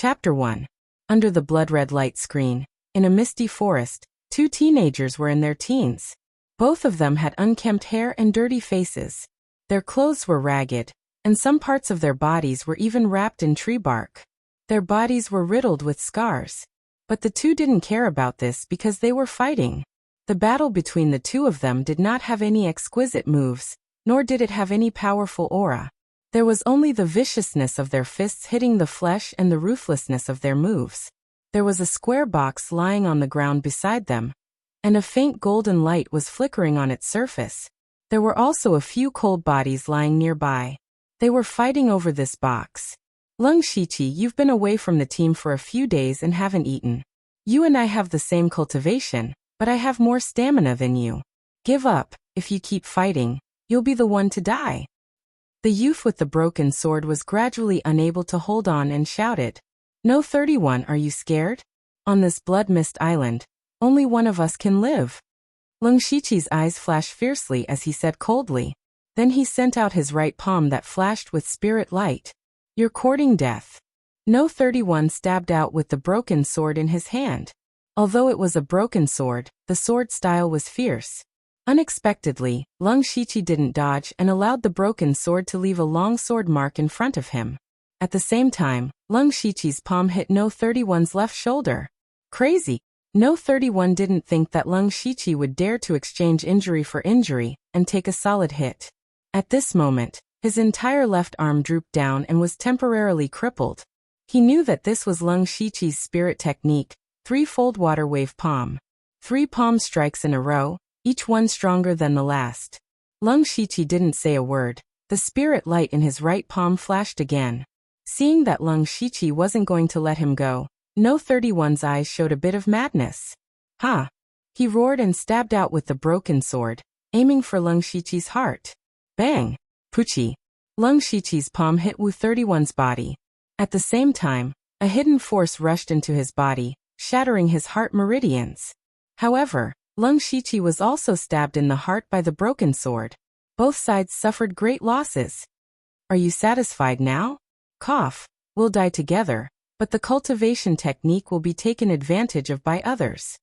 Chapter 1. Under the blood-red light screen, in a misty forest, two teenagers were in their teens. Both of them had unkempt hair and dirty faces. Their clothes were ragged, and some parts of their bodies were even wrapped in tree bark. Their bodies were riddled with scars. But the two didn't care about this because they were fighting. The battle between the two of them did not have any exquisite moves, nor did it have any powerful aura. There was only the viciousness of their fists hitting the flesh and the ruthlessness of their moves. There was a square box lying on the ground beside them, and a faint golden light was flickering on its surface. There were also a few cold bodies lying nearby. They were fighting over this box. Lung Shiqi, you've been away from the team for a few days and haven't eaten. You and I have the same cultivation, but I have more stamina than you. Give up. If you keep fighting, you'll be the one to die. The youth with the broken sword was gradually unable to hold on and shouted, "No 31, are you scared? On this blood-mist island, only one of us can live." Lung Shiqi's eyes flashed fiercely as he said coldly. Then he sent out his right palm that flashed with spirit light. "You're courting death." No 31 stabbed out with the broken sword in his hand. Although it was a broken sword, the sword style was fierce. Unexpectedly, Lung Shiqi didn't dodge and allowed the broken sword to leave a long sword mark in front of him. At the same time, Lung Shiqi's palm hit No 31's left shoulder. Crazy! No 31 didn't think that Lung Shiqi would dare to exchange injury for injury and take a solid hit. At this moment, his entire left arm drooped down and was temporarily crippled. He knew that this was Lung Shiqi's spirit technique, threefold water wave palm. 3 palm strikes in a row, each one stronger than the last. Lung Shiqi didn't say a word. The spirit light in his right palm flashed again. Seeing that Lung Shiqi wasn't going to let him go, No 31's eyes showed a bit of madness. "Ha!" He roared and stabbed out with the broken sword, aiming for Lung Shiqi's heart. Bang! Puchi! Lung Shiqi's palm hit Wu 31's body. At the same time, a hidden force rushed into his body, shattering his heart meridians. However, Lung Shiqi was also stabbed in the heart by the broken sword. Both sides suffered great losses. "Are you satisfied now? Cough. We'll die together, but the cultivation technique will be taken advantage of by others."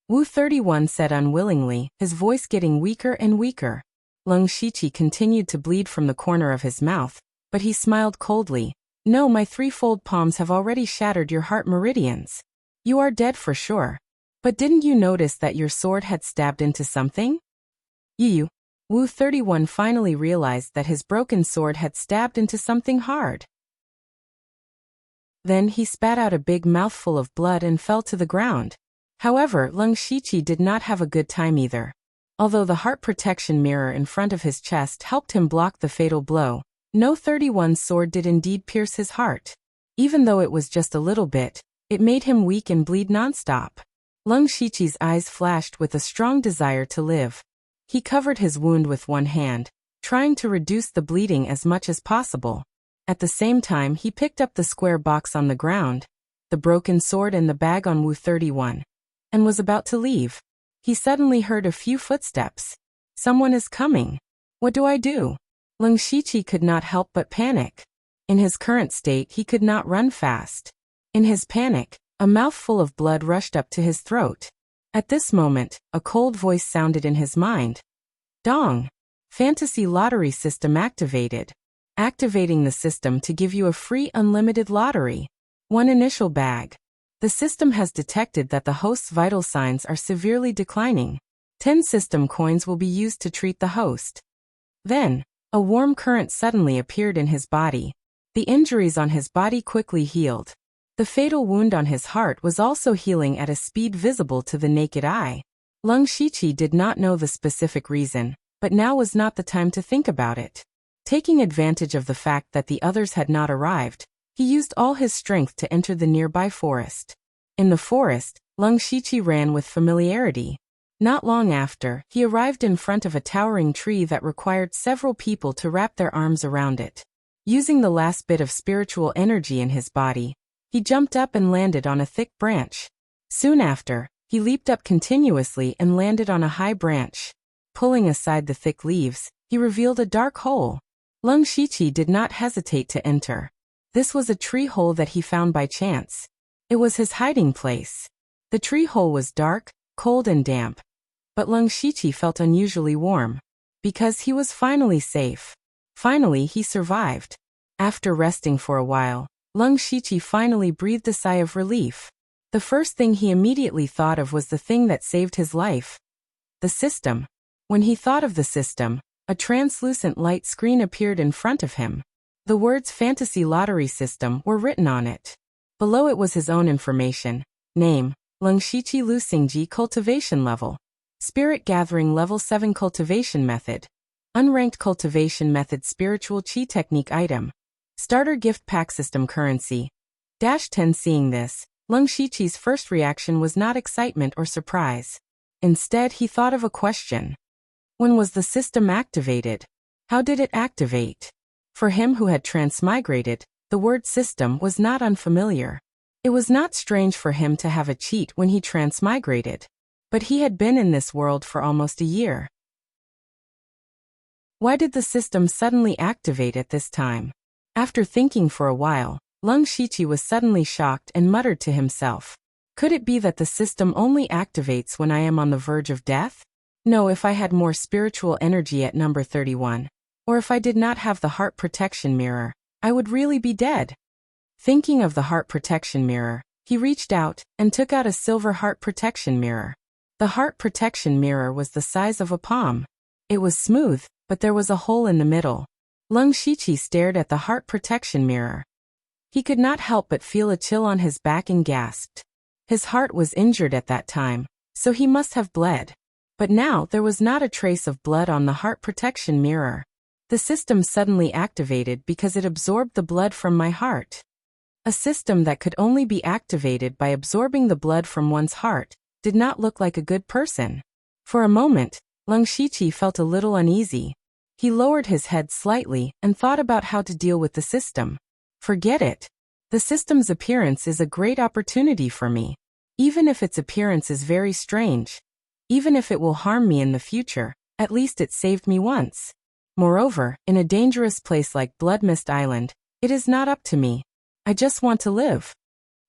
Wu 31 said unwillingly, his voice getting weaker and weaker. Lung Shiqi continued to bleed from the corner of his mouth, but he smiled coldly. "No, my threefold palms have already shattered your heart meridians. You are dead for sure. But didn't you notice that your sword had stabbed into something?" "You." Wu 31 finally realized that his broken sword had stabbed into something hard. Then he spat out a big mouthful of blood and fell to the ground. However, Lung Shiqi did not have a good time either. Although the heart protection mirror in front of his chest helped him block the fatal blow, No 31's sword did indeed pierce his heart. Even though it was just a little bit, it made him weak and bleed nonstop. Lung Shiqi's eyes flashed with a strong desire to live. He covered his wound with one hand, trying to reduce the bleeding as much as possible. At the same time, he picked up the square box on the ground, the broken sword and the bag on Wu 31, and was about to leave. He suddenly heard a few footsteps. "Someone is coming. What do I do?" Lung Shiqi could not help but panic. In his current state, he could not run fast. In his panic, a mouthful of blood rushed up to his throat. At this moment, a cold voice sounded in his mind. "Dong! Fantasy lottery system activated. Activating the system to give you a free unlimited lottery. 1 initial bag. The system has detected that the host's vital signs are severely declining. 10 system coins will be used to treat the host." Then, a warm current suddenly appeared in his body. The injuries on his body quickly healed. The fatal wound on his heart was also healing at a speed visible to the naked eye. Lung Shiqi did not know the specific reason, but now was not the time to think about it. Taking advantage of the fact that the others had not arrived, he used all his strength to enter the nearby forest. In the forest, Lung Shiqi ran with familiarity. Not long after, he arrived in front of a towering tree that required several people to wrap their arms around it. Using the last bit of spiritual energy in his body, he jumped up and landed on a thick branch. Soon after, he leaped up continuously and landed on a high branch. Pulling aside the thick leaves, he revealed a dark hole. Lung Shiqi did not hesitate to enter. This was a tree hole that he found by chance. It was his hiding place. The tree hole was dark, cold and damp. But Leng Shiqi felt unusually warm. Because he was finally safe. Finally he survived. After resting for a while, Leng Shiqi finally breathed a sigh of relief. The first thing he immediately thought of was the thing that saved his life. The system. When he thought of the system, a translucent light screen appeared in front of him. The words Fantasy Lottery System were written on it. Below it was his own information. Name, Leng Shiqi Lu Xingji Cultivation Level. Spirit Gathering Level 7 Cultivation Method. Unranked Cultivation Method Spiritual Chi Technique Item. Starter Gift Pack System Currency. -10 Seeing this, Leng Shiqi's first reaction was not excitement or surprise. Instead, he thought of a question. When was the system activated? How did it activate? For him who had transmigrated, the word system was not unfamiliar. It was not strange for him to have a cheat when he transmigrated. But he had been in this world for almost a year. Why did the system suddenly activate at this time? After thinking for a while, Leng Shiqi was suddenly shocked and muttered to himself. Could it be that the system only activates when I am on the verge of death? No, if I had more spiritual energy at number 31. Or if I did not have the heart protection mirror, I would really be dead. Thinking of the heart protection mirror, he reached out and took out a silver heart protection mirror. The heart protection mirror was the size of a palm. It was smooth, but there was a hole in the middle. Leng Shiqi stared at the heart protection mirror. He could not help but feel a chill on his back and gasped. His heart was injured at that time, so he must have bled. But now there was not a trace of blood on the heart protection mirror. The system suddenly activated because it absorbed the blood from my heart. A system that could only be activated by absorbing the blood from one's heart did not look like a good person. For a moment, Leng Shiqi felt a little uneasy. He lowered his head slightly and thought about how to deal with the system. Forget it. The system's appearance is a great opportunity for me. Even if its appearance is very strange. Even if it will harm me in the future, at least it saved me once. Moreover, in a dangerous place like Blood Mist Island, it is not up to me. I just want to live.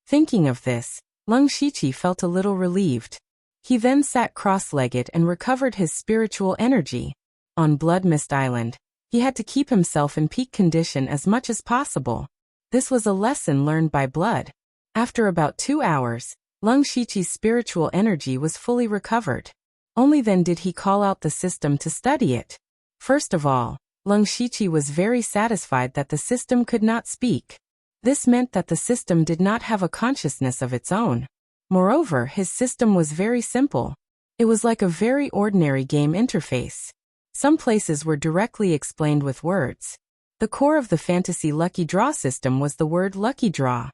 Thinking of this, Leng Shiqi felt a little relieved. He then sat cross-legged and recovered his spiritual energy. On Blood Mist Island, he had to keep himself in peak condition as much as possible. This was a lesson learned by blood. After about 2 hours, Leng Shiqi's spiritual energy was fully recovered. Only then did he call out the system to study it. First of all, Leng Shiqi was very satisfied that the system could not speak. This meant that the system did not have a consciousness of its own. Moreover, his system was very simple. It was like a very ordinary game interface. Some places were directly explained with words. The core of the fantasy lucky draw system was the word lucky draw.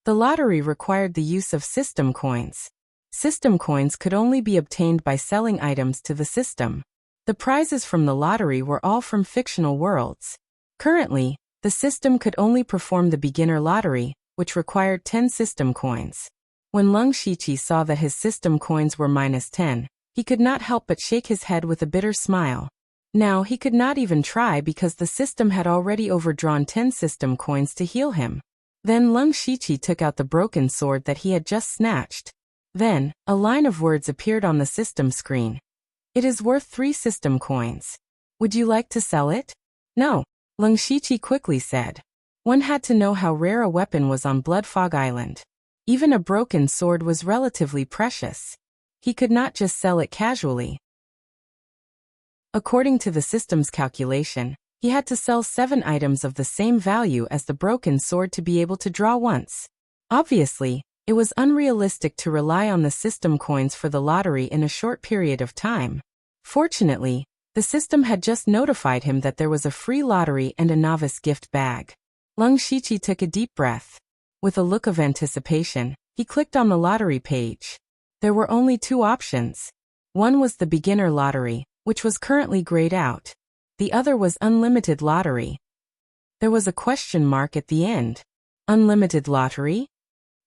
The lottery required the use of system coins. System coins could only be obtained by selling items to the system. The prizes from the lottery were all from fictional worlds. Currently, the system could only perform the beginner lottery, which required 10 system coins. When Leng Shiqi saw that his system coins were -10, he could not help but shake his head with a bitter smile. Now he could not even try because the system had already overdrawn 10 system coins to heal him. Then Leng Shiqi took out the broken sword that he had just snatched. Then, a line of words appeared on the system screen. It is worth 3 system coins. Would you like to sell it? No, Leng Shiqi quickly said. One had to know how rare a weapon was on Blood Fog Island. Even a broken sword was relatively precious. He could not just sell it casually. According to the system's calculation, he had to sell 7 items of the same value as the broken sword to be able to draw once. Obviously, it was unrealistic to rely on the system coins for the lottery in a short period of time. Fortunately, the system had just notified him that there was a free lottery and a novice gift bag. Leng Shiqi took a deep breath. With a look of anticipation, he clicked on the lottery page. There were only 2 options. One was the beginner lottery, which was currently grayed out. The other was unlimited lottery. There was a question mark at the end. Unlimited lottery?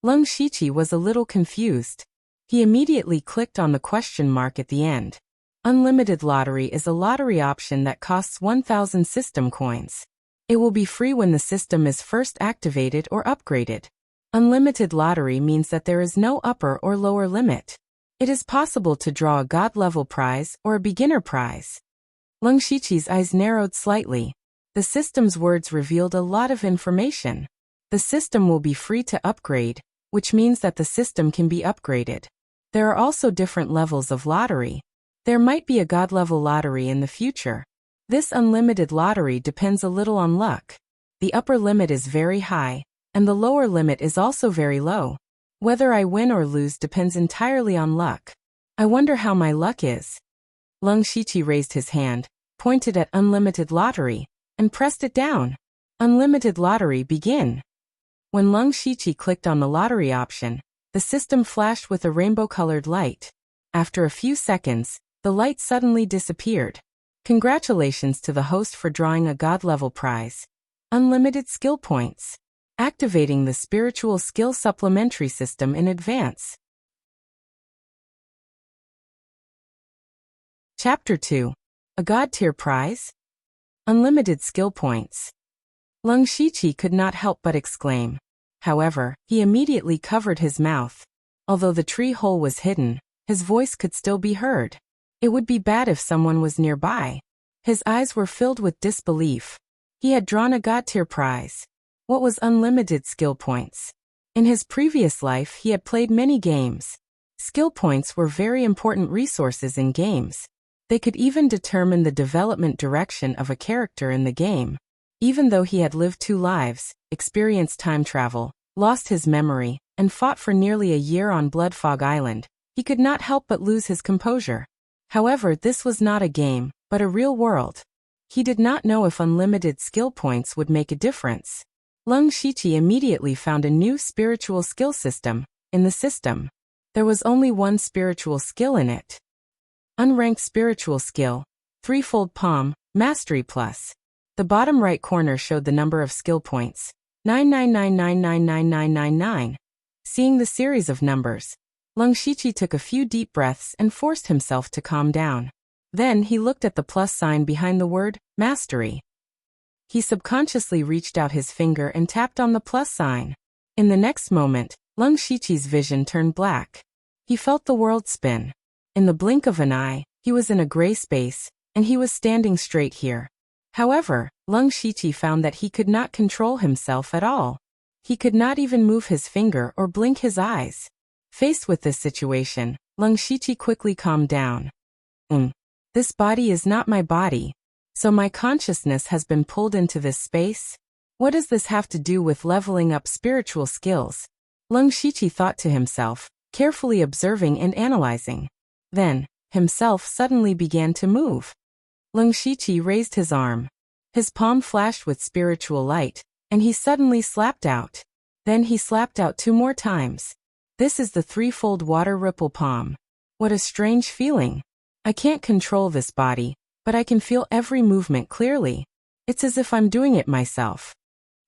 Leng Shiqi was a little confused. He immediately clicked on the question mark at the end. Unlimited lottery is a lottery option that costs 1,000 system coins. It will be free when the system is first activated or upgraded. Unlimited lottery means that there is no upper or lower limit. It is possible to draw a God-level prize or a beginner prize. Leng Shiqi's eyes narrowed slightly. The system's words revealed a lot of information. The system will be free to upgrade, which means that the system can be upgraded. There are also different levels of lottery. There might be a God-level lottery in the future. This unlimited lottery depends a little on luck. The upper limit is very high, and the lower limit is also very low. Whether I win or lose depends entirely on luck. I wonder how my luck is. Leng Shiqi raised his hand, pointed at unlimited lottery, and pressed it down. Unlimited lottery begin. When Leng Shiqi clicked on the lottery option, the system flashed with a rainbow-colored light. After a few seconds, the light suddenly disappeared. Congratulations to the host for drawing a God-level prize. Unlimited skill points. Activating the spiritual skill supplementary system in advance. Chapter 2. A God-tier prize? Unlimited skill points. Leng Shiqi could not help but exclaim. However, he immediately covered his mouth. Although the tree hole was hidden, his voice could still be heard. It would be bad if someone was nearby. His eyes were filled with disbelief. He had drawn a God-tier prize. What was unlimited skill points? In his previous life, he had played many games. Skill points were very important resources in games. They could even determine the development direction of a character in the game. Even though he had lived 2 lives, experienced time travel, lost his memory, and fought for nearly a year on Bloodfog Island, he could not help but lose his composure. However, this was not a game, but a real world. He did not know if unlimited skill points would make a difference. Leng Shiqi immediately found a new spiritual skill system. In the system, there was only one spiritual skill in it. Unranked spiritual skill, threefold palm, mastery plus. The bottom right corner showed the number of skill points, 999999999. Seeing the series of numbers, Leng Shiqi took a few deep breaths and forced himself to calm down. Then he looked at the plus sign behind the word, mastery. He subconsciously reached out his finger and tapped on the plus sign. In the next moment, Leng Shiqi's vision turned black. He felt the world spin. In the blink of an eye, he was in a gray space, and he was standing straight here. However, Leng Shiqi found that he could not control himself at all. He could not even move his finger or blink his eyes. Faced with this situation, Leng Shiqi quickly calmed down. This body is not my body. So my consciousness has been pulled into this space? What does this have to do with leveling up spiritual skills? Leng Shiqi thought to himself, carefully observing and analyzing. Then, himself suddenly began to move. Leng Shiqi raised his arm. His palm flashed with spiritual light, and he suddenly slapped out. Then he slapped out 2 more times. This is the threefold water ripple palm. What a strange feeling. I can't control this body, but I can feel every movement clearly. It's as if I'm doing it myself.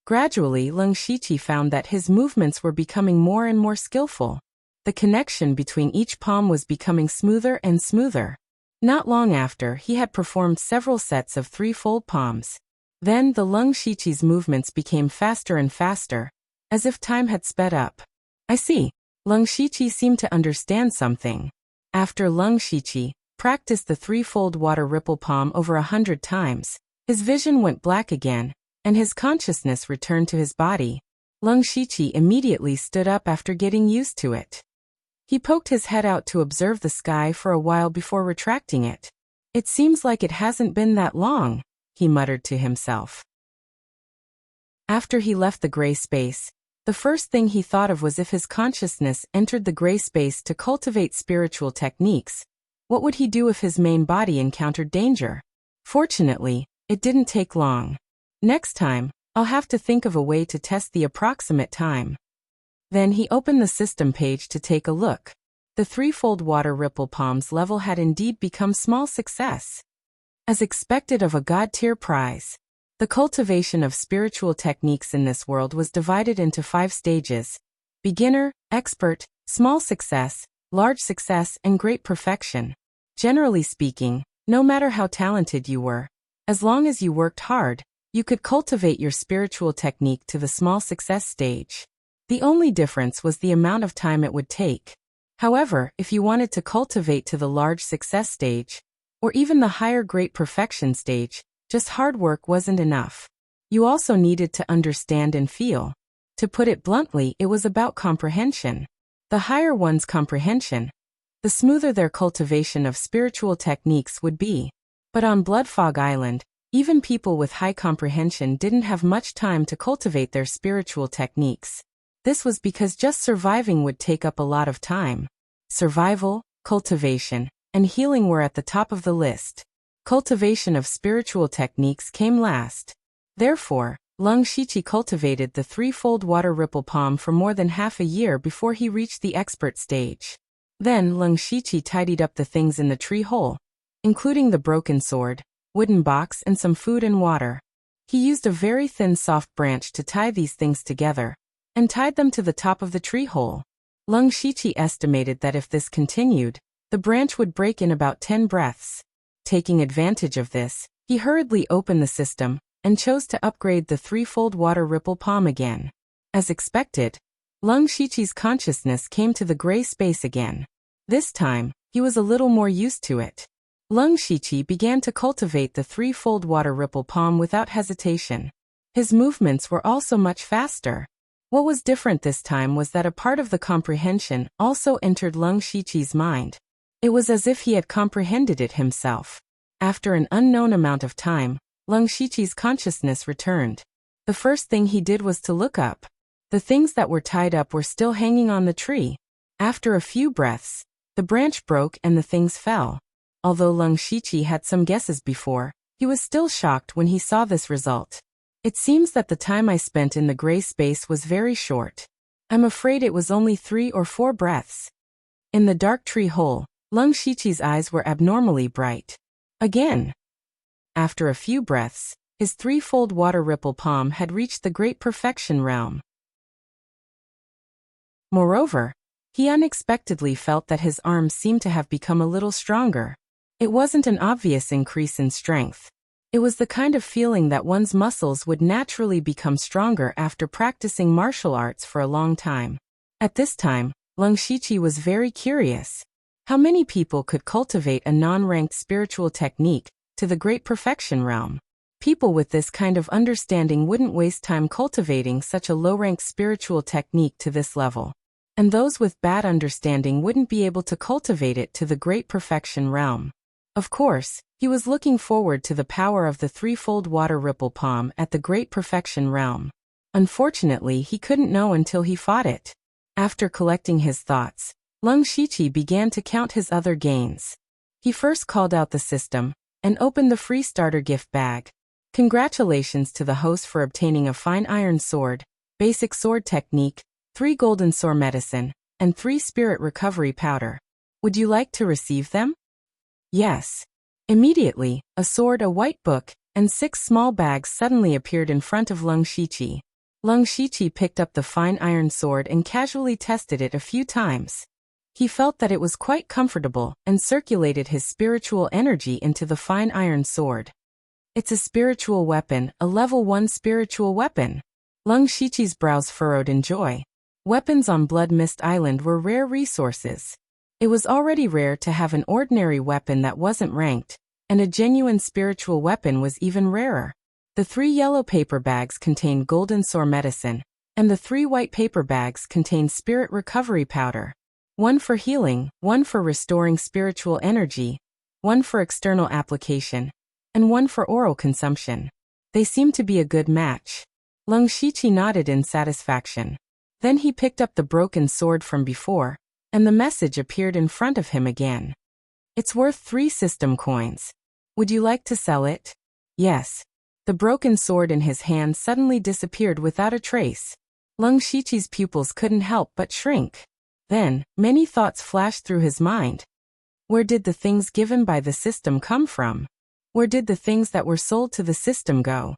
Gradually, Leng Shiqi found that his movements were becoming more and more skillful. The connection between each palm was becoming smoother and smoother. Not long after, he had performed several sets of threefold palms. Then the Leng Shiqi's movements became faster and faster, as if time had sped up. I see. Leng Shiqi seemed to understand something. After Leng Shiqi practiced the threefold water ripple palm over 100 times, his vision went black again, and his consciousness returned to his body. Leng Shiqi immediately stood up after getting used to it. He poked his head out to observe the sky for a while before retracting it. It seems like it hasn't been that long, he muttered to himself. After he left the gray space, the first thing he thought of was if his consciousness entered the gray space to cultivate spiritual techniques, what would he do if his main body encountered danger? Fortunately, it didn't take long. Next time, I'll have to think of a way to test the approximate time. Then he opened the system page to take a look. The threefold water ripple palms level had indeed become small success. As expected of a God-tier prize, the cultivation of spiritual techniques in this world was divided into 5 stages: beginner, expert, small success, large success, and great perfection. Generally speaking, no matter how talented you were, as long as you worked hard, You could cultivate your spiritual technique to the small success stage. The only difference was the amount of time it would take. However, if you wanted to cultivate to the large success stage, or even the higher great perfection stage, just hard work wasn't enough. You also needed to understand and feel. To put it bluntly, it was about comprehension. The higher one's comprehension, the smoother their cultivation of spiritual techniques would be. But on Bloodfog Island, even people with high comprehension didn't have much time to cultivate their spiritual techniques. This was because just surviving would take up a lot of time. Survival, cultivation, and healing were at the top of the list. Cultivation of spiritual techniques came last. Therefore, Lung Shiqi cultivated the threefold water ripple palm for more than half a year before he reached the expert stage. Then Lung Shiqi tidied up the things in the tree hole, including the broken sword, wooden box, and some food and water. He used a very thin soft branch to tie these things together, and tied them to the top of the tree hole. Lung Shiqi estimated that if this continued, the branch would break in about 10 breaths. Taking advantage of this, he hurriedly opened the system, and chose to upgrade the threefold water ripple palm again. As expected, Lung Shiqi's consciousness came to the gray space again. This time, he was a little more used to it. Lung Shiqi began to cultivate the threefold water ripple palm without hesitation. His movements were also much faster. What was different this time was that a part of the comprehension also entered Lung Shiqi's mind. It was as if he had comprehended it himself. After an unknown amount of time, Lung Shiqi's consciousness returned. The first thing he did was to look up. The things that were tied up were still hanging on the tree. After a few breaths, the branch broke and the things fell. Although Lung Shiqi had some guesses before, he was still shocked when he saw this result. It seems that the time I spent in the gray space was very short. I'm afraid it was only 3 or 4 breaths. In the dark tree hole, Lung Shiqi's eyes were abnormally bright. Again. After a few breaths, his threefold water ripple palm had reached the great perfection realm. Moreover, he unexpectedly felt that his arms seemed to have become a little stronger. It wasn't an obvious increase in strength. It was the kind of feeling that one's muscles would naturally become stronger after practicing martial arts for a long time. At this time, Lung Shiqi was very curious. How many people could cultivate a non-ranked spiritual technique to the great perfection realm? People with this kind of understanding wouldn't waste time cultivating such a low-ranked spiritual technique to this level. And those with bad understanding wouldn't be able to cultivate it to the great perfection realm. Of course, he was looking forward to the power of the threefold water ripple palm at the great perfection realm. Unfortunately, he couldn't know until he fought it. After collecting his thoughts, Lung Shiqi began to count his other gains. He first called out the system, and opened the free starter gift bag. Congratulations to the host for obtaining a fine iron sword, basic sword technique, 3 golden sword medicine, and 3 spirit recovery powder. Would you like to receive them? Yes. Immediately, a sword, a white book, and 6 small bags suddenly appeared in front of Lung Shiqi. Lung Shiqi picked up the fine iron sword and casually tested it a few times. He felt that it was quite comfortable and circulated his spiritual energy into the fine iron sword. It's a spiritual weapon, a level 1 spiritual weapon. Lung Shiqi's brows furrowed in joy. Weapons on Blood Mist Island were rare resources. It was already rare to have an ordinary weapon that wasn't ranked, and a genuine spiritual weapon was even rarer. The 3 yellow paper bags contained golden sword medicine, and the 3 white paper bags contained spirit recovery powder. 1 for healing, 1 for restoring spiritual energy, 1 for external application, and 1 for oral consumption. They seemed to be a good match. Lung Shiqi nodded in satisfaction. Then he picked up the broken sword from before, and the message appeared in front of him again. It's worth 3 system coins. Would you like to sell it? Yes. The broken sword in his hand suddenly disappeared without a trace. Lung Shiqi's pupils couldn't help but shrink. Then, many thoughts flashed through his mind. Where did the things given by the system come from? Where did the things that were sold to the system go?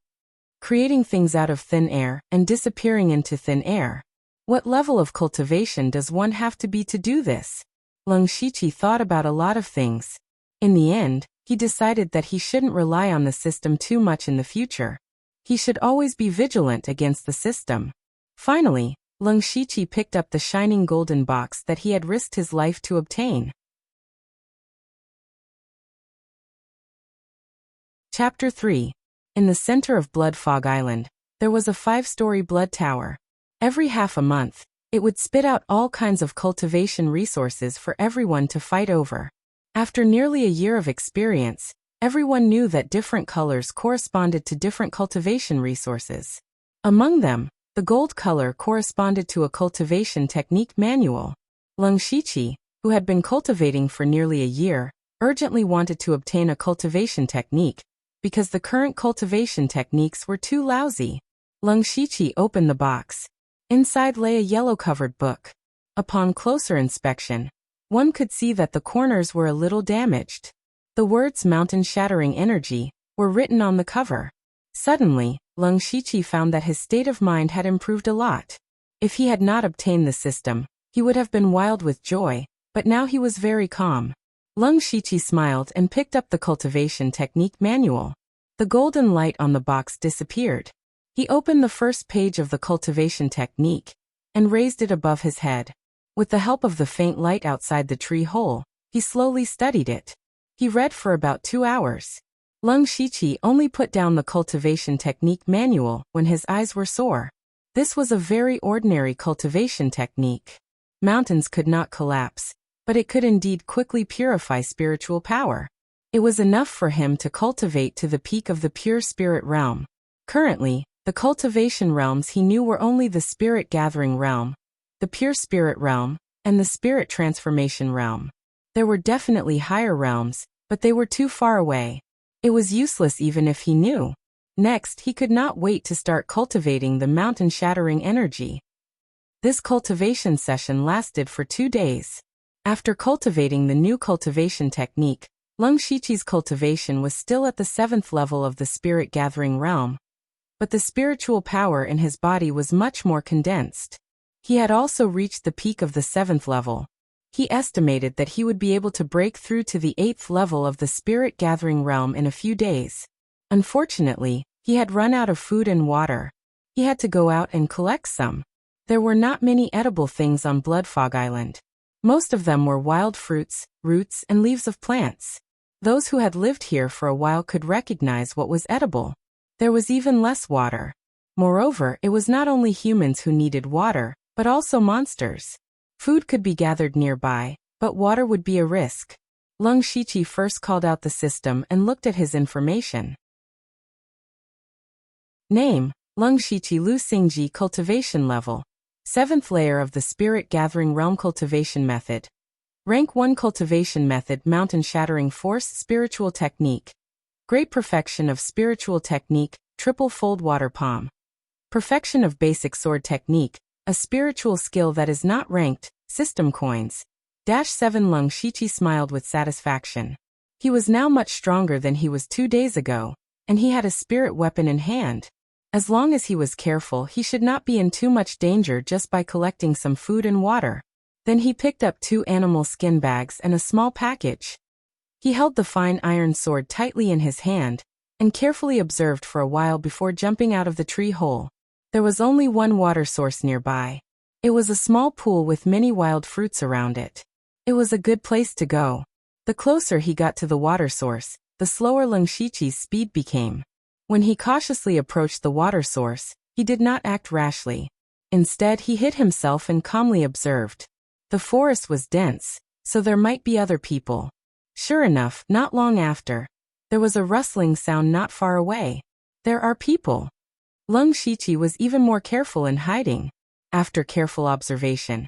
Creating things out of thin air and disappearing into thin air. What level of cultivation does one have to be to do this? Lung Shiqi thought about a lot of things. In the end, he decided that he shouldn't rely on the system too much in the future. He should always be vigilant against the system. Finally, Leng Shiqi picked up the shining golden box that he had risked his life to obtain. Chapter 3. In the center of Blood Fog Island, there was a 5-story blood tower. Every half a month, it would spit out all kinds of cultivation resources for everyone to fight over. After nearly a year of experience, everyone knew that different colors corresponded to different cultivation resources. Among them, the gold color corresponded to a cultivation technique manual. Leng Shiqi, who had been cultivating for nearly a year, urgently wanted to obtain a cultivation technique, because the current cultivation techniques were too lousy. Leng Shiqi opened the box. Inside lay a yellow-covered book. Upon closer inspection, one could see that the corners were a little damaged. The words "mountain-shattering energy" were written on the cover. Suddenly, Leng Shiqi found that his state of mind had improved a lot. If he had not obtained the system, he would have been wild with joy, but now he was very calm. Leng Shiqi smiled and picked up the cultivation technique manual. The golden light on the box disappeared. He opened the first page of the cultivation technique and raised it above his head. With the help of the faint light outside the tree hole, he slowly studied it. He read for about 2 hours. Leng Shiqi only put down the cultivation technique manual when his eyes were sore. This was a very ordinary cultivation technique. Mountains could not collapse, but it could indeed quickly purify spiritual power. It was enough for him to cultivate to the peak of the pure spirit realm. Currently, the cultivation realms he knew were only the spirit gathering realm, the pure spirit realm, and the spirit transformation realm. There were definitely higher realms, but they were too far away. It was useless even if he knew. Next, he could not wait to start cultivating the mountain-shattering energy. This cultivation session lasted for 2 days. After cultivating the new cultivation technique, Leng Shiqi's cultivation was still at the 7th level of the spirit gathering realm. But the spiritual power in his body was much more condensed. He had also reached the peak of the 7th level. He estimated that he would be able to break through to the 8th level of the spirit gathering realm in a few days. Unfortunately, he had run out of food and water. He had to go out and collect some. There were not many edible things on Blood Fog Island. Most of them were wild fruits, roots, and leaves of plants. Those who had lived here for a while could recognize what was edible. There was even less water. Moreover, it was not only humans who needed water, but also monsters. Food could be gathered nearby, but water would be a risk. Leng Shiqi first called out the system and looked at his information. Name: Leng Shiqi Lu Xingji. Cultivation level: 7th layer of the Spirit Gathering Realm. Cultivation method: Rank 1 cultivation method. Mountain Shattering Force. Spiritual technique: Great perfection of spiritual technique, triple fold water palm. Perfection of basic sword technique, a spiritual skill that is not ranked. System coins. -7. Leng Shiqi smiled with satisfaction. He was now much stronger than he was 2 days ago, and he had a spirit weapon in hand. As long as he was careful, he should not be in too much danger just by collecting some food and water. Then he picked up 2 animal skin bags and a small package. He held the fine iron sword tightly in his hand, and carefully observed for a while before jumping out of the tree hole. There was only one water source nearby. It was a small pool with many wild fruits around it. It was a good place to go. The closer he got to the water source, the slower Leng Shiqi's speed became. When he cautiously approached the water source, he did not act rashly. Instead, he hid himself and calmly observed. The forest was dense, so there might be other people. Sure enough, not long after, there was a rustling sound not far away. There are people. Leng Shiqi was even more careful in hiding. After careful observation,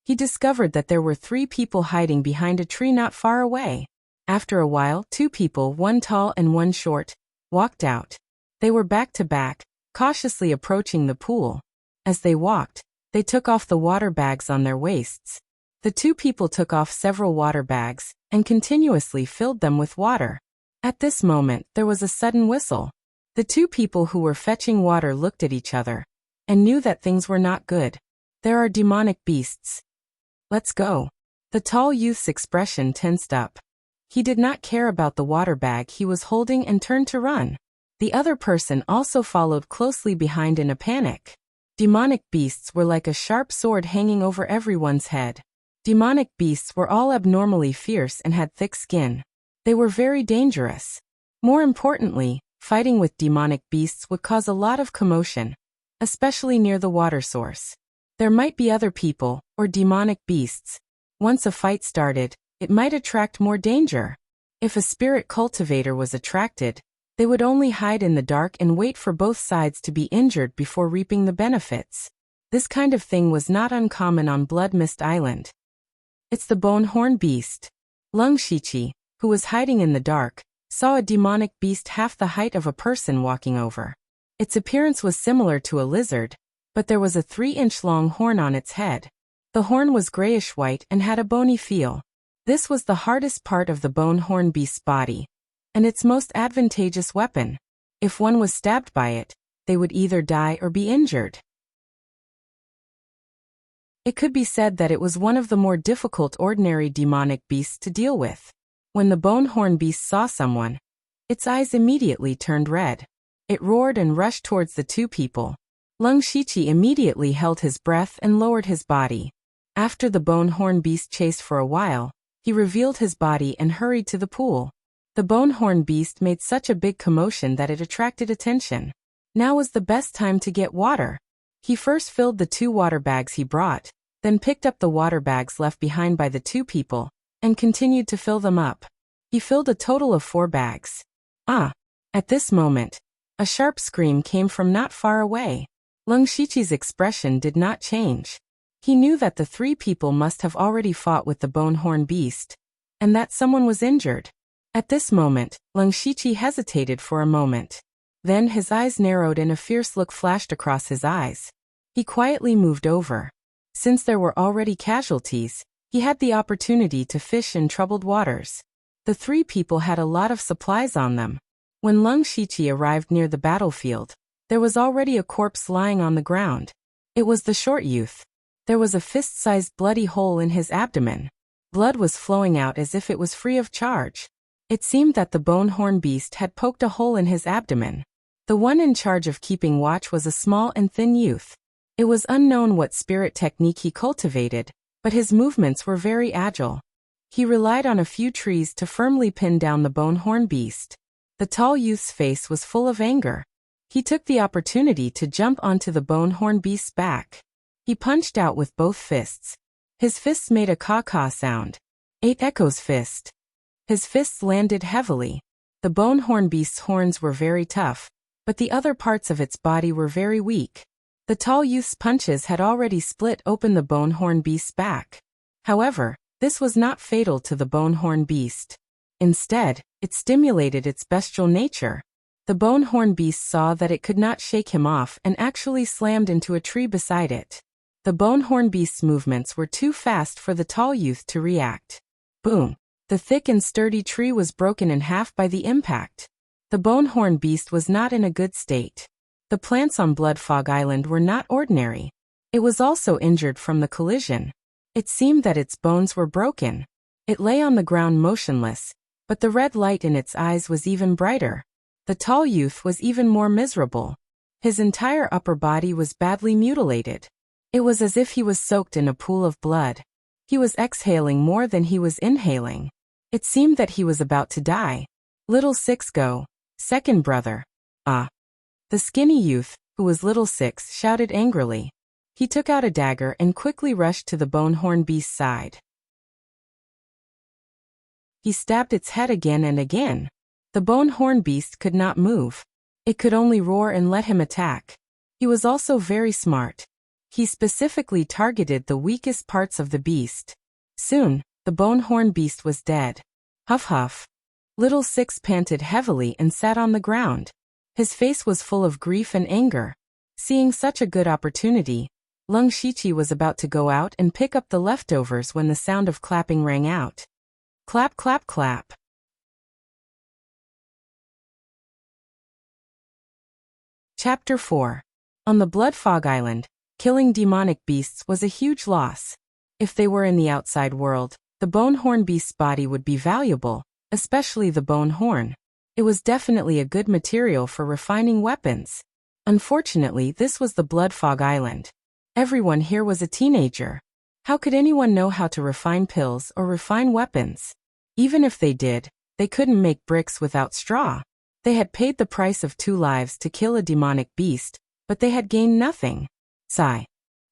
he discovered that there were 3 people hiding behind a tree not far away. After a while, 2 people, one tall and one short, walked out. They were back to back, cautiously approaching the pool. As they walked, they took off the water bags on their waists. The 2 people took off several water bags and continuously filled them with water. At this moment, there was a sudden whistle. The 2 people who were fetching water looked at each other and knew that things were not good. There are demonic beasts. Let's go. The tall youth's expression tensed up. He did not care about the water bag he was holding and turned to run. The other person also followed closely behind in a panic. Demonic beasts were like a sharp sword hanging over everyone's head. Demonic beasts were all abnormally fierce and had thick skin. They were very dangerous. More importantly, fighting with demonic beasts would cause a lot of commotion, especially near the water source. There might be other people, or demonic beasts. Once a fight started, it might attract more danger. If a spirit cultivator was attracted, they would only hide in the dark and wait for both sides to be injured before reaping the benefits. This kind of thing was not uncommon on Blood Mist Island. It's the bone-horn beast. Lung Shichi, who was hiding in the dark, saw a demonic beast half the height of a person walking over. Its appearance was similar to a lizard, but there was a 3-inch long horn on its head. The horn was grayish-white and had a bony feel. This was the hardest part of the bone-horn beast's body, and its most advantageous weapon. If one was stabbed by it, they would either die or be injured. It could be said that it was one of the more difficult ordinary demonic beasts to deal with. When the bone-horn beast saw someone, its eyes immediately turned red. It roared and rushed towards the two people. Lung Shichi immediately held his breath and lowered his body. After the bone-horn beast chased for a while, he revealed his body and hurried to the pool. The bone-horn beast made such a big commotion that it attracted attention. Now was the best time to get water. He first filled the 2 water bags he brought, then picked up the water bags left behind by the 2 people, and continued to fill them up. He filled a total of 4 bags. Ah! At this moment, a sharp scream came from not far away. Lung Shichi's expression did not change. He knew that the 3 people must have already fought with the bone-horn beast, and that someone was injured. At this moment, Lung Shichi hesitated for a moment. Then his eyes narrowed and a fierce look flashed across his eyes. He quietly moved over. Since there were already casualties, he had the opportunity to fish in troubled waters. The 3 people had a lot of supplies on them. When Lung Shichi arrived near the battlefield, there was already a corpse lying on the ground. It was the short youth. There was a fist-sized bloody hole in his abdomen. Blood was flowing out as if it was free of charge. It seemed that the bone-horn beast had poked a hole in his abdomen. The one in charge of keeping watch was a small and thin youth. It was unknown what spirit technique he cultivated, but his movements were very agile. He relied on a few trees to firmly pin down the bone-horn beast. The tall youth's face was full of anger. He took the opportunity to jump onto the bone-horn beast's back. He punched out with both fists. His fists made a caw-caw sound. 8 echoes fist. His fists landed heavily. The bone-horn beast's horns were very tough, but the other parts of its body were very weak. The tall youth's punches had already split open the bone-horn beast's back. However, this was not fatal to the bone-horn beast. Instead, it stimulated its bestial nature. The bone-horn beast saw that it could not shake him off and actually slammed into a tree beside it. The bone-horn beast's movements were too fast for the tall youth to react. Boom! The thick and sturdy tree was broken in half by the impact. The bone-horn beast was not in a good state. The plants on Blood Fog Island were not ordinary. It was also injured from the collision. It seemed that its bones were broken. It lay on the ground motionless, but the red light in its eyes was even brighter. The tall youth was even more miserable. His entire upper body was badly mutilated. It was as if he was soaked in a pool of blood. He was exhaling more than he was inhaling. It seemed that he was about to die. Little Six go, second brother. Ah. The skinny youth, who was Little Six, shouted angrily. He took out a dagger and quickly rushed to the bone-horn beast's side. He stabbed its head again and again. The bone-horn beast could not move. It could only roar and let him attack. He was also very smart. He specifically targeted the weakest parts of the beast. Soon, the bone-horn beast was dead. Huff huff. Little Six panted heavily and sat on the ground. His face was full of grief and anger. Seeing such a good opportunity, Lung Shichi was about to go out and pick up the leftovers when the sound of clapping rang out. Clap clap clap. Chapter 4. On the Blood Fog Island, killing demonic beasts was a huge loss. If they were in the outside world, the bone-horn beast's body would be valuable, especially the bone horn. It was definitely a good material for refining weapons. Unfortunately, this was the Blood Fog Island. Everyone here was a teenager. How could anyone know how to refine pills or refine weapons? Even if they did, they couldn't make bricks without straw. They had paid the price of 2 lives to kill a demonic beast, but they had gained nothing. Sigh.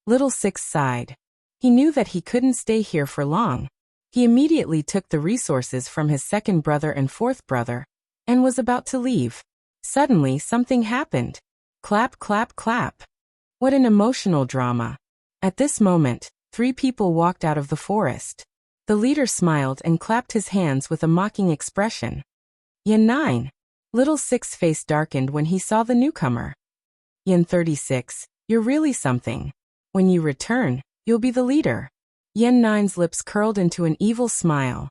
Little Six sighed. He knew that he couldn't stay here for long. He immediately took the resources from his second brother and fourth brother, and was about to leave. Suddenly, something happened. Clap, clap, clap. What an emotional drama. At this moment, 3 people walked out of the forest. The leader smiled and clapped his hands with a mocking expression. Yen 9. Little Six's face darkened when he saw the newcomer. Yen 36, you're really something. When you return, you'll be the leader. Yen 9's lips curled into an evil smile.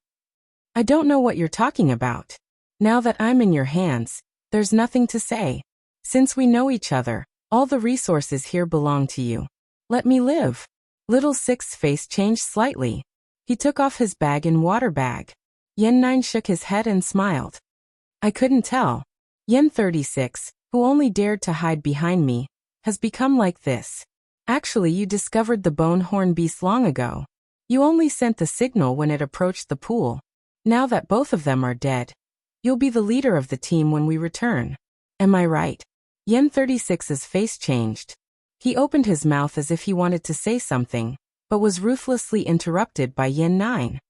I don't know what you're talking about. Now that I'm in your hands, there's nothing to say. Since we know each other, all the resources here belong to you. Let me live. Little Six's face changed slightly. He took off his bag and water bag. Yen 9 shook his head and smiled. I couldn't tell. Yen 36, who only dared to hide behind me, has become like this. Actually, you discovered the bone horn beast long ago. You only sent the signal when it approached the pool. Now that both of them are dead, you'll be the leader of the team when we return. Am I right? Yen 36's face changed. He opened his mouth as if he wanted to say something, but was ruthlessly interrupted by Yen 9.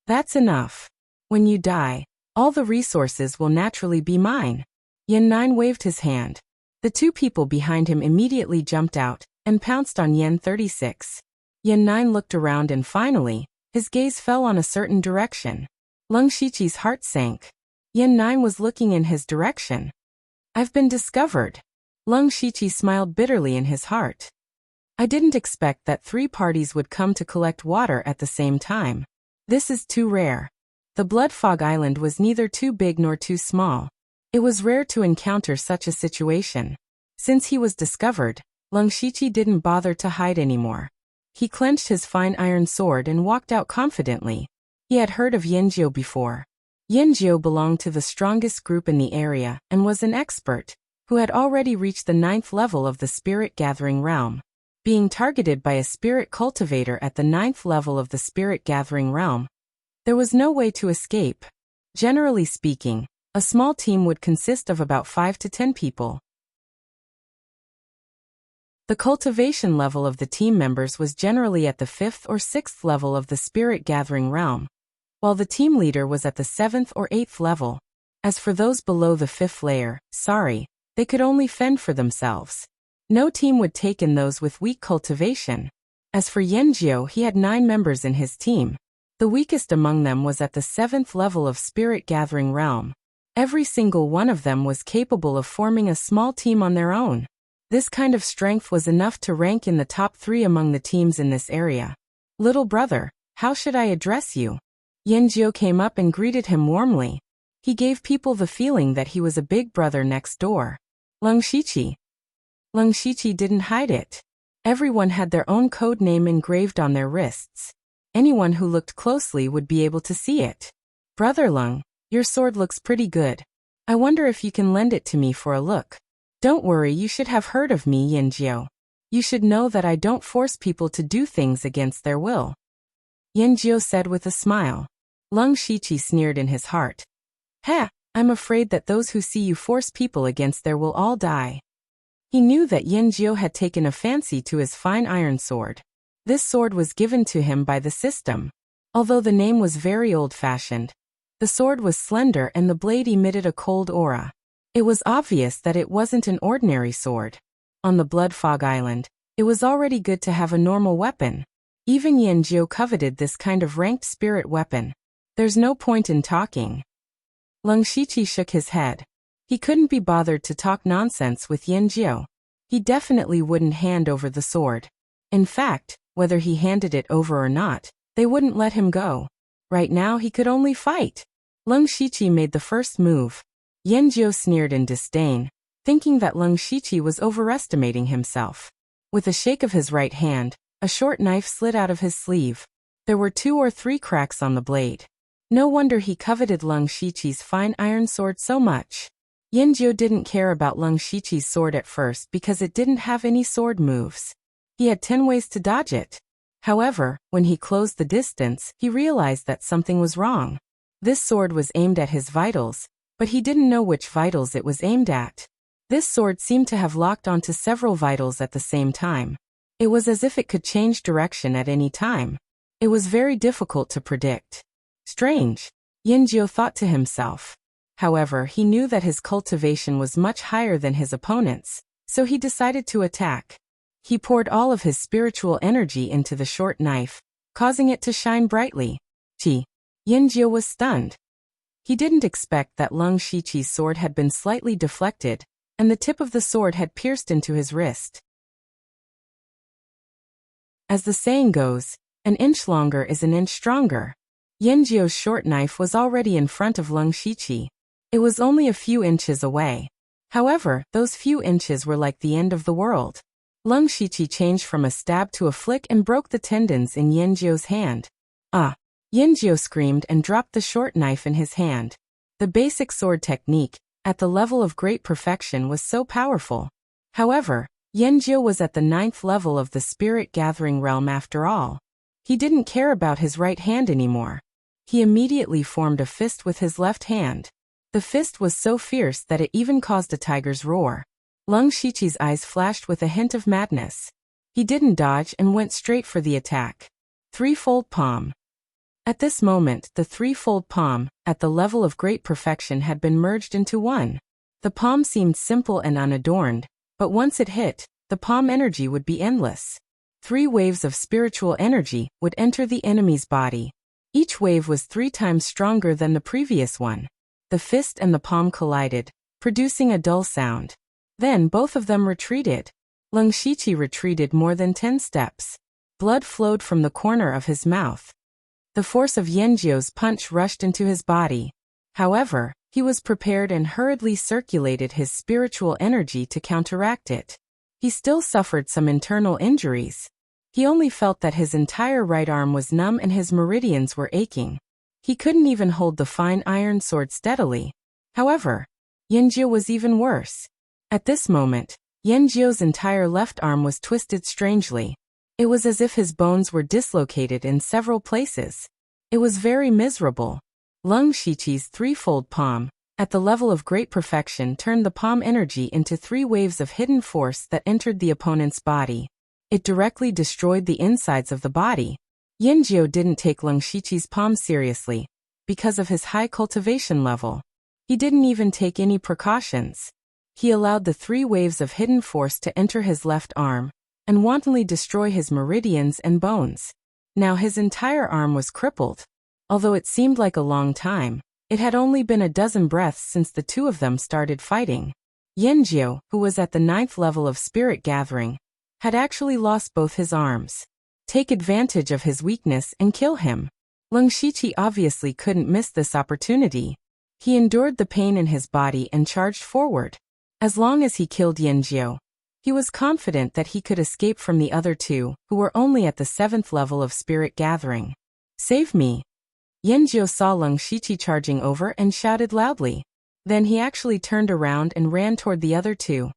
That's enough. When you die, all the resources will naturally be mine. Yen 9 waved his hand. The 2 people behind him immediately jumped out and pounced on Yen 36. Yen 9 looked around and finally, his gaze fell on a certain direction. Lung Shiqi's heart sank. Yen 9 was looking in his direction. I've been discovered. Lung Shiqi smiled bitterly in his heart. I didn't expect that 3 parties would come to collect water at the same time. This is too rare. The Blood Fog Island was neither too big nor too small. It was rare to encounter such a situation. Since he was discovered, Lung Shiqi didn't bother to hide anymore. He clenched his fine iron sword and walked out confidently. He had heard of Yanjiu before. Yanjiu belonged to the strongest group in the area and was an expert, who had already reached the 9th level of the Spirit Gathering Realm. Being targeted by a spirit cultivator at the 9th level of the Spirit Gathering Realm, there was no way to escape. Generally speaking, a small team would consist of about 5 to 10 people. The cultivation level of the team members was generally at the 5th or 6th level of the Spirit Gathering Realm, while the team leader was at the 7th or 8th level. As for those below the 5th layer, they could only fend for themselves. No team would take in those with weak cultivation. As for Yanjiu, he had 9 members in his team. The weakest among them was at the 7th level of Spirit Gathering Realm. Every single one of them was capable of forming a small team on their own. This kind of strength was enough to rank in the top 3 among the teams in this area. Little brother, how should I address you? Yanjiu came up and greeted him warmly. He gave people the feeling that he was a big brother next door. Lung Shiqi. Lung Shiqi didn't hide it. Everyone had their own code name engraved on their wrists. Anyone who looked closely would be able to see it. Brother Lung, your sword looks pretty good. I wonder if you can lend it to me for a look. Don't worry, you should have heard of me, Yanjiu. You should know that I don't force people to do things against their will. Yanjiu said with a smile. Lung Shiqi sneered in his heart. Heh, I'm afraid that those who see you force people against their will all die. He knew that Yanjiu had taken a fancy to his fine iron sword. This sword was given to him by the system. Although the name was very old-fashioned, the sword was slender and the blade emitted a cold aura. It was obvious that it wasn't an ordinary sword. On the Blood Fog Island, it was already good to have a normal weapon. Even Yanjiu coveted this kind of ranked spirit weapon. There's no point in talking. Lung Shiqi shook his head. He couldn't be bothered to talk nonsense with Yanjiu. He definitely wouldn't hand over the sword. In fact, whether he handed it over or not, they wouldn't let him go. Right now he could only fight. Lung Shiqi made the first move. Yanjiu sneered in disdain, thinking that Lung Shiqi was overestimating himself. With a shake of his right hand, a short knife slid out of his sleeve. There were 2 or 3 cracks on the blade. No wonder he coveted Leng Shiqi's fine iron sword so much. Yanjiu didn't care about Leng Shiqi's sword at first because it didn't have any sword moves. He had 10 ways to dodge it. However, when he closed the distance, he realized that something was wrong. This sword was aimed at his vitals, but he didn't know which vitals it was aimed at. This sword seemed to have locked onto several vitals at the same time. It was as if it could change direction at any time. It was very difficult to predict. Strange, Yanjiu thought to himself. However, he knew that his cultivation was much higher than his opponent's, so he decided to attack. He poured all of his spiritual energy into the short knife, causing it to shine brightly. Yanjiu was stunned. He didn't expect that Leng Shiqi's sword had been slightly deflected, and the tip of the sword had pierced into his wrist. As the saying goes, an inch longer is an inch stronger. Yanjiu's short knife was already in front of Leng Shiqi. It was only a few inches away. However, those few inches were like the end of the world. Leng Shiqi changed from a stab to a flick and broke the tendons in Yanjiu's hand. Ah! Yanjiu screamed and dropped the short knife in his hand. The basic sword technique, at the level of great perfection, was so powerful. However, Yanjiu was at the 9th level of the spirit gathering realm after all. He didn't care about his right hand anymore. He immediately formed a fist with his left hand. The fist was so fierce that it even caused a tiger's roar. Leng Shiqi's eyes flashed with a hint of madness. He didn't dodge and went straight for the attack. Threefold palm. At this moment, the threefold palm, at the level of great perfection, had been merged into one. The palm seemed simple and unadorned, but once it hit, the palm energy would be endless. 3 waves of spiritual energy would enter the enemy's body. Each wave was 3 times stronger than the previous one. The fist and the palm collided, producing a dull sound. Then both of them retreated. Leng Shiqi retreated more than 10 steps. Blood flowed from the corner of his mouth. The force of Yanjiu's punch rushed into his body. However, he was prepared and hurriedly circulated his spiritual energy to counteract it. He still suffered some internal injuries. He only felt that his entire right arm was numb and his meridians were aching. He couldn't even hold the fine iron sword steadily. However, Yanjiu was even worse. At this moment, Yanjiu's entire left arm was twisted strangely. It was as if his bones were dislocated in several places. It was very miserable. Leng Shiqi's threefold palm, at the level of great perfection, turned the palm energy into 3 waves of hidden force that entered the opponent's body. It directly destroyed the insides of the body. Yanjiu didn't take Leng Shiqi's palm seriously, because of his high cultivation level. He didn't even take any precautions. He allowed the 3 waves of hidden force to enter his left arm, and wantonly destroy his meridians and bones. Now his entire arm was crippled. Although it seemed like a long time, it had only been a dozen breaths since the 2 of them started fighting. Yanjiu, who was at the 9th level of spirit gathering, had actually lost both his arms. Take advantage of his weakness and kill him. Leng Shiqi obviously couldn't miss this opportunity. He endured the pain in his body and charged forward. As long as he killed Yanjiu, he was confident that he could escape from the other 2, who were only at the 7th level of spirit gathering. Save me! Yanjiu saw Leng Shiqi charging over and shouted loudly. Then he actually turned around and ran toward the other 2.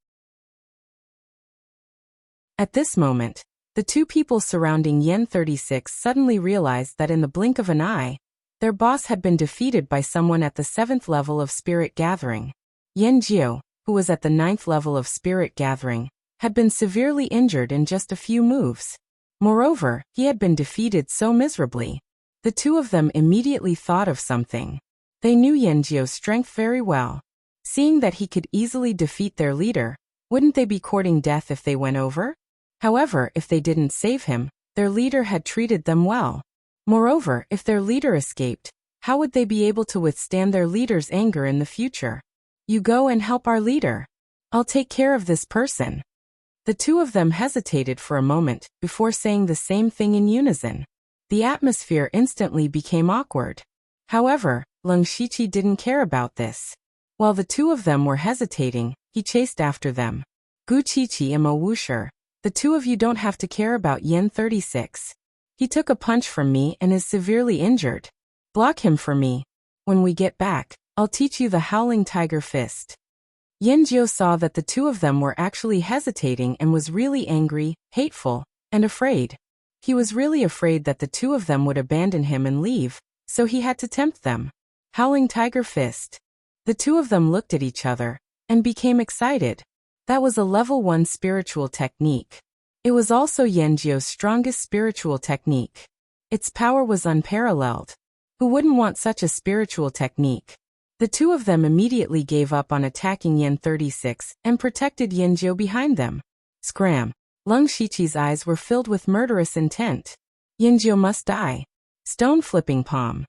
At this moment, the 2 people surrounding Yen 36 suddenly realized that in the blink of an eye, their boss had been defeated by someone at the 7th level of spirit gathering. Yanjiu, who was at the 9th level of spirit gathering, had been severely injured in just a few moves. Moreover, he had been defeated so miserably. The 2 of them immediately thought of something. They knew Yanjiu's strength very well. Seeing that he could easily defeat their leader, wouldn't they be courting death if they went over? However, if they didn't save him, their leader had treated them well. Moreover, if their leader escaped, how would they be able to withstand their leader's anger in the future? You go and help our leader. I'll take care of this person. The 2 of them hesitated for a moment before saying the same thing in unison. The atmosphere instantly became awkward. However, Leng Shiqi didn't care about this. While the 2 of them were hesitating, he chased after them. Gu Qiqi and Mo Wuxia, the 2 of you don't have to care about Yen 36. He took a punch from me and is severely injured. Block him for me. When we get back, I'll teach you the Howling Tiger Fist. Yanjiu saw that the two of them were actually hesitating and was really angry, hateful, and afraid. He was really afraid that the two of them would abandon him and leave, so he had to tempt them. Howling Tiger Fist. The two of them looked at each other and became excited. That was a level 1 spiritual technique. It was also Yanjiu's strongest spiritual technique. Its power was unparalleled. Who wouldn't want such a spiritual technique? The two of them immediately gave up on attacking Yen 36 and protected Yanjiu behind them. Scram. Lung Shiqi's eyes were filled with murderous intent. Yanjiu must die. Stone flipping palm.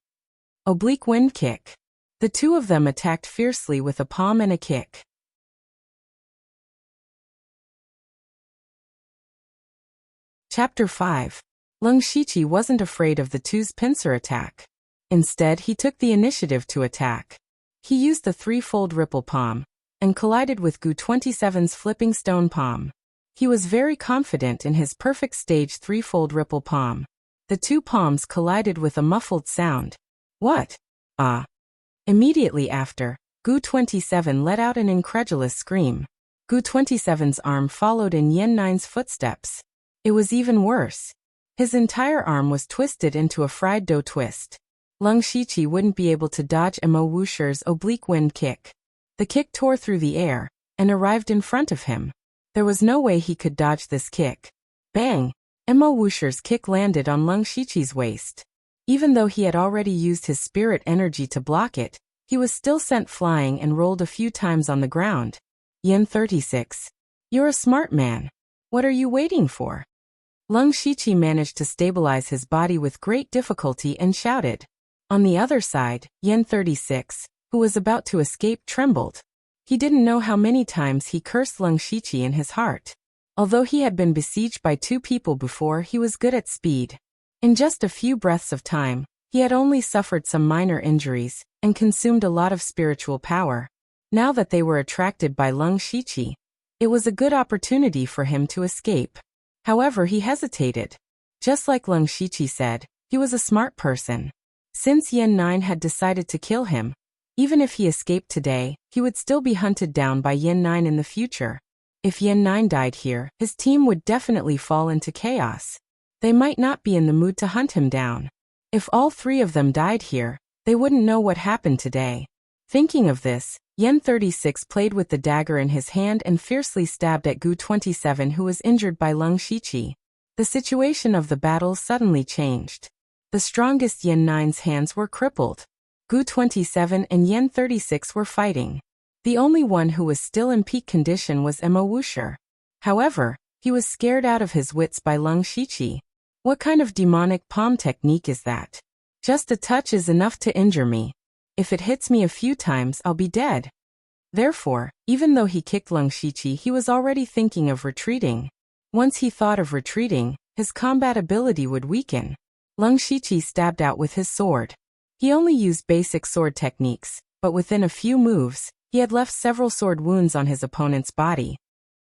Oblique wind kick. The two of them attacked fiercely with a palm and a kick. Chapter 5. Lung Shiqi wasn't afraid of the two's pincer attack. Instead, he took the initiative to attack. He used the threefold ripple palm and collided with Gu 27's flipping stone palm. He was very confident in his perfect stage threefold ripple palm. The two palms collided with a muffled sound. What? Ah. Immediately after, Gu 27 let out an incredulous scream. Gu 27's arm followed in Yen 9's footsteps. It was even worse. His entire arm was twisted into a fried dough twist. Lung Shiqi wouldn't be able to dodge Mo Wuxia's oblique wind kick. The kick tore through the air and arrived in front of him. There was no way he could dodge this kick. Bang! Mo Wuxia's kick landed on Lung Shiqi's waist. Even though he had already used his spirit energy to block it, he was still sent flying and rolled a few times on the ground. Yen 36. You're a smart man. What are you waiting for? Lung Shiqi managed to stabilize his body with great difficulty and shouted. On the other side, Yen 36, who was about to escape, trembled. He didn't know how many times he cursed Lung Shiqi in his heart. Although he had been besieged by two people before, he was good at speed. In just a few breaths of time, he had only suffered some minor injuries and consumed a lot of spiritual power. Now that they were attracted by Lung Shiqi, it was a good opportunity for him to escape. However, he hesitated. Just like Lung Shiqi said, he was a smart person. Since Yen 9 had decided to kill him, even if he escaped today, he would still be hunted down by Yen 9 in the future. If Yen 9 died here, his team would definitely fall into chaos. They might not be in the mood to hunt him down. If all three of them died here, they wouldn't know what happened today. Thinking of this, Yen 36 played with the dagger in his hand and fiercely stabbed at Gu 27, who was injured by Lung Shiqi. The situation of the battle suddenly changed. The strongest Yen 9's hands were crippled. Gu 27 and Yen 36 were fighting. The only one who was still in peak condition was Mo Wuxia. However, he was scared out of his wits by Lung Shiqi. What kind of demonic palm technique is that? Just a touch is enough to injure me. If it hits me a few times, I'll be dead. Therefore, even though he kicked Lung Shiqi, he was already thinking of retreating. Once he thought of retreating, his combat ability would weaken. Lung Shiqi stabbed out with his sword. He only used basic sword techniques, but within a few moves, he had left several sword wounds on his opponent's body.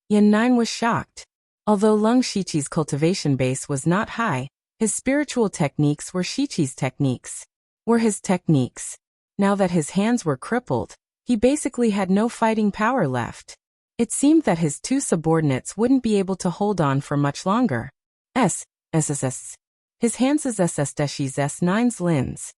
Yen 9 was shocked. Although Lung Shiqi's cultivation base was not high, his spiritual techniques were Shiqi's techniques. Were his techniques. Now that his hands were crippled, he basically had no fighting power left. It seemed that his two subordinates wouldn't be able to hold on for much longer. SSS. His hands is SSDeshis S9's lins.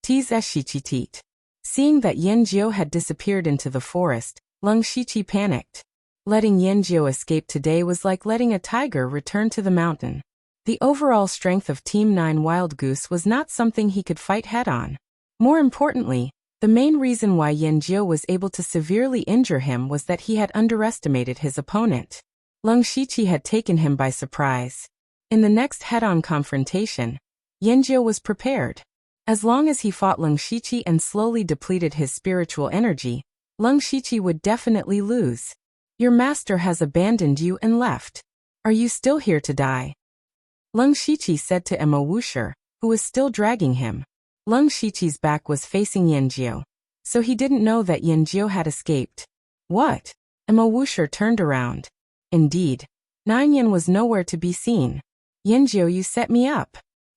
Ts Shiqitit. Seeing that Yanjiu had disappeared into the forest, Lung Shiqi panicked. Letting Yanjiu escape today was like letting a tiger return to the mountain. The overall strength of Team 9 Wild Goose was not something he could fight head-on. More importantly, the main reason why Yanjiu was able to severely injure him was that he had underestimated his opponent. Lung Shiqi had taken him by surprise. In the next head-on confrontation, Yanjiu was prepared. As long as he fought Lung Shiqi and slowly depleted his spiritual energy, Lung Shiqi would definitely lose. Your master has abandoned you and left. Are you still here to die? Lung Shiqi said to Mo Wuxia, who was still dragging him. Lung Shiqi's back was facing Yanjiu, so he didn't know that Yanjiu had escaped. What? Mo Wuxia turned around. Indeed, Nine Yen was nowhere to be seen. Yanjiu, you set me up.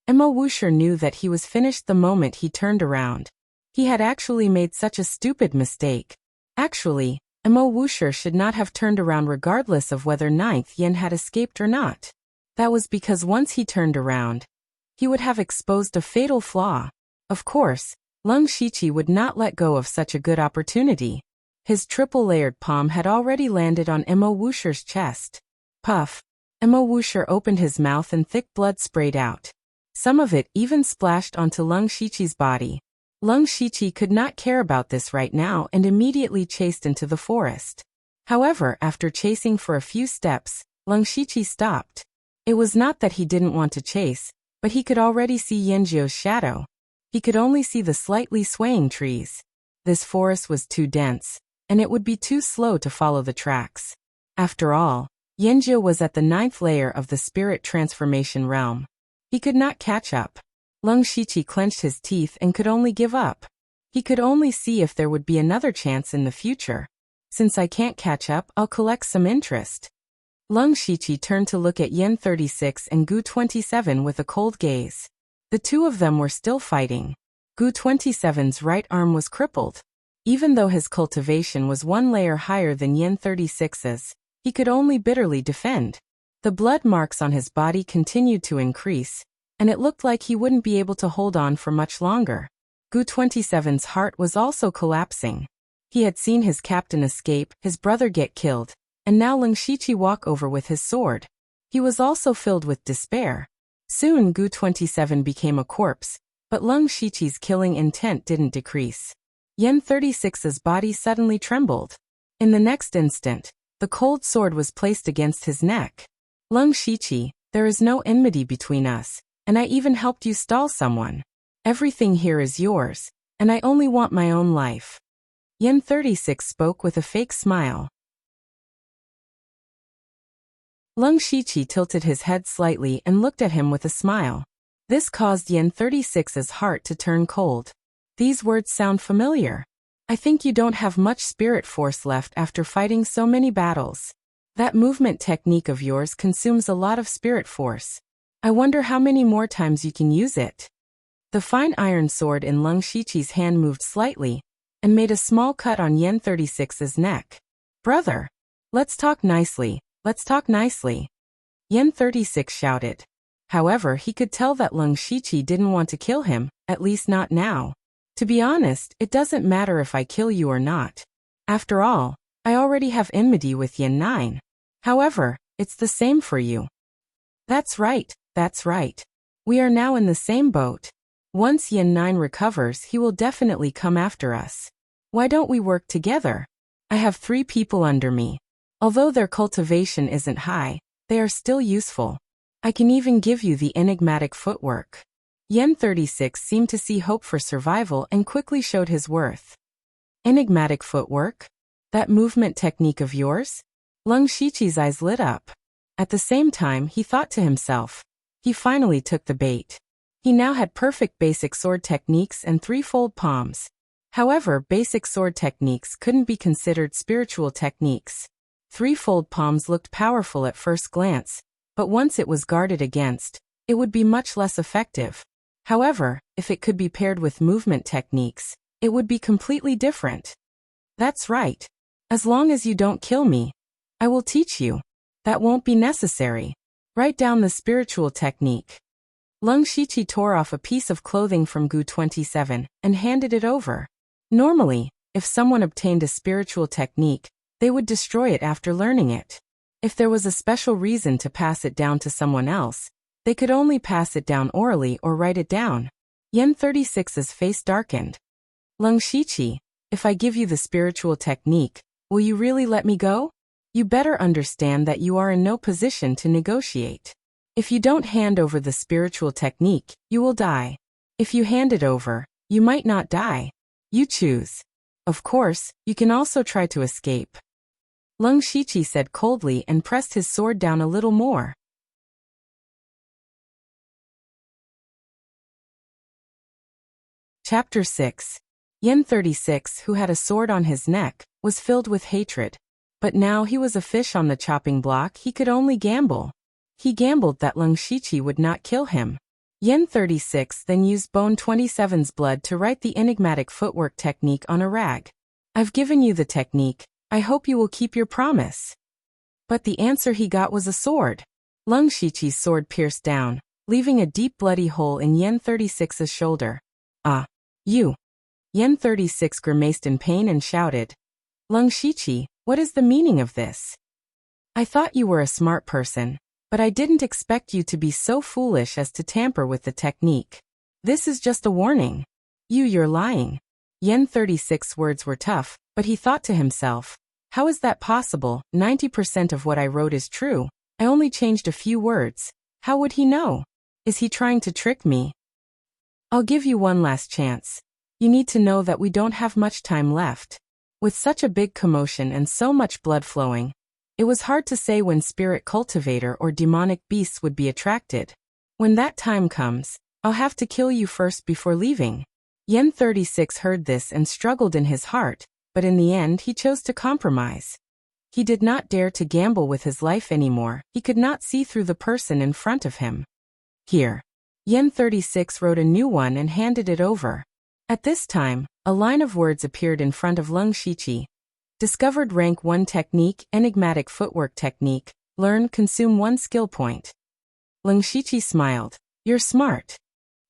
Emma Wuxia knew that he was finished the moment he turned around. He had actually made such a stupid mistake. Actually, Emma Wuxia should not have turned around regardless of whether Ninth Yin had escaped or not. That was because once he turned around, he would have exposed a fatal flaw. Of course, Lung Shiqi would not let go of such a good opportunity. His triple-layered palm had already landed on Emma Wuxia's chest. Puff. Emma Wuxia opened his mouth and thick blood sprayed out. Some of it even splashed onto Lung Shiqi's body. Lung Shiqi could not care about this right now and immediately chased into the forest. However, after chasing for a few steps, Lung Shiqi stopped. It was not that he didn't want to chase, but he could already see Yanjiu's shadow. He could only see the slightly swaying trees. This forest was too dense, and it would be too slow to follow the tracks. After all, Yanjiu was at the 9th layer of the spirit transformation realm. He could not catch up. Lung Shiqi clenched his teeth and could only give up. He could only see if there would be another chance in the future. Since I can't catch up, I'll collect some interest. Lung Shiqi turned to look at Yen 36 and Gu 27 with a cold gaze. The two of them were still fighting. Gu 27's right arm was crippled. Even though his cultivation was one layer higher than Yen 36's, he could only bitterly defend. The blood marks on his body continued to increase, and it looked like he wouldn't be able to hold on for much longer. Gu 27's heart was also collapsing. He had seen his captain escape, his brother get killed, and now Lung Shiqi walk over with his sword. He was also filled with despair. Soon Gu 27 became a corpse, but Lung Shiqi's killing intent didn't decrease. Yen 36's body suddenly trembled. In the next instant, the cold sword was placed against his neck. Lung Shiqi, there is no enmity between us, and I even helped you stall someone. Everything here is yours, and I only want my own life. Yen 36 spoke with a fake smile. Lung Shiqi tilted his head slightly and looked at him with a smile. This caused Yen 36's heart to turn cold. These words sound familiar. I think you don't have much spirit force left after fighting so many battles. That movement technique of yours consumes a lot of spirit force. I wonder how many more times you can use it. The fine iron sword in Lung Shiqi's hand moved slightly and made a small cut on Yen 36's neck. Brother, let's talk nicely. Let's talk nicely. Yen 36 shouted. However, he could tell that Lung Shiqi didn't want to kill him, at least not now. To be honest, it doesn't matter if I kill you or not. After all, I already have enmity with Yen 9. However, it's the same for you. That's right, that's right. We are now in the same boat. Once Yen 9 recovers, he will definitely come after us. Why don't we work together? I have 3 people under me. Although their cultivation isn't high, they are still useful. I can even give you the enigmatic footwork. Yen 36 seemed to see hope for survival and quickly showed his worth. Enigmatic footwork? That movement technique of yours? Lung Shiqi's eyes lit up. At the same time, he thought to himself. He finally took the bait. He now had perfect basic sword techniques and 3-fold palms. However, basic sword techniques couldn't be considered spiritual techniques. 3-fold palms looked powerful at first glance, but once it was guarded against, it would be much less effective. However, if it could be paired with movement techniques, it would be completely different. That's right. As long as you don't kill me, I will teach you. That won't be necessary. Write down the spiritual technique. Lung Shiqi tore off a piece of clothing from Gu 27 and handed it over. Normally, if someone obtained a spiritual technique, they would destroy it after learning it. If there was a special reason to pass it down to someone else, they could only pass it down orally or write it down. Yen 36's face darkened. Lung Shiqi, if I give you the spiritual technique, will you really let me go? You better understand that you are in no position to negotiate. If you don't hand over the spiritual technique, you will die. If you hand it over, you might not die. You choose. Of course, you can also try to escape. Lung Shiqi said coldly and pressed his sword down a little more. Chapter 6. Yen 36, who had a sword on his neck, was filled with hatred. But now he was a fish on the chopping block. He could only gamble. He gambled that Lung Shiqi would not kill him. Yen 36 then used Bone 27's blood to write the enigmatic footwork technique on a rag. I've given you the technique, I hope you will keep your promise. But the answer he got was a sword. Lung Shiqi's sword pierced down, leaving a deep bloody hole in Yen 36's shoulder. Ah, you. Yen 36 grimaced in pain and shouted. Lung Shiqi, what is the meaning of this? I thought you were a smart person, but I didn't expect you to be so foolish as to tamper with the technique. This is just a warning. You're lying. Yen 36's words were tough, but he thought to himself, how is that possible? 90% of what I wrote is true. I only changed a few words. How would he know? Is he trying to trick me? I'll give you one last chance. You need to know that we don't have much time left. With such a big commotion and so much blood flowing, it was hard to say when spirit cultivator or demonic beasts would be attracted. When that time comes, I'll have to kill you first before leaving. Yen 36 heard this and struggled in his heart, but in the end he chose to compromise. He did not dare to gamble with his life anymore. He could not see through the person in front of him. Here. Yen 36 wrote a new one and handed it over. At this time, a line of words appeared in front of Lung Shiqi. Discovered rank 1 technique, enigmatic footwork technique, learn, consume 1 skill point. Lung Shiqi smiled. You're smart.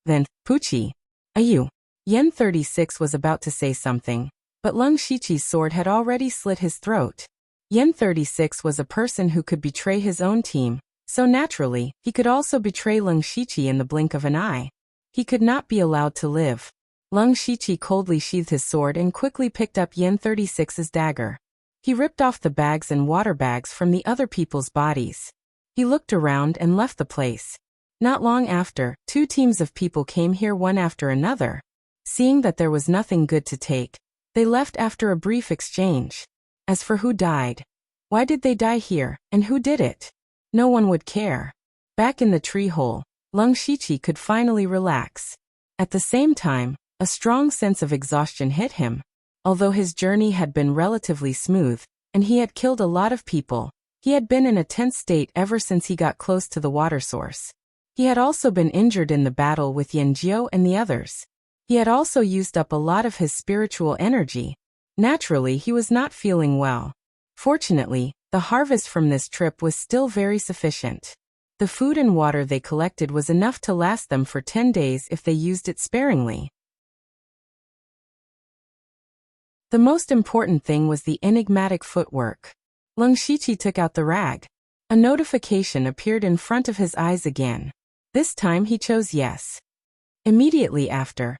Then, Puchi. You. Yen 36 was about to say something, but Lung Shiqi's sword had already slit his throat. Yen 36 was a person who could betray his own team, so naturally, he could also betray Lung Shiqi in the blink of an eye. He could not be allowed to live. Lung Shiqi coldly sheathed his sword and quickly picked up Yen 36's dagger. He ripped off the bags and water bags from the other people's bodies. He looked around and left the place. Not long after, 2 teams of people came here one after another. Seeing that there was nothing good to take, they left after a brief exchange. As for who died, why did they die here, and who did it? No one would care. Back in the tree hole, Lung Shiqi could finally relax. At the same time, a strong sense of exhaustion hit him. Although his journey had been relatively smooth, and he had killed a lot of people, he had been in a tense state ever since he got close to the water source. He had also been injured in the battle with Yanjiu and the others. He had also used up a lot of his spiritual energy. Naturally, he was not feeling well. Fortunately, the harvest from this trip was still very sufficient. The food and water they collected was enough to last them for 10 days if they used it sparingly. The most important thing was the enigmatic footwork. Lung Shiqi took out the rag. A notification appeared in front of his eyes again. This time he chose yes. Immediately after,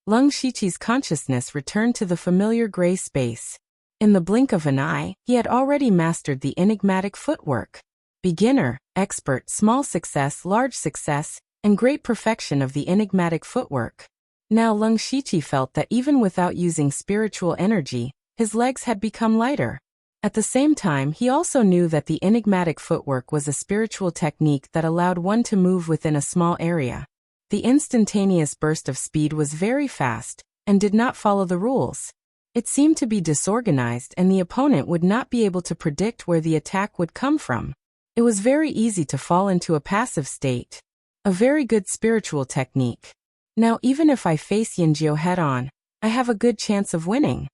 Lung Shiqi's consciousness returned to the familiar gray space. In the blink of an eye, he had already mastered the enigmatic footwork. Beginner, expert, small success, large success, and great perfection of the enigmatic footwork. Now Lung Shiqi felt that even without using spiritual energy, his legs had become lighter. At the same time, he also knew that the enigmatic footwork was a spiritual technique that allowed one to move within a small area. The instantaneous burst of speed was very fast, and did not follow the rules. It seemed to be disorganized and the opponent would not be able to predict where the attack would come from. It was very easy to fall into a passive state. A very good spiritual technique. Now even if I face Yanjiu head-on, I have a good chance of winning.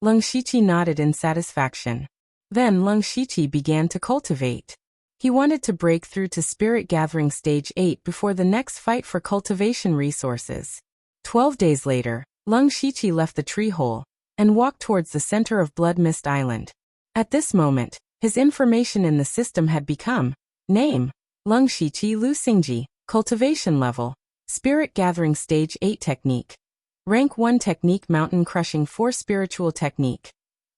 Lung Shiqi nodded in satisfaction. Then Lung Shiqi began to cultivate. He wanted to break through to Spirit Gathering Stage 8 before the next fight for cultivation resources. 12 days later, Lung Shiqi left the tree hole and walked towards the center of Blood Mist Island. At this moment, his information in the system had become name, Lung Shiqi Lu Xingji, cultivation level, Spirit Gathering Stage 8 technique. Rank 1 technique Mountain Crushing 4 spiritual technique.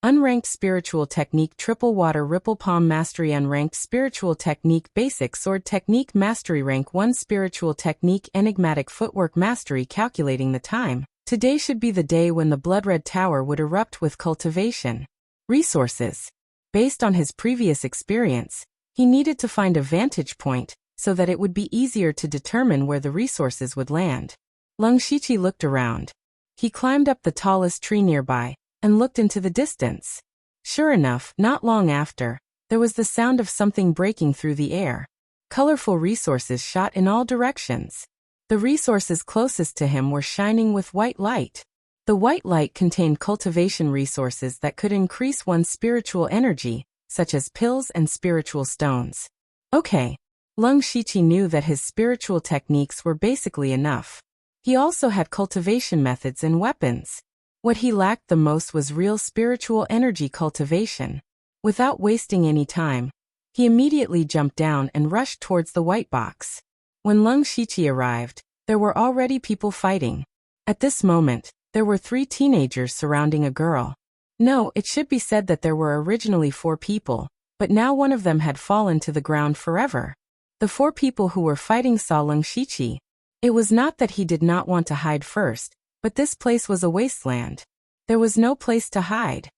Unranked spiritual technique Triple Water Ripple Palm Mastery. Unranked spiritual technique Basic Sword Technique Mastery. Rank 1 spiritual technique Enigmatic Footwork Mastery. Calculating the time. Today should be the day when the Blood Red Tower would erupt with cultivation. Resources. Based on his previous experience, he needed to find a vantage point so that it would be easier to determine where the resources would land. Lung Shiqi looked around. He climbed up the tallest tree nearby and looked into the distance. Sure enough, not long after, there was the sound of something breaking through the air. Colorful resources shot in all directions. The resources closest to him were shining with white light. The white light contained cultivation resources that could increase one's spiritual energy, such as pills and spiritual stones. Okay. Lung Shiqi knew that his spiritual techniques were basically enough. He also had cultivation methods and weapons. What he lacked the most was real spiritual energy cultivation. Without wasting any time, he immediately jumped down and rushed towards the white box. When Lung Shiqi arrived, there were already people fighting. At this moment, there were 3 teenagers surrounding a girl. No, it should be said that there were originally 4 people, but now one of them had fallen to the ground forever. The 4 people who were fighting saw Lung Shiqi. It was not that he did not want to hide first, but this place was a wasteland. There was no place to hide.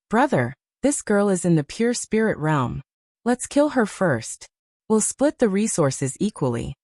Brother, this girl is in the pure spirit realm. Let's kill her first. We'll split the resources equally.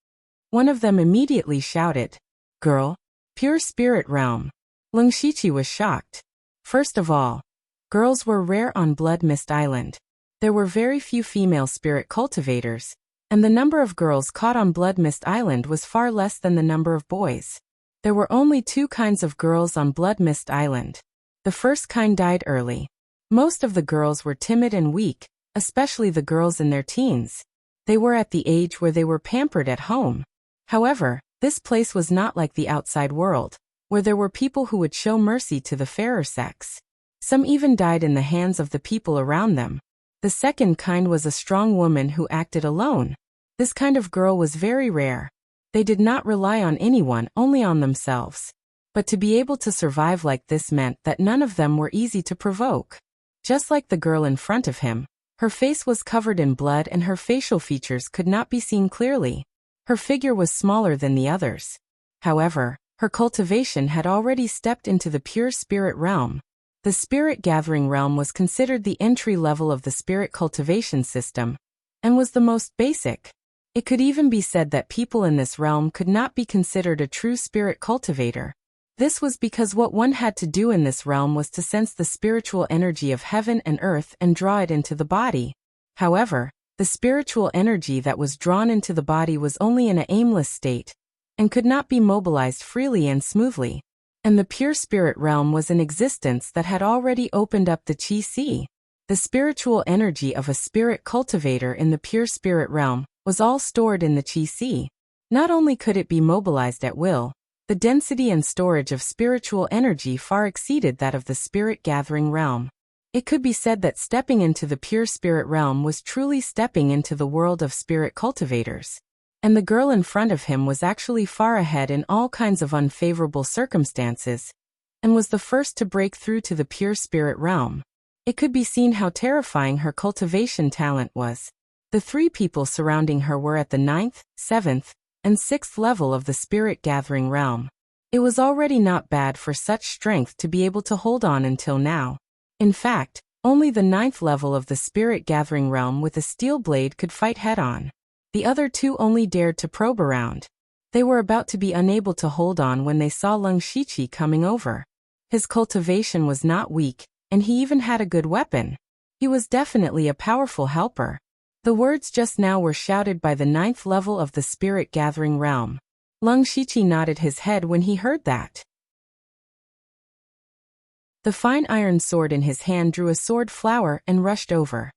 One of them immediately shouted. Girl? Pure spirit realm. Lung Shiqi was shocked. First of all, girls were rare on Blood Mist Island. There were very few female spirit cultivators, and the number of girls caught on Blood Mist Island was far less than the number of boys. There were only 2 kinds of girls on Blood Mist Island. The first kind died early. Most of the girls were timid and weak, especially the girls in their teens. They were at the age where they were pampered at home. However, this place was not like the outside world, where there were people who would show mercy to the fairer sex. Some even died in the hands of the people around them. The second kind was a strong woman who acted alone. This kind of girl was very rare. They did not rely on anyone, only on themselves. But to be able to survive like this meant that none of them were easy to provoke. Just like the girl in front of him, her face was covered in blood and her facial features could not be seen clearly. Her figure was smaller than the others. However, her cultivation had already stepped into the pure spirit realm. The spirit gathering realm was considered the entry level of the spirit cultivation system, and was the most basic. It could even be said that people in this realm could not be considered a true spirit cultivator. This was because what one had to do in this realm was to sense the spiritual energy of heaven and earth and draw it into the body. However, the spiritual energy that was drawn into the body was only in an aimless state, and could not be mobilized freely and smoothly. And the pure spirit realm was an existence that had already opened up the Qi Si. The spiritual energy of a spirit cultivator in the pure spirit realm was all stored in the Qi Si. Not only could it be mobilized at will, the density and storage of spiritual energy far exceeded that of the spirit gathering realm. It could be said that stepping into the pure spirit realm was truly stepping into the world of spirit cultivators. And the girl in front of him was actually far ahead in all kinds of unfavorable circumstances, and was the first to break through to the pure spirit realm. It could be seen how terrifying her cultivation talent was. The 3 people surrounding her were at the 9th, 7th, and 6th level of the spirit gathering realm. It was already not bad for such strength to be able to hold on until now. In fact, only the 9th level of the spirit gathering realm with a steel blade could fight head-on. The other 2 only dared to probe around. They were about to be unable to hold on when they saw Lung Shiqi coming over. His cultivation was not weak, and he even had a good weapon. He was definitely a powerful helper. The words just now were shouted by the 9th level of the spirit gathering realm. Lung Shiqi nodded his head when he heard that. The fine iron sword in his hand drew a sword flower and rushed over.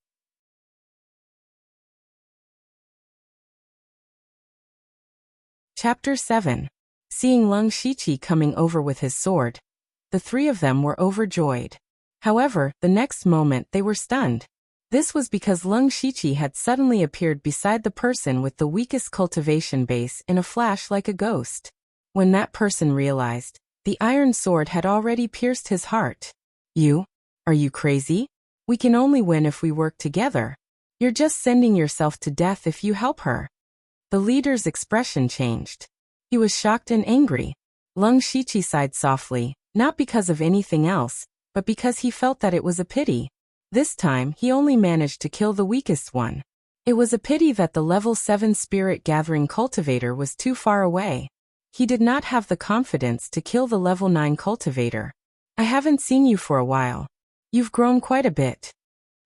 Chapter 7. Seeing Lung Shiqi coming over with his sword, the 3 of them were overjoyed. However, the next moment they were stunned. This was because Lung Shiqi had suddenly appeared beside the person with the weakest cultivation base in a flash like a ghost. When that person realized, the iron sword had already pierced his heart. Are you crazy? We can only win if we work together. You're just sending yourself to death if you help her. The leader's expression changed. He was shocked and angry. Lung Shiqi sighed softly, not because of anything else, but because he felt that it was a pity. This time he only managed to kill the weakest one. It was a pity that the level 7 spirit gathering cultivator was too far away. He did not have the confidence to kill the level 9 cultivator. I haven't seen you for a while. You've grown quite a bit.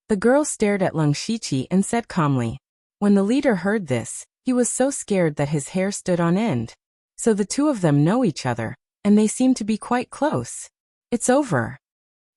The girl stared at Lung Shiqi and said calmly. When the leader heard this, He was so scared that his hair stood on end. So the two of them know each other, and they seem to be quite close. It's over.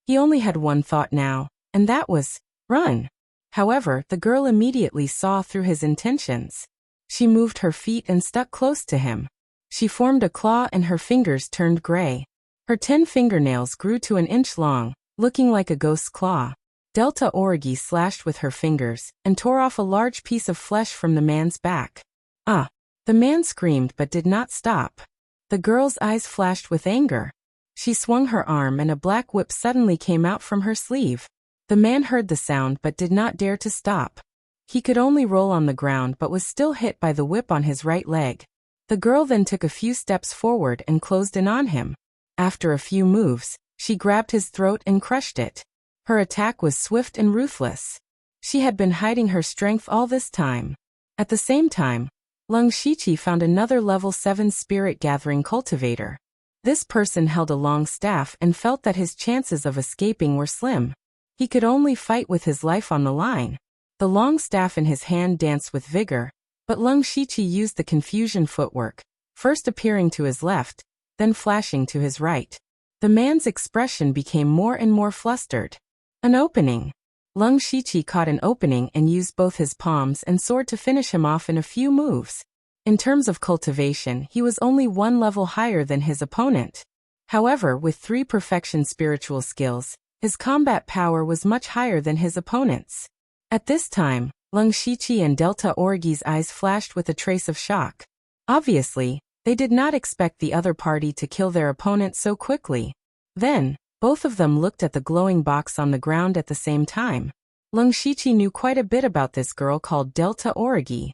He only had one thought now, and that was, run. However, the girl immediately saw through his intentions. She moved her feet and stuck close to him. She formed a claw and her fingers turned gray. Her 10 fingernails grew to an inch long, looking like a ghost's claw. Delta Origi slashed with her fingers and tore off a large piece of flesh from the man's back. Ah! The man screamed but did not stop. The girl's eyes flashed with anger. She swung her arm and a black whip suddenly came out from her sleeve. The man heard the sound but did not dare to stop. He could only roll on the ground but was still hit by the whip on his right leg. The girl then took a few steps forward and closed in on him. After a few moves, she grabbed his throat and crushed it. Her attack was swift and ruthless. She had been hiding her strength all this time. At the same time, Lung Shiqi found another level 7 spirit gathering cultivator. This person held a long staff and felt that his chances of escaping were slim. He could only fight with his life on the line. The long staff in his hand danced with vigor, but Lung Shiqi used the confusion footwork, first appearing to his left, then flashing to his right. The man's expression became more and more flustered. An opening. Lung Shiqi caught an opening and used both his palms and sword to finish him off in a few moves. In terms of cultivation, he was only one level higher than his opponent. However, with 3 perfection spiritual skills, his combat power was much higher than his opponent's. At this time, Lung Shiqi and Delta Origi's eyes flashed with a trace of shock. Obviously, they did not expect the other party to kill their opponent so quickly. Then, both of them looked at the glowing box on the ground at the same time. Lung Shiqi knew quite a bit about this girl called Delta Origi.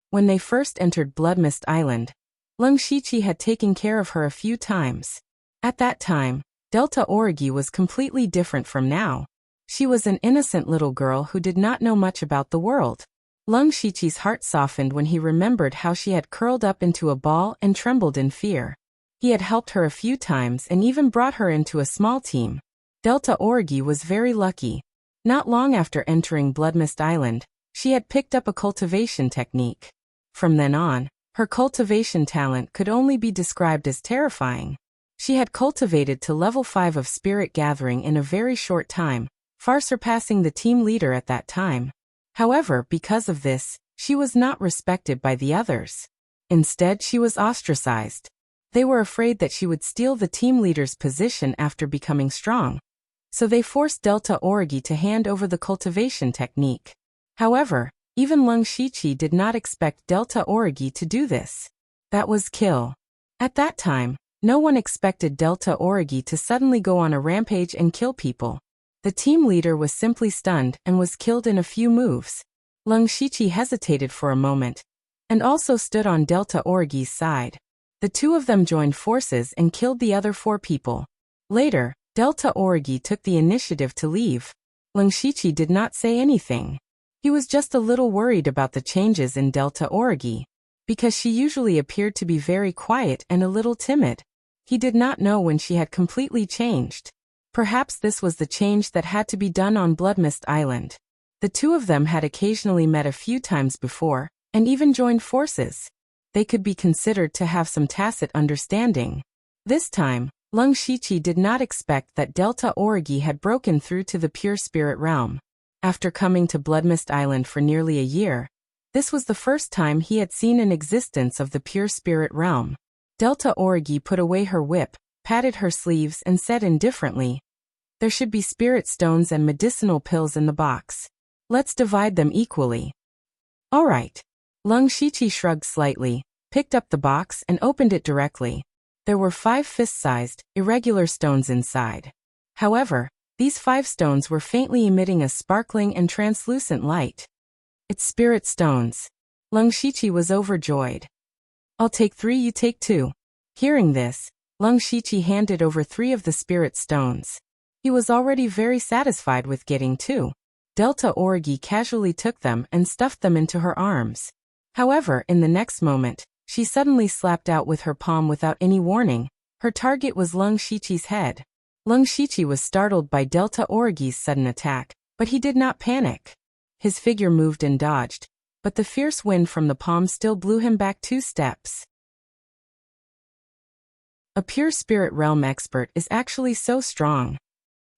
When they first entered Bloodmist Island, Lung Shiqi had taken care of her a few times. At that time, Delta Origi was completely different from now. She was an innocent little girl who did not know much about the world. Lung Shiqi's heart softened when he remembered how she had curled up into a ball and trembled in fear. He had helped her a few times and even brought her into a small team. Delta Origi was very lucky. Not long after entering Bloodmist Island, she had picked up a cultivation technique. From then on, her cultivation talent could only be described as terrifying. She had cultivated to level 5 of spirit gathering in a very short time, far surpassing the team leader at that time. However, because of this, she was not respected by the others. Instead, she was ostracized. They were afraid that she would steal the team leader's position after becoming strong. So they forced Delta Origi to hand over the cultivation technique. However, even Lung Shiqi did not expect Delta Origi to do this. That was kill. At that time, no one expected Delta Origi to suddenly go on a rampage and kill people. The team leader was simply stunned and was killed in a few moves. Lung Shiqi hesitated for a moment, and also stood on Delta Origi's side. The two of them joined forces and killed the other 4 people. Later, Delta Origi took the initiative to leave. Lung Shiqi did not say anything. He was just a little worried about the changes in Delta Origi, because she usually appeared to be very quiet and a little timid. He did not know when she had completely changed. Perhaps this was the change that had to be done on Bloodmist Island. The two of them had occasionally met a few times before, and even joined forces. They could be considered to have some tacit understanding. This time, Lung Shiqi did not expect that Delta Origi had broken through to the pure spirit realm. After coming to Bloodmist Island for nearly a year, this was the first time he had seen an existence of the pure spirit realm. Delta Origi put away her whip, patted her sleeves and said indifferently, "There should be spirit stones and medicinal pills in the box. Let's divide them equally." "All right." Lung Shiqi shrugged slightly, picked up the box and opened it directly. There were 5 fist-sized, irregular stones inside. However, these 5 stones were faintly emitting a sparkling and translucent light. "It's spirit stones." Lung Shiqi was overjoyed. "I'll take 3, you take 2. Hearing this, Lung Shiqi handed over 3 of the spirit stones. He was already very satisfied with getting 2. Delta Origi casually took them and stuffed them into her arms. However, in the next moment, she suddenly slapped out with her palm without any warning. Her target was Lung Shiqi's head. Lung Shiqi was startled by Delta Origi's sudden attack, but he did not panic. His figure moved and dodged, but the fierce wind from the palm still blew him back 2 steps. A pure spirit realm expert is actually so strong.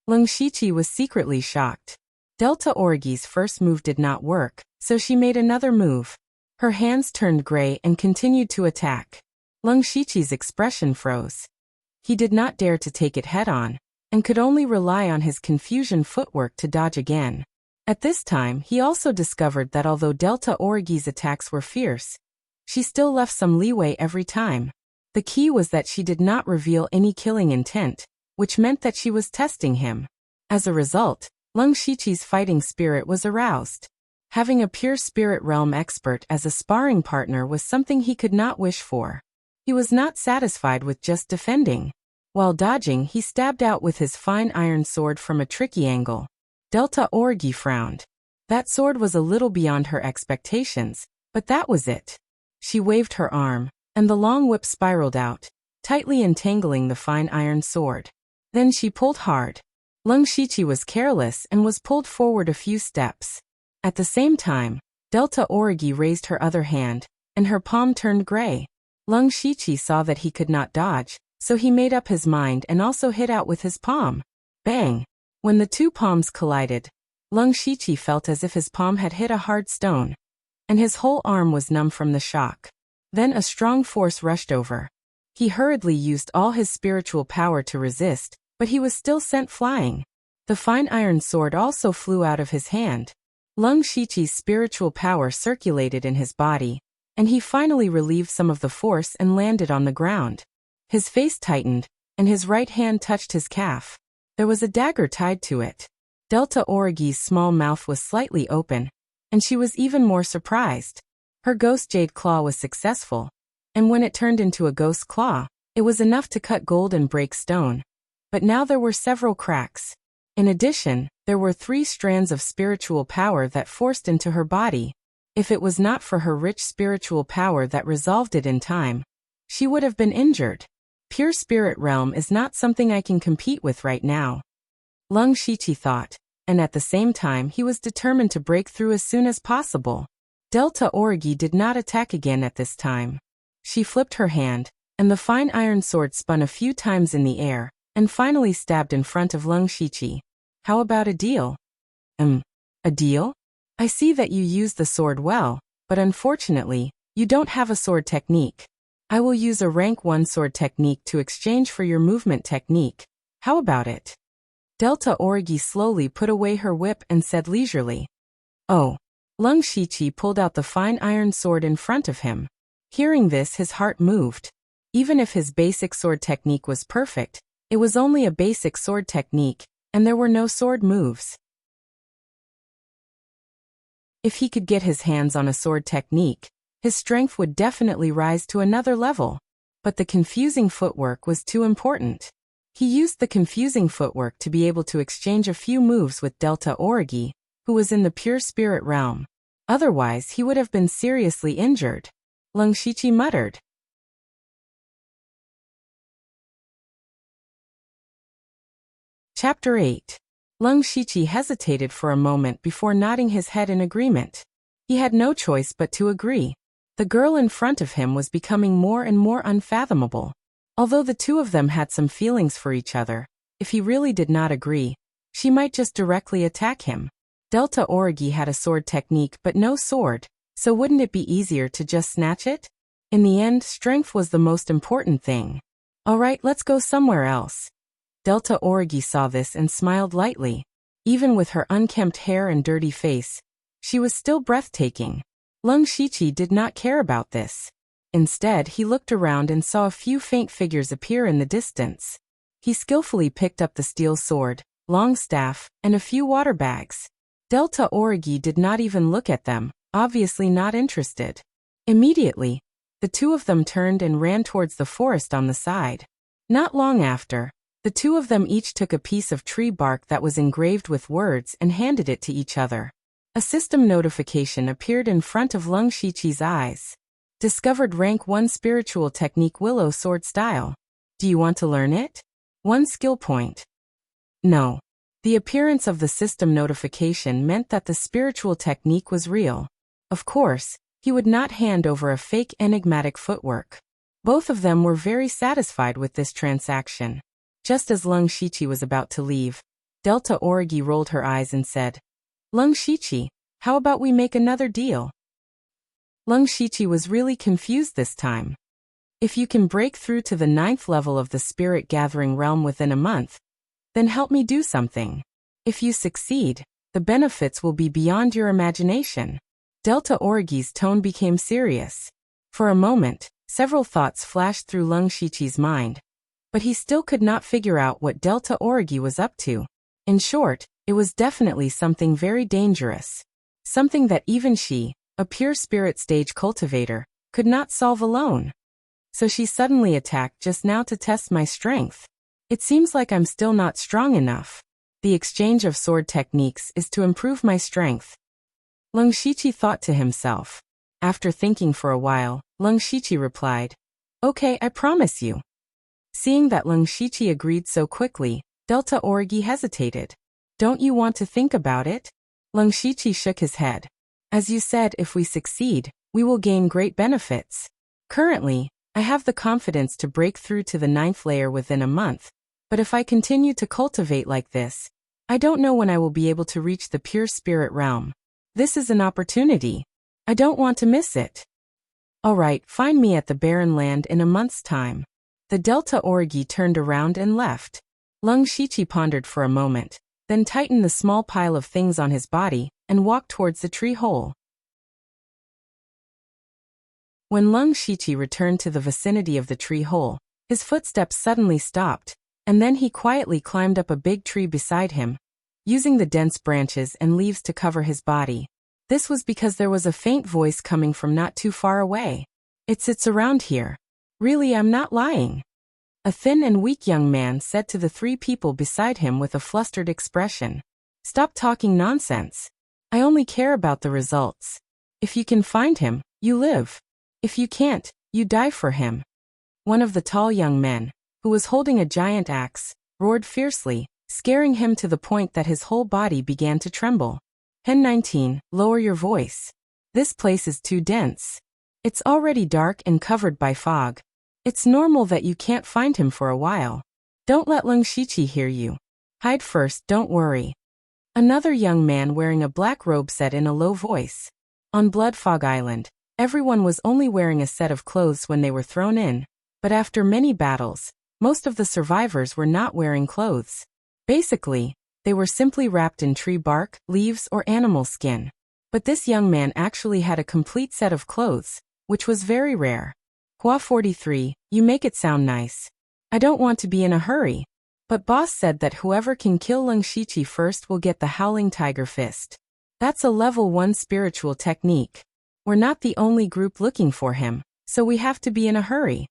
Lung Shiqi was secretly shocked. Delta Orgi's first move did not work, so she made another move. Her hands turned gray and continued to attack. Lung Shiqi's expression froze. He did not dare to take it head-on, and could only rely on his confusion footwork to dodge again. At this time, he also discovered that although Delta Orgi's attacks were fierce, she still left some leeway every time. The key was that she did not reveal any killing intent, which meant that she was testing him. As a result, Lung Shiqi's fighting spirit was aroused. Having a pure spirit realm expert as a sparring partner was something he could not wish for. He was not satisfied with just defending. While dodging, he stabbed out with his fine iron sword from a tricky angle. Delta Orgi frowned. That sword was a little beyond her expectations, but that was it. She waved her arm, and the long whip spiraled out, tightly entangling the fine iron sword. Then she pulled hard. Lung Shiqi was careless and was pulled forward a few steps. At the same time, Delta Orgi raised her other hand, and her palm turned gray. Lung Shiqi saw that he could not dodge, so he made up his mind and also hit out with his palm. Bang! When the 2 palms collided, Lung Shiqi felt as if his palm had hit a hard stone, and his whole arm was numb from the shock. Then a strong force rushed over. He hurriedly used all his spiritual power to resist, but he was still sent flying. The fine iron sword also flew out of his hand. Lung Shiqi's spiritual power circulated in his body, and he finally relieved some of the force and landed on the ground. His face tightened, and his right hand touched his calf. There was a dagger tied to it. Delta Orgi's small mouth was slightly open, and she was even more surprised. Her ghost jade claw was successful, and when it turned into a ghost claw, it was enough to cut gold and break stone. But now there were several cracks. In addition, there were 3 strands of spiritual power that forced into her body. If it was not for her rich spiritual power that resolved it in time, she would have been injured. Pure spirit realm is not something I can compete with right now, Lung Shiqi thought, and at the same time he was determined to break through as soon as possible. Delta Orgi did not attack again at this time. She flipped her hand, and the fine iron sword spun a few times in the air, and finally stabbed in front of Lung Shiqi. How about a deal? A deal? I see that you use the sword well, but unfortunately, you don't have a sword technique. I will use a rank 1 sword technique to exchange for your movement technique. How about it? Delta Orgi slowly put away her whip and said leisurely. Oh. Lung Shiqi pulled out the fine iron sword in front of him. Hearing this, his heart moved. Even if his basic sword technique was perfect, it was only a basic sword technique, and there were no sword moves. If he could get his hands on a sword technique, his strength would definitely rise to another level. But the confusing footwork was too important. He used the confusing footwork to be able to exchange a few moves with Delta Orgi, who was in the pure spirit realm. Otherwise, he would have been seriously injured. Lung Shiqi muttered. Chapter 8. Lung Shiqi hesitated for a moment before nodding his head in agreement. He had no choice but to agree. The girl in front of him was becoming more and more unfathomable. Although the 2 of them had some feelings for each other, if he really did not agree, she might just directly attack him. Delta Orgi had a sword technique but no sword, so wouldn't it be easier to just snatch it? In the end, strength was the most important thing. Alright, let's go somewhere else. Delta Orgi saw this and smiled lightly. Even with her unkempt hair and dirty face, she was still breathtaking. Lung Shiqi did not care about this. Instead, he looked around and saw a few faint figures appear in the distance. He skillfully picked up the steel sword, long staff, and a few water bags. Delta Orgi did not even look at them, obviously not interested. Immediately, the 2 of them turned and ran towards the forest on the side. Not long after, the 2 of them each took a piece of tree bark that was engraved with words and handed it to each other. A system notification appeared in front of Lung Shiqi's eyes. Discovered rank 1 spiritual technique Willow Sword Style. Do you want to learn it? 1 skill point. No. The appearance of the system notification meant that the spiritual technique was real. Of course, he would not hand over a fake enigmatic footwork. Both of them were very satisfied with this transaction. Just as Lung Shiqi was about to leave, Delta Origi rolled her eyes and said, "Lung Shiqi, how about we make another deal?" Lung Shiqi was really confused this time. If you can break through to the 9th level of the spirit gathering realm within a month, then help me do something. If you succeed, the benefits will be beyond your imagination. Delta Origi's tone became serious. For a moment, several thoughts flashed through Lung Shiqi's mind, but he still could not figure out what Delta Origi was up to. In short, it was definitely something very dangerous. Something that even she, a pure spirit stage cultivator, could not solve alone. So she suddenly attacked just now to test my strength. It seems like I'm still not strong enough. The exchange of sword techniques is to improve my strength. Lung Shiqi thought to himself. After thinking for a while, Lung Shiqi replied, "Okay, I promise you." Seeing that Lung Shiqi agreed so quickly, Delta Origi hesitated. "Don't you want to think about it?" Lung Shiqi shook his head. "As you said, if we succeed, we will gain great benefits. Currently, I have the confidence to break through to the 9th layer within a month, but if I continue to cultivate like this, I don't know when I will be able to reach the pure spirit realm. This is an opportunity. I don't want to miss it. All right, find me at the barren land in a month's time." The Delta Origi turned around and left. Lung Shiqi pondered for a moment, then tightened the small pile of things on his body and walked towards the tree hole. When Lung Shiqi returned to the vicinity of the tree hole, his footsteps suddenly stopped, and then he quietly climbed up a big tree beside him, using the dense branches and leaves to cover his body. This was because there was a faint voice coming from not too far away. "It sits around here. Really, I'm not lying." A thin and weak young man said to the 3 people beside him with a flustered expression. "Stop talking nonsense. I only care about the results. If you can find him, you live. If you can't, you die for him." One of the tall young men, who was holding a giant axe, roared fiercely, scaring him to the point that his whole body began to tremble. "Hen 19, lower your voice. This place is too dense. It's already dark and covered by fog. It's normal that you can't find him for a while. Don't let Lung Shiqi hear you. Hide first, don't worry." Another young man wearing a black robe said in a low voice. On Blood Fog Island, everyone was only wearing a set of clothes when they were thrown in, but after many battles, most of the survivors were not wearing clothes. Basically, they were simply wrapped in tree bark, leaves, or animal skin. But this young man actually had a complete set of clothes, which was very rare. Hua 43, you make it sound nice. I don't want to be in a hurry. But boss said that whoever can kill Lung Shiqi first will get the Howling Tiger Fist. That's a level 1 spiritual technique. We're not the only group looking for him, so we have to be in a hurry.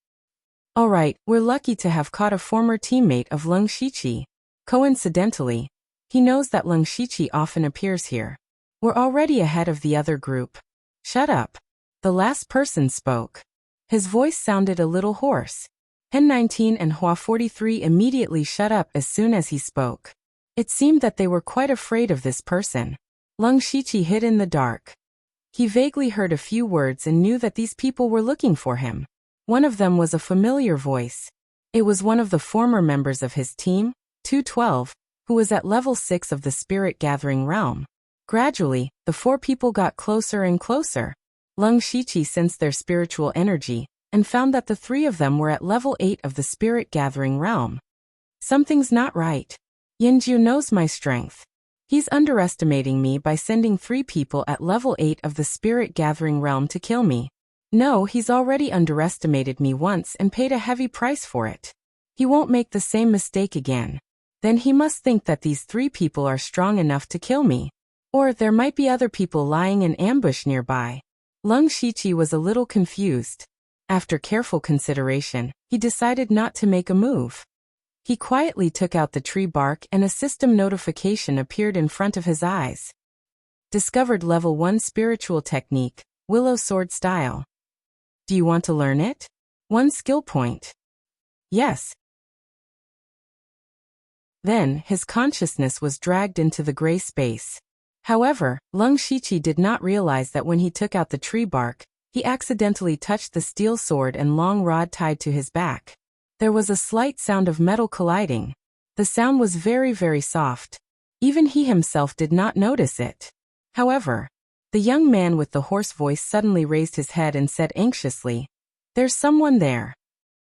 Alright, we're lucky to have caught a former teammate of Lung Shiqi. Coincidentally, he knows that Lung Shiqi often appears here. We're already ahead of the other group. Shut up. The last person spoke. His voice sounded a little hoarse. Hen 19 and Hua 43 immediately shut up as soon as he spoke. It seemed that they were quite afraid of this person. Lung Shiqi hid in the dark. He vaguely heard a few words and knew that these people were looking for him. One of them was a familiar voice. It was one of the former members of his team, 212, who was at level 6 of the spirit gathering realm. Gradually, the 4 people got closer and closer. Lung Shiqi sensed their spiritual energy, and found that the 3 of them were at level 8 of the spirit gathering realm. Something's not right. Yinju knows my strength. He's underestimating me by sending 3 people at level 8 of the spirit gathering realm to kill me. No, he's already underestimated me once and paid a heavy price for it. He won't make the same mistake again. Then he must think that these 3 people are strong enough to kill me. Or there might be other people lying in ambush nearby. Lung Shiqi was a little confused. After careful consideration, he decided not to make a move. He quietly took out the tree bark and a system notification appeared in front of his eyes. Discovered level 1 spiritual technique, Willow Sword Style. Do you want to learn it? 1 skill point. Yes. Then, his consciousness was dragged into the gray space. However, Lung Shiqi did not realize that when he took out the tree bark, he accidentally touched the steel sword and long rod tied to his back. There was a slight sound of metal colliding. The sound was very, very soft. Even he himself did not notice it. However, the young man with the hoarse voice suddenly raised his head and said anxiously, "There's someone there."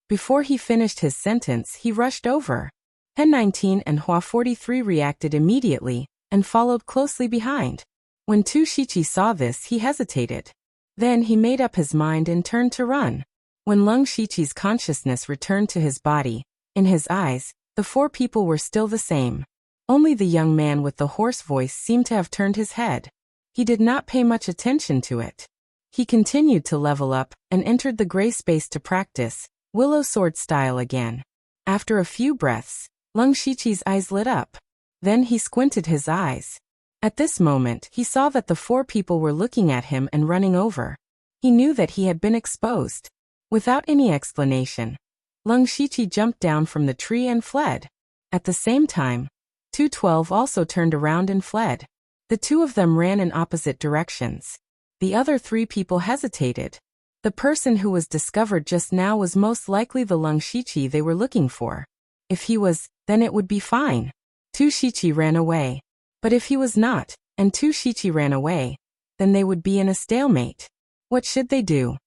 Before he finished his sentence, he rushed over. Hen 19 and Hua 43 reacted immediately and followed closely behind. When Tu Shiqi saw this, he hesitated. Then he made up his mind and turned to run. When Lung Shiqi's consciousness returned to his body, in his eyes, the four people were still the same. Only the young man with the hoarse voice seemed to have turned his head. He did not pay much attention to it. He continued to level up and entered the gray space to practice willow sword style again. After a few breaths, Lung Shiqi's eyes lit up. Then he squinted his eyes. At this moment, he saw that the four people were looking at him and running over. He knew that he had been exposed. Without any explanation, Lung Shiqi jumped down from the tree and fled. At the same time, 212 also turned around and fled. The two of them ran in opposite directions. The other three people hesitated. The person who was discovered just now was most likely the Lung Shiqi they were looking for. If he was, then it would be fine. Tu Shiqi ran away. But if he was not, and Tu Shiqi ran away, then they would be in a stalemate. What should they do?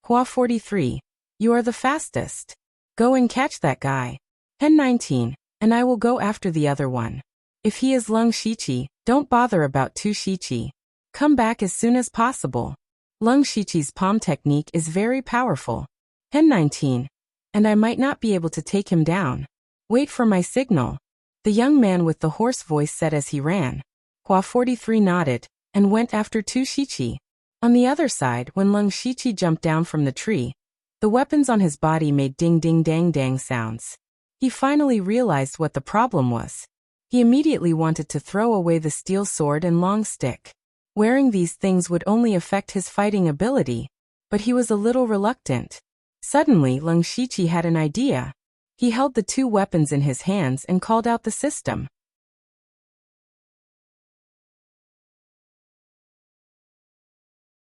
Hua 43, you are the fastest. Go and catch that guy. Hen 19, and I will go after the other one. If he is Lung Shiqi, don't bother about Tu Shiqi. Come back as soon as possible. Lung Shiqi's palm technique is very powerful. Hen 19, and I might not be able to take him down. Wait for my signal. The young man with the hoarse voice said as he ran. Hua 43 nodded and went after Tu Shiqi. On the other side, when Lung Shiqi jumped down from the tree, the weapons on his body made ding-ding-dang-dang sounds. He finally realized what the problem was. He immediately wanted to throw away the steel sword and long stick. Wearing these things would only affect his fighting ability, but he was a little reluctant. Suddenly, Lung Shiqi had an idea. He held the two weapons in his hands and called out the system.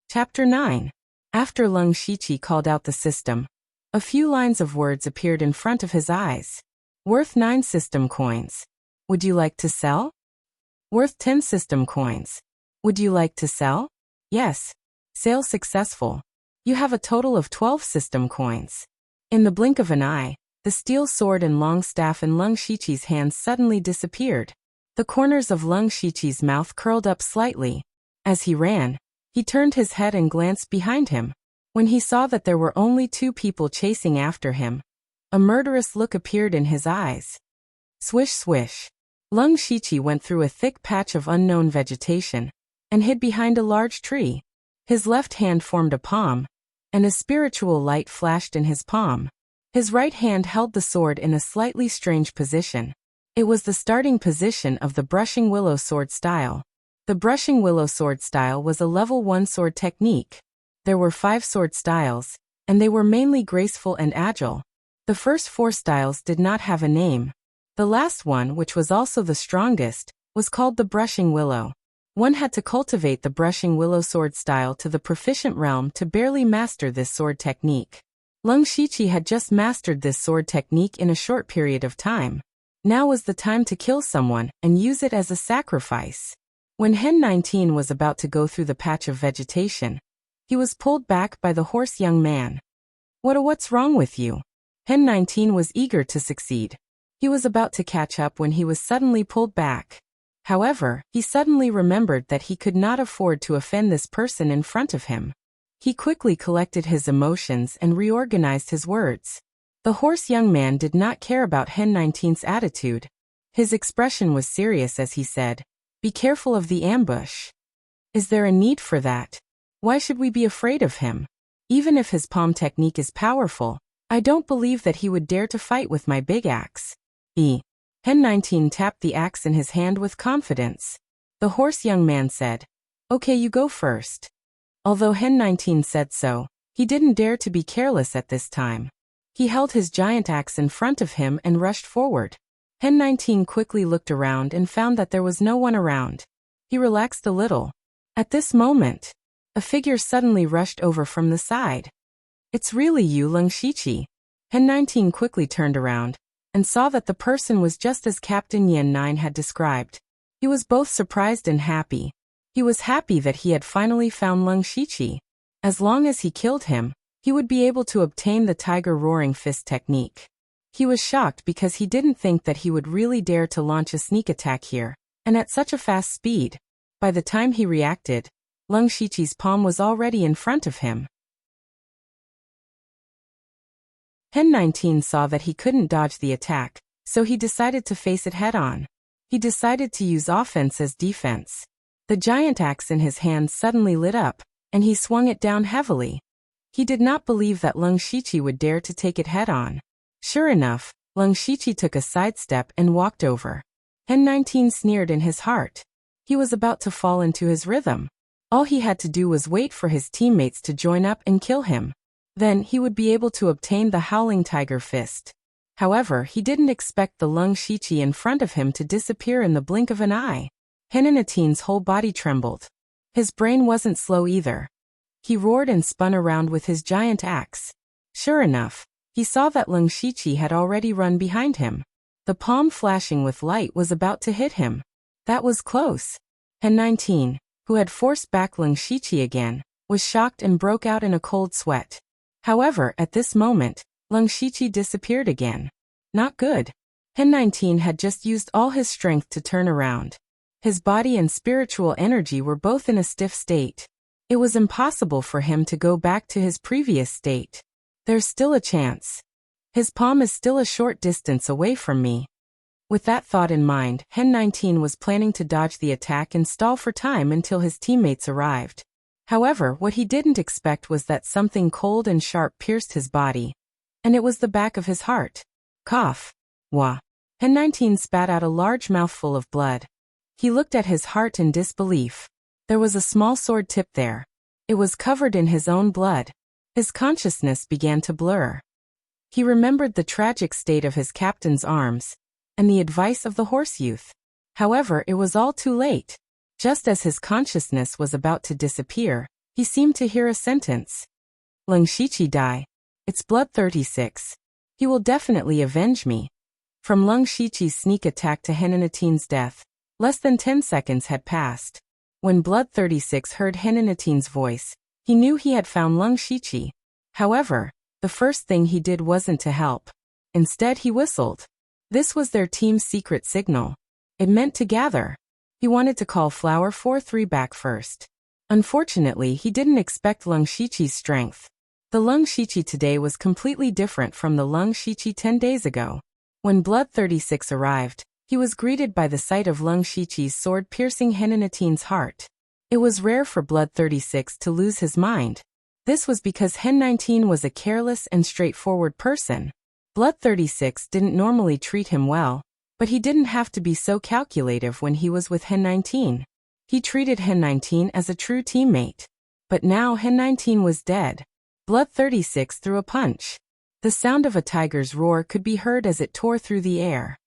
Chapter 9. After Lung Shiqi called out the system, a few lines of words appeared in front of his eyes. Worth 9 system coins. Would you like to sell? Worth 10 system coins. Would you like to sell? Yes. Sale successful. You have a total of 12 system coins. In the blink of an eye, the steel sword and long staff in Lung Shiqi's hands suddenly disappeared. The corners of Lung Shiqi's mouth curled up slightly. As he ran, he turned his head and glanced behind him. When he saw that there were only two people chasing after him, a murderous look appeared in his eyes. Swish swish. Lung Shiqi went through a thick patch of unknown vegetation and hid behind a large tree. His left hand formed a palm, and a spiritual light flashed in his palm. His right hand held the sword in a slightly strange position. It was the starting position of the brushing willow sword style. The brushing willow sword style was a level 1 sword technique. There were 5 sword styles, and they were mainly graceful and agile. The first 4 styles did not have a name. The last one, which was also the strongest, was called the brushing willow. One had to cultivate the brushing willow sword style to the proficient realm to barely master this sword technique. Lung Shiqi had just mastered this sword technique in a short period of time. Now was the time to kill someone and use it as a sacrifice. When Hen 19 was about to go through the patch of vegetation, he was pulled back by the hoarse young man. What's wrong with you? Hen 19 was eager to succeed. He was about to catch up when he was suddenly pulled back. However, he suddenly remembered that he could not afford to offend this person in front of him. He quickly collected his emotions and reorganized his words. The hoarse young man did not care about Hen 19's attitude. His expression was serious as he said, "Be careful of the ambush." Is there a need for that? Why should we be afraid of him? Even if his palm technique is powerful, I don't believe that he would dare to fight with my big axe. Hen 19 tapped the axe in his hand with confidence. The hoarse young man said, "Okay, you go first." Although Hen 19 said so, he didn't dare to be careless at this time. He held his giant axe in front of him and rushed forward. Hen 19 quickly looked around and found that there was no one around. He relaxed a little. At this moment, a figure suddenly rushed over from the side. It's really you, Leng Shiqi. Hen 19 quickly turned around and saw that the person was just as Captain Yen 9 had described. He was both surprised and happy. He was happy that he had finally found Leng Shiqi. As long as he killed him, he would be able to obtain the Tiger Roaring Fist technique. He was shocked because he didn't think that he would really dare to launch a sneak attack here, and at such a fast speed. By the time he reacted, Leng Shiqi's palm was already in front of him. Hen 19 saw that he couldn't dodge the attack, so he decided to face it head-on. He decided to use offense as defense. The giant axe in his hand suddenly lit up, and he swung it down heavily. He did not believe that Leng Shiqi would dare to take it head-on. Sure enough, Leng Shiqi took a sidestep and walked over. Hen 19 sneered in his heart. He was about to fall into his rhythm. All he had to do was wait for his teammates to join up and kill him. Then he would be able to obtain the Howling Tiger Fist. However, he didn't expect the Leng Shiqi in front of him to disappear in the blink of an eye. Hen 19's whole body trembled. His brain wasn't slow either. He roared and spun around with his giant axe. Sure enough, he saw that Leng Shiqi had already run behind him. The palm flashing with light was about to hit him. That was close. Hen 19, who had forced back Leng Shiqi again, was shocked and broke out in a cold sweat. However, at this moment, Leng Shiqi disappeared again. Not good. Hen 19 had just used all his strength to turn around. His body and spiritual energy were both in a stiff state. It was impossible for him to go back to his previous state. There's still a chance. His palm is still a short distance away from me. With that thought in mind, Hen 19 was planning to dodge the attack and stall for time until his teammates arrived. However, what he didn't expect was that something cold and sharp pierced his body. And it was the back of his heart. Cough. Wah. Hen 19 spat out a large mouthful of blood. He looked at his heart in disbelief. There was a small sword tip there. It was covered in his own blood. His consciousness began to blur. He remembered the tragic state of his captain's arms, and the advice of the horse youth. However, it was all too late. Just as his consciousness was about to disappear, he seemed to hear a sentence. Leng Shiqi die. It's Blood 36. He will definitely avenge me. From Leng Shiqi's sneak attack to Hen 19's death, less than 10 seconds had passed. When Blood 36 heard Hen 19's voice, he knew he had found Leng Shiqi. However, the first thing he did wasn't to help. Instead, he whistled. This was their team's secret signal. It meant to gather. He wanted to call Flower 43 back first. Unfortunately, he didn't expect Leng Shiqi's strength. The Leng Shiqi today was completely different from the Leng Shiqi 10 days ago. When Blood 36 arrived, he was greeted by the sight of Leng Shiqi's sword piercing Hen 19's heart. It was rare for Blood 36 to lose his mind. This was because Hen 19 was a careless and straightforward person. Blood 36 didn't normally treat him well, but he didn't have to be so calculative when he was with Hen 19. He treated Hen 19 as a true teammate. But now Hen 19 was dead. Blood 36 threw a punch. The sound of a tiger's roar could be heard as it tore through the air.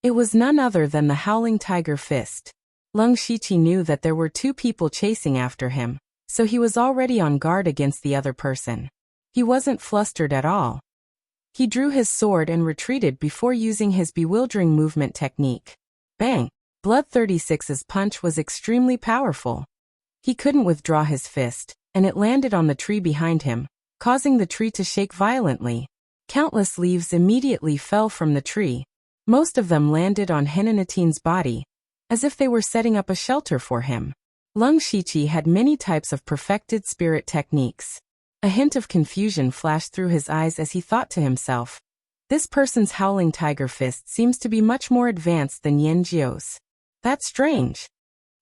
It was none other than the Howling Tiger Fist. Leng Shiqi knew that there were two people chasing after him, so he was already on guard against the other person. He wasn't flustered at all. He drew his sword and retreated before using his bewildering movement technique. Bang! Blood 36's punch was extremely powerful. He couldn't withdraw his fist, and it landed on the tree behind him, causing the tree to shake violently. Countless leaves immediately fell from the tree. Most of them landed on Hen 19's body, as if they were setting up a shelter for him. Leng Shiqi had many types of perfected spirit techniques. A hint of confusion flashed through his eyes as he thought to himself, this person's Howling Tiger Fist seems to be much more advanced than Yan Jiu's. That's strange.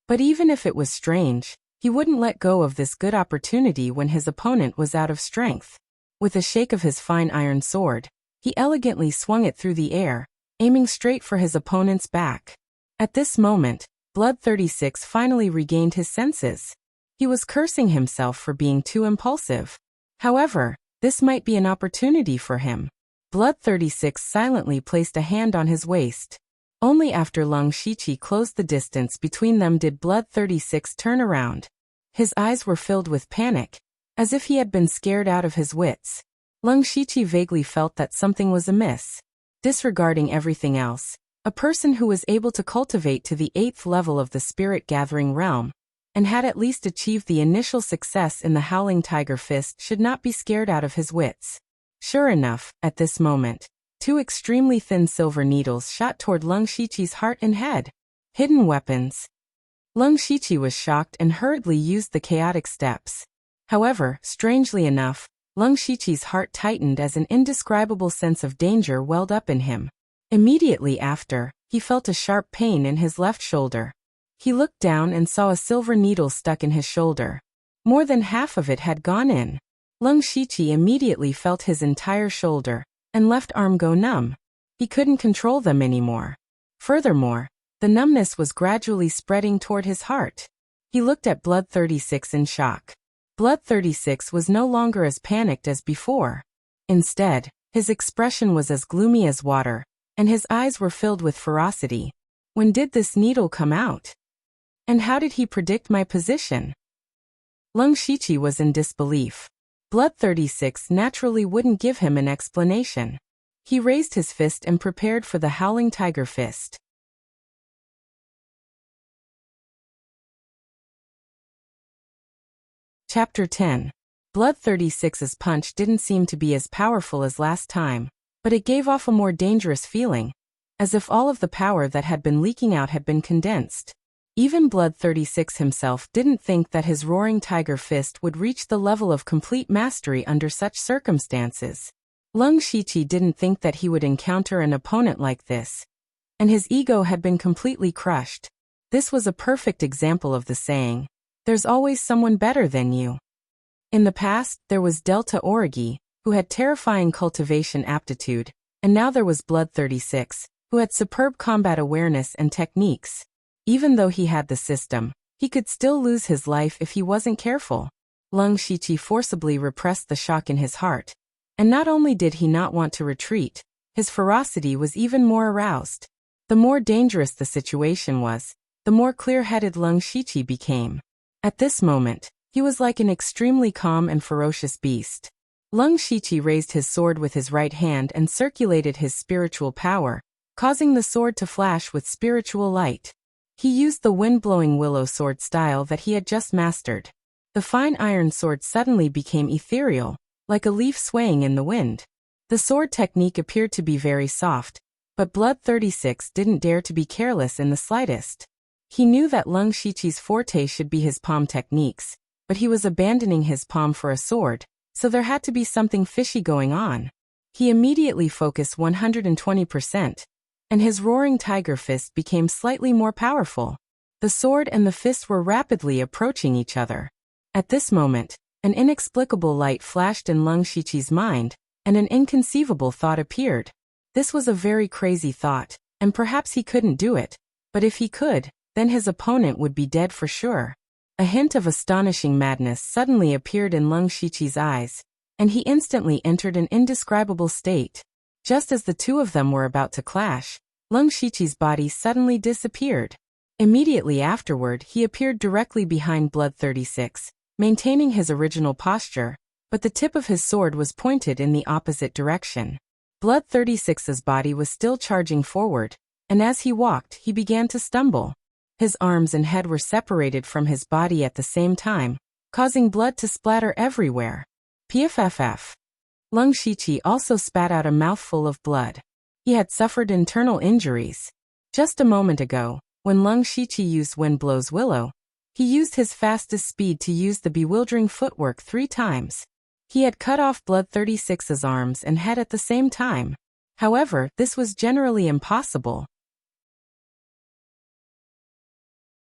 But even if it was strange, he wouldn't let go of this good opportunity when his opponent was out of strength. With a shake of his fine iron sword, he elegantly swung it through the air, aiming straight for his opponent's back. At this moment, Blood 36 finally regained his senses. He was cursing himself for being too impulsive. However, this might be an opportunity for him. Blood 36 silently placed a hand on his waist. Only after Lung Shiqi closed the distance between them did Blood 36 turn around. His eyes were filled with panic, as if he had been scared out of his wits. Lung Shiqi vaguely felt that something was amiss. Disregarding everything else, a person who was able to cultivate to the 8th level of the spirit gathering realm, and had at least achieved the initial success in the Howling Tiger Fist should not be scared out of his wits. Sure enough, at this moment, 2 extremely thin silver needles shot toward Lung Shiqi's heart and head. Hidden weapons. Lung Shiqi was shocked and hurriedly used the chaotic steps. However, strangely enough, Lung Shiqi's heart tightened as an indescribable sense of danger welled up in him. Immediately after, he felt a sharp pain in his left shoulder. He looked down and saw a silver needle stuck in his shoulder. More than half of it had gone in. Lung Shiqi immediately felt his entire shoulder and left arm go numb. He couldn't control them anymore. Furthermore, the numbness was gradually spreading toward his heart. He looked at Blood 36 in shock. Blood 36 was no longer as panicked as before. Instead, his expression was as gloomy as water, and his eyes were filled with ferocity. When did this needle come out? And how did he predict my position? Lung Shiqi was in disbelief. Blood 36 naturally wouldn't give him an explanation. He raised his fist and prepared for the Howling Tiger Fist. Chapter 10. Blood 36's punch didn't seem to be as powerful as last time, but it gave off a more dangerous feeling, as if all of the power that had been leaking out had been condensed. Even Blood 36 himself didn't think that his roaring tiger fist would reach the level of complete mastery under such circumstances. Lung Shiqi didn't think that he would encounter an opponent like this, and his ego had been completely crushed. This was a perfect example of the saying, "There's always someone better than you." In the past, there was Delta Origi, who had terrifying cultivation aptitude, and now there was Blood 36, who had superb combat awareness and techniques. Even though he had the system, he could still lose his life if he wasn't careful. Lung Shiqi forcibly repressed the shock in his heart. And not only did he not want to retreat, his ferocity was even more aroused. The more dangerous the situation was, the more clear-headed Lung Shiqi became. At this moment, he was like an extremely calm and ferocious beast. Lung Shiqi raised his sword with his right hand and circulated his spiritual power, causing the sword to flash with spiritual light. He used the wind-blowing willow sword style that he had just mastered. The fine iron sword suddenly became ethereal, like a leaf swaying in the wind. The sword technique appeared to be very soft, but Blood 36 didn't dare to be careless in the slightest. He knew that Lung Shiqi's forte should be his palm techniques, but he was abandoning his palm for a sword, so there had to be something fishy going on. He immediately focused 120%. And his roaring tiger fist became slightly more powerful. The sword and the fist were rapidly approaching each other. At this moment, an inexplicable light flashed in Lung Shiqi's mind, and an inconceivable thought appeared. This was a very crazy thought, and perhaps he couldn't do it, but if he could, then his opponent would be dead for sure. A hint of astonishing madness suddenly appeared in Lung Shiqi's eyes, and he instantly entered an indescribable state. Just as the two of them were about to clash, Lung Shiqi's body suddenly disappeared. Immediately afterward, he appeared directly behind Blood 36, maintaining his original posture, but the tip of his sword was pointed in the opposite direction. Blood 36's body was still charging forward, and as he walked, he began to stumble. His arms and head were separated from his body at the same time, causing blood to splatter everywhere. Pff. Lung Shiqi also spat out a mouthful of blood. He had suffered internal injuries. Just a moment ago, when Lung Shiqi used Windblow's Willow, he used his fastest speed to use the bewildering footwork 3 times. He had cut off Blood 36's arms and head at the same time. However, this was generally impossible.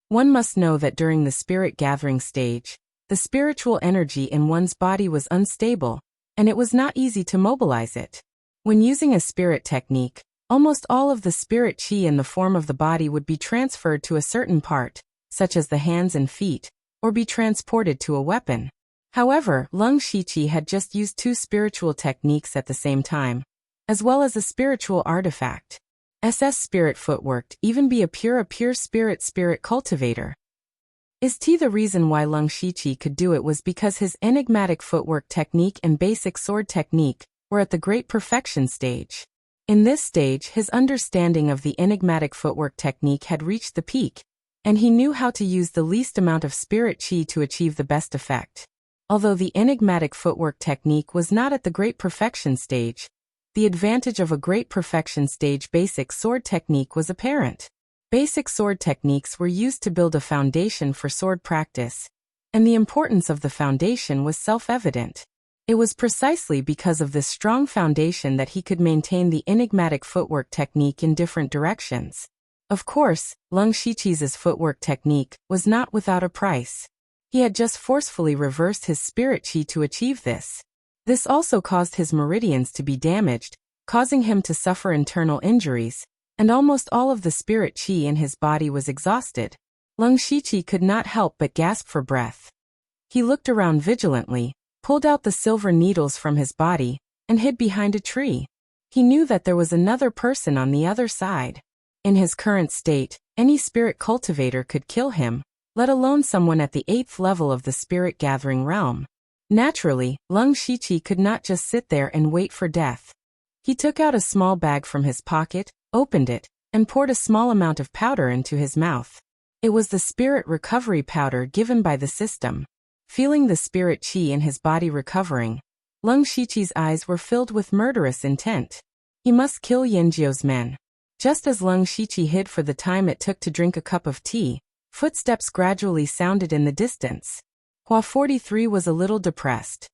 One must know that during the spirit gathering stage, the spiritual energy in one's body was unstable, and it was not easy to mobilize it. When using a spirit technique, almost all of the spirit chi in the form of the body would be transferred to a certain part, such as the hands and feet, or be transported to a weapon. However, Lung Shiqi had just used 2 spiritual techniques at the same time, as well as a spiritual artifact. SS spirit footwork, even be a pure spirit cultivator. Is T the reason why Lung Shiqi could do it was because his enigmatic footwork technique and basic sword technique were at the great perfection stage. In this stage, his understanding of the enigmatic footwork technique had reached the peak, and he knew how to use the least amount of spirit chi to achieve the best effect. Although the enigmatic footwork technique was not at the great perfection stage, the advantage of a great perfection stage basic sword technique was apparent. Basic sword techniques were used to build a foundation for sword practice, and the importance of the foundation was self-evident. It was precisely because of this strong foundation that he could maintain the enigmatic footwork technique in different directions. Of course, Lung Shiqi's footwork technique was not without a price. He had just forcefully reversed his spirit chi to achieve this. This also caused his meridians to be damaged, causing him to suffer internal injuries, and almost all of the spirit chi in his body was exhausted. Lung Shiqi could not help but gasp for breath. He looked around vigilantly, pulled out the silver needles from his body, and hid behind a tree. He knew that there was another person on the other side. In his current state, any spirit cultivator could kill him, let alone someone at the 8th level of the spirit gathering realm. Naturally, Lung Shiqi could not just sit there and wait for death. He took out a small bag from his pocket, opened it, and poured a small amount of powder into his mouth. It was the spirit recovery powder given by the system. Feeling the spirit chi in his body recovering, Lung Shiqi's eyes were filled with murderous intent. He must kill Yanjiu's men. Just as Lung Shiqi hid for the time it took to drink a cup of tea, footsteps gradually sounded in the distance. Hua 43 was a little depressed.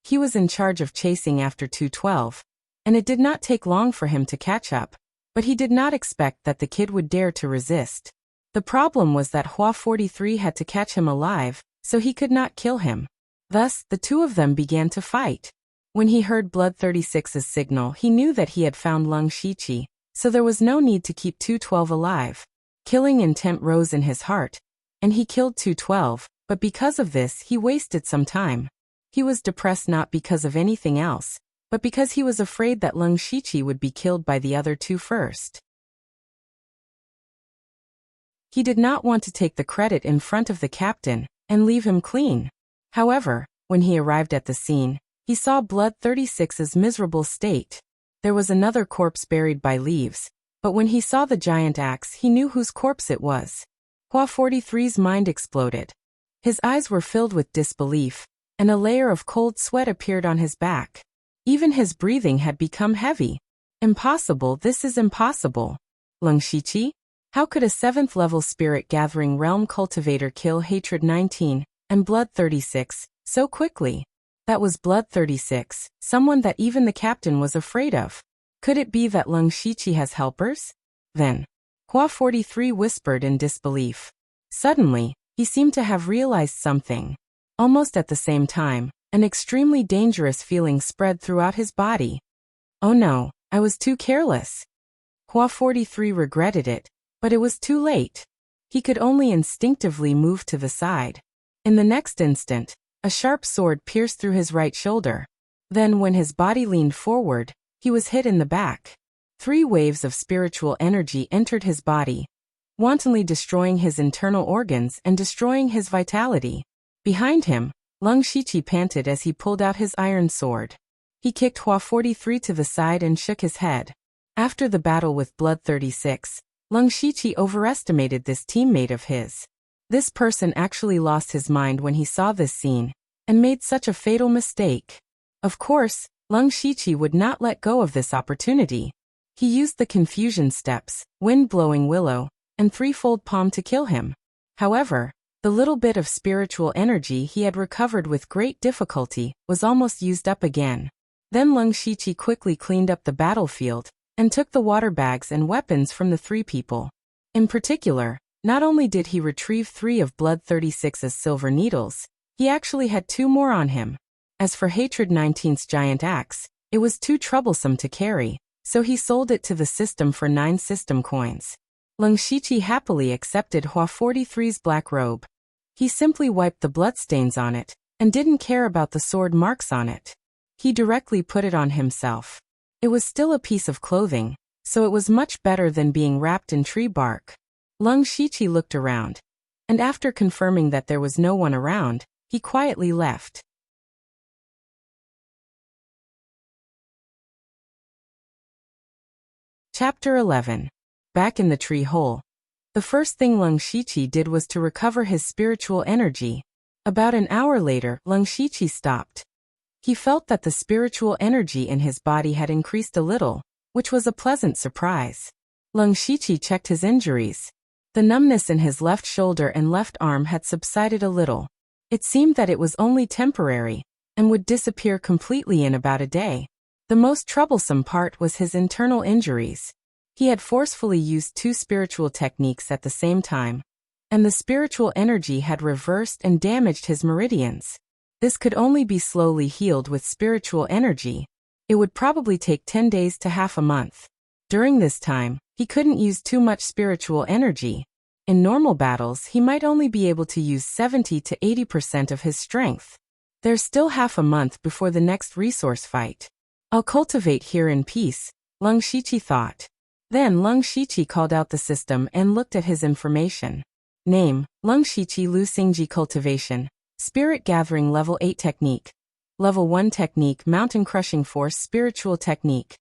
He was in charge of chasing after 212, and it did not take long for him to catch up. But he did not expect that the kid would dare to resist. The problem was that Hua 43 had to catch him alive, so he could not kill him. Thus, the two of them began to fight. When he heard Blood 36's signal, he knew that he had found Lung Shiqi, so there was no need to keep 212 alive. Killing intent rose in his heart, and he killed 212, but because of this he wasted some time. He was depressed not because of anything else, but because he was afraid that Lung Shiqi would be killed by the other two first. He did not want to take the credit in front of the captain and leave him clean. However, when he arrived at the scene, he saw Blood 36's miserable state. There was another corpse buried by leaves, but when he saw the giant axe he knew whose corpse it was. Hua 43's mind exploded. His eyes were filled with disbelief, and a layer of cold sweat appeared on his back. Even his breathing had become heavy. Impossible, this is impossible. Lung Shiqi? How could a 7th level spirit gathering realm cultivator kill Hatred 19 and Blood 36 so quickly? That was Blood 36, someone that even the captain was afraid of. Could it be that Lung Shiqi has helpers? Then, Hua 43 whispered in disbelief. Suddenly, he seemed to have realized something. Almost at the same time, an extremely dangerous feeling spread throughout his body. Oh no, I was too careless. Hua 43 regretted it, but it was too late. He could only instinctively move to the side. In the next instant, a sharp sword pierced through his right shoulder. Then when his body leaned forward, he was hit in the back. 3 waves of spiritual energy entered his body, wantonly destroying his internal organs and destroying his vitality. Behind him, Lung Shiqi panted as he pulled out his iron sword. He kicked Hua 43 to the side and shook his head. After the battle with Blood 36, Lung Shiqi overestimated this teammate of his. This person actually lost his mind when he saw this scene, and made such a fatal mistake. Of course, Lung Shiqi would not let go of this opportunity. He used the confusion steps, wind-blowing willow, and threefold palm to kill him. However, the little bit of spiritual energy he had recovered with great difficulty was almost used up again. Then Lung Shiqi quickly cleaned up the battlefield, and took the water bags and weapons from the 3 people. In particular, not only did he retrieve 3 of Blood 36's silver needles, he actually had 2 more on him. As for Hatred 19's giant axe, it was too troublesome to carry, so he sold it to the system for 9 system coins. Lung Shiqi happily accepted Hua 43's black robe. He simply wiped the bloodstains on it, and didn't care about the sword marks on it. He directly put it on himself. It was still a piece of clothing, so it was much better than being wrapped in tree bark. Leng Shiqi looked around, and after confirming that there was no one around, he quietly left. Chapter 11. Back in the tree hole. The first thing Leng Shiqi did was to recover his spiritual energy. About an hour later, Leng Shiqi stopped. He felt that the spiritual energy in his body had increased a little, which was a pleasant surprise. Leng Shiqi checked his injuries. The numbness in his left shoulder and left arm had subsided a little. It seemed that it was only temporary, and would disappear completely in about a day. The most troublesome part was his internal injuries. He had forcefully used 2 spiritual techniques at the same time, and the spiritual energy had reversed and damaged his meridians. This could only be slowly healed with spiritual energy. It would probably take 10 days to half a month. During this time, he couldn't use too much spiritual energy. In normal battles, he might only be able to use 70 to 80% of his strength. There's still half a month before the next resource fight. I'll cultivate here in peace, Leng Shiqi thought. Then Leng Shiqi called out the system and looked at his information. Name, Leng Shiqi Lu Xingji Cultivation. Spirit Gathering Level 8 Technique. Level 1 Technique Mountain Crushing Force Spiritual Technique.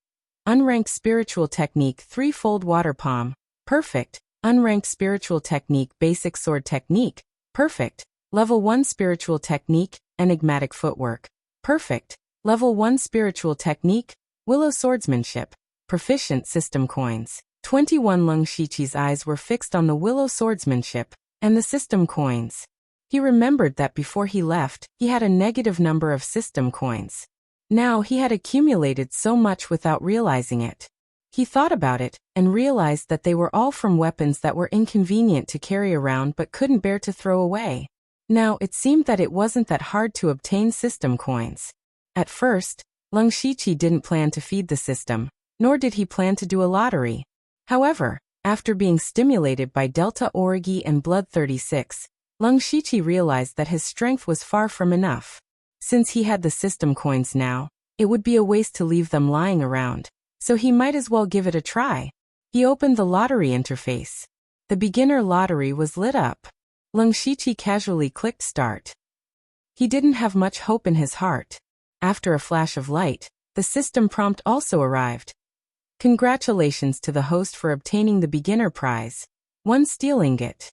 Unranked Spiritual Technique Threefold Water Palm. Perfect. Unranked Spiritual Technique Basic Sword Technique. Perfect. Level 1 Spiritual Technique Enigmatic Footwork. Perfect. Level 1 Spiritual Technique, Willow Swordsmanship. Proficient System Coins. 21 Leng Shiqi's eyes were fixed on the Willow Swordsmanship and the system coins. He remembered that before he left, he had a negative number of system coins. Now he had accumulated so much without realizing it. He thought about it and realized that they were all from weapons that were inconvenient to carry around but couldn't bear to throw away. Now it seemed that it wasn't that hard to obtain system coins. At first, Leng Shiqi didn't plan to feed the system, nor did he plan to do a lottery. However, after being stimulated by Delta Origi and Blood 36, Leng Shiqi realized that his strength was far from enough. Since he had the system coins now, it would be a waste to leave them lying around, so he might as well give it a try. He opened the lottery interface. The beginner lottery was lit up. Leng Shiqi casually clicked start. He didn't have much hope in his heart. After a flash of light, the system prompt also arrived. Congratulations to the host for obtaining the beginner prize. 1 steel ingot.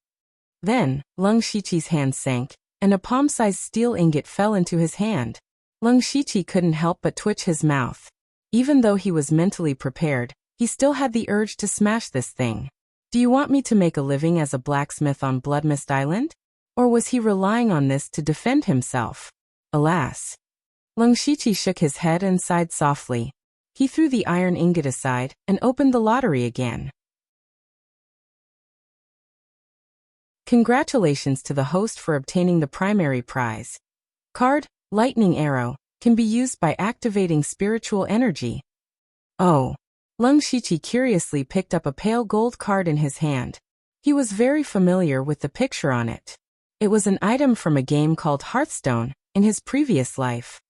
Then, Leng Shiqi's hand sank, and a palm-sized steel ingot fell into his hand. Leng Shiqi couldn't help but twitch his mouth. Even though he was mentally prepared, he still had the urge to smash this thing. Do you want me to make a living as a blacksmith on Bloodmist Island? Or was he relying on this to defend himself? Alas. Leng Shiqi shook his head and sighed softly. He threw the iron ingot aside and opened the lottery again. Congratulations to the host for obtaining the primary prize. Card, Lightning Arrow, can be used by activating spiritual energy. Oh. Leng Shiqi curiously picked up a pale gold card in his hand. He was very familiar with the picture on it. It was an item from a game called Hearthstone in his previous life.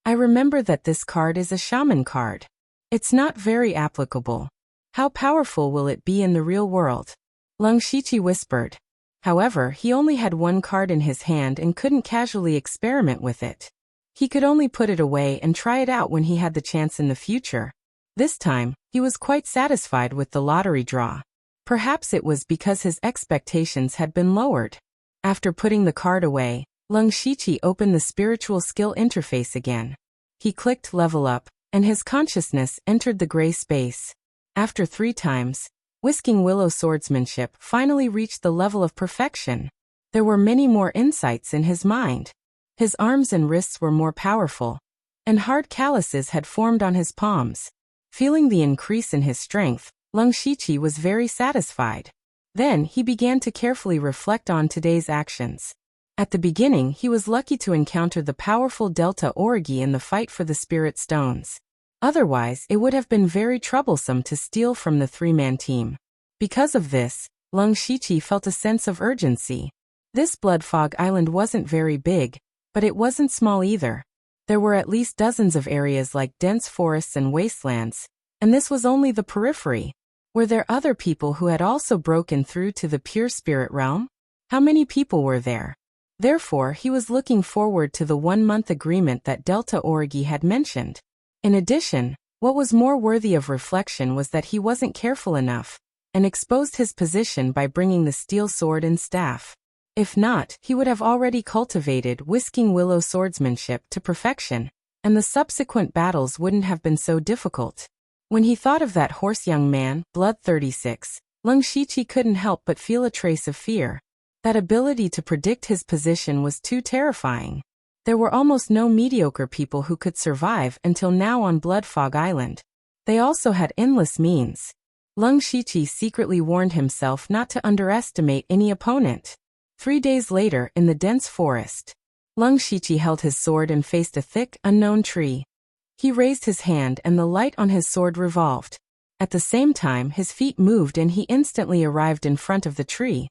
I remember that this card is a shaman card. It's not very applicable. How powerful will it be in the real world? Leng Shiqi whispered. However, he only had 1 card in his hand and couldn't casually experiment with it. He could only put it away and try it out when he had the chance in the future. This time, he was quite satisfied with the lottery draw. Perhaps it was because his expectations had been lowered. After putting the card away, Leng Shiqi opened the spiritual skill interface again. He clicked level up, and his consciousness entered the gray space. After 3 times, Whisking Willow Swordsmanship finally reached the level of perfection. There were many more insights in his mind. His arms and wrists were more powerful, and hard calluses had formed on his palms. Feeling the increase in his strength, Leng Shiqi was very satisfied. Then he began to carefully reflect on today's actions. At the beginning, he was lucky to encounter the powerful Delta Origi in the fight for the Spirit Stones. Otherwise, it would have been very troublesome to steal from the 3-man team. Because of this, Leng Shiqi felt a sense of urgency. This Blood Fog Island wasn't very big, but it wasn't small either. There were at least dozens of areas like dense forests and wastelands, and this was only the periphery. Were there other people who had also broken through to the pure spirit realm? How many people were there? Therefore, he was looking forward to the 1-month agreement that Delta Origi had mentioned. In addition, what was more worthy of reflection was that he wasn't careful enough, and exposed his position by bringing the steel sword and staff. If not, he would have already cultivated Whisking Willow swordsmanship to perfection, and the subsequent battles wouldn't have been so difficult. When he thought of that hoarse young man, Blood 36, Lung Shiqi couldn't help but feel a trace of fear. That ability to predict his position was too terrifying. There were almost no mediocre people who could survive until now on Blood Fog Island. They also had endless means. Lung Shiqi secretly warned himself not to underestimate any opponent. 3 days later, in the dense forest, Lung Shiqi held his sword and faced a thick, unknown tree. He raised his hand and the light on his sword revolved. At the same time, his feet moved and he instantly arrived in front of the tree.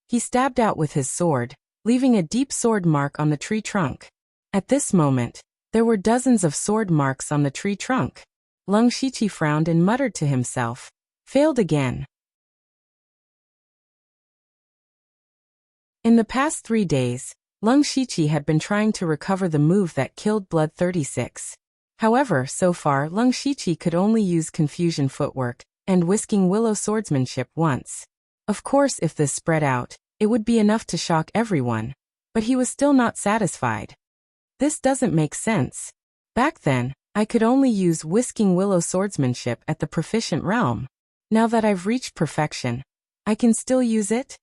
He stabbed out with his sword, leaving a deep sword mark on the tree trunk. At this moment, there were dozens of sword marks on the tree trunk. Lung Shiqi frowned and muttered to himself, "Failed again." In the past 3 days, Lung Shiqi had been trying to recover the move that killed Blood 36. However, so far Lung Shiqi could only use Confusion Footwork and Whisking Willow swordsmanship once. Of course, if this spread out, it would be enough to shock everyone, but he was still not satisfied. This doesn't make sense. Back then, I could only use Whisking Willow swordsmanship at the proficient realm. Now that I've reached perfection, I can still use it?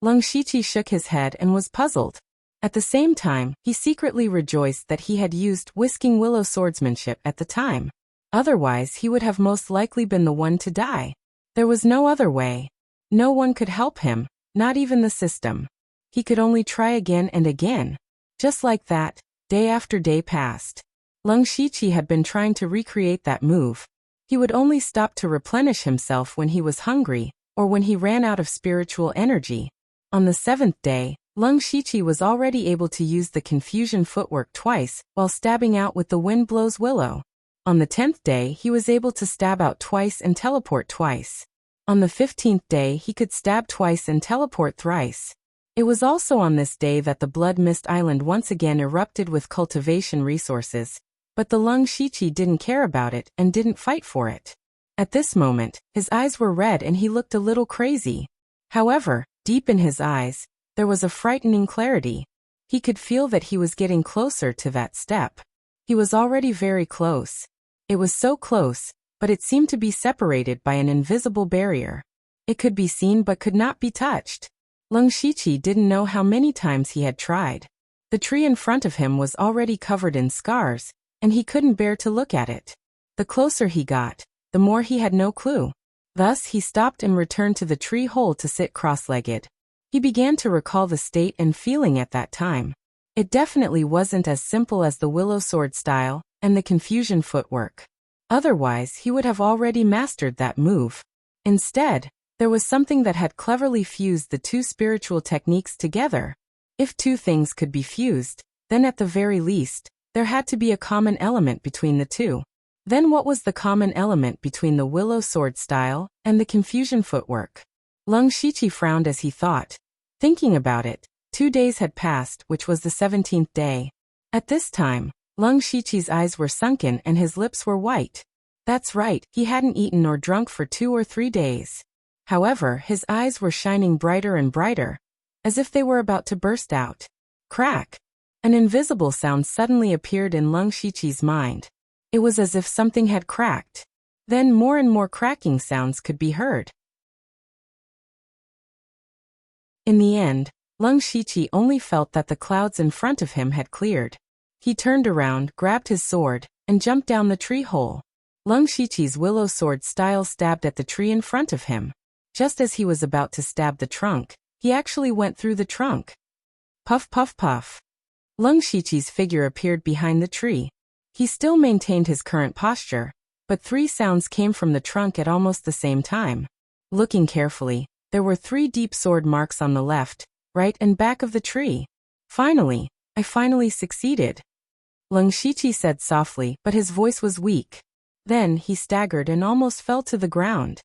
Lung Shiqi shook his head and was puzzled. At the same time, he secretly rejoiced that he had used Whisking Willow swordsmanship at the time. Otherwise, he would have most likely been the one to die. There was no other way. No one could help him, not even the system. He could only try again and again. Just like that, day after day passed. Lung Shiqi had been trying to recreate that move. He would only stop to replenish himself when he was hungry, or when he ran out of spiritual energy. On the 7th day, Lung Shiqi was already able to use the Confusion Footwork twice while stabbing out with the Wind Blows Willow. On the 10th day, he was able to stab out twice and teleport twice. On the 15th day, he could stab twice and teleport thrice. It was also on this day that the Blood Mist Island once again erupted with cultivation resources, but the Lung Shiqi didn't care about it and didn't fight for it. At this moment, his eyes were red and he looked a little crazy. However, deep in his eyes, there was a frightening clarity. He could feel that he was getting closer to that step. He was already very close. It was so close, but it seemed to be separated by an invisible barrier. It could be seen but could not be touched. Lung Shiqi didn't know how many times he had tried. The tree in front of him was already covered in scars, and he couldn't bear to look at it. The closer he got, the more he had no clue. Thus, he stopped and returned to the tree hole to sit cross-legged. He began to recall the state and feeling at that time. It definitely wasn't as simple as the Willow Sword style and the Confusion Footwork. Otherwise, he would have already mastered that move. Instead, there was something that had cleverly fused the two spiritual techniques together. If two things could be fused, then at the very least, there had to be a common element between the two. Then what was the common element between the Willow Sword style and the Confusion Footwork? Lung Shiqi frowned as he thought. Thinking about it, 2 days had passed, which was the 17th day. At this time, Lung Shiqi's eyes were sunken and his lips were white. That's right, he hadn't eaten or drunk for 2 or 3 days. However, his eyes were shining brighter and brighter, as if they were about to burst out. Crack! An invisible sound suddenly appeared in Lung Shiqi's mind. It was as if something had cracked. Then more and more cracking sounds could be heard. In the end, Lung Shiqi only felt that the clouds in front of him had cleared. He turned around, grabbed his sword, and jumped down the tree hole. Lung Shiqi's Willow Sword style stabbed at the tree in front of him. Just as he was about to stab the trunk, he actually went through the trunk. Puff puff puff. Lung Shiqi's figure appeared behind the tree. He still maintained his current posture, but 3 sounds came from the trunk at almost the same time. Looking carefully, there were 3 deep sword marks on the left, right and back of the tree. I finally succeeded. Lung Shiqi said softly, but his voice was weak. Then he staggered and almost fell to the ground.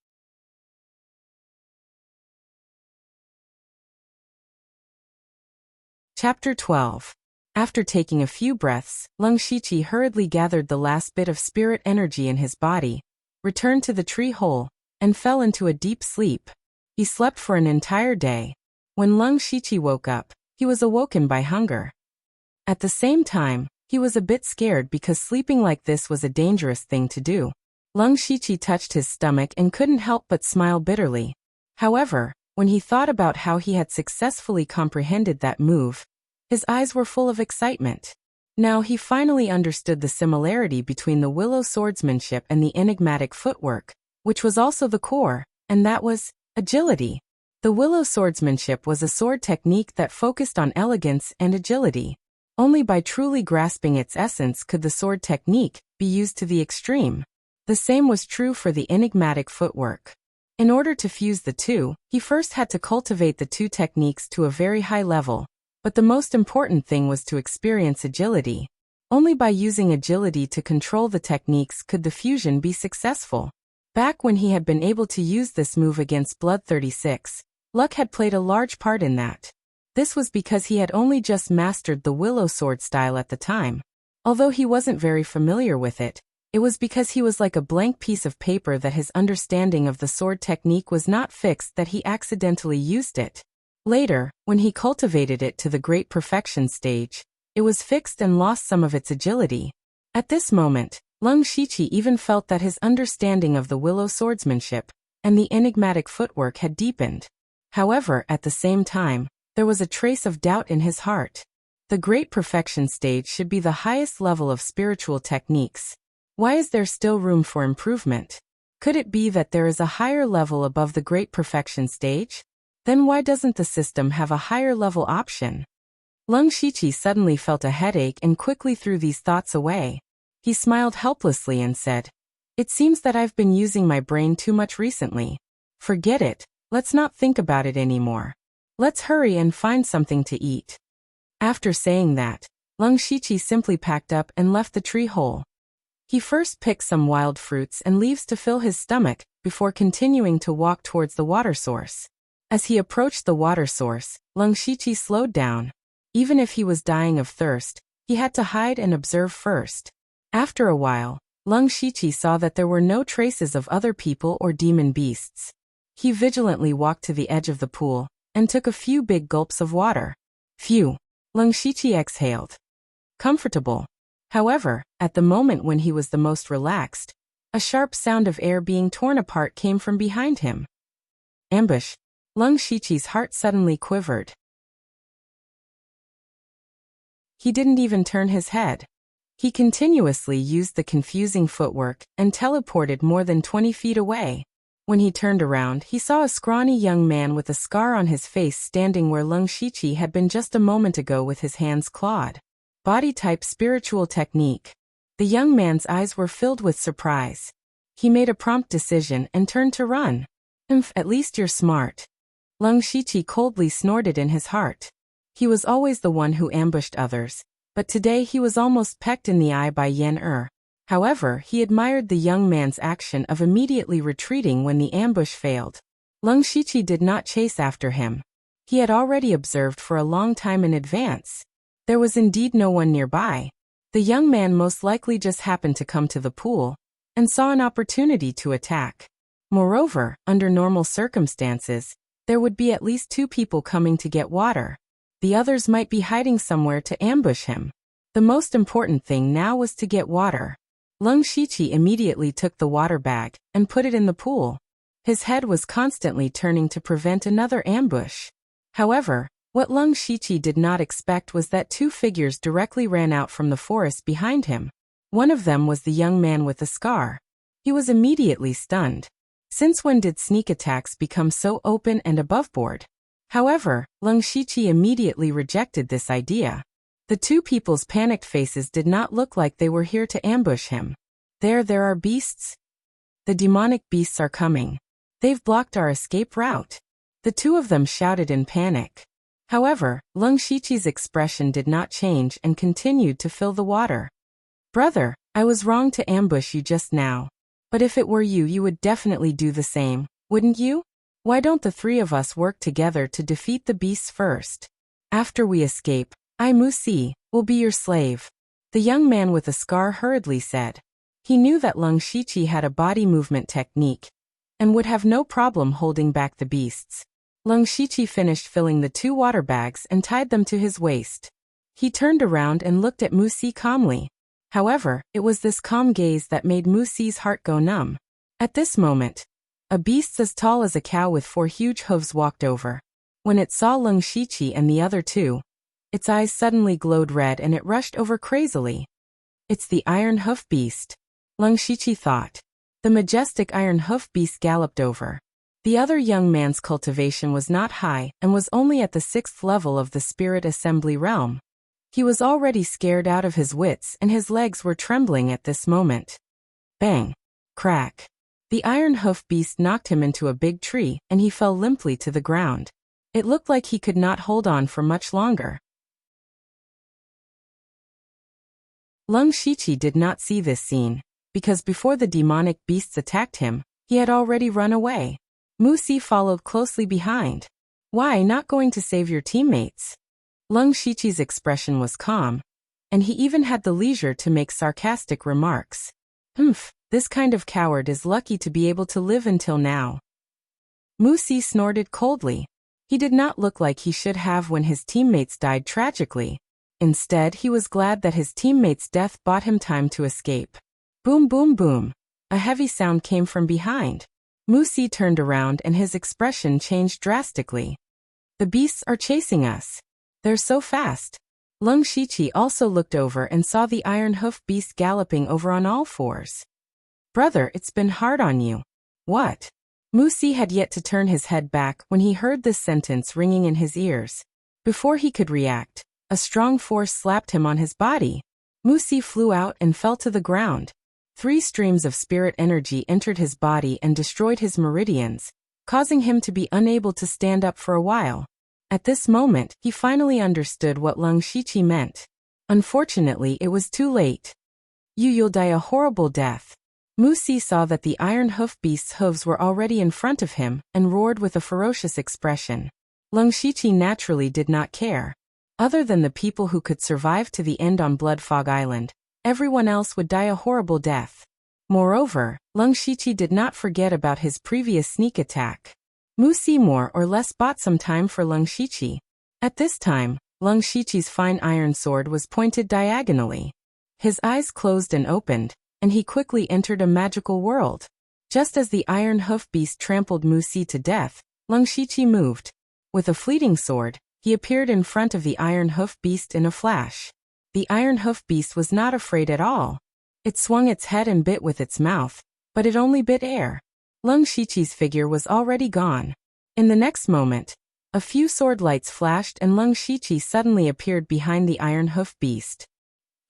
Chapter 12. After taking a few breaths, Lung Shiqi hurriedly gathered the last bit of spirit energy in his body, returned to the tree hole, and fell into a deep sleep. He slept for an entire day. When Lung Shiqi woke up, he was awoken by hunger. At the same time, he was a bit scared because sleeping like this was a dangerous thing to do. Lung Shiqi touched his stomach and couldn't help but smile bitterly. However, when he thought about how he had successfully comprehended that move, his eyes were full of excitement. Now he finally understood the similarity between the willow swordsmanship and the enigmatic footwork, which was also the core, and that was agility. The willow swordsmanship was a sword technique that focused on elegance and agility. Only by truly grasping its essence could the sword technique be used to the extreme. The same was true for the enigmatic footwork. In order to fuse the two, he first had to cultivate the two techniques to a very high level, but the most important thing was to experience agility. Only by using agility to control the techniques could the fusion be successful. Back when he had been able to use this move against Blood 36, luck had played a large part in that. This was because he had only just mastered the willow sword style at the time. Although he wasn't very familiar with it, it was because he was like a blank piece of paper that his understanding of the sword technique was not fixed that he accidentally used it. Later, when he cultivated it to the great perfection stage, it was fixed and lost some of its agility. At this moment, Lung Shiqi even felt that his understanding of the willow swordsmanship and the enigmatic footwork had deepened. However, at the same time, there was a trace of doubt in his heart. The great perfection stage should be the highest level of spiritual techniques. Why is there still room for improvement? Could it be that there is a higher level above the great perfection stage? Then why doesn't the system have a higher level option? Lung Shiqi suddenly felt a headache and quickly threw these thoughts away. He smiled helplessly and said, "It seems that I've been using my brain too much recently. Forget it, let's not think about it anymore. Let's hurry and find something to eat." After saying that, Lung Shiqi simply packed up and left the tree hole. He first picked some wild fruits and leaves to fill his stomach before continuing to walk towards the water source. As he approached the water source, Lung Shiqi slowed down. Even if he was dying of thirst, he had to hide and observe first. After a while, Lung Shiqi saw that there were no traces of other people or demon beasts. He vigilantly walked to the edge of the pool and took a few big gulps of water. Phew! Lung Shiqi exhaled. Comfortable. However, at the moment when he was the most relaxed, a sharp sound of air being torn apart came from behind him. Ambush! Lung Shiqi's heart suddenly quivered. He didn't even turn his head. He continuously used the confusing footwork and teleported more than 20 feet away. When he turned around, he saw a scrawny young man with a scar on his face standing where Lung Shiqi had been just a moment ago with his hands clawed. Body type spiritual technique. The young man's eyes were filled with surprise. He made a prompt decision and turned to run. At least you're smart. Lung Shiqi coldly snorted in his heart. He was always the one who ambushed others, but today he was almost pecked in the eye by Yen Er. However, he admired the young man's action of immediately retreating when the ambush failed. Lung Shiqi did not chase after him. He had already observed for a long time in advance. There was indeed no one nearby. The young man most likely just happened to come to the pool and saw an opportunity to attack. Moreover, under normal circumstances, there would be at least 2 people coming to get water. The others might be hiding somewhere to ambush him. The most important thing now was to get water. Lung Shiqi immediately took the water bag and put it in the pool. His head was constantly turning to prevent another ambush. However, what Lung Shiqi did not expect was that 2 figures directly ran out from the forest behind him. One of them was the young man with the scar. He was immediately stunned. Since when did sneak attacks become so open and aboveboard? However, Lung Shiqi immediately rejected this idea. The 2 people's panicked faces did not look like they were here to ambush him. There are beasts? The demonic beasts are coming. They've blocked our escape route. The 2 of them shouted in panic. However, Lung Shiqi's expression did not change and continued to fill the water. Brother, I was wrong to ambush you just now. But if it were you, you would definitely do the same, wouldn't you? Why don't the three of us work together to defeat the beasts first? After we escape, I, Wuxia, will be your slave. The young man with a scar hurriedly said. He knew that Lung Shiqi had a body movement technique and would have no problem holding back the beasts. Lung Shiqi finished filling the 2 water bags and tied them to his waist. He turned around and looked at Wuxia calmly. However, it was this calm gaze that made Wuxia's heart go numb. At this moment, a beast as tall as a cow with 4 huge hooves walked over. When it saw Lung Shiqi and the other 2, its eyes suddenly glowed red and it rushed over crazily. It's the Iron Hoof Beast, Lung Shiqi thought. The majestic Iron Hoof Beast galloped over. The other young man's cultivation was not high and was only at the 6th level of the Spirit Assembly realm. He was already scared out of his wits and his legs were trembling at this moment. Bang! Crack! The Iron Hoof Beast knocked him into a big tree and he fell limply to the ground. It looked like he could not hold on for much longer. Lung Shiqi did not see this scene, because before the demonic beasts attacked him, he had already run away. Wuxia followed closely behind. Why not going to save your teammates? Lung Shiqi's expression was calm, and he even had the leisure to make sarcastic remarks. This kind of coward is lucky to be able to live until now. Wuxia snorted coldly. He did not look like he should have when his teammates died tragically. Instead, he was glad that his teammates' death bought him time to escape. Boom, boom, boom. A heavy sound came from behind. Wuxia turned around and his expression changed drastically. The beasts are chasing us. They're so fast. Lung Shiqi also looked over and saw the Iron Hoof Beast galloping over on all 4s. Brother, it's been hard on you. What? Wuxia had yet to turn his head back when he heard this sentence ringing in his ears. Before he could react, a strong force slapped him on his body. Wuxia flew out and fell to the ground. 3 streams of spirit energy entered his body and destroyed his meridians, causing him to be unable to stand up for a while. At this moment, he finally understood what Lung Shiqi meant. Unfortunately, it was too late. You'll die a horrible death. Wuxia saw that the Iron Hoof Beast's hooves were already in front of him and roared with a ferocious expression. Lung Shiqi naturally did not care. Other than the people who could survive to the end on Blood Fog Island, everyone else would die a horrible death. Moreover, Lung Shiqi did not forget about his previous sneak attack. Wuxia more or less bought some time for Lung Shiqi. At this time, Lung Shiqi's fine iron sword was pointed diagonally. His eyes closed and opened, and he quickly entered a magical world. Just as the Iron Hoof Beast trampled Wuxia to death, Lung Shiqi moved. With a fleeting sword, he appeared in front of the Iron Hoof Beast in a flash. The Iron Hoof Beast was not afraid at all. It swung its head and bit with its mouth, but it only bit air. Lung Shiqi's figure was already gone. In the next moment, a few sword lights flashed and Lung Shiqi suddenly appeared behind the Iron Hoof Beast.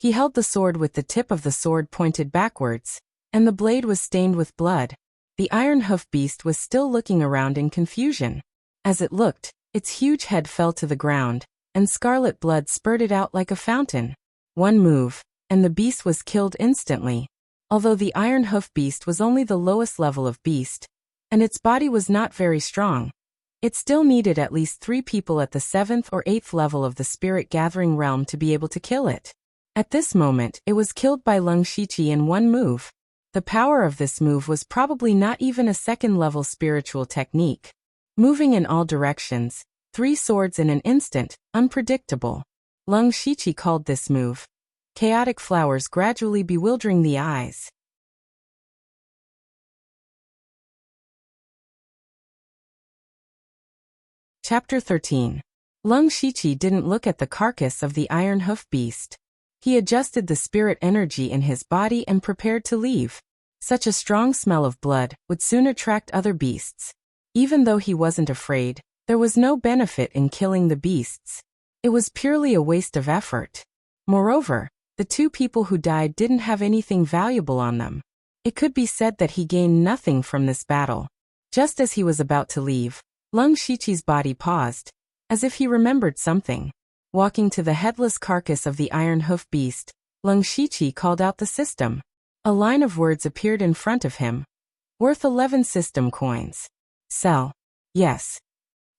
He held the sword with the tip of the sword pointed backwards, and the blade was stained with blood. The Iron Hoof Beast was still looking around in confusion. As it looked, its huge head fell to the ground, and scarlet blood spurted out like a fountain. One move, and the beast was killed instantly. Although the Iron Hoof Beast was only the lowest level of beast, and its body was not very strong, it still needed at least 3 people at the 7th or 8th level of the Spirit Gathering realm to be able to kill it. At this moment, it was killed by Lung Shiqi in one move. The power of this move was probably not even a 2nd level spiritual technique. Moving in all directions, 3 swords in an instant, unpredictable. Lung Shiqi called this move chaotic flowers, gradually bewildering the eyes. Chapter 13. Lung Shiqi didn't look at the carcass of the Iron Hoof Beast. He adjusted the spirit energy in his body and prepared to leave. Such a strong smell of blood would soon attract other beasts. Even though he wasn't afraid, there was no benefit in killing the beasts. It was purely a waste of effort. Moreover, the 2 people who died didn't have anything valuable on them. It could be said that he gained nothing from this battle. Just as he was about to leave, Lung Shiqi's body paused, as if he remembered something. Walking to the headless carcass of the Iron Hoof Beast, Lung Shiqi called out the system. A line of words appeared in front of him. Worth 11 system coins. Sell. Yes.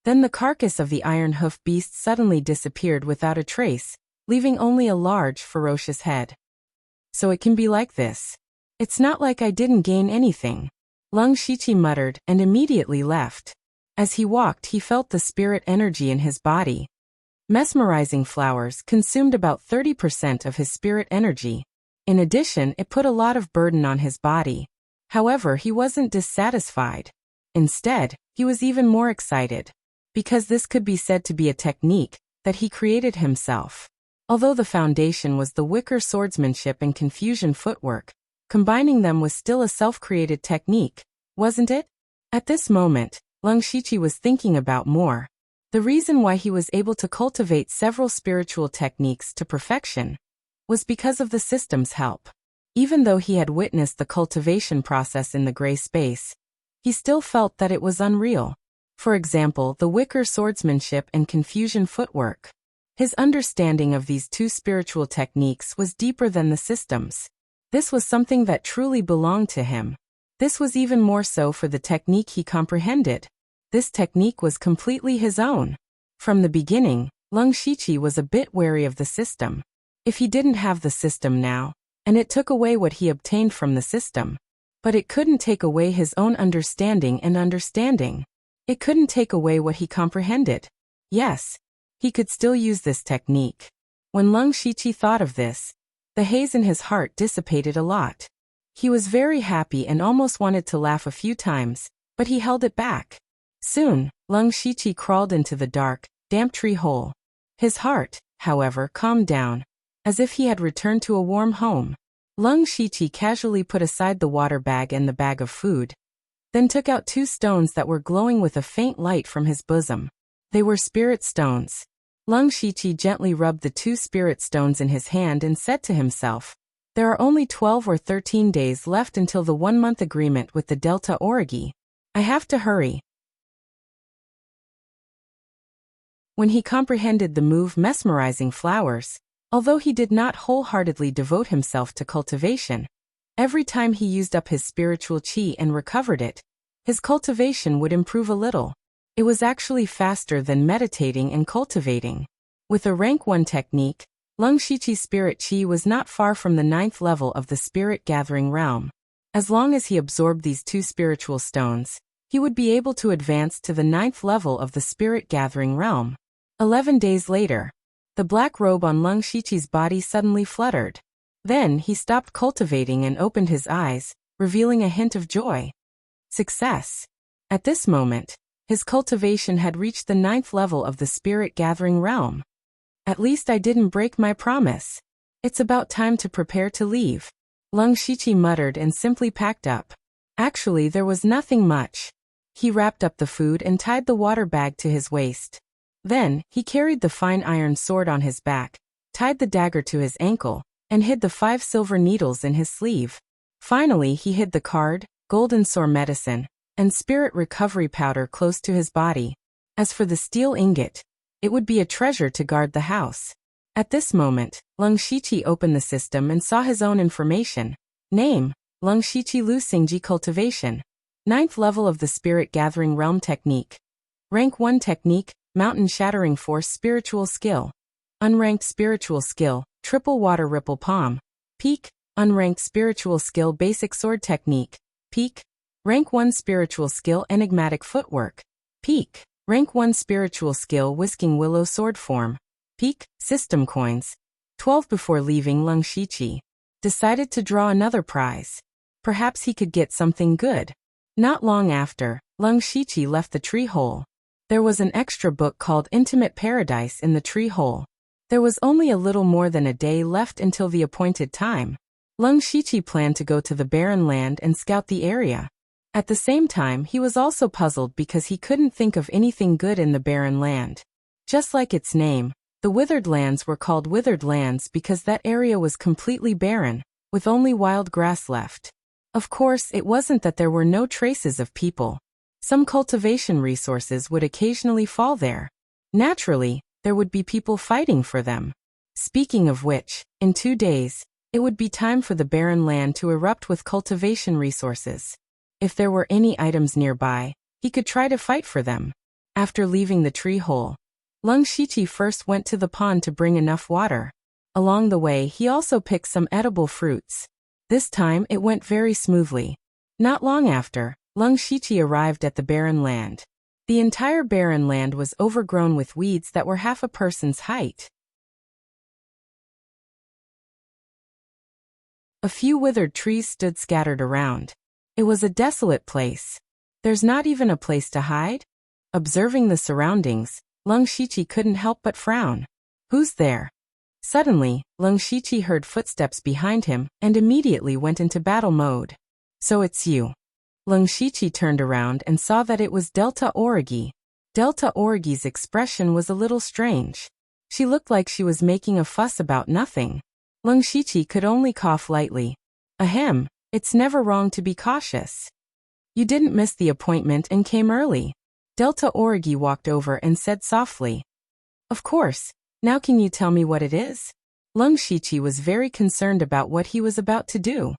Then the carcass of the iron hoof beast suddenly disappeared without a trace, leaving only a large, ferocious head. So it can be like this. It's not like I didn't gain anything. Lung Shiqi muttered and immediately left. As he walked, he felt the spirit energy in his body. Mesmerizing flowers consumed about 30% of his spirit energy. In addition, it put a lot of burden on his body. However, he wasn't dissatisfied. Instead, he was even more excited. Because this could be said to be a technique that he created himself. Although the foundation was the wicker swordsmanship and confusion footwork, combining them was still a self-created technique, wasn't it? At this moment, Lung Shiqi was thinking about more. The reason why he was able to cultivate several spiritual techniques to perfection was because of the system's help. Even though he had witnessed the cultivation process in the gray space, he still felt that it was unreal. For example, the wicker swordsmanship and confusion footwork. His understanding of these two spiritual techniques was deeper than the system's. This was something that truly belonged to him. This was even more so for the technique he comprehended. This technique was completely his own. From the beginning, Lung Shiqi was a bit wary of the system. If he didn't have the system now, and it took away what he obtained from the system, but it couldn't take away his own understanding and understanding. It couldn't take away what he comprehended. Yes, he could still use this technique. When Lung Shiqi thought of this, the haze in his heart dissipated a lot. He was very happy and almost wanted to laugh a few times, but he held it back. Soon, Lung Shiqi crawled into the dark, damp tree hole. His heart, however, calmed down, as if he had returned to a warm home. Lung Shiqi casually put aside the water bag and the bag of food, then took out 2 stones that were glowing with a faint light from his bosom. They were spirit stones. Lung Shiqi gently rubbed the 2 spirit stones in his hand and said to himself, "There are only 12 or 13 days left until the 1-month agreement with the Delta Origi. I have to hurry." When he comprehended the move mesmerizing flowers, although he did not wholeheartedly devote himself to cultivation, every time he used up his spiritual chi and recovered it, his cultivation would improve a little. It was actually faster than meditating and cultivating. With a rank 1 technique, Lung Shiqi's spirit chi was not far from the 9th level of the spirit gathering realm. As long as he absorbed these 2 spiritual stones, he would be able to advance to the 9th level of the spirit gathering realm. 11 days later, the black robe on Lung Shiqi's body suddenly fluttered. Then he stopped cultivating and opened his eyes, revealing a hint of joy. Success. At this moment, his cultivation had reached the 9th level of the spirit gathering realm. At least I didn't break my promise. It's about time to prepare to leave. Lung Shiqi muttered and simply packed up. Actually, there was nothing much. He wrapped up the food and tied the water bag to his waist. Then, he carried the fine iron sword on his back, tied the dagger to his ankle, and hid the 5 silver needles in his sleeve. Finally, he hid the card, golden sore medicine, and spirit recovery powder close to his body. As for the steel ingot, it would be a treasure to guard the house. At this moment, Lung Shiqi opened the system and saw his own information. Name, Lung Shiqi Lu Xingji Cultivation. 9th level of the Spirit Gathering Realm Technique. Rank 1 Technique, Mountain Shattering Force Spiritual Skill. Unranked Spiritual Skill, Triple Water Ripple Palm. Peak, Unranked Spiritual Skill Basic Sword Technique. Peak, Rank 1 Spiritual Skill Enigmatic Footwork. Peak, Rank 1 Spiritual Skill Whisking Willow Sword Form. Peak, System Coins. 12 before leaving Lung Shiqi decided to draw another prize. Perhaps he could get something good. Not long after, Lung Shiqi left the tree hole. There was an extra book called Intimate Paradise in the tree hole. There was only a little more than a day left until the appointed time. Lung Shiqi planned to go to the barren land and scout the area. At the same time, he was also puzzled because he couldn't think of anything good in the barren land. Just like its name, the withered lands were called withered lands because that area was completely barren, with only wild grass left. Of course, it wasn't that there were no traces of people. Some cultivation resources would occasionally fall there. Naturally, there would be people fighting for them. Speaking of which, in 2 days, It would be time for the barren land to erupt with cultivation resources. If there were any items nearby, he could try to fight for them. After leaving the tree hole, Lung Shiqi first went to the pond to bring enough water. Along the way, he also picked some edible fruits. This time, it went very smoothly. Not long after, Lung Shiqi arrived at the barren land. The entire barren land was overgrown with weeds that were half a person's height. A few withered trees stood scattered around. It was a desolate place. There's not even a place to hide? Observing the surroundings, Lung Shiqi couldn't help but frown. Who's there? Suddenly, Lung Shiqi heard footsteps behind him and immediately went into battle mode. So it's you. Lung Shiqi turned around and saw that it was Delta Origi. Delta Origi's expression was a little strange. She looked like she was making a fuss about nothing. Lung Shiqi could only cough lightly. Ahem, it's never wrong to be cautious. You didn't miss the appointment and came early. Delta Origi walked over and said softly. Of course, now can you tell me what it is? Lung Shiqi was very concerned about what he was about to do.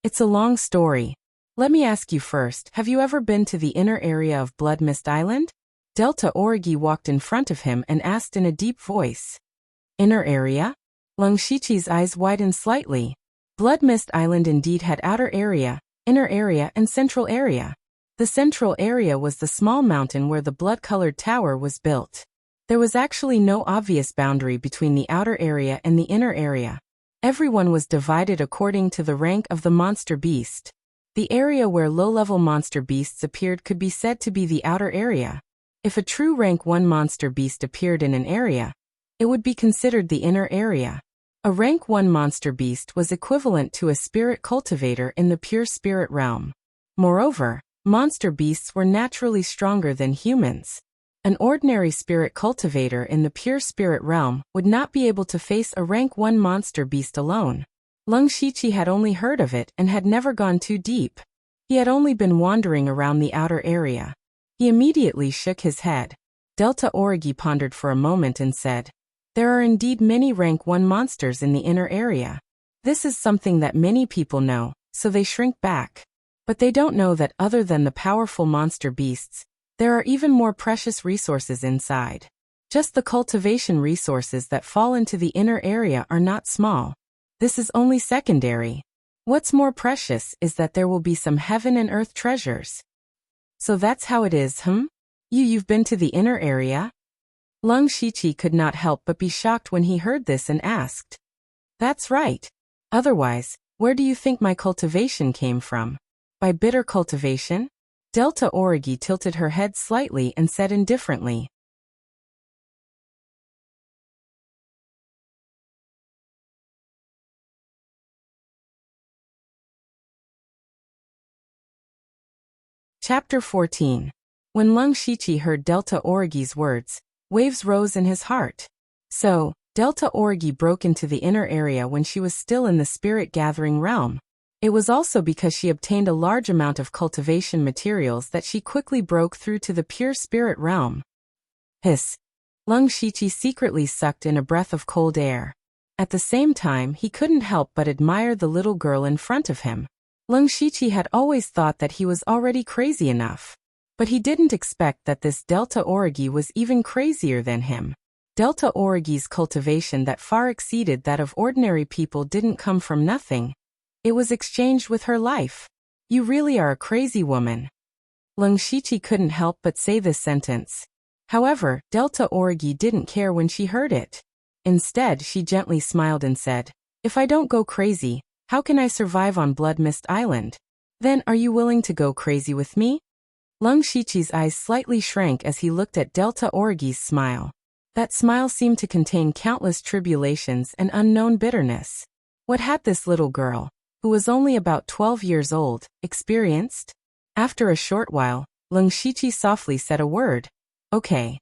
It's a long story. Let me ask you first, have you ever been to the inner area of Blood Mist Island? Delta Origi walked in front of him and asked in a deep voice. Inner area? Lung Shiqi's eyes widened slightly. Blood Mist Island indeed had outer area, inner area and central area. The central area was the small mountain where the blood-colored tower was built. There was actually no obvious boundary between the outer area and the inner area. Everyone was divided according to the rank of the monster beast. The area where low-level monster beasts appeared could be said to be the outer area. If a true rank 1 monster beast appeared in an area, it would be considered the inner area. A rank 1 monster beast was equivalent to a spirit cultivator in the pure spirit realm. Moreover, monster beasts were naturally stronger than humans. An ordinary spirit cultivator in the pure spirit realm would not be able to face a rank 1 monster beast alone. Lung Shiqi had only heard of it and had never gone too deep. He had only been wandering around the outer area. He immediately shook his head. Delta Origi pondered for a moment and said, there are indeed many rank 1 monsters in the inner area. This is something that many people know, so they shrink back. But they don't know that other than the powerful monster beasts, there are even more precious resources inside. Just the cultivation resources that fall into the inner area are not small. This is only secondary. What's more precious is that there will be some heaven and earth treasures. So that's how it is, You've been to the inner area? Lung Shiqi could not help but be shocked when he heard this and asked. That's right. Otherwise, where do you think my cultivation came from? By bitter cultivation? Delta Origi tilted her head slightly and said indifferently. Chapter 14. When Lung Shiqi heard Delta Origi's words, waves rose in his heart. So, Delta Origi broke into the inner area when she was still in the spirit-gathering realm. It was also because she obtained a large amount of cultivation materials that she quickly broke through to the pure spirit realm. Hiss. Lung Shiqi secretly sucked in a breath of cold air. At the same time, he couldn't help but admire the little girl in front of him. Lung Shiqi had always thought that he was already crazy enough. But he didn't expect that this Delta Origi was even crazier than him. Delta Origi's cultivation that far exceeded that of ordinary people didn't come from nothing. It was exchanged with her life. You really are a crazy woman. Lung Shiqi couldn't help but say this sentence. However, Delta Origi didn't care when she heard it. Instead, she gently smiled and said, if I don't go crazy, how can I survive on Blood Mist Island? Then are you willing to go crazy with me? Lung Shiqi's eyes slightly shrank as he looked at Delta Origi's smile. That smile seemed to contain countless tribulations and unknown bitterness. What had this little girl, who was only about 12 years old, experienced? After a short while, Lung Shiqi softly said a word. Okay.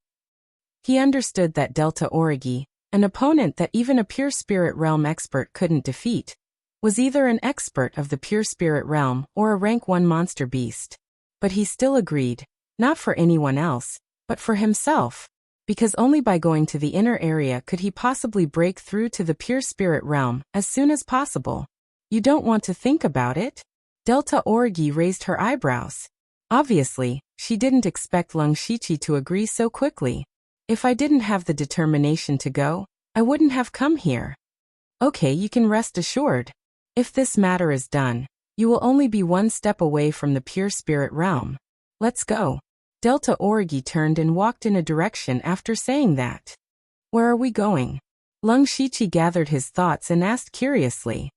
He understood that Delta Origi, an opponent that even a pure spirit realm expert couldn't defeat, was either an expert of the pure spirit realm or a rank 1 monster beast. But he still agreed, not for anyone else, but for himself. because only by going to the inner area could he possibly break through to the pure spirit realm as soon as possible. You don't want to think about it? Delta Orgi raised her eyebrows. Obviously, she didn't expect Lung Shiqi to agree so quickly. If I didn't have the determination to go, I wouldn't have come here. Okay, you can rest assured. If this matter is done, you will only be one step away from the pure spirit realm. Let's go. Delta Orgi turned and walked in a direction after saying that. Where are we going? Lung Shiqi gathered his thoughts and asked curiously.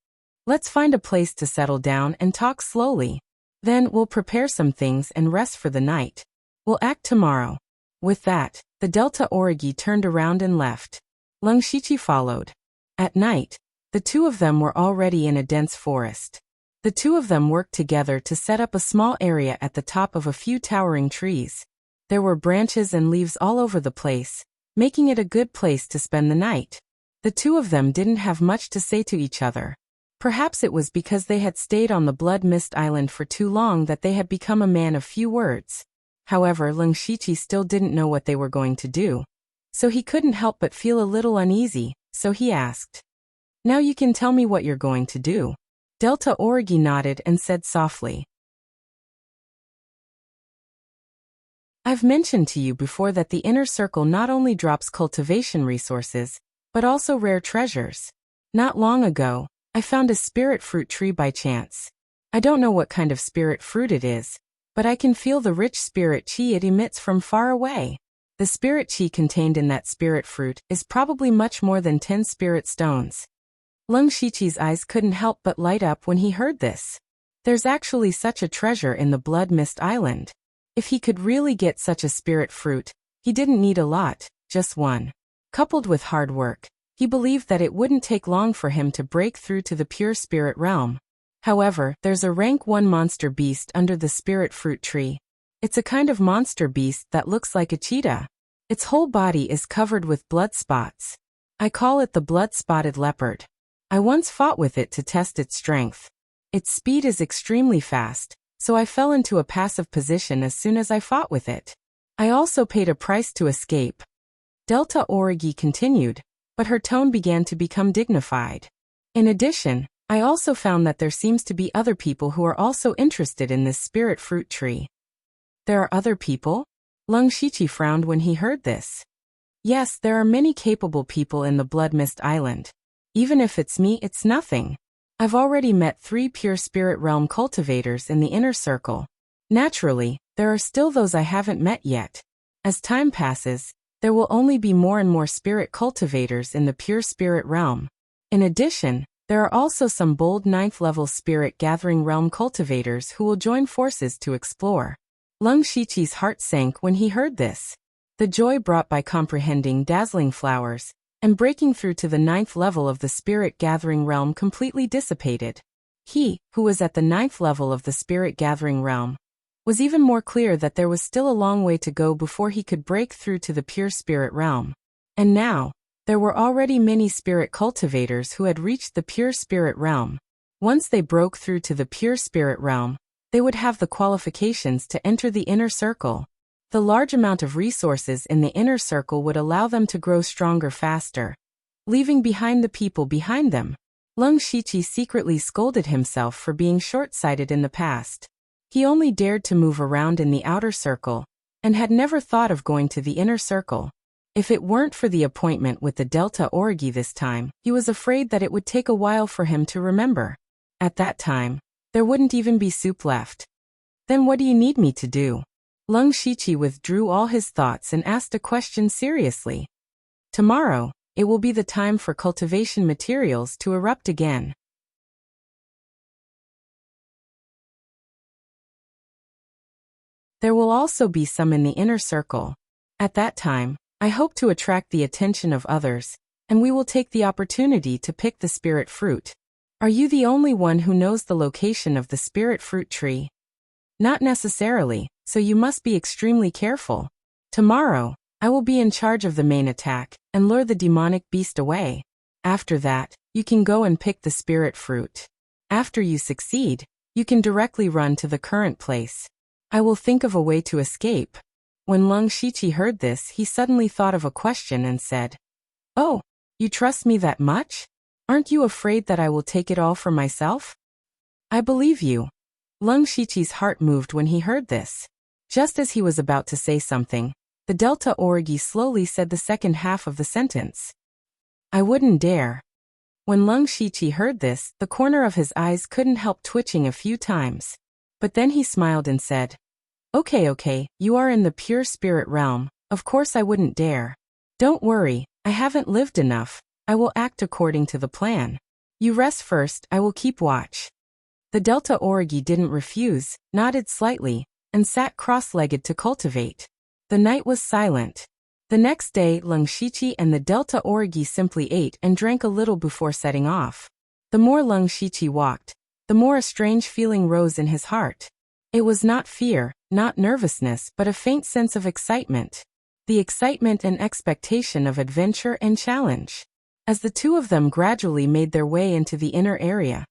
Let's find a place to settle down and talk slowly. Then we'll prepare some things and rest for the night. We'll act tomorrow. With that, the Delta Orgi turned around and left. Lung Shiqi followed. At night, the two of them were already in a dense forest. The two of them worked together to set up a small area at the top of a few towering trees. There were branches and leaves all over the place, making it a good place to spend the night. The two of them didn't have much to say to each other. Perhaps it was because they had stayed on the Blood Mist Island for too long that they had become a man of few words. However, Lung Shiqi still didn't know what they were going to do. So he couldn't help but feel a little uneasy, so he asked. Now you can tell me what you're going to do. Delta Orgi nodded and said softly. I've mentioned to you before that the inner circle not only drops cultivation resources, but also rare treasures. Not long ago, I found a spirit fruit tree by chance. I don't know what kind of spirit fruit it is, but I can feel the rich spirit chi it emits from far away. The spirit chi contained in that spirit fruit is probably much more than 10 spirit stones. Lung Shiqi's eyes couldn't help but light up when he heard this. There's actually such a treasure in the Blood Mist Island. If he could really get such a spirit fruit, he didn't need a lot, just one. Coupled with hard work, he believed that it wouldn't take long for him to break through to the pure spirit realm. However, there's a rank 1 monster beast under the spirit fruit tree. It's a kind of monster beast that looks like a cheetah. Its whole body is covered with blood spots. I call it the blood-spotted leopard. I once fought with it to test its strength. Its speed is extremely fast, so I fell into a passive position as soon as I fought with it. I also paid a price to escape. Delta Orgi continued, but her tone began to become dignified. In addition, I also found that there seems to be other people who are also interested in this spirit fruit tree. There are other people? Lung Shiqi frowned when he heard this. Yes, there are many capable people in the Blood Mist Island. Even if it's me, it's nothing. I've already met 3 pure spirit realm cultivators in the inner circle. Naturally, there are still those I haven't met yet. As time passes, there will only be more and more spirit cultivators in the pure spirit realm. In addition, there are also some bold 9th level spirit gathering realm cultivators who will join forces to explore. Lung Shiqi's heart sank when he heard this. The joy brought by comprehending dazzling flowers and breaking through to the 9th level of the spirit gathering realm completely dissipated. He, who was at the 9th level of the spirit gathering realm, was even more clear that there was still a long way to go before he could break through to the pure spirit realm. And now, there were already many spirit cultivators who had reached the pure spirit realm. Once they broke through to the pure spirit realm, they would have the qualifications to enter the inner circle. The large amount of resources in the inner circle would allow them to grow stronger faster, leaving behind the people behind them. Lung Shiqi secretly scolded himself for being short-sighted in the past. He only dared to move around in the outer circle, and had never thought of going to the inner circle. If it weren't for the appointment with the Delta Orgi this time, he was afraid that it would take a while for him to remember. At that time, there wouldn't even be soup left. Then what do you need me to do? Lung Shiqi withdrew all his thoughts and asked a question seriously. Tomorrow, it will be the time for cultivation materials to erupt again. There will also be some in the inner circle. At that time, I hope to attract the attention of others, and we will take the opportunity to pick the spirit fruit. Are you the only one who knows the location of the spirit fruit tree? Not necessarily, so you must be extremely careful. Tomorrow, I will be in charge of the main attack and lure the demonic beast away. After that, you can go and pick the spirit fruit. After you succeed, you can directly run to the current place. I will think of a way to escape. When Leng Shiqi heard this, he suddenly thought of a question and said, "Oh, you trust me that much? Aren't you afraid that I will take it all for myself?" "I believe you." Leng Shiqi's heart moved when he heard this. Just as he was about to say something, the Delta Orgi slowly said the second half of the sentence. "I wouldn't dare." When Leng Shiqi heard this, the corner of his eyes couldn't help twitching a few times. But then he smiled and said, Okay, you are in the pure spirit realm, of course I wouldn't dare. Don't worry, I haven't lived enough, I will act according to the plan. You rest first, I will keep watch." The Delta Orgi didn't refuse, nodded slightly, and sat cross-legged to cultivate. The night was silent. The next day, Leng Shiqi and the Delta Orgi simply ate and drank a little before setting off. The more Leng Shiqi walked, the more a strange feeling rose in his heart. It was not fear, not nervousness, but a faint sense of excitement. The excitement and expectation of adventure and challenge. As the two of them gradually made their way into the inner area,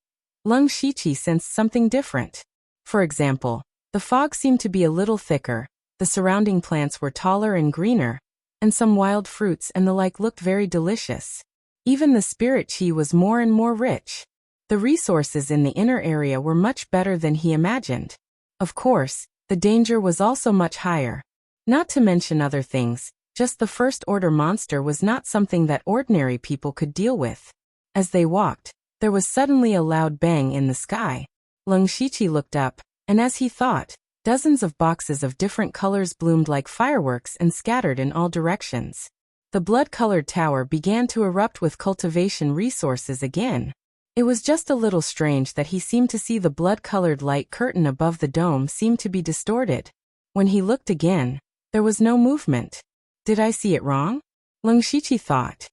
Leng Shiqi sensed something different. For example, the fog seemed to be a little thicker, the surrounding plants were taller and greener, and some wild fruits and the like looked very delicious. Even the spirit chi was more and more rich. The resources in the inner area were much better than he imagined. Of course, the danger was also much higher. Not to mention other things, just the first-order monster was not something that ordinary people could deal with. As they walked, there was suddenly a loud bang in the sky. Leng Shiqi looked up, and as he thought, dozens of boxes of different colors bloomed like fireworks and scattered in all directions. The blood-colored tower began to erupt with cultivation resources again. It was just a little strange that he seemed to see the blood-colored light curtain above the dome seem to be distorted. When he looked again, there was no movement. Did I see it wrong? Leng Shiqi thought.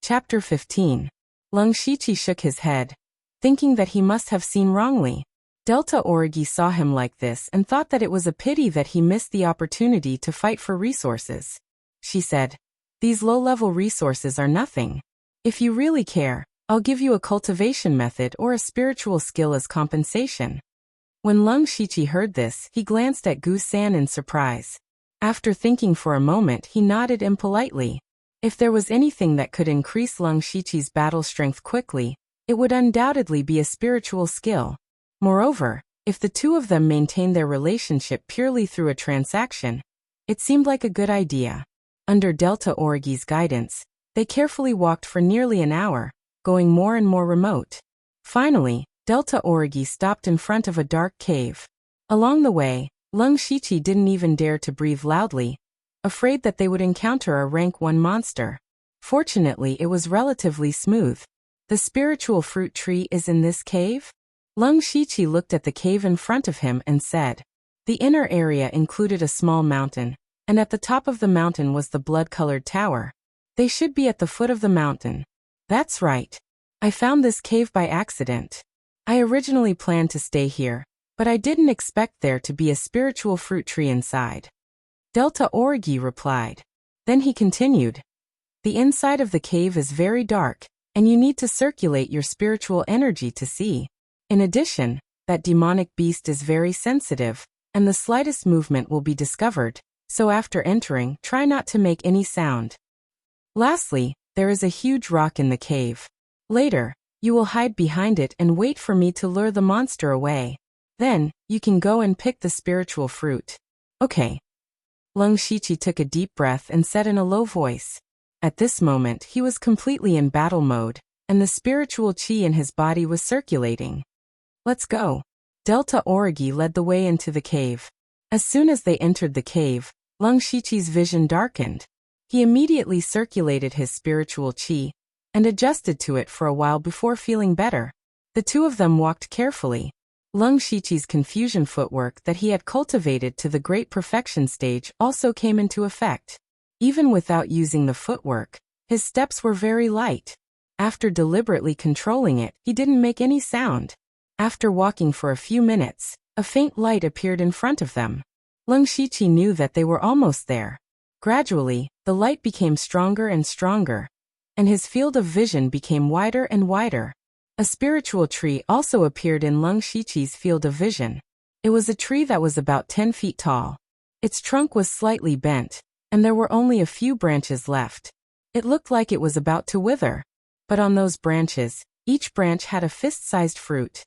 Chapter 15. Leng Shiqi shook his head, thinking that he must have seen wrongly. Delta Orgi saw him like this and thought that it was a pity that he missed the opportunity to fight for resources. She said, "These low-level resources are nothing. If you really care, I'll give you a cultivation method or a spiritual skill as compensation." When Leng Shiqi heard this, he glanced at Gu San in surprise. After thinking for a moment, he nodded impolitely. If there was anything that could increase Leng Shiqi's battle strength quickly, it would undoubtedly be a spiritual skill. Moreover, if the two of them maintained their relationship purely through a transaction, it seemed like a good idea. Under Delta Orgi's guidance, they carefully walked for nearly an hour, going more and more remote. Finally, Delta Orgi stopped in front of a dark cave. Along the way, Leng Shiqi didn't even dare to breathe loudly, afraid that they would encounter a rank 1 monster. Fortunately, it was relatively smooth. "The spiritual fruit tree is in this cave?" Leng Shiqi looked at the cave in front of him and said. The inner area included a small mountain, and at the top of the mountain was the blood-colored tower. They should be at the foot of the mountain. That's right. I found this cave by accident. I originally planned to stay here, but I didn't expect there to be a spiritual fruit tree inside. Delta Orgi replied. Then he continued. The inside of the cave is very dark, and you need to circulate your spiritual energy to see. In addition, that demonic beast is very sensitive, and the slightest movement will be discovered, so after entering, try not to make any sound. Lastly, there is a huge rock in the cave. Later, you will hide behind it and wait for me to lure the monster away. Then, you can go and pick the spiritual fruit. Okay. Leng Shiqi took a deep breath and said in a low voice. At this moment, he was completely in battle mode, and the spiritual chi in his body was circulating. Let's go. Delta Orgi led the way into the cave. As soon as they entered the cave, Leng Shiqi's vision darkened. He immediately circulated his spiritual chi and adjusted to it for a while before feeling better. The two of them walked carefully. Leng Shiqi's confusion footwork that he had cultivated to the great perfection stage also came into effect. Even without using the footwork, his steps were very light. After deliberately controlling it, he didn't make any sound. After walking for a few minutes, a faint light appeared in front of them. Leng Shiqi knew that they were almost there. Gradually, the light became stronger and stronger. and his field of vision became wider and wider. A spiritual tree also appeared in Lung Shiqi's field of vision. It was a tree that was about 10 feet tall. Its trunk was slightly bent, and there were only a few branches left. It looked like it was about to wither. But on those branches, each branch had a fist-sized fruit.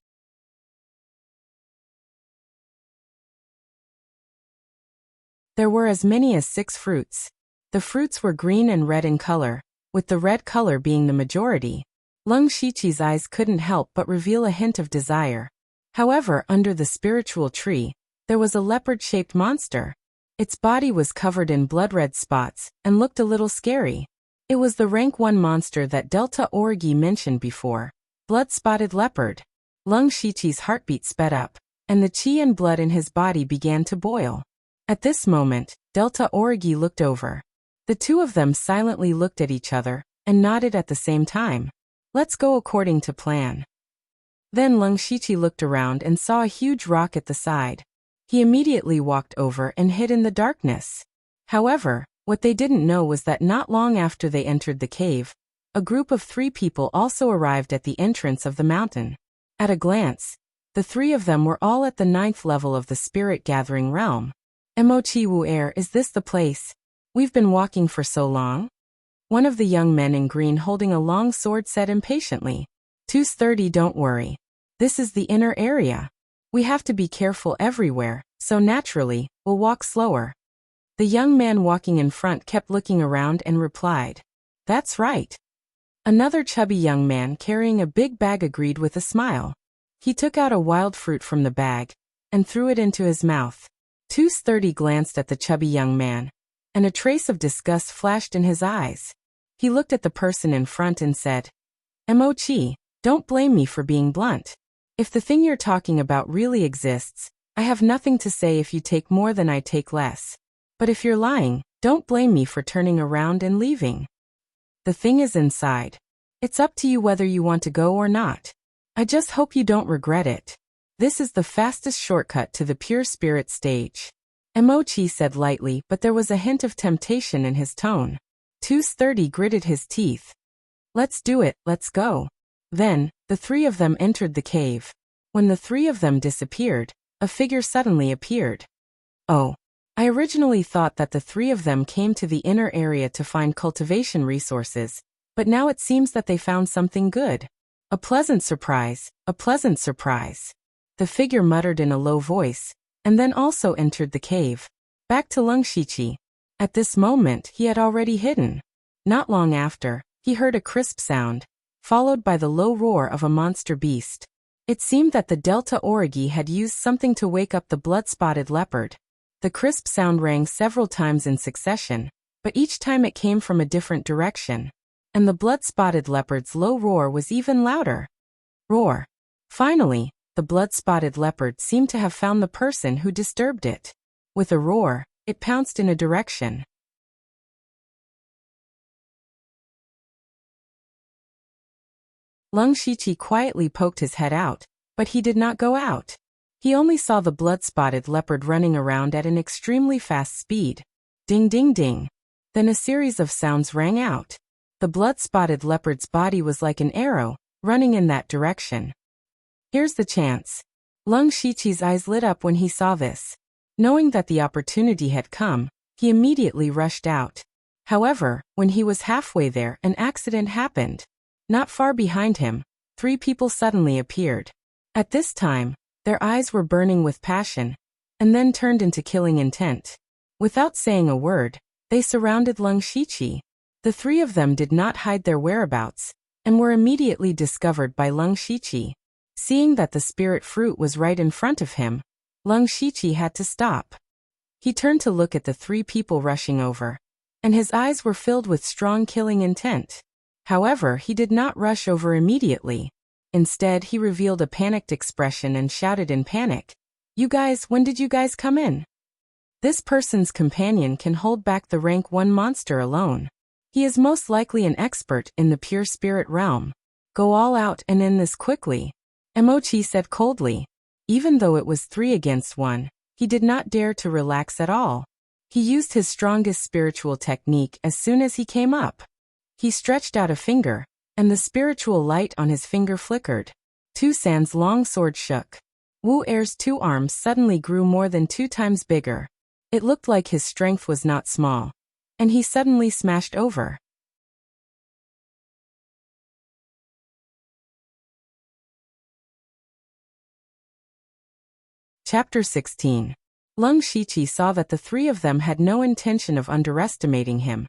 There were as many as 6 fruits. The fruits were green and red in color, with the red color being the majority. Lung Shiqi's eyes couldn't help but reveal a hint of desire. However, under the spiritual tree, there was a leopard-shaped monster. Its body was covered in blood-red spots and looked a little scary. It was the rank 1 monster that Delta Orgi mentioned before. Blood-spotted leopard. Lung Shiqi's heartbeat sped up, and the chi and blood in his body began to boil. At this moment, Delta Orgi looked over. The two of them silently looked at each other and nodded at the same time. Let's go according to plan. Then Lung Shiqi looked around and saw a huge rock at the side. He immediately walked over and hid in the darkness. However, what they didn't know was that not long after they entered the cave, a group of 3 people also arrived at the entrance of the mountain. At a glance, the 3 of them were all at the 9th level of the spirit gathering realm. Mochi Wu Air, is this the place? We've been walking for so long? One of the young men in green holding a long sword said impatiently. 230, don't worry. This is the inner area. We have to be careful everywhere, so naturally, we'll walk slower. The young man walking in front kept looking around and replied. That's right. Another chubby young man carrying a big bag agreed with a smile. He took out a wild fruit from the bag and threw it into his mouth. 230 glanced at the chubby young man, and a trace of disgust flashed in his eyes. He looked at the person in front and said, Mochi, don't blame me for being blunt. If the thing you're talking about really exists, I have nothing to say if you take more than I take less. But if you're lying, don't blame me for turning around and leaving. The thing is inside. It's up to you whether you want to go or not. I just hope you don't regret it. This is the fastest shortcut to the pure spirit stage. Mochi said lightly, but there was a hint of temptation in his tone. 230 gritted his teeth. Let's do it, let's go. Then, the 3 of them entered the cave. When the 3 of them disappeared, a figure suddenly appeared. Oh. I originally thought that the 3 of them came to the inner area to find cultivation resources, but now it seems that they found something good. A pleasant surprise, a pleasant surprise. The figure muttered in a low voice, and then also entered the cave. Back to Lung Shiqi. At this moment, he had already hidden. Not long after, he heard a crisp sound, followed by the low roar of a monster beast. It seemed that the Delta Origi had used something to wake up the blood-spotted leopard. The crisp sound rang several times in succession, but each time it came from a different direction. And the blood-spotted leopard's low roar was even louder. Roar. Finally, the blood-spotted leopard seemed to have found the person who disturbed it. With a roar, it pounced in a direction. Lung Shiqi quietly poked his head out, but he did not go out. He only saw the blood-spotted leopard running around at an extremely fast speed. Ding ding ding. Then a series of sounds rang out. The blood-spotted leopard's body was like an arrow, running in that direction. Here's the chance. Lung Shiqi's eyes lit up when he saw this. Knowing that the opportunity had come, he immediately rushed out. However, when he was halfway there, an accident happened. Not far behind him, 3 people suddenly appeared. At this time, their eyes were burning with passion, and then turned into killing intent. Without saying a word, they surrounded Lung Shiqi. The 3 of them did not hide their whereabouts, and were immediately discovered by Lung Shiqi. Seeing that the spirit fruit was right in front of him, Lung Shiqi had to stop. He turned to look at the 3 people rushing over, and his eyes were filled with strong killing intent. However, he did not rush over immediately. Instead, he revealed a panicked expression and shouted in panic, "You guys, when did you guys come in?" This person's companion can hold back the rank 1 monster alone. He is most likely an expert in the pure spirit realm. Go all out and end this quickly. Mochi said coldly. Even though it was 3 against 1, he did not dare to relax at all. He used his strongest spiritual technique as soon as he came up. He stretched out a finger, and the spiritual light on his finger flickered. Tu San's long sword shook. Wu Er's 2 arms suddenly grew more than 2 times bigger. It looked like his strength was not small. And he suddenly smashed over. Chapter 16. Lung Shiqi saw that the 3 of them had no intention of underestimating him.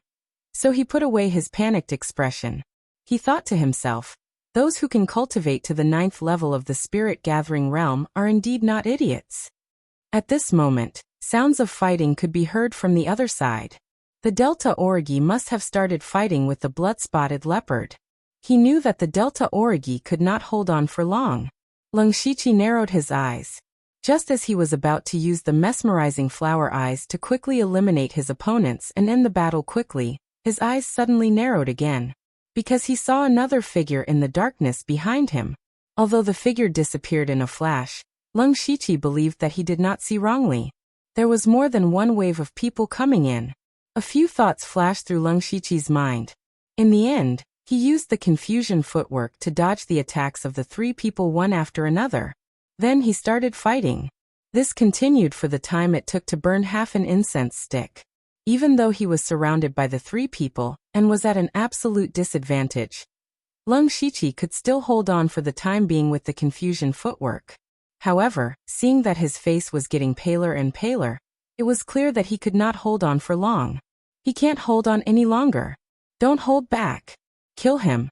So he put away his panicked expression. He thought to himself, those who can cultivate to the 9th level of the spirit-gathering realm are indeed not idiots. At this moment, sounds of fighting could be heard from the other side. The Delta Origi must have started fighting with the blood-spotted leopard. He knew that the Delta Origi could not hold on for long. Lung Shiqi narrowed his eyes. Just as he was about to use the mesmerizing flower eyes to quickly eliminate his opponents and end the battle quickly, his eyes suddenly narrowed again. Because he saw another figure in the darkness behind him. Although the figure disappeared in a flash, Lung Shiqi believed that he did not see wrongly. There was more than one wave of people coming in. A few thoughts flashed through Lung Shiqi's mind. In the end, he used the confusion footwork to dodge the attacks of the 3 people one after another. Then he started fighting. This continued for the time it took to burn half an incense stick. Even though he was surrounded by the 3 people and was at an absolute disadvantage, Lung Shiqi could still hold on for the time being with the confusion footwork. However, seeing that his face was getting paler and paler, it was clear that he could not hold on for long. He can't hold on any longer. Don't hold back. Kill him.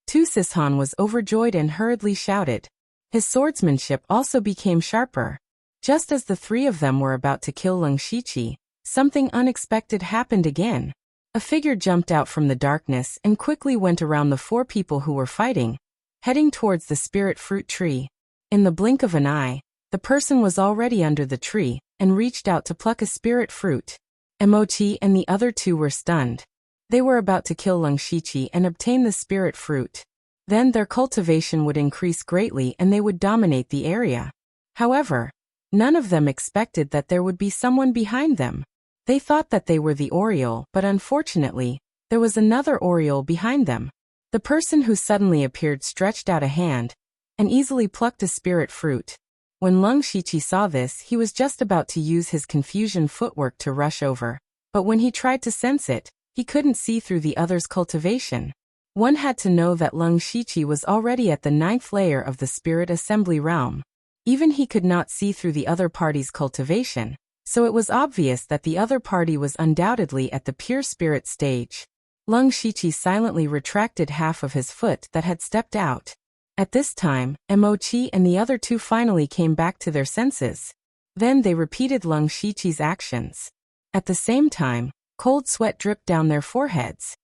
Tu Sishan was overjoyed and hurriedly shouted. His swordsmanship also became sharper. Just as the 3 of them were about to kill Lung Shiqi, something unexpected happened again. A figure jumped out from the darkness and quickly went around the 4 people who were fighting, heading towards the spirit fruit tree. In the blink of an eye, the person was already under the tree and reached out to pluck a spirit fruit. Emochi and the other 2 were stunned. They were about to kill Lung Shiqi and obtain the spirit fruit. Then their cultivation would increase greatly and they would dominate the area. However, none of them expected that there would be someone behind them. They thought that they were the Oriole, but unfortunately, there was another Oriole behind them. The person who suddenly appeared stretched out a hand and easily plucked a spirit fruit. When Lung Shiqi saw this, he was just about to use his confusion footwork to rush over. But when he tried to sense it, he couldn't see through the other's cultivation. One had to know that Lung Shiqi was already at the 9th layer of the spirit assembly realm. Even he could not see through the other party's cultivation, so it was obvious that the other party was undoubtedly at the pure spirit stage. Lung Shiqi silently retracted half of his foot that had stepped out. At this time, Emochi and the other 2 finally came back to their senses. Then they repeated Lung Shiqi's actions. At the same time, cold sweat dripped down their foreheads.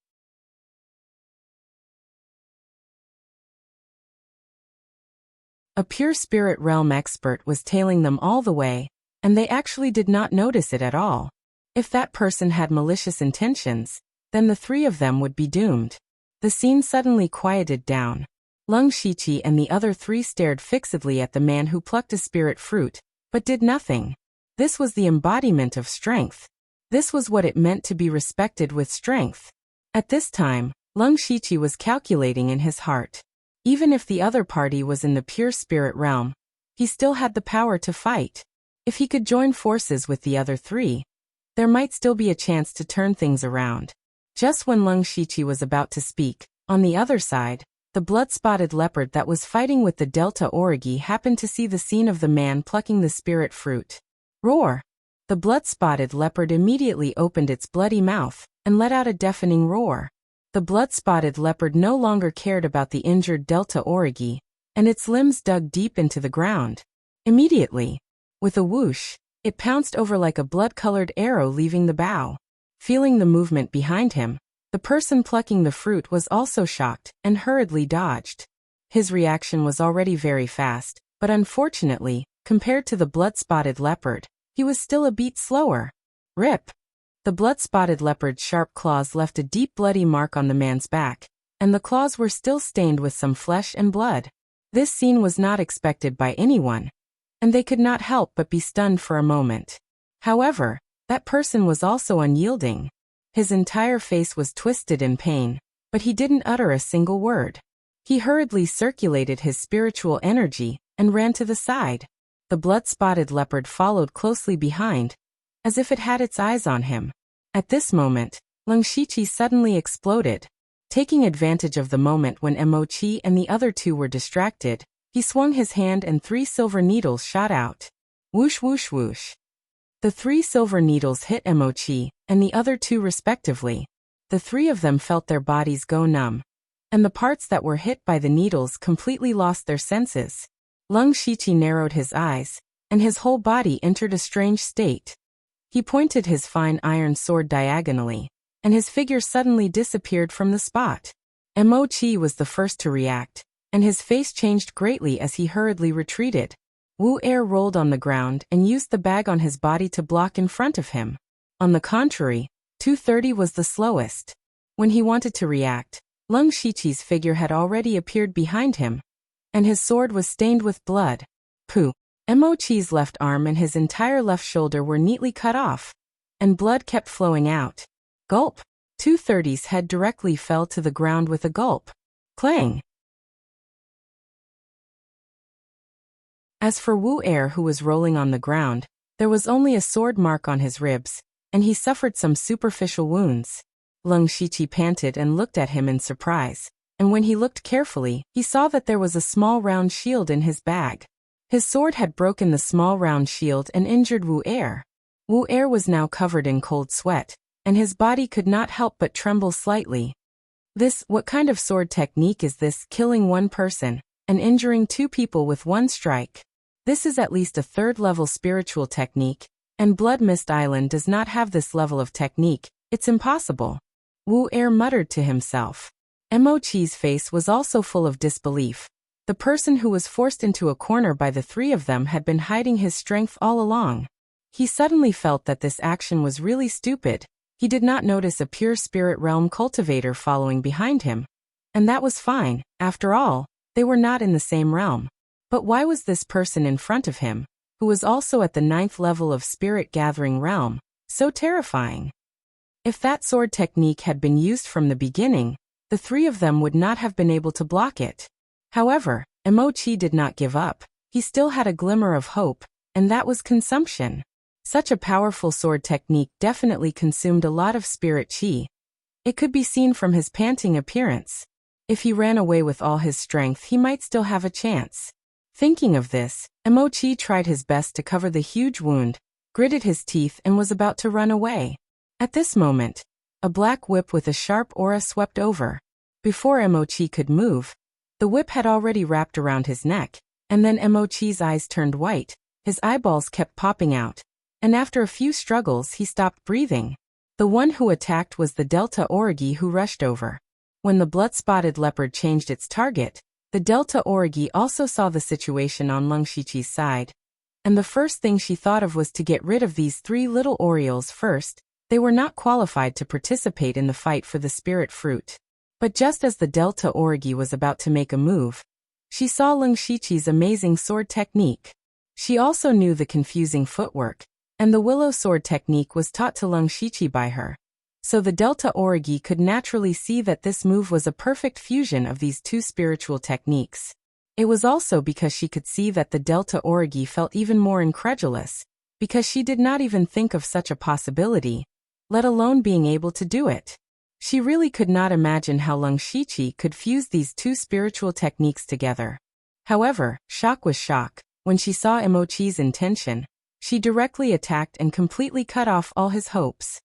A pure spirit realm expert was tailing them all the way, and they actually did not notice it at all. If that person had malicious intentions, then the 3 of them would be doomed. The scene suddenly quieted down. Lung Shiqi and the other 3 stared fixedly at the man who plucked a spirit fruit, but did nothing. This was the embodiment of strength. This was what it meant to be respected with strength. At this time, Lung Shiqi was calculating in his heart. Even if the other party was in the pure spirit realm, he still had the power to fight. If he could join forces with the other 3, there might still be a chance to turn things around. Just when Lung Shiqi was about to speak, on the other side, the blood-spotted leopard that was fighting with the Delta Origi happened to see the scene of the man plucking the spirit fruit. Roar! The blood-spotted leopard immediately opened its bloody mouth and let out a deafening roar. The blood-spotted leopard no longer cared about the injured Delta Origi, and its limbs dug deep into the ground. Immediately, with a whoosh, it pounced over like a blood-colored arrow leaving the bough. Feeling the movement behind him, the person plucking the fruit was also shocked and hurriedly dodged. His reaction was already very fast, but unfortunately, compared to the blood-spotted leopard, he was still a beat slower. Rip! The blood-spotted leopard's sharp claws left a deep bloody mark on the man's back, and the claws were still stained with some flesh and blood. This scene was not expected by anyone, and they could not help but be stunned for a moment. However, that person was also unyielding. His entire face was twisted in pain, but he didn't utter a single word. He hurriedly circulated his spiritual energy and ran to the side. The blood-spotted leopard followed closely behind, as if it had its eyes on him. At this moment, Leng Shiqi suddenly exploded. Taking advantage of the moment when Emochi and the other two were distracted, he swung his hand and 3 silver needles shot out. Whoosh whoosh whoosh. The 3 silver needles hit Emochi and the other two respectively. The 3 of them felt their bodies go numb, and the parts that were hit by the needles completely lost their senses. Leng Shiqi narrowed his eyes, and his whole body entered a strange state. He pointed his fine iron sword diagonally, and his figure suddenly disappeared from the spot. Emochi was the first to react, and his face changed greatly as he hurriedly retreated. Wu Er rolled on the ground and used the bag on his body to block in front of him. On the contrary, 230 was the slowest. When he wanted to react, Leng Shiqi's figure had already appeared behind him, and his sword was stained with blood. Pooh! Emochi's left arm and his entire left shoulder were neatly cut off, and blood kept flowing out. Gulp! 230's head directly fell to the ground with a gulp. Clang! As for Wu Er, who was rolling on the ground, there was only a sword mark on his ribs, and he suffered some superficial wounds. Leng Shiqi panted and looked at him in surprise, and when he looked carefully, he saw that there was a small round shield in his bag. His sword had broken the small round shield and injured Wu Er. Wu Er was now covered in cold sweat, and his body could not help but tremble slightly. What kind of sword technique is this, killing one person and injuring 2 people with 1 strike? This is at least a 3rd-level spiritual technique, and Blood Mist Island does not have this level of technique. It's impossible. Wu Er muttered to himself. Emochi's face was also full of disbelief. The person who was forced into a corner by the 3 of them had been hiding his strength all along. He suddenly felt that this action was really stupid. He did not notice a pure spirit realm cultivator following behind him. And that was fine. After all, they were not in the same realm. But why was this person in front of him, who was also at the 9th level of spirit gathering realm, so terrifying? If that sword technique had been used from the beginning, the 3 of them would not have been able to block it. However, Emochi did not give up. He still had a glimmer of hope, and that was consumption. Such a powerful sword technique definitely consumed a lot of spirit chi. It could be seen from his panting appearance. If he ran away with all his strength, he might still have a chance. Thinking of this, Emochi tried his best to cover the huge wound, gritted his teeth and was about to run away. At this moment, a black whip with a sharp aura swept over. Before Emochi could move, the whip had already wrapped around his neck, and then Emochi's eyes turned white, his eyeballs kept popping out, and after a few struggles he stopped breathing. The one who attacked was the Delta Origi, who rushed over. When the blood-spotted leopard changed its target, the Delta Origi also saw the situation on Leng Shiqi's side, and the first thing she thought of was to get rid of these 3 little Orioles first. They were not qualified to participate in the fight for the spirit fruit. But just as the Delta Origi was about to make a move, she saw Leng Shiqi's amazing sword technique. She also knew the confusing footwork, and the willow sword technique was taught to Leng Shiqi by her. So the Delta Origi could naturally see that this move was a perfect fusion of these 2 spiritual techniques. It was also because she could see that the Delta Origi felt even more incredulous, because she did not even think of such a possibility, let alone being able to do it. She really could not imagine how Leng Shiqi could fuse these 2 spiritual techniques together. However, shock was shock. When she saw Emochi's intention, she directly attacked and completely cut off all his hopes.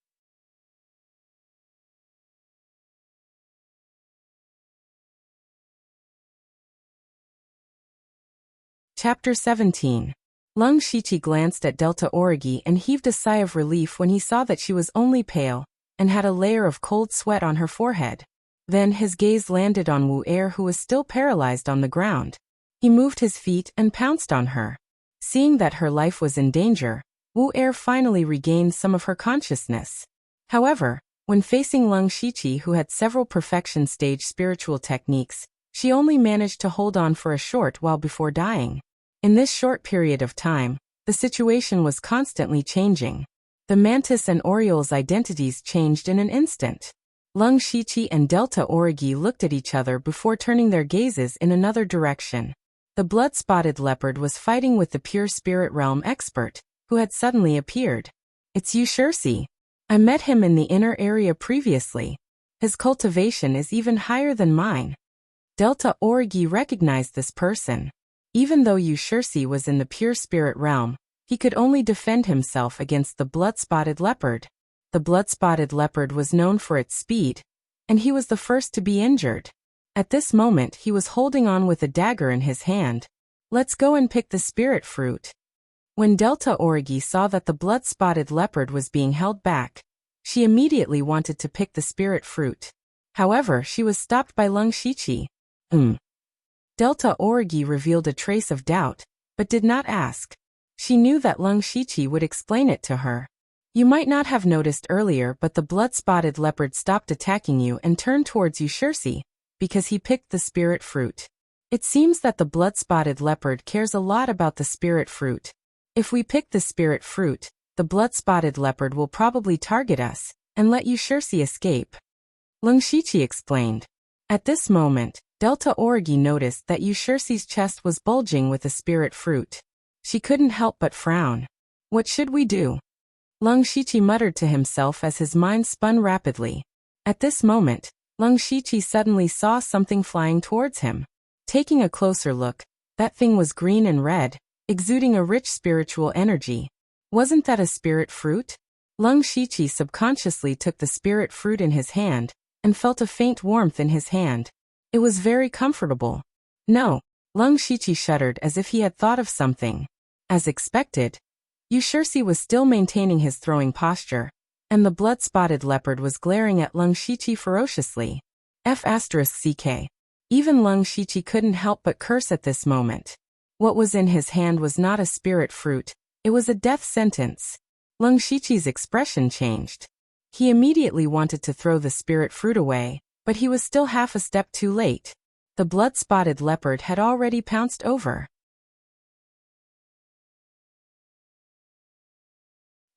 Chapter 17. Leng Shiqi glanced at Delta Origi and heaved a sigh of relief when he saw that she was only pale and had a layer of cold sweat on her forehead. Then his gaze landed on Wu Er, who was still paralyzed on the ground. He moved his feet and pounced on her. Seeing that her life was in danger, Wu Er finally regained some of her consciousness. However, when facing Leng Shiqi, who had several perfection stage spiritual techniques, she only managed to hold on for a short while before dying. In this short period of time, the situation was constantly changing. The mantis and oriole's identities changed in an instant. Lung Shiqi and Delta Origi looked at each other before turning their gazes in another direction. The blood-spotted leopard was fighting with the pure spirit realm expert, who had suddenly appeared. It's Wuxia. I met him in the inner area previously. His cultivation is even higher than mine. Delta Origi recognized this person. Even though Wuxia was in the pure spirit realm, he could only defend himself against the blood-spotted leopard. The blood-spotted leopard was known for its speed, and he was the first to be injured. At this moment he was holding on with a dagger in his hand. Let's go and pick the spirit fruit. When Delta Origi saw that the blood-spotted leopard was being held back, she immediately wanted to pick the spirit fruit. However, she was stopped by Lung Shiqi. Delta Origi revealed a trace of doubt, but did not ask. She knew that Lung Shiqi would explain it to her. You might not have noticed earlier, but the blood-spotted leopard stopped attacking you and turned towards Wuxia, because he picked the spirit fruit. It seems that the blood-spotted leopard cares a lot about the spirit fruit. If we pick the spirit fruit, the blood-spotted leopard will probably target us and let Wuxia escape. Lung Shiqi explained. At this moment, Delta Origi noticed that Wuxia's chest was bulging with the spirit fruit. She couldn't help but frown. What should we do? Lung Shiqi muttered to himself as his mind spun rapidly. At this moment, Lung Shiqi suddenly saw something flying towards him. Taking a closer look, that thing was green and red, exuding a rich spiritual energy. Wasn't that a spirit fruit? Lung Shiqi subconsciously took the spirit fruit in his hand, and felt a faint warmth in his hand. It was very comfortable. No, Lung Shiqi shuddered as if he had thought of something. As expected, Wuxia was still maintaining his throwing posture, and the blood-spotted leopard was glaring at Lung Shiqi ferociously. F***ck. Even Lung Shiqi couldn't help but curse at this moment. What was in his hand was not a spirit fruit, it was a death sentence. Lung Shiqi's expression changed. He immediately wanted to throw the spirit fruit away, but he was still half a step too late. The blood-spotted leopard had already pounced over.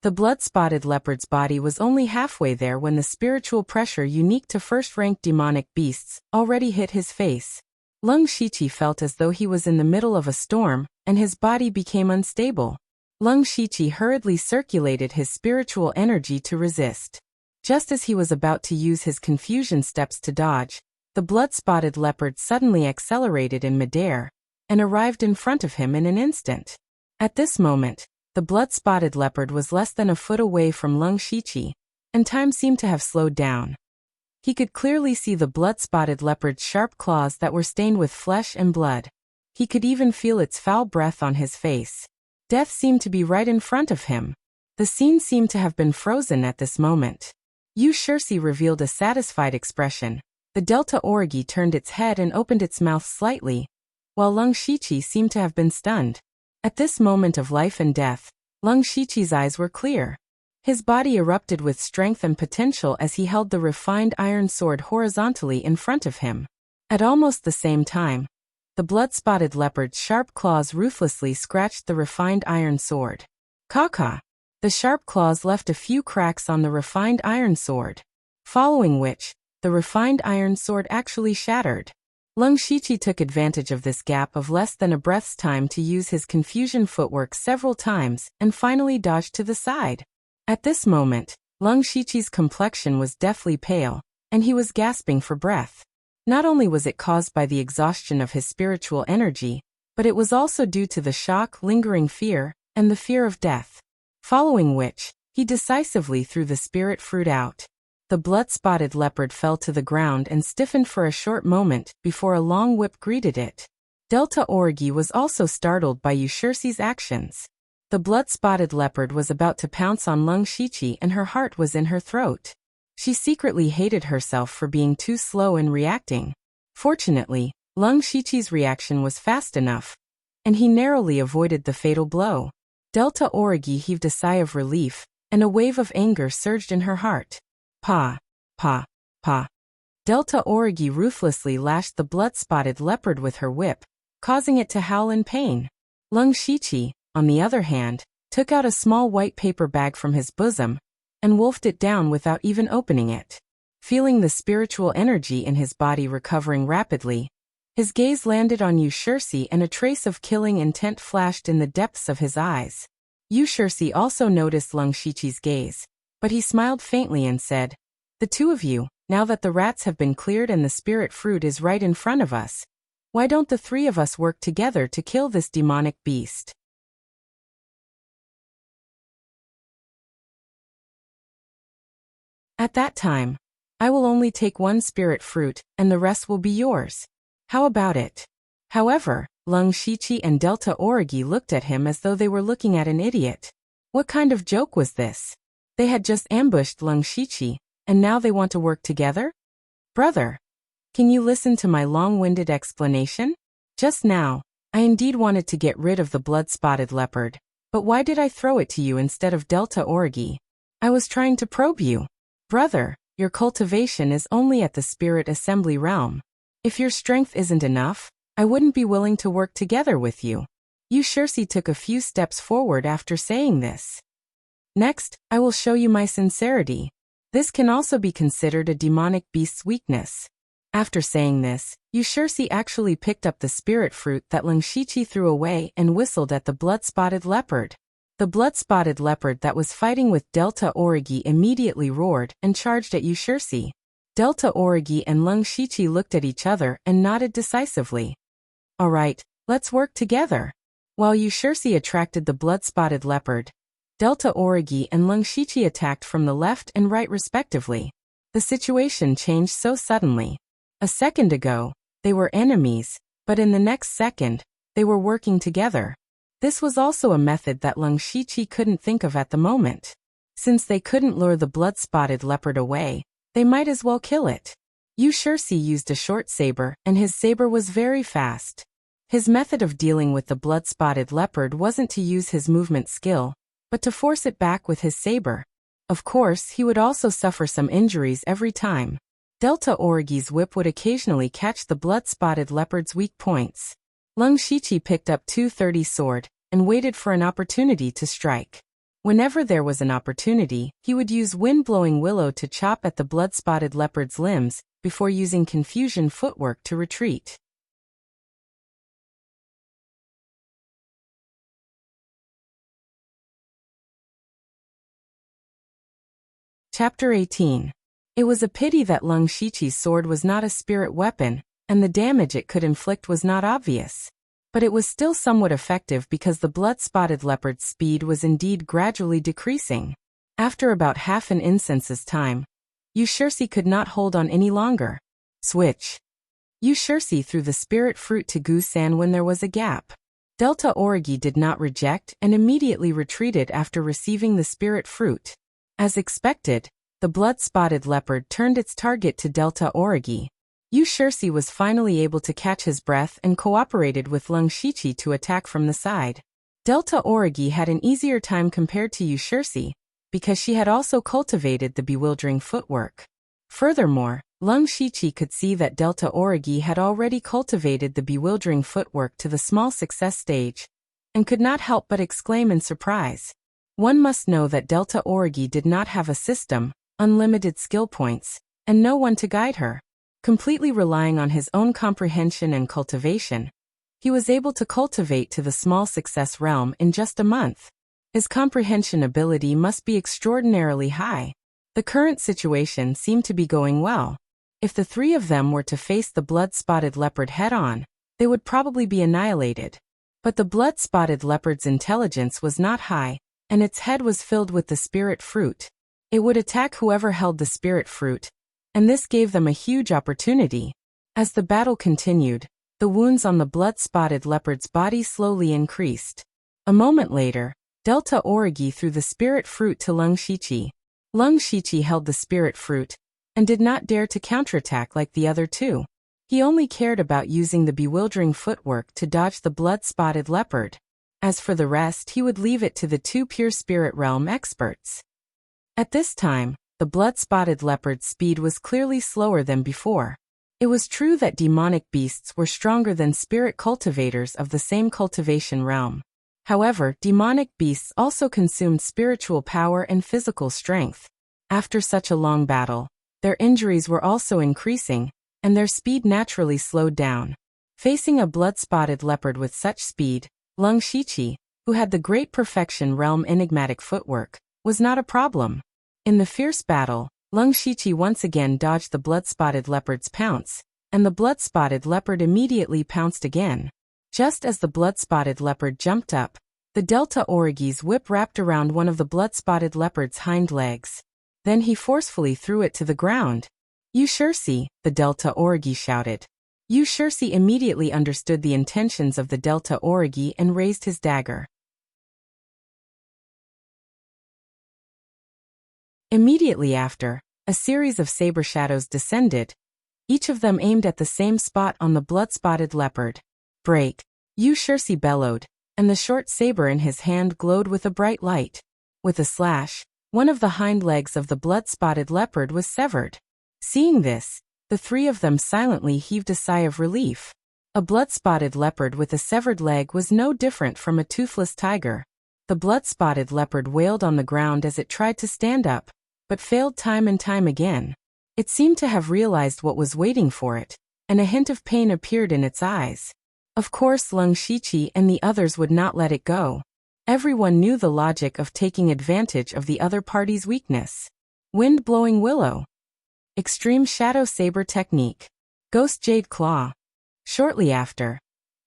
The blood-spotted leopard's body was only halfway there when the spiritual pressure unique to first-ranked demonic beasts already hit his face. Lung Shiqi felt as though he was in the middle of a storm, and his body became unstable. Lung Shiqi hurriedly circulated his spiritual energy to resist. Just as he was about to use his confusion steps to dodge, the blood-spotted leopard suddenly accelerated in midair, and arrived in front of him in an instant. At this moment, the blood-spotted leopard was less than a foot away from Lung Shiqi, and time seemed to have slowed down. He could clearly see the blood-spotted leopard's sharp claws that were stained with flesh and blood. He could even feel its foul breath on his face. Death seemed to be right in front of him. The scene seemed to have been frozen at this moment. Wuxia revealed a satisfied expression. The Delta Origi turned its head and opened its mouth slightly, while Lung Shiqi seemed to have been stunned. At this moment of life and death, Lung Shiqi's eyes were clear. His body erupted with strength and potential as he held the refined iron sword horizontally in front of him. At almost the same time, the blood-spotted leopard's sharp claws ruthlessly scratched the refined iron sword. Caw-caw! The sharp claws left a few cracks on the refined iron sword, following which, the refined iron sword actually shattered. Lung Shiqi took advantage of this gap of less than a breath's time to use his confusion footwork several times and finally dodged to the side. At this moment, Lung Shiqi's complexion was deathly pale, and he was gasping for breath. Not only was it caused by the exhaustion of his spiritual energy, but it was also due to the shock, lingering fear, and the fear of death. Following which, he decisively threw the spirit fruit out. The blood-spotted leopard fell to the ground and stiffened for a short moment before a long whip greeted it. Delta Origi was also startled by Wuxia's actions. The blood-spotted leopard was about to pounce on Lung Shiqi and her heart was in her throat. She secretly hated herself for being too slow in reacting. Fortunately, Lung Shiqi's reaction was fast enough, and he narrowly avoided the fatal blow. Delta Origi heaved a sigh of relief, and a wave of anger surged in her heart. Pa, pa, pa. Delta Origi ruthlessly lashed the blood-spotted leopard with her whip, causing it to howl in pain. Lung Shiqi, on the other hand, took out a small white paper bag from his bosom, and wolfed it down without even opening it. Feeling the spiritual energy in his body recovering rapidly, his gaze landed on Yushirsi and a trace of killing intent flashed in the depths of his eyes. Yushirsi also noticed Lung Shiqi's gaze, but he smiled faintly and said, "The two of you, now that the rats have been cleared and the spirit fruit is right in front of us, why don't the three of us work together to kill this demonic beast?" At that time, "I will only take one spirit fruit, and the rest will be yours. How about it?" However, Lung Shiqi and Delta Origi looked at him as though they were looking at an idiot. What kind of joke was this? They had just ambushed Lung Shiqi, and now they want to work together? Brother, can you listen to my long-winded explanation? Just now, I indeed wanted to get rid of the blood-spotted leopard, but why did I throw it to you instead of Delta Origi? I was trying to probe you. Brother, your cultivation is only at the spirit assembly realm. If your strength isn't enough, I wouldn't be willing to work together with you. Yushirsi took a few steps forward after saying this. Next, I will show you my sincerity. This can also be considered a demonic beast's weakness. After saying this, Yushirsi actually picked up the spirit fruit that Lung Shiqi threw away and whistled at the blood-spotted leopard. The blood-spotted leopard that was fighting with Delta Origi immediately roared and charged at Yushirsi. Delta Origi and Lung Shiqi looked at each other and nodded decisively. All right, let's work together. While Yushirsi attracted the blood-spotted leopard, Delta Origi and Lung Shiqi attacked from the left and right respectively. The situation changed so suddenly. A second ago, they were enemies, but in the next second, they were working together. This was also a method that Lung Shiqi couldn't think of at the moment. Since they couldn't lure the blood-spotted leopard away, they might as well kill it. Yushirsi used a short saber, and his saber was very fast. His method of dealing with the blood-spotted leopard wasn't to use his movement skill, but to force it back with his saber. Of course, he would also suffer some injuries every time. Delta Origi's whip would occasionally catch the blood-spotted leopard's weak points. Lung Shiqi picked up 230 sword and waited for an opportunity to strike. Whenever there was an opportunity, he would use wind-blowing willow to chop at the blood-spotted leopard's limbs before using confusion footwork to retreat. Chapter 18. It was a pity that Lung Shiqi's sword was not a spirit weapon, and the damage it could inflict was not obvious. But it was still somewhat effective because the blood-spotted leopard's speed was indeed gradually decreasing. After about half an incense's time, Yushirsi could not hold on any longer. Switch. Yushirsi threw the spirit fruit to Gusan when there was a gap. Delta Origi did not reject and immediately retreated after receiving the spirit fruit. As expected, the blood-spotted leopard turned its target to Delta Origi. Yushirsi was finally able to catch his breath and cooperated with Lung Shiqi to attack from the side. Delta Origi had an easier time compared to Yushirsi, because she had also cultivated the bewildering footwork. Furthermore, Lung Shiqi could see that Delta Origi had already cultivated the bewildering footwork to the small success stage, and could not help but exclaim in surprise. One must know that Delta Origi did not have a system, unlimited skill points, and no one to guide her. Completely relying on his own comprehension and cultivation, he was able to cultivate to the small success realm in just a month. His comprehension ability must be extraordinarily high. The current situation seemed to be going well. If the three of them were to face the blood-spotted leopard head-on, they would probably be annihilated. But the blood-spotted leopard's intelligence was not high, and its head was filled with the spirit fruit. It would attack whoever held the spirit fruit, and this gave them a huge opportunity. As the battle continued, the wounds on the blood-spotted leopard's body slowly increased. A moment later, Delta Origi threw the spirit fruit to Lung Shiqi. Lung Shiqi held the spirit fruit, and did not dare to counterattack like the other two. He only cared about using the bewildering footwork to dodge the blood-spotted leopard. As for the rest, he would leave it to the two pure spirit realm experts. At this time, the blood-spotted leopard's speed was clearly slower than before. It was true that demonic beasts were stronger than spirit cultivators of the same cultivation realm. However, demonic beasts also consumed spiritual power and physical strength. After such a long battle, Their injuries were also increasing, and their speed naturally slowed down. Facing a blood-spotted leopard with such speed, Lung Shiqi, who had the great perfection realm enigmatic footwork, was not a problem. In the fierce battle, Lung Shiqi once again dodged the blood-spotted leopard's pounce, and the blood-spotted leopard immediately pounced again. Just as the blood-spotted leopard jumped up, the Delta Origi's whip wrapped around one of the blood-spotted leopard's hind legs. Then he forcefully threw it to the ground. "You sure see," the Delta Origi shouted. Yu Shursi immediately understood the intentions of the Delta Origi and raised his dagger. Immediately after, a series of saber shadows descended, each of them aimed at the same spot on the blood-spotted leopard. "Break!" Yu Shursi bellowed, and the short saber in his hand glowed with a bright light. With a slash, one of the hind legs of the blood-spotted leopard was severed. Seeing this, the three of them silently heaved a sigh of relief. A blood-spotted leopard with a severed leg was no different from a toothless tiger. The blood-spotted leopard wailed on the ground as it tried to stand up, but failed time and time again. It seemed to have realized what was waiting for it, and a hint of pain appeared in its eyes. Of course Lung Shiqi and the others would not let it go. Everyone knew the logic of taking advantage of the other party's weakness. Wind-blowing willow. Extreme Shadow Saber Technique. Ghost Jade Claw. Shortly after,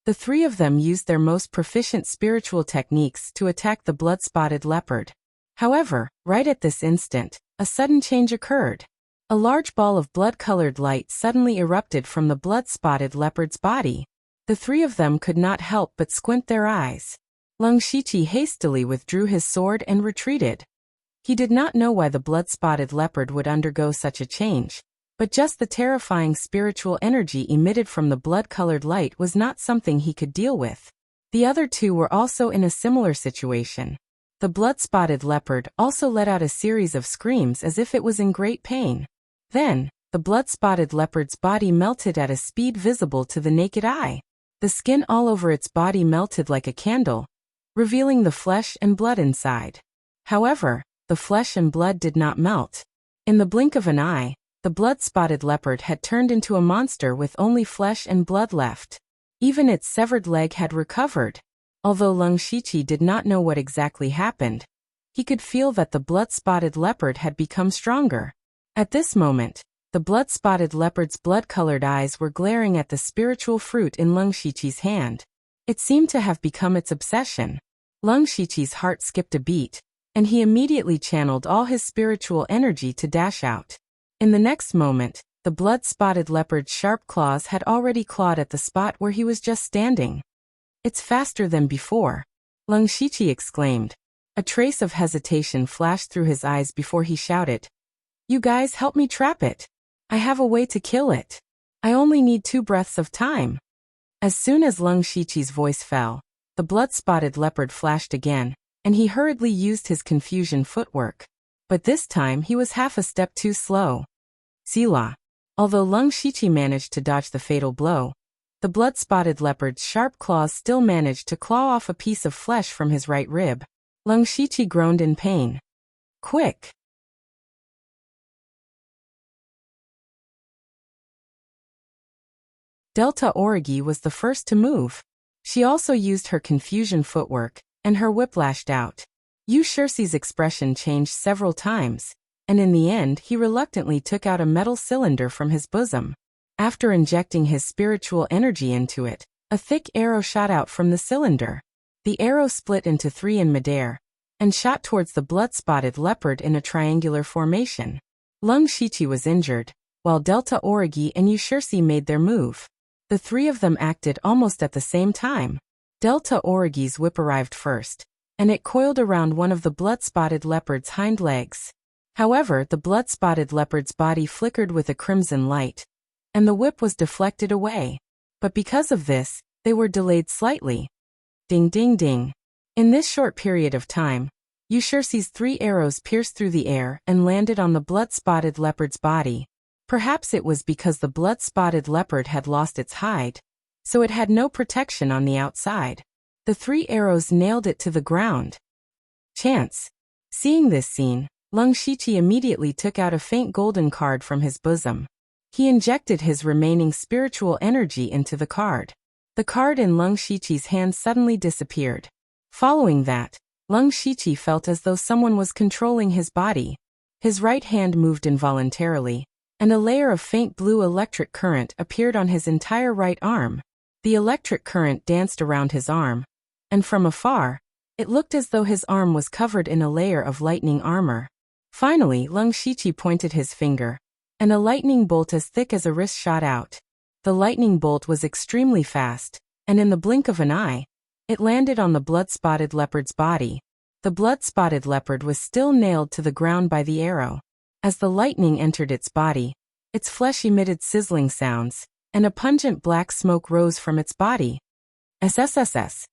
the three of them used their most proficient spiritual techniques to attack the blood-spotted leopard. However, right at this instant, a sudden change occurred. A large ball of blood-colored light suddenly erupted from the blood-spotted leopard's body. The three of them could not help but squint their eyes. Lung Shiqi hastily withdrew his sword and retreated. He did not know why the blood-spotted leopard would undergo such a change, but just the terrifying spiritual energy emitted from the blood-colored light was not something he could deal with. The other two were also in a similar situation. The blood-spotted leopard also let out a series of screams as if it was in great pain. Then, the blood-spotted leopard's body melted at a speed visible to the naked eye. The skin all over its body melted like a candle, revealing the flesh and blood inside. However, the flesh and blood did not melt. In the blink of an eye, the blood-spotted leopard had turned into a monster with only flesh and blood left. Even its severed leg had recovered. Although Lung Shiqi did not know what exactly happened, he could feel that the blood-spotted leopard had become stronger. At this moment, the blood-spotted leopard's blood-colored eyes were glaring at the spiritual fruit in Lung Shiqi's hand. It seemed to have become its obsession. Lung Shiqi's heart skipped a beat, and he immediately channeled all his spiritual energy to dash out. In the next moment, the blood-spotted leopard's sharp claws had already clawed at the spot where he was just standing. "It's faster than before," Lung Shiqi exclaimed. A trace of hesitation flashed through his eyes before he shouted, "You guys help me trap it. I have a way to kill it. I only need 2 breaths of time." As soon as Lung Shiqi's voice fell, the blood-spotted leopard flashed again, and he hurriedly used his confusion footwork. But this time he was half a step too slow. Selah. Although Lung Shiqi managed to dodge the fatal blow, the blood-spotted leopard's sharp claws still managed to claw off a piece of flesh from his right rib. Lung Shiqi groaned in pain. "Quick!" Delta Origi was the first to move. She also used her confusion footwork, and her whip lashed out. Yu Shursi's expression changed several times, and in the end he reluctantly took out a metal cylinder from his bosom. After injecting his spiritual energy into it, a thick arrow shot out from the cylinder. The arrow split into 3 in midair, and shot towards the blood-spotted leopard in a triangular formation. Lung Shiqi was injured, while Delta Origi and Yu Shursi made their move. The three of them acted almost at the same time. Delta Origi's whip arrived first, and it coiled around one of the blood-spotted leopard's hind legs. However, the blood-spotted leopard's body flickered with a crimson light, and the whip was deflected away. But because of this, they were delayed slightly. Ding ding ding. In this short period of time, Yu Shursi's 3 arrows pierced through the air and landed on the blood-spotted leopard's body. Perhaps it was because the blood-spotted leopard had lost its hide, so it had no protection on the outside. The 3 arrows nailed it to the ground. Chance. Seeing this scene, Lung Shiqi immediately took out a faint golden card from his bosom. He injected his remaining spiritual energy into the card. The card in Lung Shiqi's hand suddenly disappeared. Following that, Lung Shiqi felt as though someone was controlling his body. His right hand moved involuntarily, and a layer of faint blue electric current appeared on his entire right arm. The electric current danced around his arm, and from afar, it looked as though his arm was covered in a layer of lightning armor. Finally, Lung Shiqi pointed his finger, and a lightning bolt as thick as a wrist shot out. The lightning bolt was extremely fast, and in the blink of an eye, it landed on the blood-spotted leopard's body. The blood-spotted leopard was still nailed to the ground by the arrow. As the lightning entered its body, its flesh emitted sizzling sounds, and a pungent black smoke rose from its body. SSSS.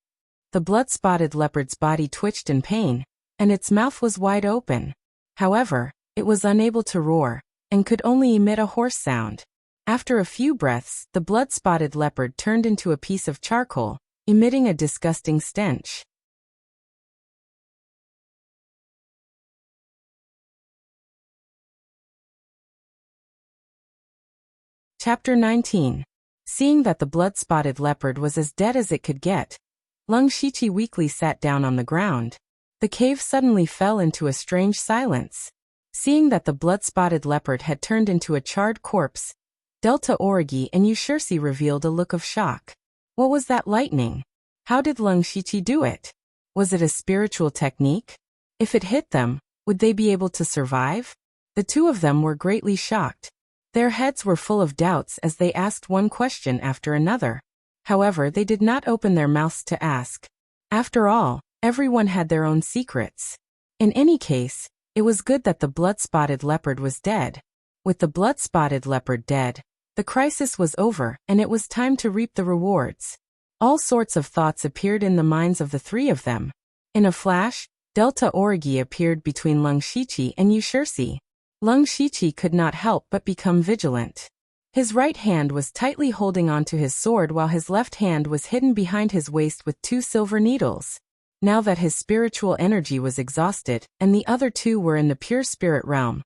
The blood-spotted leopard's body twitched in pain, and its mouth was wide open. However, it was unable to roar, and could only emit a hoarse sound. After a few breaths, the blood-spotted leopard turned into a piece of charcoal, emitting a disgusting stench. Chapter 19. Seeing that the blood-spotted leopard was as dead as it could get, Lung Shiqi weakly sat down on the ground. The cave suddenly fell into a strange silence. Seeing that the blood-spotted leopard had turned into a charred corpse, Delta Origi and Yushirsi revealed a look of shock. What was that lightning? How did Lung Shiqi do it? Was it a spiritual technique? If it hit them, would they be able to survive? The two of them were greatly shocked. Their heads were full of doubts as they asked one question after another. However, they did not open their mouths to ask. After all, everyone had their own secrets. In any case, it was good that the blood-spotted leopard was dead. With the blood-spotted leopard dead, the crisis was over and it was time to reap the rewards. All sorts of thoughts appeared in the minds of the three of them. In a flash, Delta Origi appeared between Lung Shiqi and Yushirsi. Lung Shiqi could not help but become vigilant. His right hand was tightly holding onto his sword while his left hand was hidden behind his waist with 2 silver needles. Now that his spiritual energy was exhausted and the other two were in the pure spirit realm,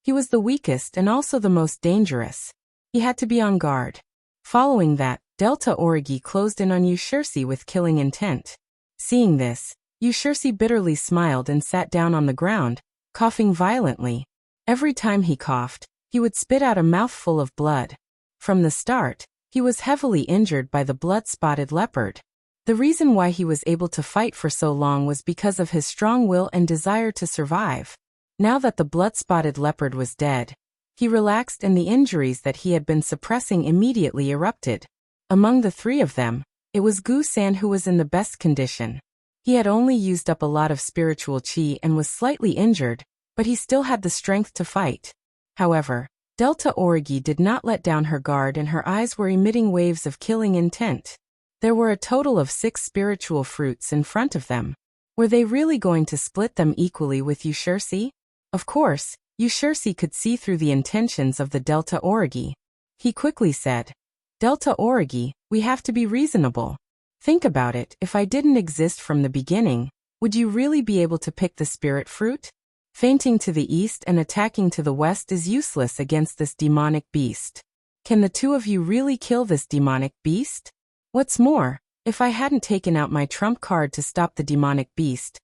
he was the weakest and also the most dangerous. He had to be on guard. Following that, Delta Origi closed in on Yushirsi with killing intent. Seeing this, Yushirsi bitterly smiled and sat down on the ground, coughing violently. Every time he coughed, he would spit out a mouthful of blood. From the start, he was heavily injured by the blood-spotted leopard. The reason why he was able to fight for so long was because of his strong will and desire to survive. Now that the blood-spotted leopard was dead, he relaxed and the injuries that he had been suppressing immediately erupted. Among the three of them, it was Gu-san who was in the best condition. He had only used up a lot of spiritual chi and was slightly injured, but he still had the strength to fight. However, Delta Origi did not let down her guard and her eyes were emitting waves of killing intent. There were a total of 6 spiritual fruits in front of them. Were they really going to split them equally with Yushirsi? Of course, Yushirsi could see through the intentions of the Delta Origi. He quickly said, "Delta Origi, we have to be reasonable. Think about it, if I didn't exist from the beginning, would you really be able to pick the spirit fruit? Fainting to the east and attacking to the west is useless against this demonic beast. Can the two of you really kill this demonic beast? What's more, if I hadn't taken out my trump card to stop the demonic beast,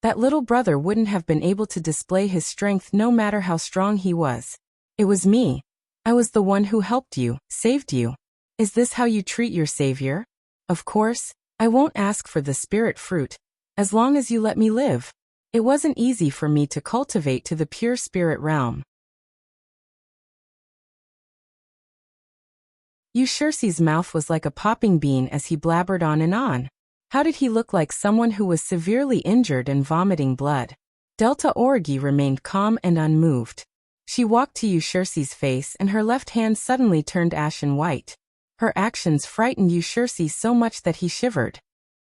that little brother wouldn't have been able to display his strength no matter how strong he was. It was me. I was the one who helped you, saved you. Is this how you treat your savior? Of course, I won't ask for the spirit fruit, as long as you let me live. It wasn't easy for me to cultivate to the pure spirit realm." Yushirsi's mouth was like a popping bean as he blabbered on and on. How did he look like someone who was severely injured and vomiting blood? Delta Origi remained calm and unmoved. She walked to Yushirsi's face and her left hand suddenly turned ashen white. Her actions frightened Yushirsi so much that he shivered.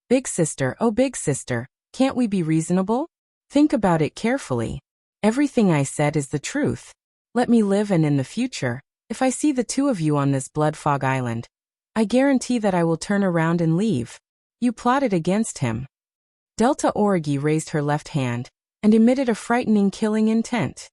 "Big sister, oh big sister, can't we be reasonable? Think about it carefully. Everything I said is the truth. Let me live and in the future, if I see the two of you on this blood fog island, I guarantee that I will turn around and leave. You plotted against him." Delta Origi raised her left hand, and emitted a frightening killing intent.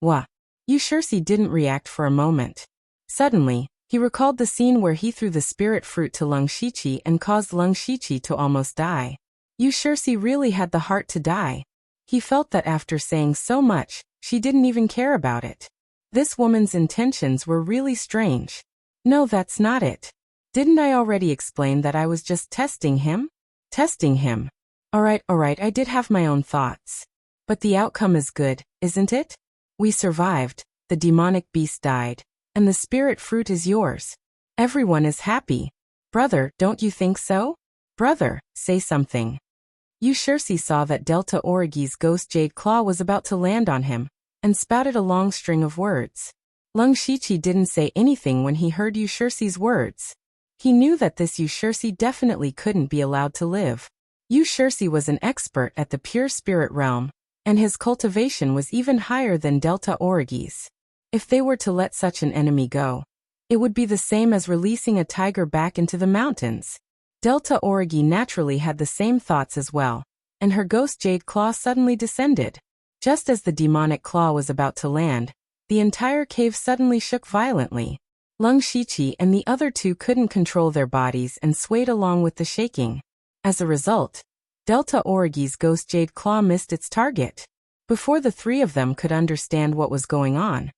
Wah! Yushirsi didn't react for a moment. Suddenly, he recalled the scene where he threw the spirit fruit to Lung Shiqi and caused Lung Shiqi to almost die. Yushirsi really had the heart to die. He felt that after saying so much, she didn't even care about it. This woman's intentions were really strange. No, that's not it. Didn't I already explain that I was just testing him? Testing him. Alright, I did have my own thoughts. But the outcome is good, isn't it? We survived, the demonic beast died, and the spirit fruit is yours. Everyone is happy. Brother, don't you think so? Brother, say something. Yushirsi saw that Delta Origi's ghost Jade Claw was about to land on him, and spouted a long string of words. Lung Shiqi didn't say anything when he heard Yushirsi's words. He knew that this Yushirsi definitely couldn't be allowed to live. Yushirsi was an expert at the pure spirit realm, and his cultivation was even higher than Delta Origi's. If they were to let such an enemy go, it would be the same as releasing a tiger back into the mountains. Delta Origi naturally had the same thoughts as well, and her ghost Jade Claw suddenly descended. Just as the demonic claw was about to land, the entire cave suddenly shook violently. Lung Shiqi and the other two couldn't control their bodies and swayed along with the shaking. As a result, Delta Origi's ghost Jade Claw missed its target. Before the three of them could understand what was going on,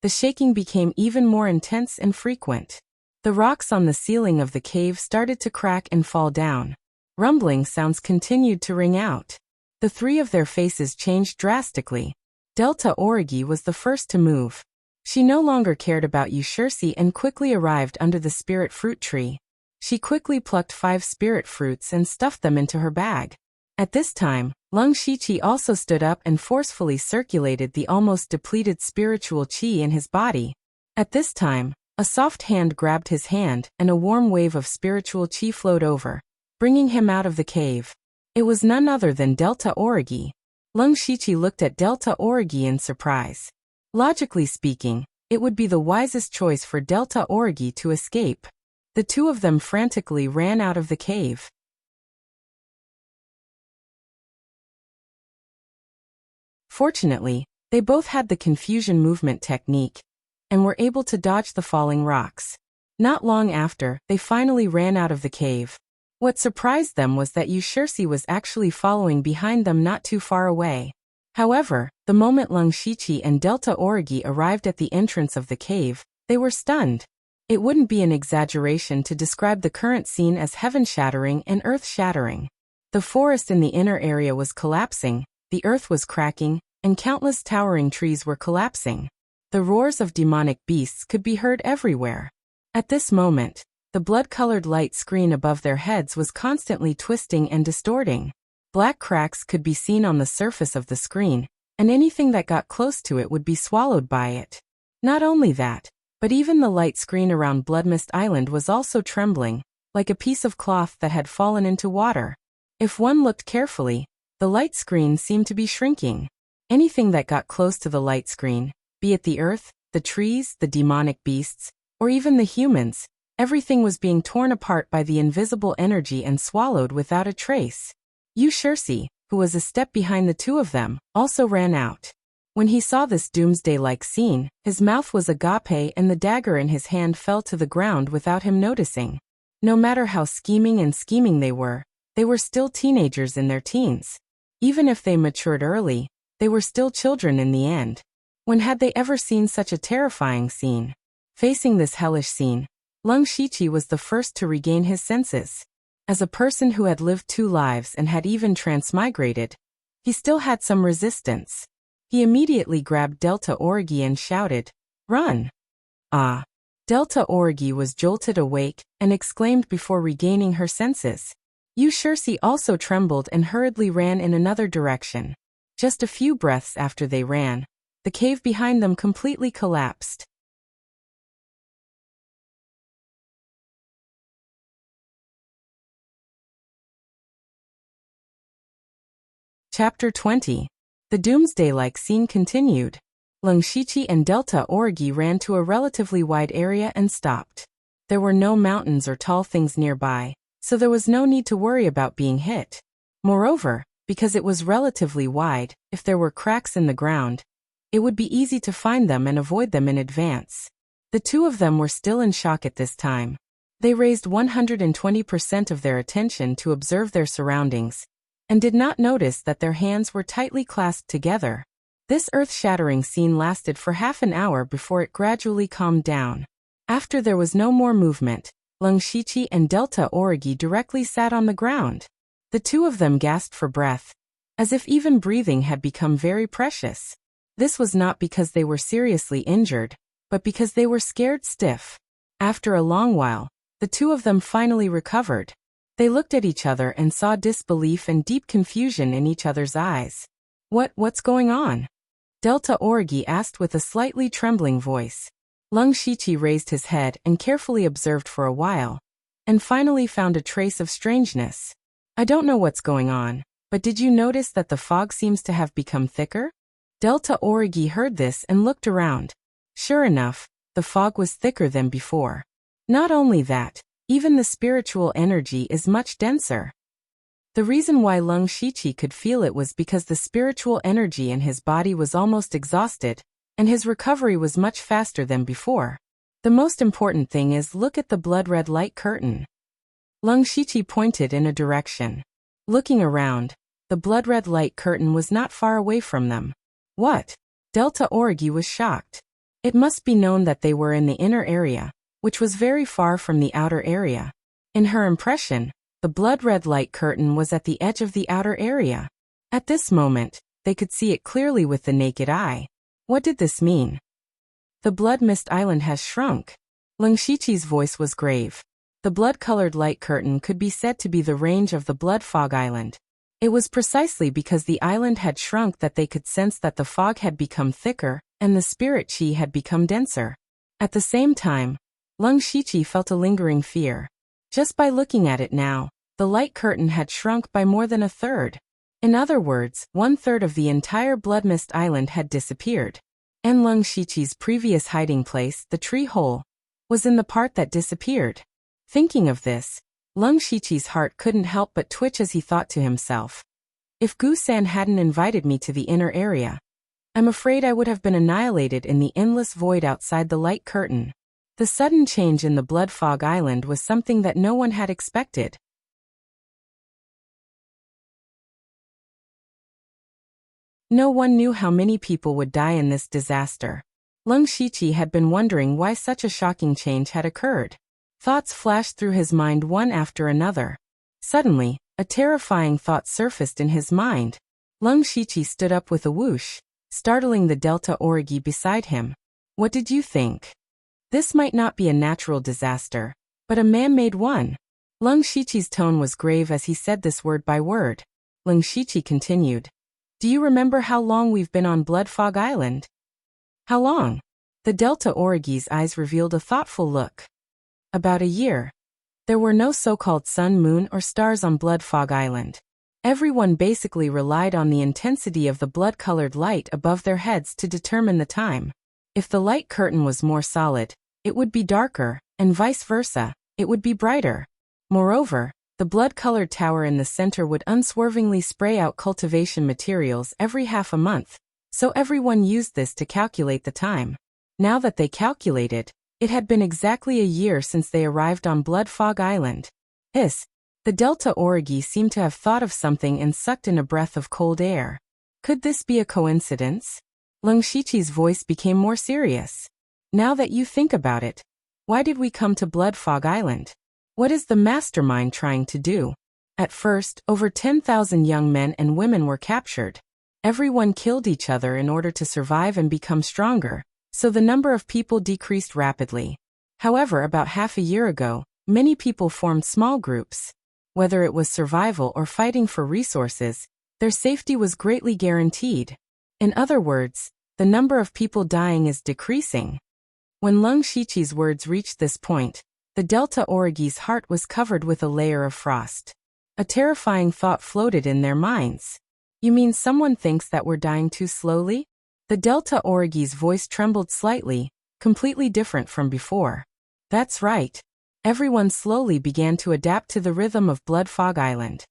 the shaking became even more intense and frequent. The rocks on the ceiling of the cave started to crack and fall down. Rumbling sounds continued to ring out. The three of their faces changed drastically. Delta Origi was the first to move. She no longer cared about Yushirsi and quickly arrived under the spirit fruit tree. She quickly plucked 5 spirit fruits and stuffed them into her bag. At this time, Lung Shiqi also stood up and forcefully circulated the almost depleted spiritual qi in his body. At this time, a soft hand grabbed his hand and a warm wave of spiritual qi flowed over, bringing him out of the cave. It was none other than Delta Origi. Lung Shiqi looked at Delta Origi in surprise. Logically speaking, it would be the wisest choice for Delta Origi to escape. The two of them frantically ran out of the cave. Fortunately, they both had the confusion movement technique, and were able to dodge the falling rocks. Not long after, they finally ran out of the cave. What surprised them was that Yushirsi was actually following behind them not too far away. However, the moment Lung Shiqi and Delta Origi arrived at the entrance of the cave, they were stunned. It wouldn't be an exaggeration to describe the current scene as heaven-shattering and earth-shattering. The forest in the inner area was collapsing, the earth was cracking, and countless towering trees were collapsing. The roars of demonic beasts could be heard everywhere. At this moment, the blood-colored light screen above their heads was constantly twisting and distorting. Black cracks could be seen on the surface of the screen, and anything that got close to it would be swallowed by it. Not only that, but even the light screen around Bloodmist Island was also trembling, like a piece of cloth that had fallen into water. If one looked carefully, the light screen seemed to be shrinking. Anything that got close to the light screen, be it the earth, the trees, the demonic beasts, or even the humans, everything was being torn apart by the invisible energy and swallowed without a trace. Yushirsi, who was a step behind the two of them, also ran out. When he saw this doomsday-like scene, his mouth was agape and the dagger in his hand fell to the ground without him noticing. No matter how scheming they were still teenagers in their teens. Even if they matured early, they were still children in the end. When had they ever seen such a terrifying scene? Facing this hellish scene, Lung Shiqi was the first to regain his senses. As a person who had lived 2 lives and had even transmigrated, he still had some resistance. He immediately grabbed Delta Origi and shouted, "Run!" Ah! Delta Origi was jolted awake and exclaimed before regaining her senses. Yushirsi also trembled and hurriedly ran in another direction. Just a few breaths after they ran, the cave behind them completely collapsed. Chapter 20. The doomsday-like scene continued. Lung Shiqi and Delta Origi ran to a relatively wide area and stopped. There were no mountains or tall things nearby, so there was no need to worry about being hit. Moreover, Because it was relatively wide, if there were cracks in the ground, it would be easy to find them and avoid them in advance. The two of them were still in shock at this time. They raised 120% of their attention to observe their surroundings, and did not notice that their hands were tightly clasped together. This earth-shattering scene lasted for half an hour before it gradually calmed down. After there was no more movement, Lung Shiqi and Delta Origi directly sat on the ground. The two of them gasped for breath, as if even breathing had become very precious. This was not because they were seriously injured, but because they were scared stiff. After a long while, the two of them finally recovered. They looked at each other and saw disbelief and deep confusion in each other's eyes. What's going on? Delta Origi asked with a slightly trembling voice. Lung Shiqi raised his head and carefully observed for a while, and finally found a trace of strangeness. I don't know what's going on, but did you notice that the fog seems to have become thicker? Delta Origi heard this and looked around. Sure enough, the fog was thicker than before. Not only that, even the spiritual energy is much denser. The reason why Lung Shiqi could feel it was because the spiritual energy in his body was almost exhausted, and his recovery was much faster than before. The most important thing is look at the blood-red light curtain. Lung Shiqi pointed in a direction. Looking around, the blood-red light curtain was not far away from them. What? Delta Origi was shocked. It must be known that they were in the inner area, which was very far from the outer area. In her impression, the blood-red light curtain was at the edge of the outer area. At this moment, they could see it clearly with the naked eye. What did this mean? The blood mist island has shrunk. Lung Shiqi's voice was grave. The blood-colored light curtain could be said to be the range of the blood fog island. It was precisely because the island had shrunk that they could sense that the fog had become thicker and the spirit chi had become denser. At the same time, Lung Shiqi felt a lingering fear. Just by looking at it now, the light curtain had shrunk by more than a third. In other words, 1/3 of the entire Blood Mist Island had disappeared. And Lung Shiqi's previous hiding place, the tree hole, was in the part that disappeared. Thinking of this, Lung Shiqi's heart couldn't help but twitch as he thought to himself. If Gu-san hadn't invited me to the inner area, I'm afraid I would have been annihilated in the endless void outside the light curtain. The sudden change in the Blood Fog Island was something that no one had expected. No one knew how many people would die in this disaster. Lung Shiqi had been wondering why such a shocking change had occurred. Thoughts flashed through his mind one after another. Suddenly, a terrifying thought surfaced in his mind. Lung Shiqi stood up with a whoosh, startling the Delta Origi beside him. What did you think? This might not be a natural disaster, but a man-made one. Lung Shiqi's tone was grave as he said this word by word. Lung Shiqi continued. Do you remember how long we've been on Blood Fog Island? How long? The Delta Origi's eyes revealed a thoughtful look. About a year. There were no so-called sun, moon, or stars on Blood Fog Island. Everyone basically relied on the intensity of the blood-colored light above their heads to determine the time. If the light curtain was more solid, it would be darker, and vice versa, it would be brighter. Moreover, the blood-colored tower in the center would unswervingly spray out cultivation materials every half a month, so everyone used this to calculate the time. Now that they calculated, it had been exactly a year since they arrived on Blood Fog Island. The Delta Origi seemed to have thought of something and sucked in a breath of cold air. Could this be a coincidence? Lung Shiqi's voice became more serious. Now that you think about it, why did we come to Blood Fog Island? What is the mastermind trying to do? At first, over 10,000 young men and women were captured. Everyone killed each other in order to survive and become stronger, so the number of people decreased rapidly. However, about half a year ago, many people formed small groups. Whether it was survival or fighting for resources, their safety was greatly guaranteed. In other words, the number of people dying is decreasing. When Lung Shiqi's words reached this point, the Delta Origi's heart was covered with a layer of frost. A terrifying thought floated in their minds. You mean someone thinks that we're dying too slowly? The Delta Origi's voice trembled slightly, completely different from before. That's right. Everyone slowly began to adapt to the rhythm of Blood Fog Island.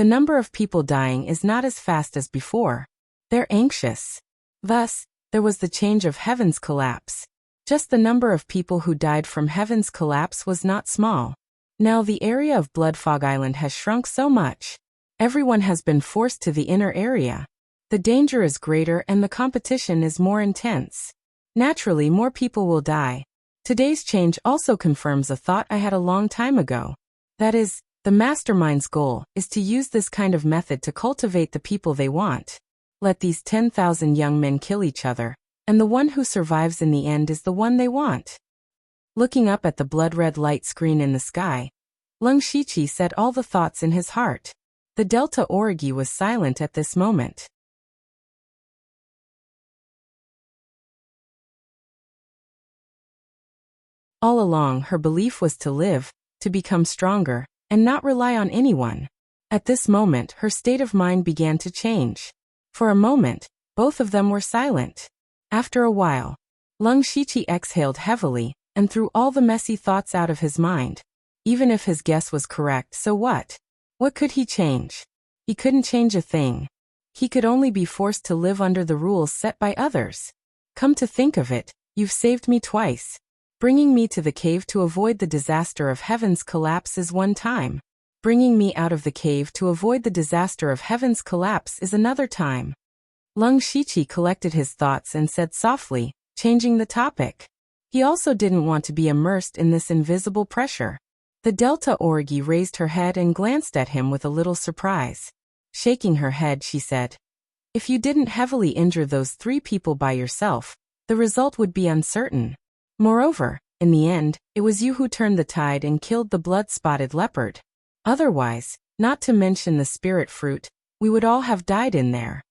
The number of people dying is not as fast as before. They're anxious. Thus, there was the change of heaven's collapse. Just the number of people who died from heaven's collapse was not small. Now the area of Blood Fog Island has shrunk so much. Everyone has been forced to the inner area. The danger is greater and the competition is more intense. Naturally, more people will die. Today's change also confirms a thought I had a long time ago. That is, the mastermind's goal is to use this kind of method to cultivate the people they want. Let these 10,000 young men kill each other, and the one who survives in the end is the one they want. Looking up at the blood-red light screen in the sky, Lung Shiqi said all the thoughts in his heart. The Delta Origi was silent at this moment. All along, her belief was to live, to become stronger, and not rely on anyone. At this moment, her state of mind began to change. For a moment, both of them were silent. After a while, Lung Shiqi exhaled heavily and threw all the messy thoughts out of his mind. Even if his guess was correct, so what? What could he change? He couldn't change a thing. He could only be forced to live under the rules set by others. Come to think of it, you've saved me twice. Bringing me to the cave to avoid the disaster of heaven's collapse is one time. Bringing me out of the cave to avoid the disaster of heaven's collapse is another time. Lung Shiqi collected his thoughts and said softly, changing the topic. He also didn't want to be immersed in this invisible pressure. The Delta Origi raised her head and glanced at him with a little surprise. Shaking her head, she said, "If you didn't heavily injure those 3 people by yourself, the result would be uncertain. Moreover, in the end, it was you who turned the tide and killed the blood-spotted leopard. Otherwise, not to mention the spirit fruit, we would all have died in there."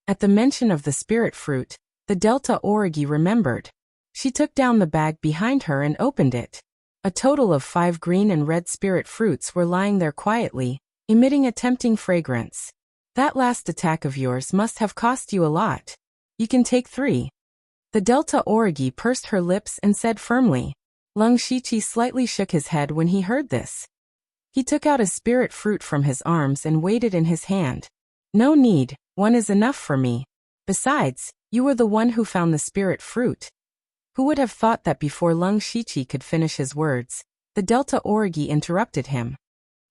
At the mention of the spirit fruit, the Delta Origi remembered. She took down the bag behind her and opened it. A total of 5 green and red spirit fruits were lying there quietly, emitting a tempting fragrance. "That last attack of yours must have cost you a lot. You can take 3. The Delta Origi pursed her lips and said firmly. Lung Shiqi slightly shook his head when he heard this. He took out a spirit fruit from his arms and weighed it in his hand. "No need, 1 is enough for me. Besides, you were the one who found the spirit fruit." Who would have thought that before Lung Shiqi could finish his words, the Delta Origi interrupted him.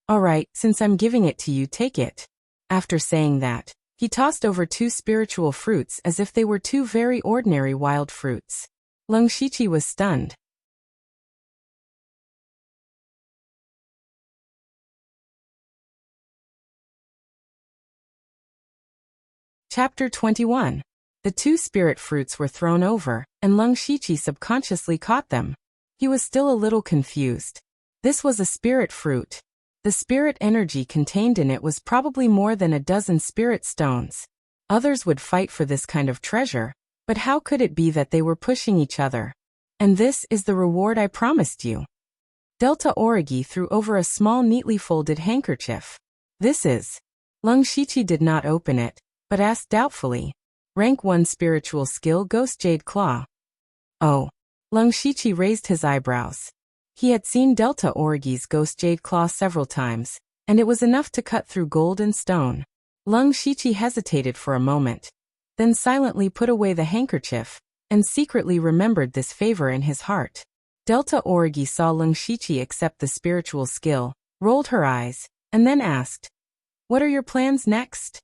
"All right, since I'm giving it to you, take it." After saying that, he tossed over 2 spiritual fruits as if they were 2 very ordinary wild fruits. Lung Shiqi was stunned. Chapter 21. The 2 spirit fruits were thrown over, and Lung Shiqi subconsciously caught them. He was still a little confused. This was a spirit fruit. The spirit energy contained in it was probably more than a dozen spirit stones. Others would fight for this kind of treasure, but how could it be that they were pushing each other? "And this is the reward I promised you." Delta Origi threw over a small neatly folded handkerchief. "This is." Lung Shiqi did not open it, but asked doubtfully. "Rank 1 spiritual skill Ghost Jade Claw." "Oh." Lung Shiqi raised his eyebrows. He had seen Delta Origi's Ghost Jade Claw several times, and it was enough to cut through gold and stone. Lung Shiqi hesitated for a moment, then silently put away the handkerchief, and secretly remembered this favor in his heart. Delta Origi saw Lung Shiqi accept the spiritual skill, rolled her eyes, and then asked, "What are your plans next?"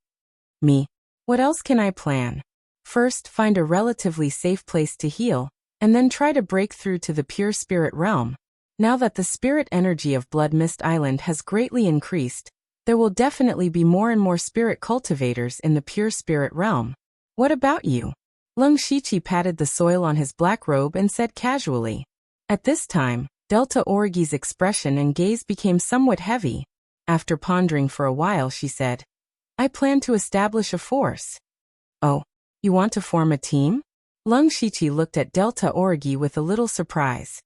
"Me? What else can I plan? First, find a relatively safe place to heal, and then try to break through to the pure spirit realm. Now that the spirit energy of Blood Mist Island has greatly increased, there will definitely be more and more spirit cultivators in the pure spirit realm. What about you?" Lung Shiqi patted the soil on his black robe and said casually. At this time, Delta Origi's expression and gaze became somewhat heavy. After pondering for a while, she said, "I plan to establish a force." "Oh, you want to form a team?" Lung Shiqi looked at Delta Origi with a little surprise.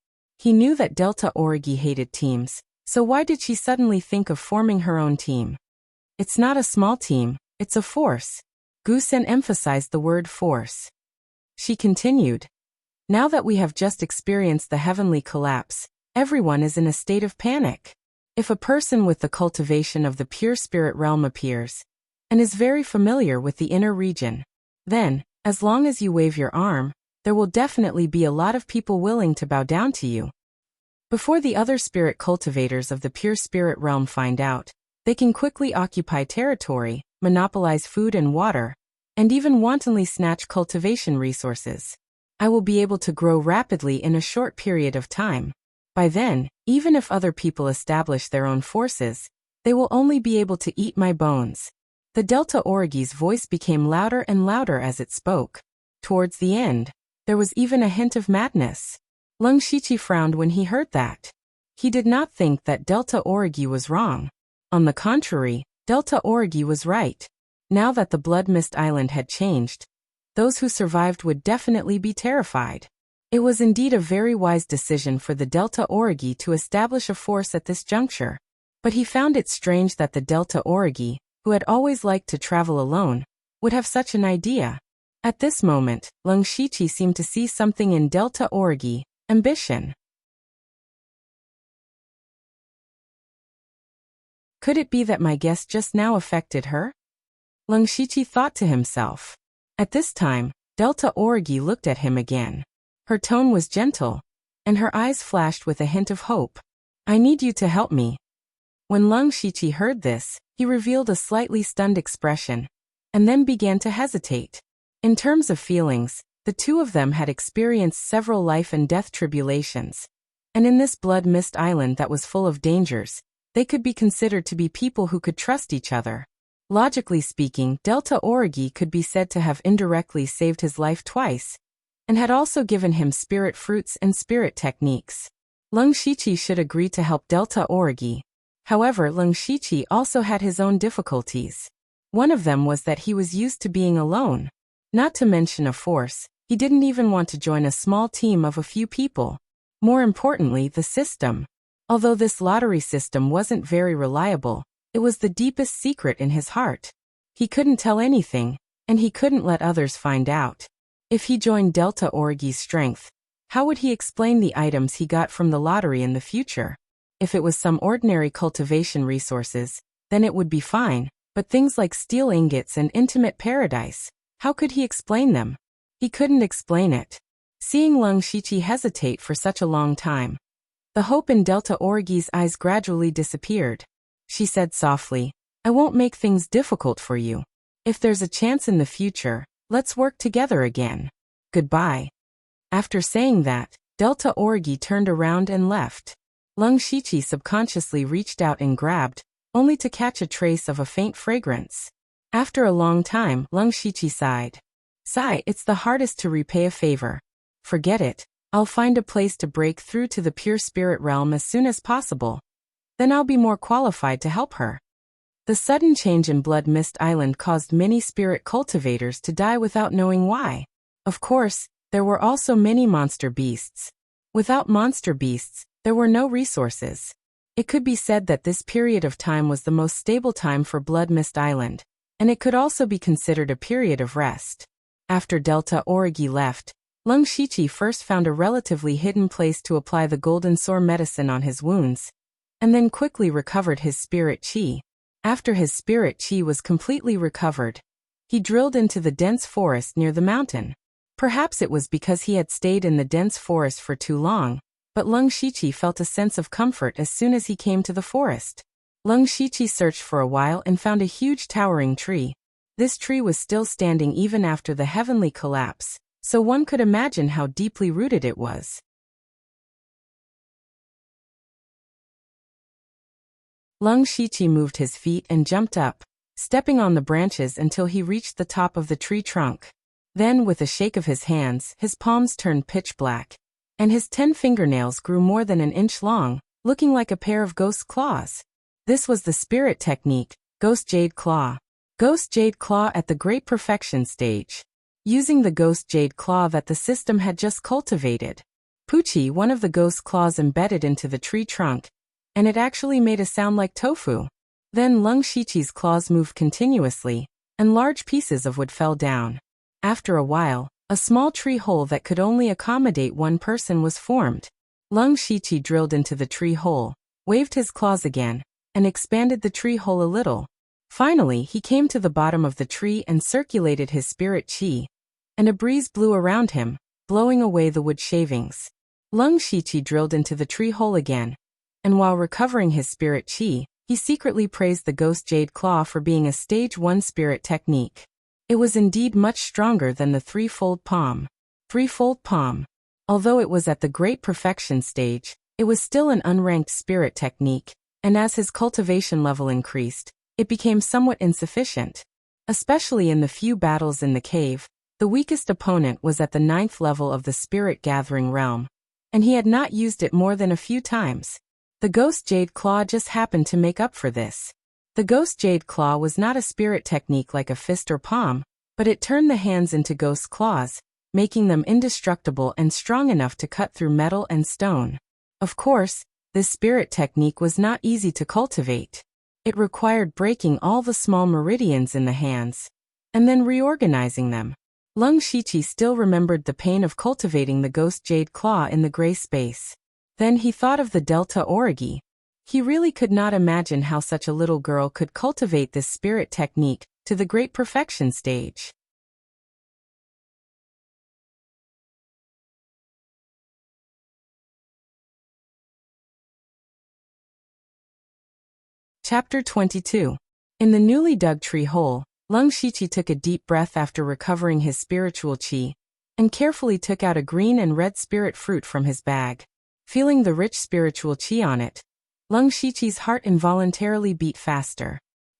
He knew that Delta Origi hated teams, so why did she suddenly think of forming her own team? "It's not a small team, it's a force." Gusen emphasized the word force. She continued, "Now that we have just experienced the heavenly collapse, everyone is in a state of panic. If a person with the cultivation of the pure spirit realm appears, and is very familiar with the inner region, then, as long as you wave your arm, there will definitely be a lot of people willing to bow down to you. Before the other spirit cultivators of the pure spirit realm find out, they can quickly occupy territory, monopolize food and water, and even wantonly snatch cultivation resources. I will be able to grow rapidly in a short period of time. By then, even if other people establish their own forces, they will only be able to eat my bones. The Delta Origi's voice became louder and louder as it spoke. Towards the end, there was even a hint of madness. Lung Shiqi frowned when he heard that. He did not think that Delta Origi was wrong. On the contrary, Delta Origi was right. Now that the Blood Mist Island had changed, those who survived would definitely be terrified. It was indeed a very wise decision for the Delta Origi to establish a force at this juncture. But he found it strange that the Delta Origi, who had always liked to travel alone, would have such an idea. At this moment, Lung Shiqi seemed to see something in Delta Origi: ambition. Could it be that my guess just now affected her? Lung Shiqi thought to himself. At this time, Delta Origi looked at him again. Her tone was gentle, and her eyes flashed with a hint of hope. I need you to help me. When Lung Shiqi heard this, he revealed a slightly stunned expression, and then began to hesitate. In terms of feelings, the two of them had experienced several life and death tribulations, and in this Blood Mist Island that was full of dangers, they could be considered to be people who could trust each other. Logically speaking, Delta Origi could be said to have indirectly saved his life twice, and had also given him spirit fruits and spirit techniques. Lung Shiqi should agree to help Delta Origi. However, Lung Shiqi also had his own difficulties. One of them was that he was used to being alone. Not to mention a force, he didn't even want to join a small team of a few people. More importantly, the system. Although this lottery system wasn't very reliable, it was the deepest secret in his heart. He couldn't tell anything, and he couldn't let others find out. If he joined Delta Origi's strength, how would he explain the items he got from the lottery in the future? If it was some ordinary cultivation resources, then it would be fine, but things like steel ingots and intimate paradise, how could he explain them? He couldn't explain it. Seeing Lung Shiqi hesitate for such a long time, the hope in Delta Origi's eyes gradually disappeared. She said softly, I won't make things difficult for you. If there's a chance in the future, let's work together again. Goodbye. After saying that, Delta Origi turned around and left. Lung Shiqi subconsciously reached out and grabbed, only to catch a trace of a faint fragrance. After a long time, Lung Shiqi sighed. Sigh, it's the hardest to repay a favor. Forget it. I'll find a place to break through to the pure spirit realm as soon as possible. Then I'll be more qualified to help her. The sudden change in Blood Mist Island caused many spirit cultivators to die without knowing why. Of course, there were also many monster beasts. Without monster beasts, there were no resources. It could be said that this period of time was the most stable time for Blood Mist Island, and it could also be considered a period of rest. After Delta Origi left, Lung Shiqi first found a relatively hidden place to apply the golden sore medicine on his wounds, and then quickly recovered his spirit chi. After his spirit chi was completely recovered, he drilled into the dense forest near the mountain. Perhaps it was because he had stayed in the dense forest for too long, but Lung Shiqi felt a sense of comfort as soon as he came to the forest. Lung Shiqi searched for a while and found a huge towering tree. This tree was still standing even after the heavenly collapse, so one could imagine how deeply rooted it was. Lung Shiqi moved his feet and jumped up, stepping on the branches until he reached the top of the tree trunk. Then, with a shake of his hands, his palms turned pitch black, and his 10 fingernails grew more than an inch long, looking like a pair of ghost claws. This was the spirit technique, Ghost Jade Claw. Ghost Jade Claw at the Great Perfection stage. Using the Ghost Jade Claw that the system had just cultivated, Poochie, one of the ghost claws, embedded into the tree trunk, and it actually made a sound like tofu. Then Lung Shiqi's claws moved continuously, and large pieces of wood fell down. After a while, a small tree hole that could only accommodate one person was formed. Lung Shiqi drilled into the tree hole, waved his claws again, and expanded the tree hole a little. Finally, he came to the bottom of the tree and circulated his spirit qi, and a breeze blew around him, blowing away the wood shavings. Lung Shiqi drilled into the tree hole again, and while recovering his spirit qi, he secretly praised the ghost jade claw for being a stage 1 spirit technique. It was indeed much stronger than the threefold palm. Threefold palm. Although it was at the great perfection stage, it was still an unranked spirit technique, and as his cultivation level increased, it became somewhat insufficient. Especially in the few battles in the cave, the weakest opponent was at the 9th level of the spirit gathering realm, and he had not used it more than a few times. The Ghost Jade Claw just happened to make up for this. The Ghost Jade Claw was not a spirit technique like a fist or palm, but it turned the hands into ghost claws, making them indestructible and strong enough to cut through metal and stone. Of course, this spirit technique was not easy to cultivate. It required breaking all the small meridians in the hands, and then reorganizing them. Lung Shiqi still remembered the pain of cultivating the Ghost Jade Claw in the gray space. Then he thought of the Delta Origi. He really could not imagine how such a little girl could cultivate this spirit technique to the great perfection stage. Chapter 22. In the newly dug tree hole, Lung Shiqi took a deep breath after recovering his spiritual qi, and carefully took out a green and red spirit fruit from his bag. Feeling the rich spiritual qi on it, Lung Shiqi's heart involuntarily beat faster.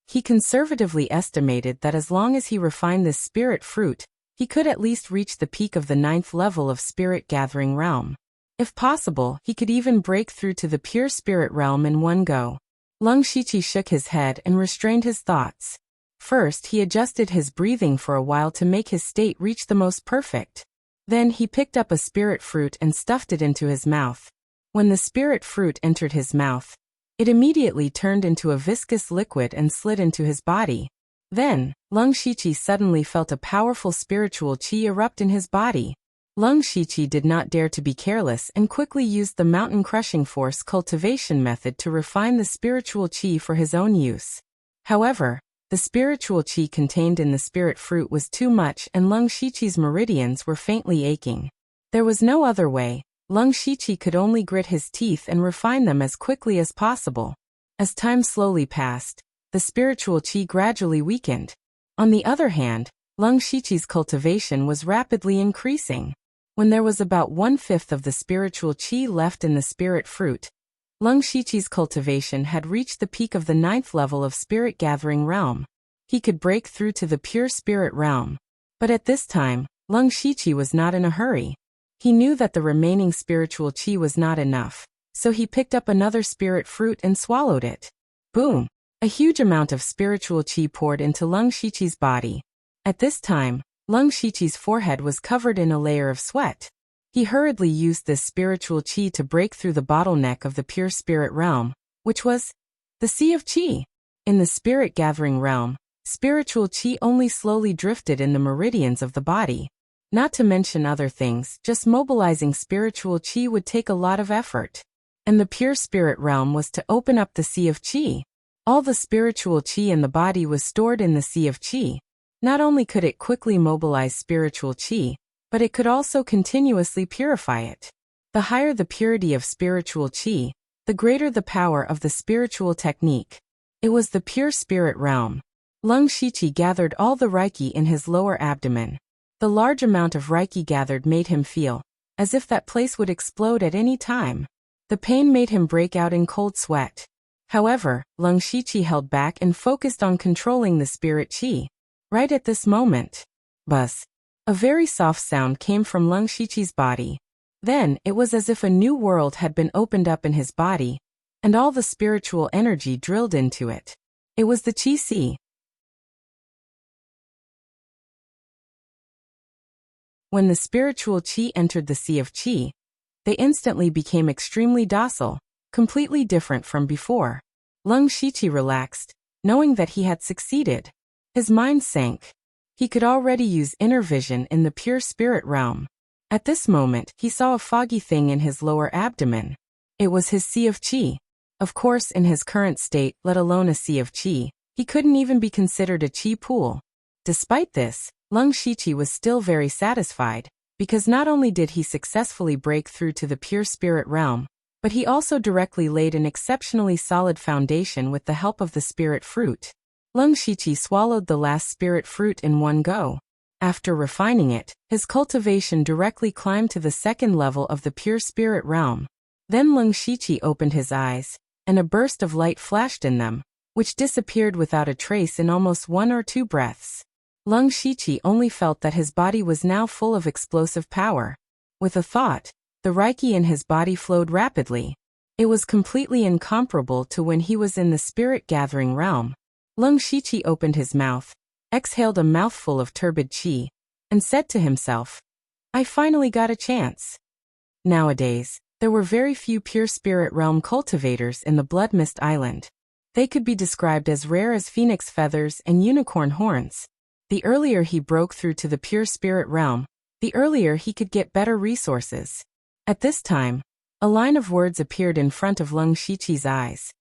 He conservatively estimated that as long as he refined this spirit fruit, he could at least reach the peak of the 9th level of spirit gathering realm. If possible, he could even break through to the pure spirit realm in one go. Lung Shiqi shook his head and restrained his thoughts. First, he adjusted his breathing for a while to make his state reach the most perfect. Then he picked up a spirit fruit and stuffed it into his mouth. When the spirit fruit entered his mouth, it immediately turned into a viscous liquid and slid into his body. Then, Lung Shiqi suddenly felt a powerful spiritual qi erupt in his body. Lung Shiqi did not dare to be careless and quickly used the mountain crushing force cultivation method to refine the spiritual qi for his own use. However, the spiritual qi contained in the spirit fruit was too much and Lung Shiqi's meridians were faintly aching. There was no other way. Lung Shiqi could only grit his teeth and refine them as quickly as possible. As time slowly passed, the spiritual qi gradually weakened. On the other hand, Lung Shiqi's cultivation was rapidly increasing. When there was about 1/5 of the spiritual qi left in the spirit fruit, Lung Shiqi's cultivation had reached the peak of the 9th level of spirit gathering realm. He could break through to the pure spirit realm. But at this time, Lung Shiqi was not in a hurry. He knew that the remaining spiritual qi was not enough, so he picked up another spirit fruit and swallowed it. Boom! A huge amount of spiritual qi poured into Lung Shiqi's body. At this time, Lung Shiqi's forehead was covered in a layer of sweat. He hurriedly used this spiritual qi to break through the bottleneck of the pure spirit realm, which was the Sea of Qi. In the spirit gathering realm, spiritual qi only slowly drifted in the meridians of the body. Not to mention other things, just mobilizing spiritual qi would take a lot of effort. And the pure spirit realm was to open up the Sea of Qi. All the spiritual qi in the body was stored in the Sea of Qi. Not only could it quickly mobilize spiritual qi, but it could also continuously purify it. The higher the purity of spiritual qi, the greater the power of the spiritual technique. It was the pure spirit realm. Lung Shiqi gathered all the reiki in his lower abdomen. The large amount of reiki gathered made him feel as if that place would explode at any time. The pain made him break out in cold sweat. However, Lung Shiqi held back and focused on controlling the spirit qi. Right at this moment, buzz. A very soft sound came from Lung Shiqi's body. Then, it was as if a new world had been opened up in his body, and all the spiritual energy drilled into it. It was the Qi Sea. When the spiritual qi entered the Sea of Qi, they instantly became extremely docile, completely different from before. Lung Shiqi relaxed, knowing that he had succeeded. His mind sank. He could already use inner vision in the pure spirit realm. At this moment, he saw a foggy thing in his lower abdomen. It was his Sea of Qi. Of course, in his current state, let alone a sea of qi, he couldn't even be considered a qi pool. Despite this, Leng Shiqi was still very satisfied, because not only did he successfully break through to the pure spirit realm, but he also directly laid an exceptionally solid foundation with the help of the spirit fruit. Leng Shiqi swallowed the last spirit fruit in one go. After refining it, his cultivation directly climbed to the second level of the pure spirit realm. Then Leng Shiqi opened his eyes, and a burst of light flashed in them, which disappeared without a trace in almost 1 or 2 breaths. Leng Shiqi only felt that his body was now full of explosive power. With a thought, the Reiki in his body flowed rapidly. It was completely incomparable to when he was in the spirit-gathering realm. Leng Shiqi opened his mouth, exhaled a mouthful of turbid qi, and said to himself, "I finally got a chance." Nowadays, there were very few pure spirit realm cultivators in the Blood Mist Island. They could be described as rare as phoenix feathers and unicorn horns. The earlier he broke through to the pure spirit realm, the earlier he could get better resources. At this time, a line of words appeared in front of Leng Shiqi's eyes.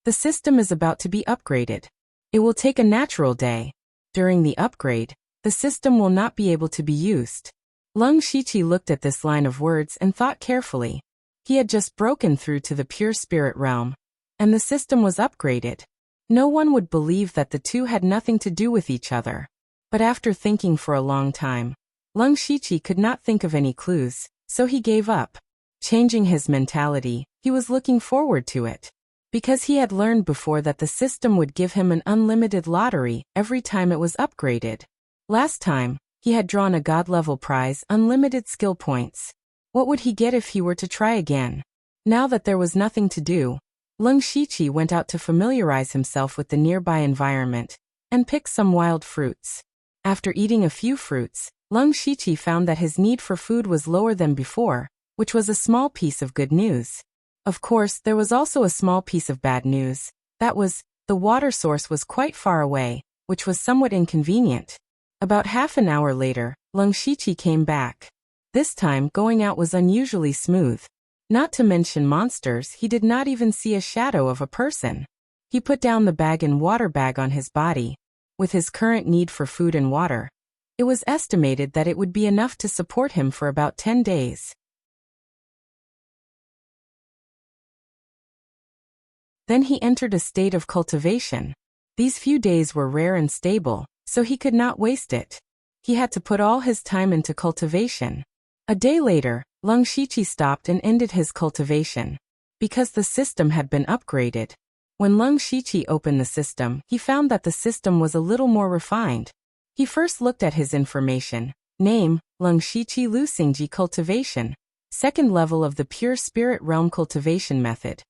The system is about to be upgraded. It will take a natural day. During the upgrade, the system will not be able to be used. Leng Shiqi looked at this line of words and thought carefully. He had just broken through to the pure spirit realm, and the system was upgraded. No one would believe that the two had nothing to do with each other. But after thinking for a long time, Leng Shiqi could not think of any clues, so he gave up. Changing his mentality, he was looking forward to it. Because he had learned before that the system would give him an unlimited lottery every time it was upgraded. Last time, he had drawn a god-level prize, unlimited skill points. What would he get if he were to try again? Now that there was nothing to do, Leng Shiqi went out to familiarize himself with the nearby environment, and picked some wild fruits. After eating a few fruits, Leng Shiqi found that his need for food was lower than before, which was a small piece of good news. Of course, there was also a small piece of bad news. That was, the water source was quite far away, which was somewhat inconvenient. About half an hour later, Leng Shiqi came back. This time, going out was unusually smooth. Not to mention monsters, he did not even see a shadow of a person. He put down the bag and water bag on his body. With his current need for food and water, it was estimated that it would be enough to support him for about 10 days. Then he entered a state of cultivation. These few days were rare and stable, so he could not waste it. He had to put all his time into cultivation. A day later, Leng Shiqi stopped and ended his cultivation. Because the system had been upgraded. When Leng Shiqi opened the system, he found that the system was a little more refined. He first looked at his information. Name, Leng Shiqi Lu Xingji Cultivation. Second level of the Pure Spirit Realm Cultivation Method.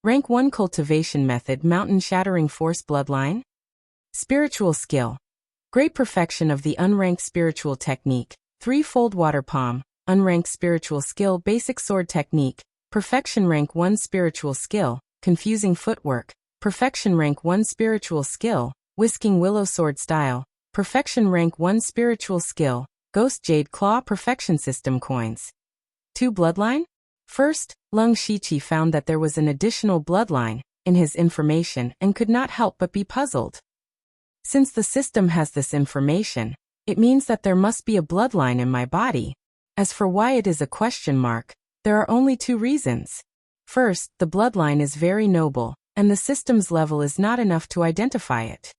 Rank 1 Cultivation Method, Mountain Shattering Force Bloodline. Spiritual Skill. Great Perfection of the Unranked Spiritual Technique. Threefold Water Palm. Unranked Spiritual Skill, Basic Sword Technique. Perfection Rank 1 Spiritual Skill, Confusing Footwork. Perfection Rank 1 Spiritual Skill, Whisking Willow Sword Style. Perfection Rank 1 Spiritual Skill, Ghost Jade Claw. Perfection System Coins. 2 Bloodline? First, Leng Shiqi found that there was an additional bloodline in his information and could not help but be puzzled. Since the system has this information, it means that there must be a bloodline in my body. As for why it is a question mark, there are only 2 reasons. First, the bloodline is very noble, and the system's level is not enough to identify it.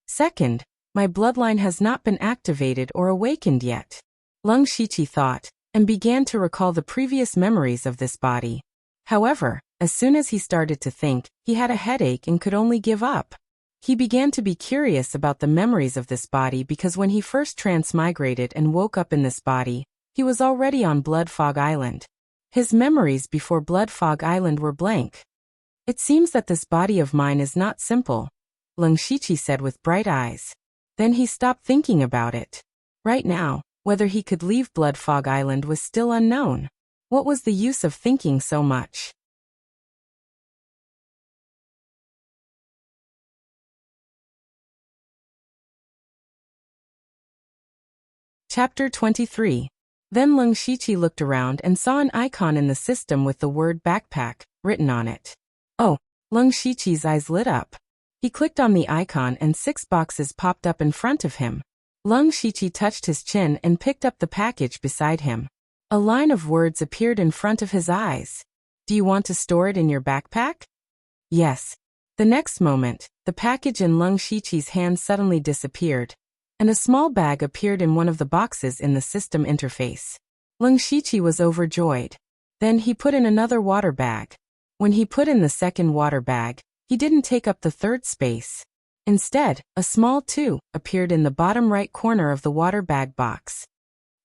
Second, my bloodline has not been activated or awakened yet. Leng Shiqi thought, and began to recall the previous memories of this body. However, as soon as he started to think, he had a headache and could only give up. He began to be curious about the memories of this body because when he first transmigrated and woke up in this body, he was already on Blood Fog Island. His memories before Blood Fog Island were blank. It seems that this body of mine is not simple, Leng Shiqi said with bright eyes. Then he stopped thinking about it. Right now, whether he could leave Blood Fog Island was still unknown. What was the use of thinking so much? Chapter 23. Then Leng Shiqi looked around and saw an icon in the system with the word backpack written on it. Oh, Lung Shiqi's eyes lit up. He clicked on the icon and 6 boxes popped up in front of him. Lung Shiqi touched his chin and picked up the package beside him. A line of words appeared in front of his eyes. Do you want to store it in your backpack? Yes. The next moment, the package in Lung Shiqi's hand suddenly disappeared, and a small bag appeared in one of the boxes in the system interface. Lung Shiqi was overjoyed. Then he put in another water bag. When he put in the second water bag, he didn't take up the third space. Instead, a small 2 appeared in the bottom right corner of the water bag box.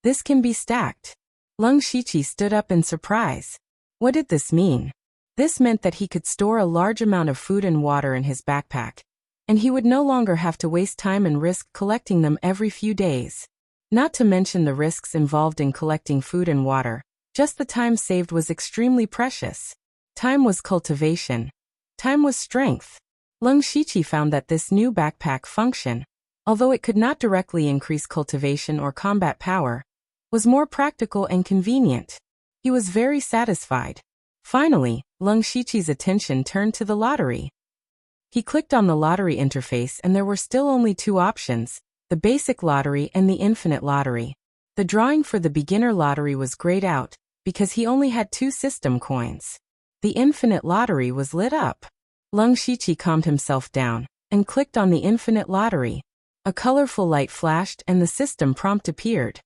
This can be stacked. Lung Shiqi stood up in surprise. What did this mean? This meant that he could store a large amount of food and water in his backpack, and he would no longer have to waste time and risk collecting them every few days. Not to mention the risks involved in collecting food and water, just the time saved was extremely precious. Time was cultivation. Time was strength. Lung Shiqi found that this new backpack function, although it could not directly increase cultivation or combat power, was more practical and convenient. He was very satisfied. Finally, Lung Shiqi's attention turned to the lottery. He clicked on the lottery interface and there were still only 2 options, the basic lottery and the infinite lottery. The drawing for the beginner lottery was grayed out, because he only had 2 system coins. The infinite lottery was lit up. Lung Shiqi calmed himself down, and clicked on the infinite lottery. A colorful light flashed and the system prompt appeared.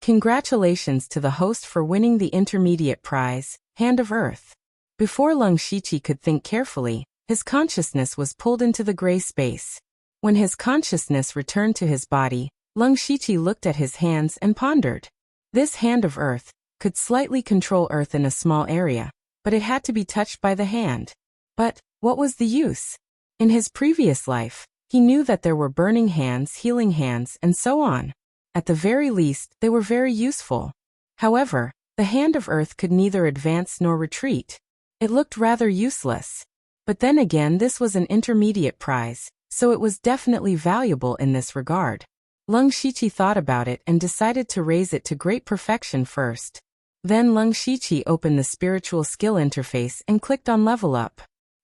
Congratulations to the host for winning the intermediate prize, Hand of Earth. Before Lung Shiqi could think carefully, his consciousness was pulled into the gray space. When his consciousness returned to his body, Lung Shiqi looked at his hands and pondered. This Hand of Earth could slightly control Earth in a small area, but it had to be touched by the hand. But what was the use? In his previous life, he knew that there were burning hands, healing hands, and so on. At the very least, they were very useful. However, the Hand of Earth could neither advance nor retreat. It looked rather useless. But then again, this was an intermediate prize, so it was definitely valuable in this regard. Lung Shiqi thought about it and decided to raise it to great perfection first. Then Lung Shiqi opened the spiritual skill interface and clicked on Level Up.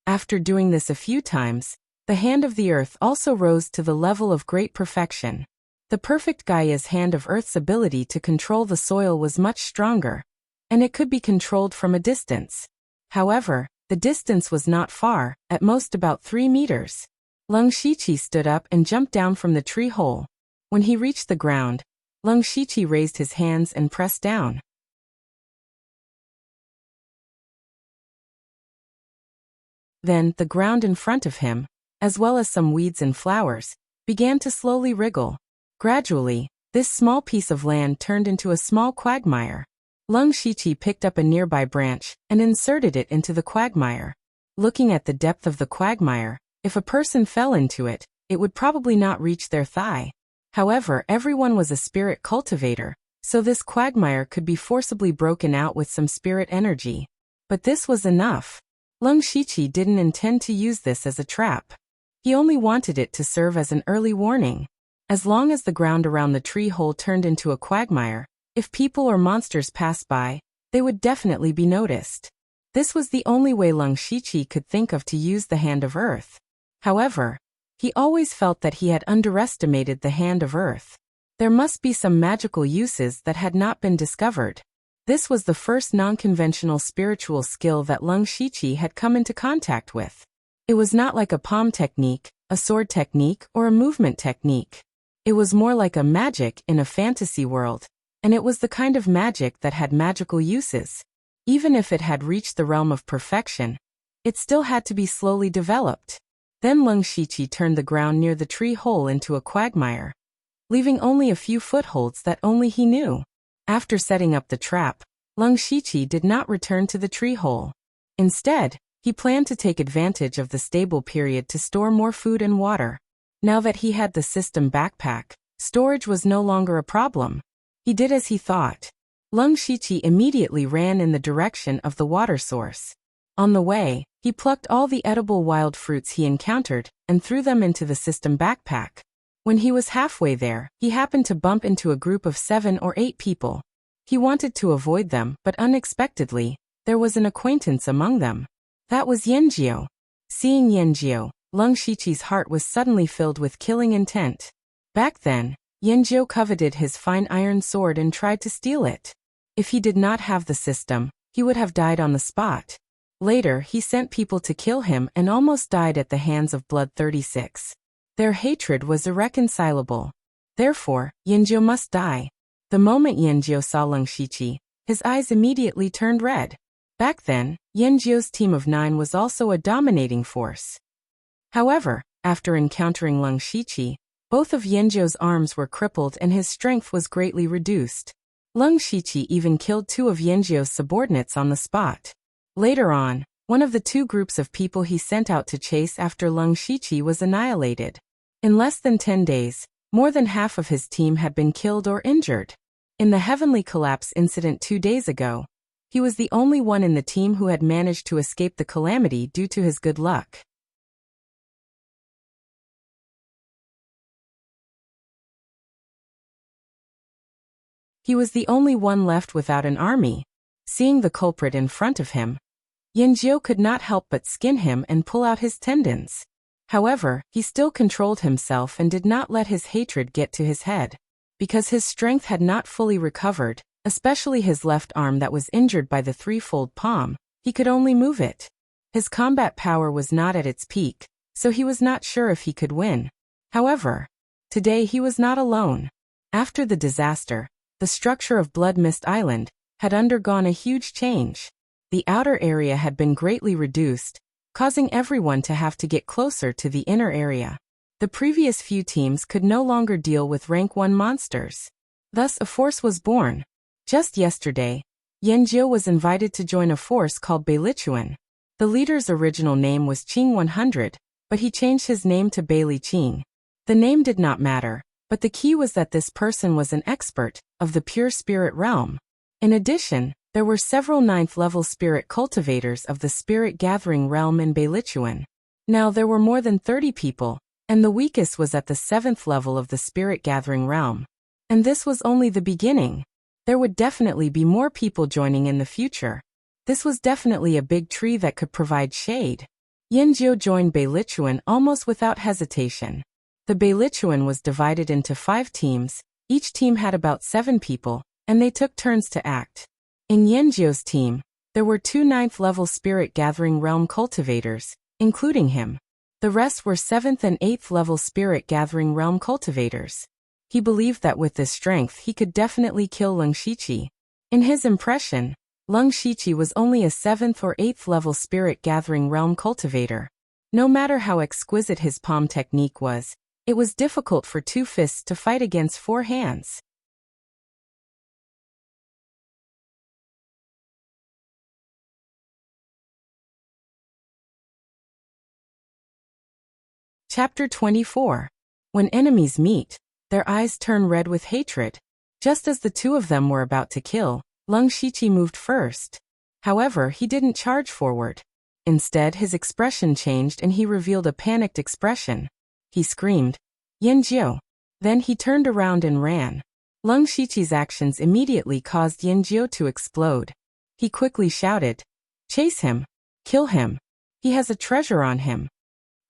After doing this a few times, the Hand of the Earth also rose to the level of great perfection. The perfect Gaia's Hand of Earth's ability to control the soil was much stronger, and it could be controlled from a distance. However, the distance was not far, at most about 3 meters. Lung Shiqi stood up and jumped down from the tree hole. When he reached the ground, Lung Shiqi raised his hands and pressed down. Then, the ground in front of him, as well as some weeds and flowers, began to slowly wriggle. Gradually, this small piece of land turned into a small quagmire. Lung Shiqi picked up a nearby branch and inserted it into the quagmire. Looking at the depth of the quagmire, if a person fell into it, it would probably not reach their thigh. However, everyone was a spirit cultivator, so this quagmire could be forcibly broken out with some spirit energy. But this was enough. Lung Shiqi didn't intend to use this as a trap. He only wanted it to serve as an early warning. As long as the ground around the tree hole turned into a quagmire, if people or monsters passed by, they would definitely be noticed. This was the only way Lung Shiqi could think of to use the Hand of Earth. However, he always felt that he had underestimated the Hand of Earth. There must be some magical uses that had not been discovered. This was the first non-conventional spiritual skill that Lung Shiqi had come into contact with. It was not like a palm technique, a sword technique, or a movement technique. It was more like a magic in a fantasy world, and it was the kind of magic that had magical uses. Even if it had reached the realm of perfection, it still had to be slowly developed. Then Lung Shiqi turned the ground near the tree hole into a quagmire, leaving only a few footholds that only he knew. After setting up the trap, Lung Shiqi did not return to the tree hole. Instead, he planned to take advantage of the stable period to store more food and water. Now that he had the system backpack, storage was no longer a problem. He did as he thought. Lung Shiqi immediately ran in the direction of the water source. On the way, he plucked all the edible wild fruits he encountered and threw them into the system backpack. When he was halfway there, he happened to bump into a group of 7 or 8 people. He wanted to avoid them, but unexpectedly, there was an acquaintance among them. That was Yanjiu. Seeing Yanjiu, Leng Shiqi's heart was suddenly filled with killing intent. Back then, Yanjiu coveted his fine iron sword and tried to steal it. If he did not have the system, he would have died on the spot. Later, he sent people to kill him and almost died at the hands of Blood 36. Their hatred was irreconcilable. Therefore, Yanjiu must die. The moment Yanjiu saw Leng Shiqi, his eyes immediately turned red. Back then, Yanjiu's team of 9 was also a dominating force. However, after encountering Leng Shiqi, both of Yanjiu's arms were crippled and his strength was greatly reduced. Leng Shiqi even killed 2 of Yanjiu's subordinates on the spot. Later on, one of the 2 groups of people he sent out to chase after Leng Shiqi was annihilated. In less than 10 days, more than half of his team had been killed or injured. In the Heavenly Collapse incident 2 days ago, he was the only one in the team who had managed to escape the calamity due to his good luck. He was the only one left without an army. Seeing the culprit in front of him, Yanjiu could not help but skin him and pull out his tendons. However, he still controlled himself and did not let his hatred get to his head. Because his strength had not fully recovered, especially his left arm that was injured by the threefold palm, he could only move it. His combat power was not at its peak, so he was not sure if he could win. However, today he was not alone. After the disaster, the structure of Blood Mist Island had undergone a huge change. The outer area had been greatly reduced, causing everyone to have to get closer to the inner area. The previous few teams could no longer deal with rank 1 monsters. Thus a force was born. Just yesterday, Yanjiu was invited to join a force called Beilichuan. The leader's original name was Qing 100, but he changed his name to Beili Qing. The name did not matter, but the key was that this person was an expert of the pure spirit realm. In addition, there were several 9th-level spirit cultivators of the spirit gathering realm in Beilichuan. Now there were more than 30 people, and the weakest was at the 7th level of the spirit gathering realm. And this was only the beginning. There would definitely be more people joining in the future. This was definitely a big tree that could provide shade. Yanjiu joined Beilichuan almost without hesitation. The Beilichuan was divided into 5 teams, each team had about 7 people, and they took turns to act. In Yanjiu's team, there were 2 9th-level spirit gathering realm cultivators, including him. The rest were 7th and 8th level spirit gathering realm cultivators. He believed that with this strength he could definitely kill Leng Shiqi. In his impression, Leng Shiqi was only a 7th or 8th level spirit gathering realm cultivator. No matter how exquisite his palm technique was, it was difficult for 2 fists to fight against 4 hands. Chapter 24. When enemies meet, their eyes turn red with hatred. Just as the 2 of them were about to kill, Leng Shiqi moved first. However, he didn't charge forward. Instead, his expression changed and he revealed a panicked expression. He screamed, "Yanjiu!" Then he turned around and ran. Leng Shiqi's actions immediately caused Yanjiu to explode. He quickly shouted, "Chase him! Kill him! He has a treasure on him!"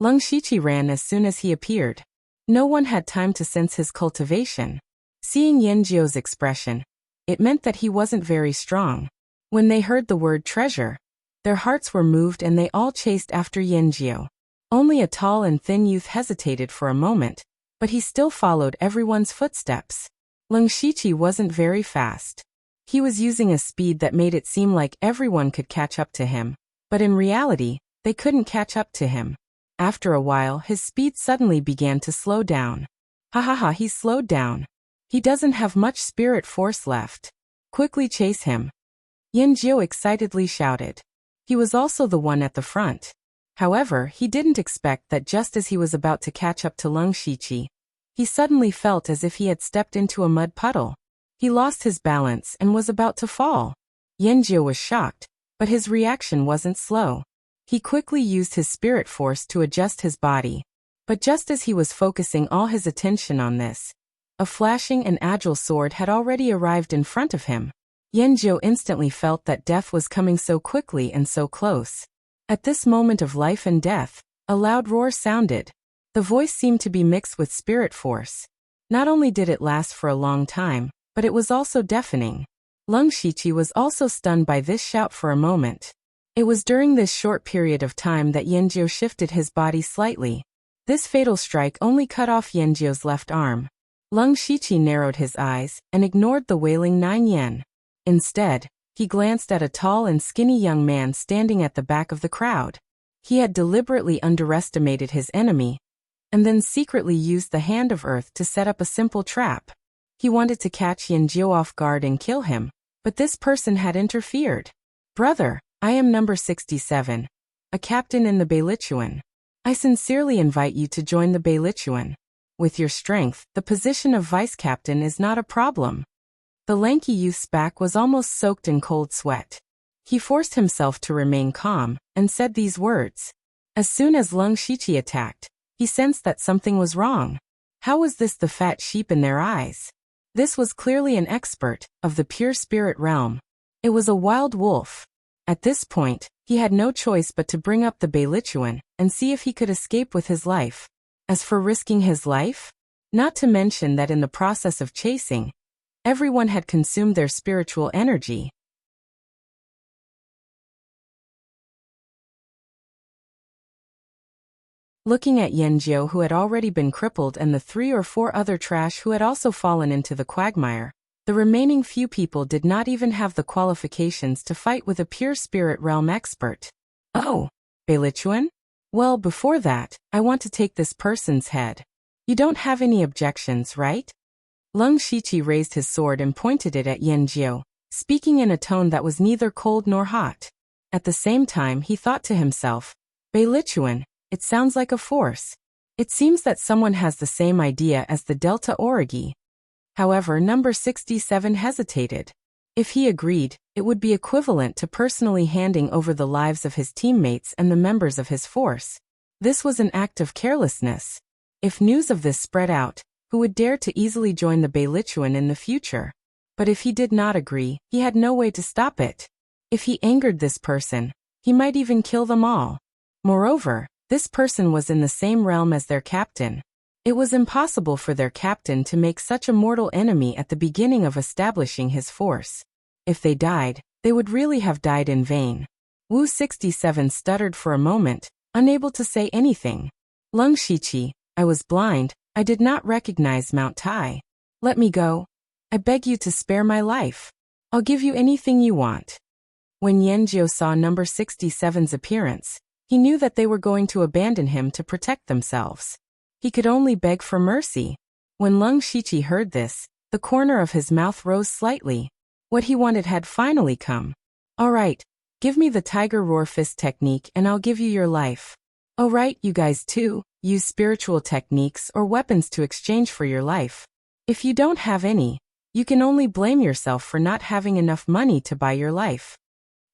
Leng Shiqi ran as soon as he appeared. No one had time to sense his cultivation. Seeing Yanjiu's expression, it meant that he wasn't very strong. When they heard the word treasure, their hearts were moved and they all chased after Yanjiu. Only a tall and thin youth hesitated for a moment, but he still followed everyone's footsteps. Leng Shiqi wasn't very fast. He was using a speed that made it seem like everyone could catch up to him, but in reality, they couldn't catch up to him. After a while, his speed suddenly began to slow down. Ha ha ha, he slowed down. He doesn't have much spirit force left. Quickly chase him. Yanjiu excitedly shouted. He was also the one at the front. However, he didn't expect that just as he was about to catch up to Leng Shiqi, he suddenly felt as if he had stepped into a mud puddle. He lost his balance and was about to fall. Yanjiu was shocked, but his reaction wasn't slow. He quickly used his spirit force to adjust his body. But just as he was focusing all his attention on this, a flashing and agile sword had already arrived in front of him. Yanjiu instantly felt that death was coming so quickly and so close. At this moment of life and death, a loud roar sounded. The voice seemed to be mixed with spirit force. Not only did it last for a long time, but it was also deafening. Leng Shiqi was also stunned by this shout for a moment. It was during this short period of time that Yanjiu shifted his body slightly. This fatal strike only cut off Yanjiu's left arm. Leng Shiqi narrowed his eyes and ignored the wailing 9 yen. Instead, he glanced at a tall and skinny young man standing at the back of the crowd. He had deliberately underestimated his enemy, and then secretly used the Hand of Earth to set up a simple trap. He wanted to catch Yanjiu off guard and kill him, but this person had interfered. Brother, I am number 67, a captain in the Beilichuan. I sincerely invite you to join the Beilichuan. With your strength, the position of vice captain is not a problem. The lanky youth's back was almost soaked in cold sweat. He forced himself to remain calm, and said these words. As soon as Leng Shiqi attacked, he sensed that something was wrong. How was this the fat sheep in their eyes? This was clearly an expert, of the pure spirit realm. It was a wild wolf. At this point, he had no choice but to bring up the Beilichuan, and see if he could escape with his life. As for risking his life? Not to mention that in the process of chasing, everyone had consumed their spiritual energy. Looking at Yanjiu, who had already been crippled, and the 3 or 4 other trash who had also fallen into the quagmire, the remaining few people did not even have the qualifications to fight with a pure spirit realm expert. Oh, Beilichuan? Well, before that, I want to take this person's head. You don't have any objections, right? Leng Shiqi raised his sword and pointed it at Yanjiu, speaking in a tone that was neither cold nor hot. At the same time, he thought to himself, Beilichuan, it sounds like a force. It seems that someone has the same idea as the Delta Origi. However, number 67 hesitated. If he agreed, it would be equivalent to personally handing over the lives of his teammates and the members of his force. This was an act of carelessness. If news of this spread out, who would dare to easily join the Beilichuan in the future? But if he did not agree, he had no way to stop it. If he angered this person, he might even kill them all. Moreover, this person was in the same realm as their captain. It was impossible for their captain to make such a mortal enemy at the beginning of establishing his force. If they died, they would really have died in vain. Wu 67 stuttered for a moment, unable to say anything. Leng Shiqi, I was blind, I did not recognize Mount Tai. Let me go. I beg you to spare my life. I'll give you anything you want. When Yanjiu saw number 67's appearance, he knew that they were going to abandon him to protect themselves. He could only beg for mercy. When Leng Shiqi heard this, the corner of his mouth rose slightly. What he wanted had finally come. All right, give me the Tiger Roar Fist technique and I'll give you your life. All right, you guys too, use spiritual techniques or weapons to exchange for your life. If you don't have any, you can only blame yourself for not having enough money to buy your life.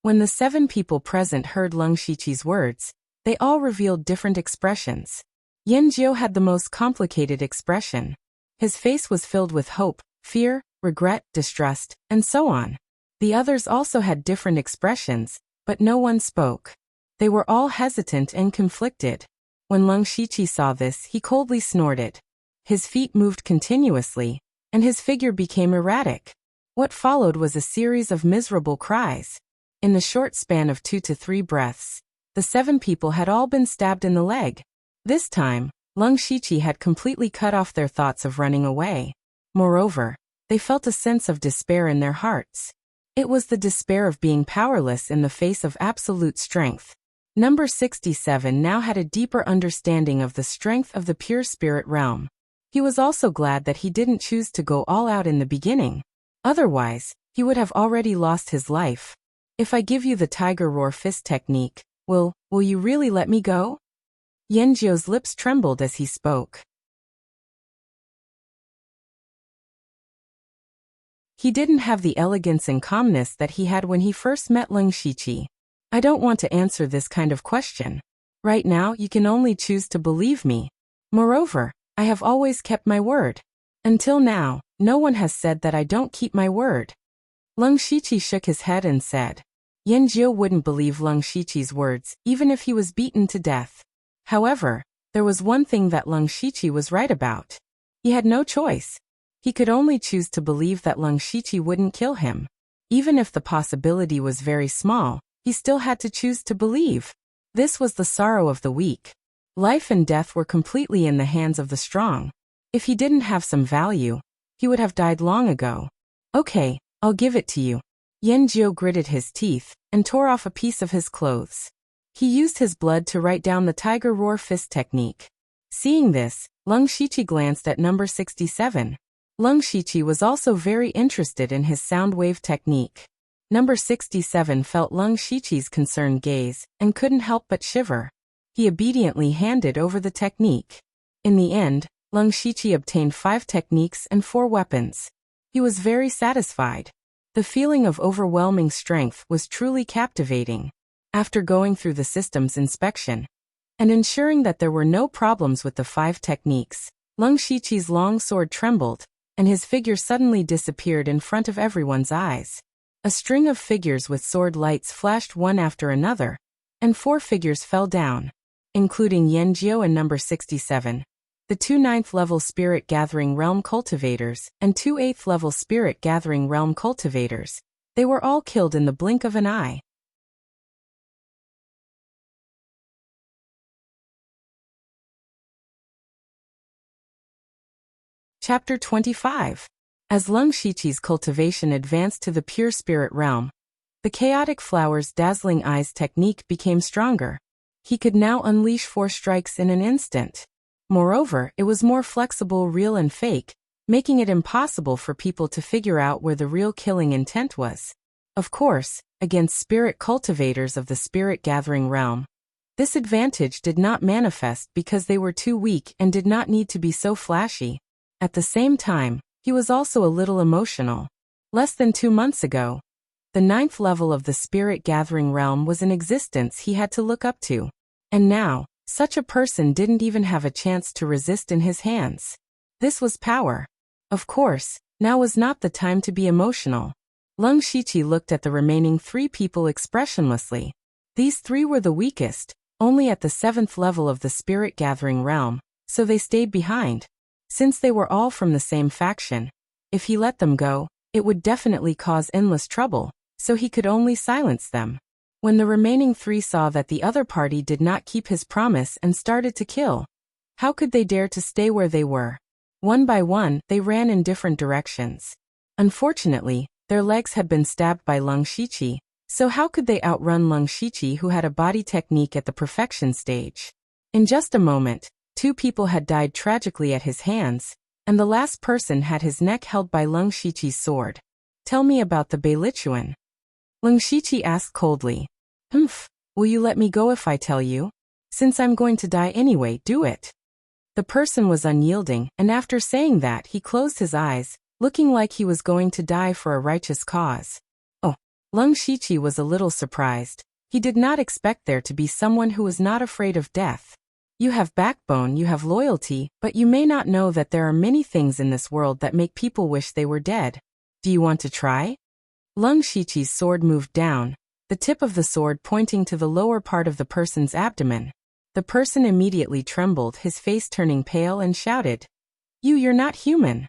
When the 7 people present heard Leng Shiqi's words, they all revealed different expressions. Yanjiu had the most complicated expression. His face was filled with hope, fear, regret, distrust, and so on. The others also had different expressions, but no one spoke. They were all hesitant and conflicted. When Leng Shiqi saw this, he coldly snorted. His feet moved continuously, and his figure became erratic. What followed was a series of miserable cries. In the short span of 2 to 3 breaths, the 7 people had all been stabbed in the leg. This time, Leng Shiqi had completely cut off their thoughts of running away. Moreover, they felt a sense of despair in their hearts. It was the despair of being powerless in the face of absolute strength. Number 67 now had a deeper understanding of the strength of the pure spirit realm. He was also glad that he didn't choose to go all out in the beginning. Otherwise, he would have already lost his life. If I give you the Tiger Roar Fist technique, will you really let me go? Yanjiu's lips trembled as he spoke. He didn't have the elegance and calmness that he had when he first met Leng Shiqi. I don't want to answer this kind of question. Right now, you can only choose to believe me. Moreover, I have always kept my word. Until now, no one has said that I don't keep my word. Leng Shiqi shook his head and said, Yan Jiu wouldn't believe Leng Shiqi's words, even if he was beaten to death. However, there was one thing that Leng Shiqi was right about. He had no choice. He could only choose to believe that Leng Shiqi wouldn't kill him. Even if the possibility was very small, he still had to choose to believe. This was the sorrow of the weak. Life and death were completely in the hands of the strong. If he didn't have some value, he would have died long ago. Okay, I'll give it to you. Yan Jiu gritted his teeth and tore off a piece of his clothes. He used his blood to write down the tiger roar fist technique. Seeing this, Leng Shiqi glanced at number 67. Leng Shiqi was also very interested in his sound wave technique. Number 67 felt Leng Shiqi's concerned gaze and couldn't help but shiver. He obediently handed over the technique. In the end, Leng Shiqi obtained 5 techniques and 4 weapons. He was very satisfied. The feeling of overwhelming strength was truly captivating. After going through the system's inspection and ensuring that there were no problems with the 5 techniques, Leng Shiqi's long sword trembled, and his figure suddenly disappeared in front of everyone's eyes. A string of figures with sword lights flashed one after another, and 4 figures fell down, including Yan Jiu and number 67. The 2 9th-level Spirit Gathering Realm cultivators and 2 8th-level Spirit Gathering Realm cultivators. They were all killed in the blink of an eye. Chapter 25. As Leng Shiqi's cultivation advanced to the pure spirit realm, the chaotic flower's dazzling eyes technique became stronger. He could now unleash 4 strikes in an instant. Moreover, it was more flexible, real and fake, making it impossible for people to figure out where the real killing intent was. Of course, against spirit cultivators of the spirit gathering realm, this advantage did not manifest because they were too weak and did not need to be so flashy. At the same time, he was also a little emotional. Less than 2 months ago, the 9th level of the spirit gathering realm was an existence he had to look up to. And now, such a person didn't even have a chance to resist in his hands. This was power. Of course, now was not the time to be emotional. Leng Shiqi looked at the remaining 3 people expressionlessly. These 3 were the weakest, only at the 7th level of the spirit gathering realm, so they stayed behind. Since they were all from the same faction, if he let them go, it would definitely cause endless trouble, so he could only silence them. When the remaining 3 saw that the other party did not keep his promise and started to kill, how could they dare to stay where they were? One by one, they ran in different directions. Unfortunately, their legs had been stabbed by Leng Shiqi, so how could they outrun Leng Shiqi, who had a body technique at the perfection stage? In just a moment, 2 people had died tragically at his hands, and the last person had his neck held by Leng Shiqi's sword. Tell me about the Beilichuan. Leng Shiqi asked coldly. Will you let me go if I tell you? Since I'm going to die anyway, do it. The person was unyielding, and after saying that he closed his eyes, looking like he was going to die for a righteous cause. Oh, Leng Shiqi was a little surprised. He did not expect there to be someone who was not afraid of death. You have backbone, you have loyalty, but you may not know that there are many things in this world that make people wish they were dead. Do you want to try? Leng Shiqi's sword moved down, the tip of the sword pointing to the lower part of the person's abdomen. The person immediately trembled, his face turning pale, and shouted, You're not human.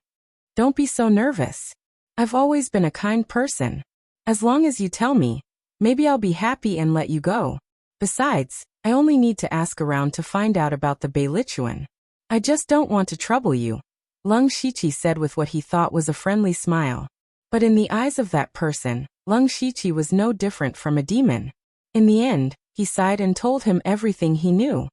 Don't be so nervous. I've always been a kind person. As long as you tell me, maybe I'll be happy and let you go. Besides, I only need to ask around to find out about the Beilichuan. I just don't want to trouble you, Leng Shiqi said with what he thought was a friendly smile. But in the eyes of that person, Leng Shiqi was no different from a demon. In the end, he sighed and told him everything he knew.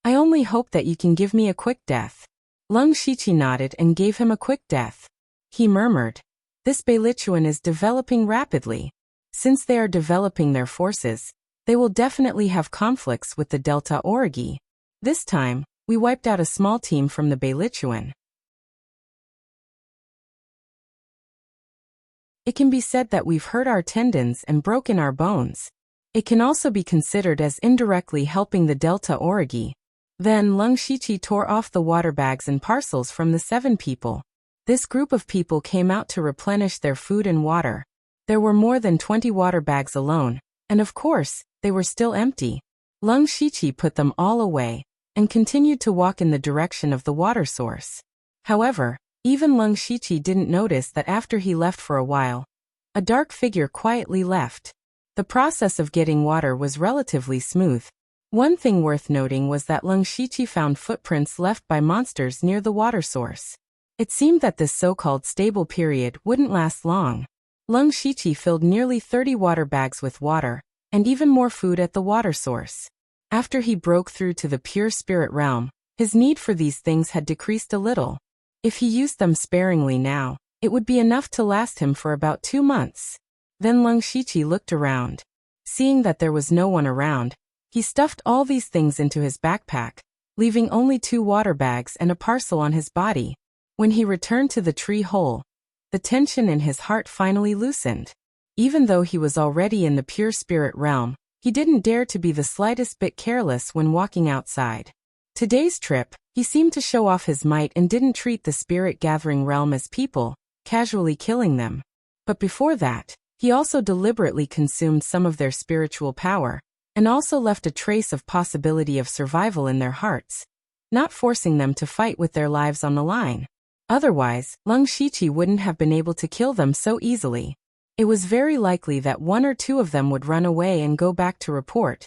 I only hope that you can give me a quick death. Leng Shiqi nodded and gave him a quick death. He murmured, This Beilichuan is developing rapidly. Since they are developing their forces, they will definitely have conflicts with the Delta Origi. This time, we wiped out a small team from the Beilichuan. It can be said that we've hurt our tendons and broken our bones. It can also be considered as indirectly helping the Delta Origi. Then Leng Shiqi tore off the water bags and parcels from the 7 people. This group of people came out to replenish their food and water. There were more than 20 water bags alone, And of course, they were still empty. Leng Shiqi put them all away and continued to walk in the direction of the water source. However, even Leng Shiqi didn't notice that after he left for a while, a dark figure quietly left. The process of getting water was relatively smooth. One thing worth noting was that Leng Shiqi found footprints left by monsters near the water source. It seemed that this so-called stable period wouldn't last long. Leng Shiqi filled nearly 30 water bags with water, and even more food at the water source. After he broke through to the pure spirit realm, his need for these things had decreased a little. If he used them sparingly now, it would be enough to last him for about 2 months. Then Leng Shiqi looked around. Seeing that there was no one around, he stuffed all these things into his backpack, leaving only 2 water bags and a parcel on his body. When he returned to the tree hole, the tension in his heart finally loosened. Even though he was already in the pure spirit realm, he didn't dare to be the slightest bit careless when walking outside. Today's trip, he seemed to show off his might and didn't treat the spirit-gathering realm as people, casually killing them. But before that, he also deliberately consumed some of their spiritual power, and also left a trace of possibility of survival in their hearts, not forcing them to fight with their lives on the line. Otherwise, Leng Shiqi wouldn't have been able to kill them so easily. It was very likely that 1 or 2 of them would run away and go back to report.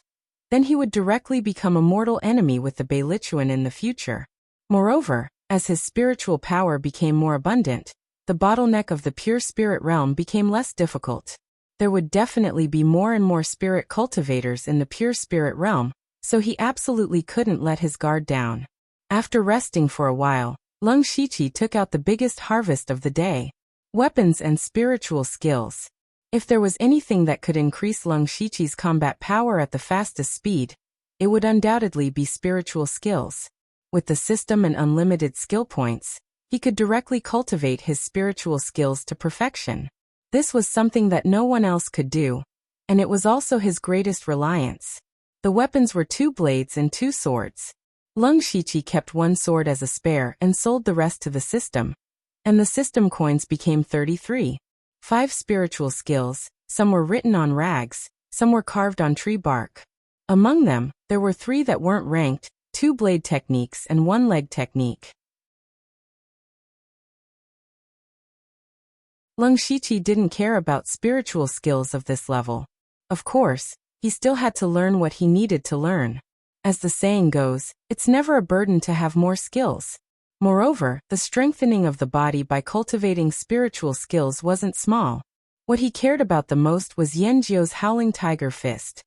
Then he would directly become a mortal enemy with the Beilichuan in the future. Moreover, as his spiritual power became more abundant, the bottleneck of the pure spirit realm became less difficult. There would definitely be more and more spirit cultivators in the pure spirit realm, so he absolutely couldn't let his guard down. After resting for a while, Leng Shiqi took out the biggest harvest of the day: weapons and spiritual skills. If there was anything that could increase Leng Shiqi's combat power at the fastest speed, it would undoubtedly be spiritual skills. With the system and unlimited skill points, he could directly cultivate his spiritual skills to perfection. This was something that no one else could do, and it was also his greatest reliance. The weapons were 2 blades and 2 swords. Leng Shiqi kept 1 sword as a spare and sold the rest to the system, and the system coins became 33. 5 spiritual skills, some were written on rags, some were carved on tree bark. Among them, there were 3 that weren't ranked: 2 blade techniques and 1 leg technique. Leng Shiqi didn't care about spiritual skills of this level. Of course, he still had to learn what he needed to learn. As the saying goes, it's never a burden to have more skills. Moreover, the strengthening of the body by cultivating spiritual skills wasn't small. What he cared about the most was Yanjiu's Howling Tiger Fist.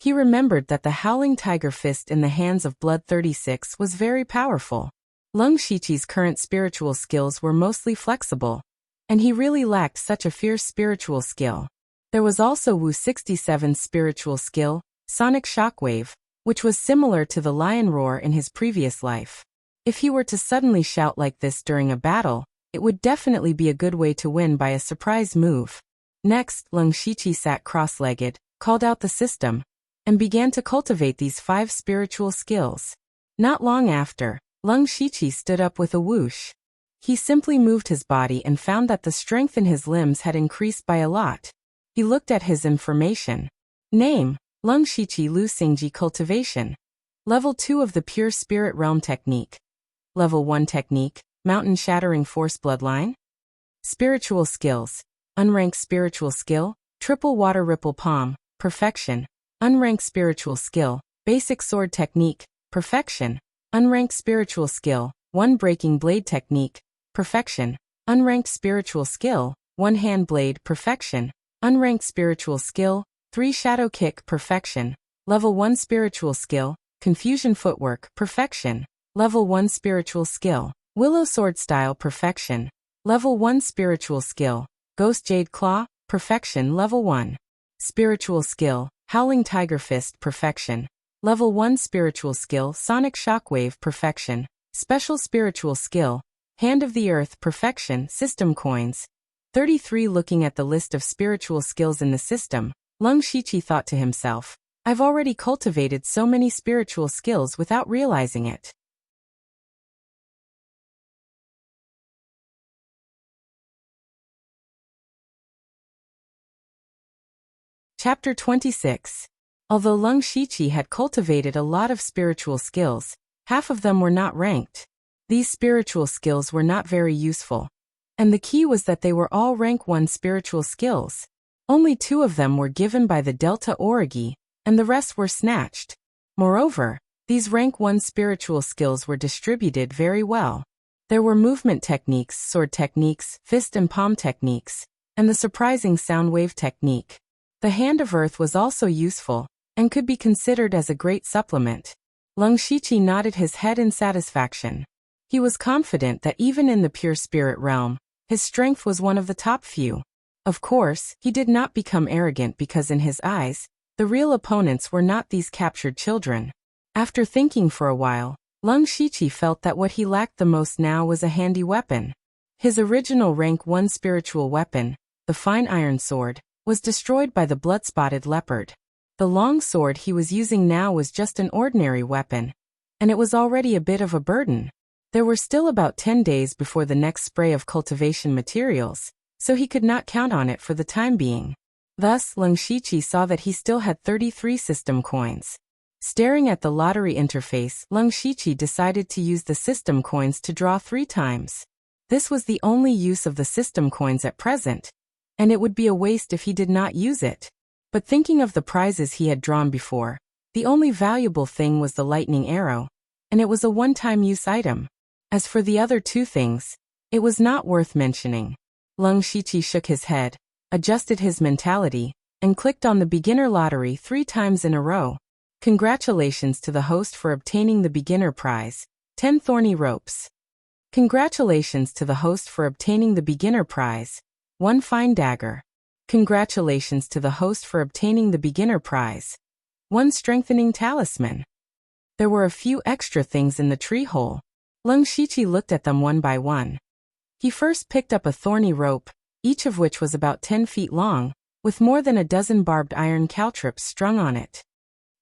He remembered that the Howling Tiger Fist in the hands of Blood 36 was very powerful. Leng Shiqi's current spiritual skills were mostly flexible, and he really lacked such a fierce spiritual skill. There was also Wu 67's spiritual skill, Sonic Shockwave, which was similar to the lion roar in his previous life. If he were to suddenly shout like this during a battle, it would definitely be a good way to win by a surprise move. Next, Leng Shiqi sat cross-legged, called out the system, and began to cultivate these 5 spiritual skills. Not long after, Leng Shiqi stood up with a whoosh. He simply moved his body and found that the strength in his limbs had increased by a lot. He looked at his information. Name: Leng Shiqi Lu Xingji Cultivation. Level 2 of the Pure Spirit Realm Technique. Level 1 Technique, Mountain Shattering Force Bloodline. Spiritual Skills: Unranked Spiritual Skill, Triple Water Ripple Palm, Perfection. Unranked Spiritual Skill, Basic Sword Technique, Perfection. Unranked Spiritual Skill, 1 Breaking Blade Technique, Perfection. Unranked Spiritual Skill, 1 Hand Blade, Perfection. Unranked Spiritual Skill, 3 Shadow Kick, Perfection. Level 1 Spiritual Skill, Confusion Footwork, Perfection. Level 1 Spiritual Skill, Willow Sword Style, Perfection. Level 1 Spiritual Skill, Ghost Jade Claw, Perfection. Level 1 Spiritual Skill, Howling Tiger Fist, Perfection. Level 1 Spiritual Skill, Sonic Shockwave, Perfection. Special Spiritual Skill, Hand of the Earth, Perfection. System coins. 33. Looking at the list of spiritual skills in the system, Leng Shiqi thought to himself, I've already cultivated so many spiritual skills without realizing it. Chapter 26. Although Leng Shiqi had cultivated a lot of spiritual skills, half of them were not ranked. These spiritual skills were not very useful. And the key was that they were all rank 1 spiritual skills. Only 2 of them were given by the Delta Origi, and the rest were snatched. Moreover, these rank 1 spiritual skills were distributed very well. There were movement techniques, sword techniques, fist and palm techniques, and the surprising sound wave technique. The Hand of Earth was also useful, and could be considered as a great supplement. Leng Shiqi nodded his head in satisfaction. He was confident that even in the pure spirit realm, his strength was one of the top few. Of course, he did not become arrogant because in his eyes, the real opponents were not these captured children. After thinking for a while, Leng Shiqi felt that what he lacked the most now was a handy weapon. His original rank 1 spiritual weapon, the fine iron sword, was destroyed by the blood-spotted leopard. The long sword he was using now was just an ordinary weapon, and it was already a bit of a burden. There were still about 10 days before the next spray of cultivation materials, so he could not count on it for the time being. Thus, Leng Shiqi saw that he still had 33 system coins. Staring at the lottery interface, Leng Shiqi decided to use the system coins to draw 3 times. This was the only use of the system coins at present, and it would be a waste if he did not use it. But thinking of the prizes he had drawn before, the only valuable thing was the lightning arrow, and it was a one-time use item. As for the other 2 things, it was not worth mentioning. Leng Shiqi shook his head, adjusted his mentality, and clicked on the beginner lottery 3 times in a row. Congratulations to the host for obtaining the beginner prize, 10 thorny ropes. Congratulations to the host for obtaining the beginner prize, 1 fine dagger. Congratulations to the host for obtaining the beginner prize, 1 strengthening talisman. There were a few extra things in the tree hole. Leng Shiqi looked at them one by one. He first picked up a thorny rope, each of which was about 10 feet long, with more than a dozen barbed iron caltrops strung on it.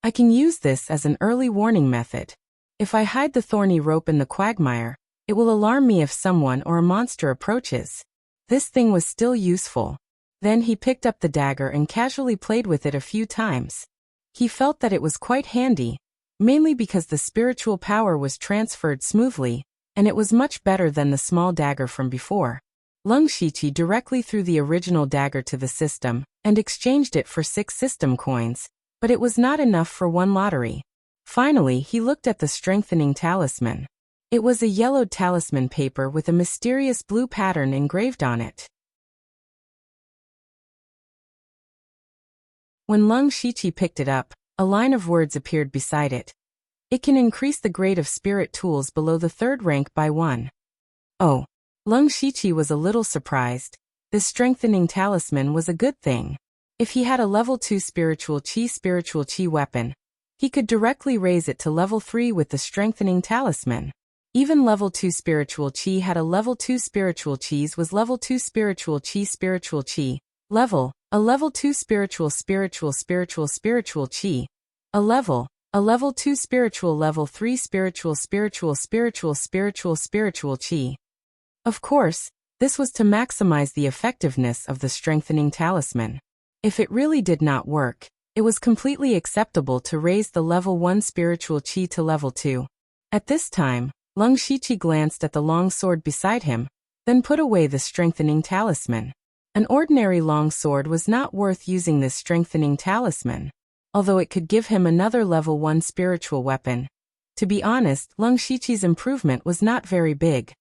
I can use this as an early warning method. If I hide the thorny rope in the quagmire, it will alarm me if someone or a monster approaches. This thing was still useful. Then he picked up the dagger and casually played with it a few times. He felt that it was quite handy, mainly because the spiritual power was transferred smoothly, and it was much better than the small dagger from before. Leng Shiqi directly threw the original dagger to the system, and exchanged it for 6 system coins, but it was not enough for 1 lottery. Finally, he looked at the strengthening talisman. It was a yellowed talisman paper with a mysterious blue pattern engraved on it. When Leng Shiqi picked it up, a line of words appeared beside it. It can increase the grade of spirit tools below the 3rd rank by 1. Oh. Leng Shiqi was a little surprised. This strengthening talisman was a good thing. If he had a level 2 spiritual chi weapon, he could directly raise it to level 3 with the strengthening talisman. Even level 2 spiritual chi had a level 2 spiritual chi's was level 2 spiritual chi. Level, a level 2 spiritual chi. A level 2 spiritual level 3 spiritual chi. Of course, this was to maximize the effectiveness of the strengthening talisman. If it really did not work, it was completely acceptable to raise the level 1 spiritual chi to level 2. At this time, Leng Shiqi glanced at the long sword beside him, then put away the strengthening talisman. An ordinary long sword was not worth using this strengthening talisman, although it could give him another level 1 spiritual weapon. To be honest, Leng Shiqi's improvement was not very big.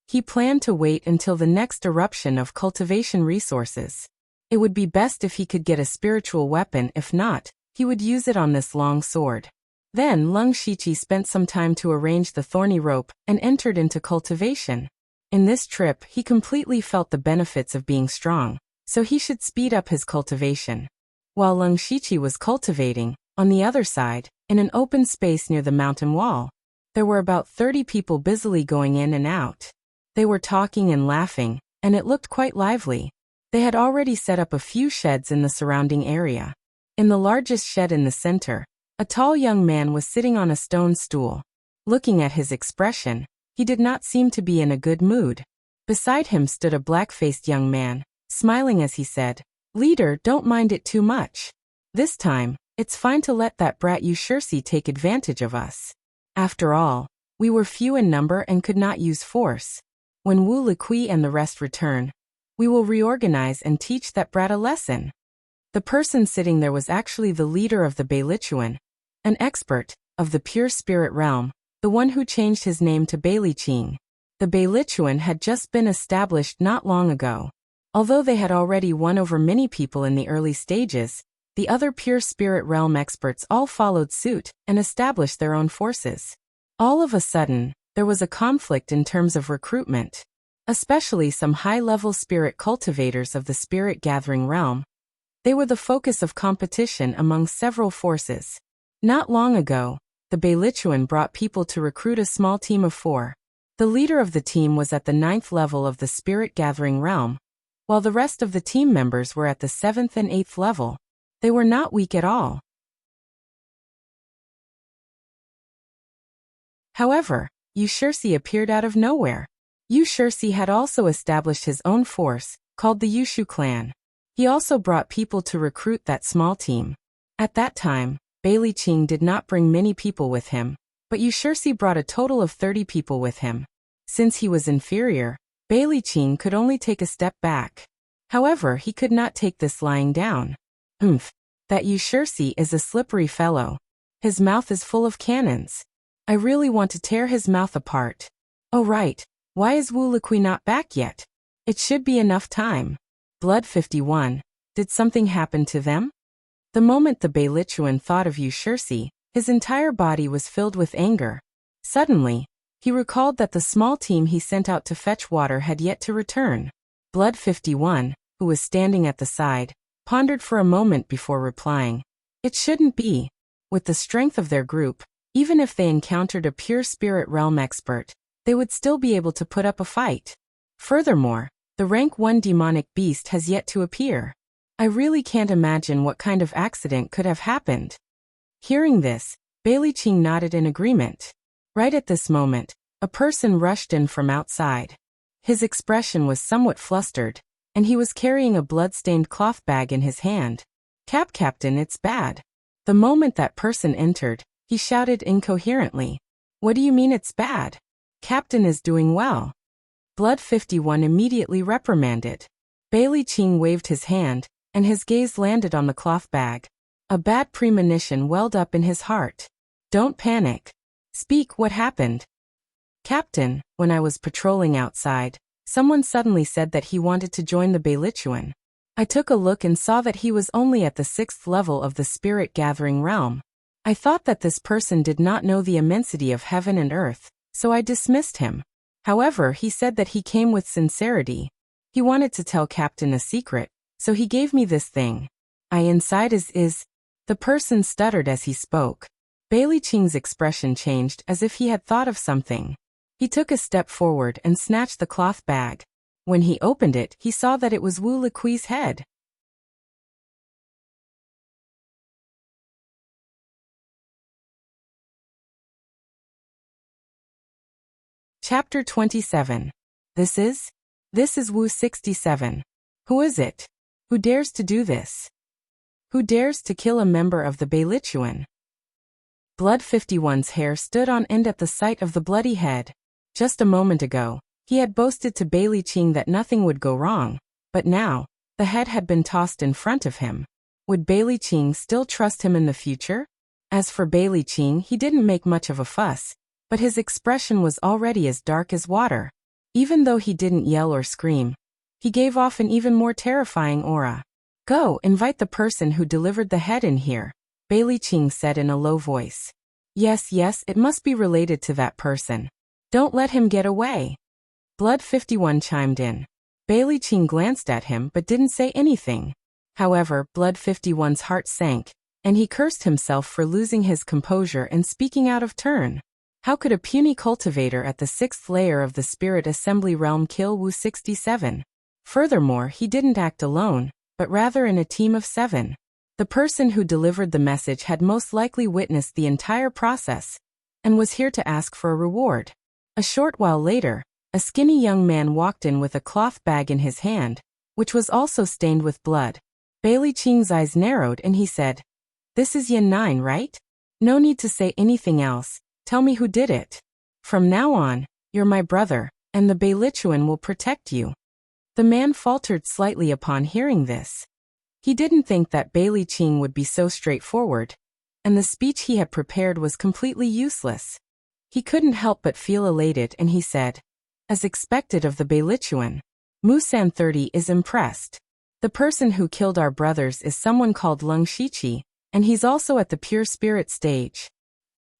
He planned to wait until the next eruption of cultivation resources. It would be best if he could get a spiritual weapon. If not, he would use it on this long sword. Then Leng Shiqi spent some time to arrange the thorny rope and entered into cultivation. In this trip, he completely felt the benefits of being strong, so he should speed up his cultivation. While Leng Shiqi was cultivating, on the other side, in an open space near the mountain wall, there were about 30 people busily going in and out. They were talking and laughing, and it looked quite lively. They had already set up a few sheds in the surrounding area. In the largest shed in the center, a tall young man was sitting on a stone stool. Looking at his expression, he did not seem to be in a good mood. Beside him stood a black-faced young man, smiling as he said, "Leader, don't mind it too much. This time, it's fine to let that brat Wuxia take advantage of us. After all, we were few in number and could not use force. When Wu Liqui and the rest return, we will reorganize and teach that brat a lesson. The person sitting there was actually the leader of the Beilichuan, an expert of the pure spirit realm, the one who changed his name to Beiliqing. The Beilichuan had just been established not long ago. Although they had already won over many people in the early stages, the other pure spirit realm experts all followed suit and established their own forces. All of a sudden, there was a conflict in terms of recruitment. Especially some high-level spirit cultivators of the spirit gathering realm. They were the focus of competition among several forces. Not long ago, the Beilichuan brought people to recruit a small team of 4. The leader of the team was at the 9th level of the spirit gathering realm, while the rest of the team members were at the 7th and 8th level. They were not weak at all. However, Wuxia appeared out of nowhere. Wuxia had also established his own force, called the Wushu clan. He also brought people to recruit that small team. At that time, Beiliqing did not bring many people with him, but Wuxia brought a total of 30 people with him. Since he was inferior, Beiliqing could only take a step back. However, he could not take this lying down. That Wuxia is a slippery fellow. His mouth is full of cannons. I really want to tear his mouth apart. Oh right, why is Wu Liqui not back yet? It should be enough time. Blood 51. Did something happen to them? The moment the Beilichuan thought of Wuxia, his entire body was filled with anger. Suddenly, he recalled that the small team he sent out to fetch water had yet to return. Blood 51, who was standing at the side, pondered for a moment before replying. It shouldn't be. With the strength of their group, even if they encountered a pure spirit realm expert, they would still be able to put up a fight. Furthermore, the rank 1 demonic beast has yet to appear. I really can't imagine what kind of accident could have happened. Hearing this, Beiliqing nodded in agreement. Right at this moment, a person rushed in from outside. His expression was somewhat flustered, and he was carrying a blood-stained cloth bag in his hand. Captain, it's bad. The moment that person entered, he shouted incoherently. What do you mean it's bad? Captain is doing well. Blood 51 immediately reprimanded. Beiliqing waved his hand, and his gaze landed on the cloth bag. A bad premonition welled up in his heart. Don't panic. Speak, what happened? Captain, when I was patrolling outside, someone suddenly said that he wanted to join the Beilichuan. I took a look and saw that he was only at the 6th level of the spirit gathering realm. I thought that this person did not know the immensity of heaven and earth, so I dismissed him. However, he said that he came with sincerity. He wanted to tell Captain a secret, so he gave me this thing. Inside is. The person stuttered as he spoke. Beiliqing's expression changed as if he had thought of something. He took a step forward and snatched the cloth bag. When he opened it, he saw that it was Wu Liqui's head. Chapter 27. This is Wu 67. Who is it? Who dares to do this? Who dares to kill a member of the Beilichuan? Blood 51's hair stood on end at the sight of the bloody head. Just a moment ago, he had boasted to Beiliqing that nothing would go wrong, but now, the head had been tossed in front of him. Would Beiliqing still trust him in the future? As for Beiliqing, he didn't make much of a fuss, but his expression was already as dark as water. Even though he didn't yell or scream, he gave off an even more terrifying aura. Go, invite the person who delivered the head in here, Beiliqing said in a low voice. Yes, it must be related to that person. Don't let him get away. Blood 51 chimed in. Beiliqing glanced at him but didn't say anything. However, Blood 51's heart sank, and he cursed himself for losing his composure and speaking out of turn. How could a puny cultivator at the 6th layer of the Spirit Assembly realm kill Wu 67? Furthermore, he didn't act alone, but rather in a team of 7. The person who delivered the message had most likely witnessed the entire process, and was here to ask for a reward. A short while later, a skinny young man walked in with a cloth bag in his hand, which was also stained with blood. Bailey Qing's eyes narrowed and he said, "This is Yin 9, right? No need to say anything else. Tell me who did it. From now on, you're my brother, and the Beilichuan will protect you." The man faltered slightly upon hearing this. He didn't think that Bailey Qing would be so straightforward, and the speech he had prepared was completely useless. He couldn't help but feel elated and he said, "As expected of the Beilichuan, Musan 30 is impressed. The person who killed our brothers is someone called Leng Shiqi, and he's also at the pure spirit stage."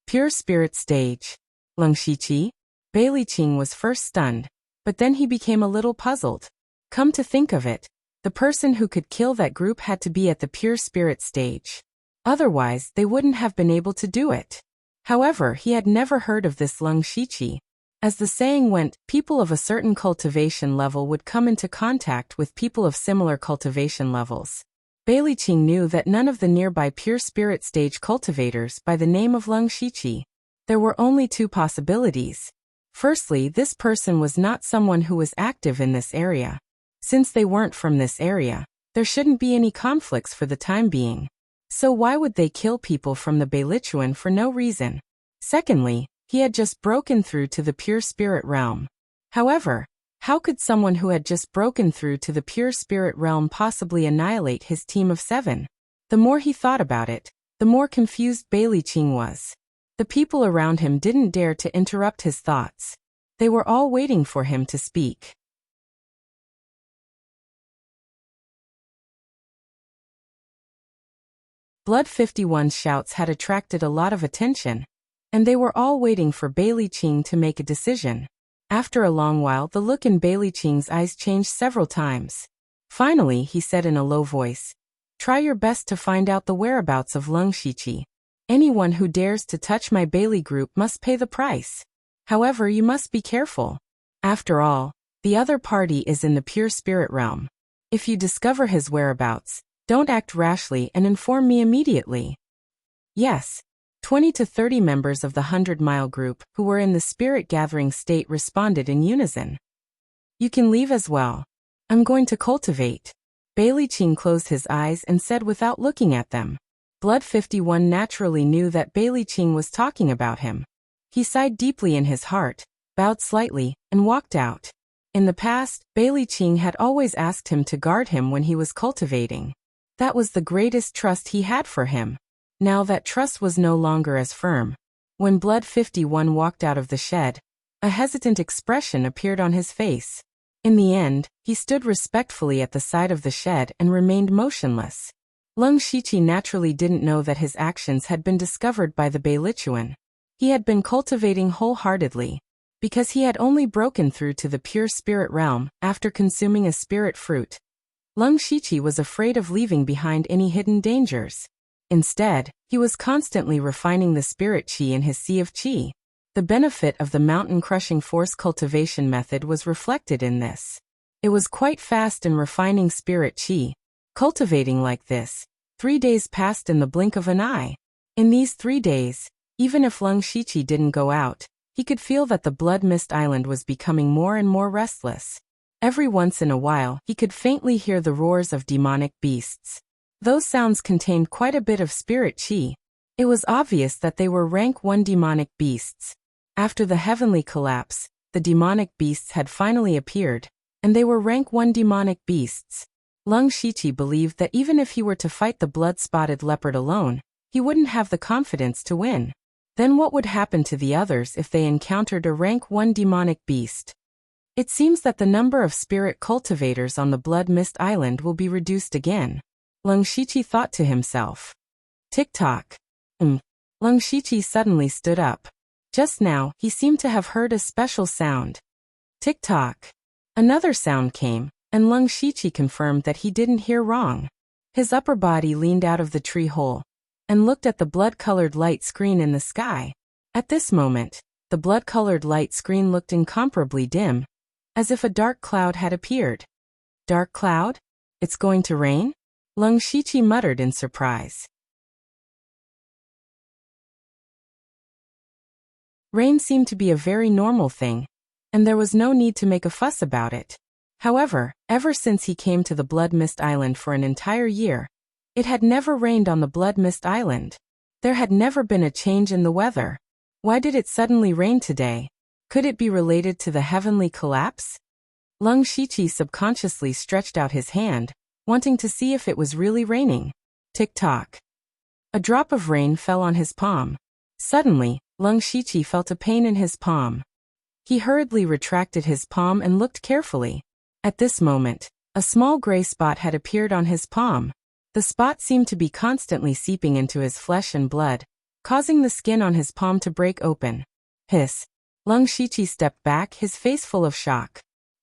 Pure spirit stage. Leng Shiqi? Bailey Qing was first stunned, but then he became a little puzzled. Come to think of it, the person who could kill that group had to be at the pure spirit stage. Otherwise, they wouldn't have been able to do it. However, he had never heard of this Leng Shiqi. As the saying went, people of a certain cultivation level would come into contact with people of similar cultivation levels. Bailey Qing knew that none of the nearby pure spirit stage cultivators by the name of Leng Shiqi. There were only two possibilities. Firstly, this person was not someone who was active in this area. Since they weren't from this area, there shouldn't be any conflicts for the time being. So why would they kill people from the Beilichuan for no reason? Secondly, he had just broken through to the pure spirit realm. However, how could someone who had just broken through to the pure spirit realm possibly annihilate his team of 7? The more he thought about it, the more confused Bailey Qing was. The people around him didn't dare to interrupt his thoughts. They were all waiting for him to speak. Blood 51's shouts had attracted a lot of attention, and they were all waiting for Bailey Qing to make a decision. After a long while, the look in Bailey Qing's eyes changed several times. Finally, he said in a low voice, "Try your best to find out the whereabouts of Leng Shiqi. Anyone who dares to touch my Bailey group must pay the price. However, you must be careful. After all, the other party is in the pure spirit realm. If you discover his whereabouts, don't act rashly and inform me immediately." Yes. 20 to 30 members of the 100-mile group, who were in the spirit-gathering state, responded in unison. "You can leave as well. I'm going to cultivate." Bailey Qing closed his eyes and said without looking at them. Blood 51 naturally knew that Bailey Qing was talking about him. He sighed deeply in his heart, bowed slightly, and walked out. In the past, Bailey Qing had always asked him to guard him when he was cultivating. That was the greatest trust he had for him. Now that trust was no longer as firm. When Blood 51 walked out of the shed, a hesitant expression appeared on his face. In the end, he stood respectfully at the side of the shed and remained motionless. Leng Shiqi naturally didn't know that his actions had been discovered by the Beilichuan. He had been cultivating wholeheartedly, because he had only broken through to the pure spirit realm after consuming a spirit fruit. Leng Shiqi was afraid of leaving behind any hidden dangers. Instead, he was constantly refining the spirit qi in his sea of qi. The benefit of the mountain-crushing force cultivation method was reflected in this. It was quite fast in refining spirit qi. Cultivating like this, 3 days passed in the blink of an eye. In these 3 days, even if Leng Shiqi didn't go out, he could feel that the Blood Mist Island was becoming more and more restless. Every once in a while, he could faintly hear the roars of demonic beasts. Those sounds contained quite a bit of spirit qi. It was obvious that they were rank 1 demonic beasts. After the heavenly collapse, the demonic beasts had finally appeared, and they were rank 1 demonic beasts. Leng Shiqi believed that even if he were to fight the blood-spotted leopard alone, he wouldn't have the confidence to win. Then what would happen to the others if they encountered a rank 1 demonic beast? It seems that the number of spirit cultivators on the Blood Mist Island will be reduced again. Leng Shiqi thought to himself. Tick-tock. Leng Shiqi suddenly stood up. Just now, he seemed to have heard a special sound. Tick-tock. Another sound came, and Leng Shiqi confirmed that he didn't hear wrong. His upper body leaned out of the tree hole and looked at the blood-colored light screen in the sky. At this moment, the blood-colored light screen looked incomparably dim, as if a dark cloud had appeared. Dark cloud? It's going to rain? Leng Shiqi muttered in surprise. Rain seemed to be a very normal thing, and there was no need to make a fuss about it. However, ever since he came to the Blood Mist Island for an entire year, it had never rained on the Blood Mist Island. There had never been a change in the weather. Why did it suddenly rain today? Could it be related to the heavenly collapse? Lung Shiqi subconsciously stretched out his hand, wanting to see if it was really raining. Tick-tock. A drop of rain fell on his palm. Suddenly, Lung Shiqi felt a pain in his palm. He hurriedly retracted his palm and looked carefully. At this moment, a small gray spot had appeared on his palm. The spot seemed to be constantly seeping into his flesh and blood, causing the skin on his palm to break open. Hiss. Lung Shiqi stepped back, his face full of shock.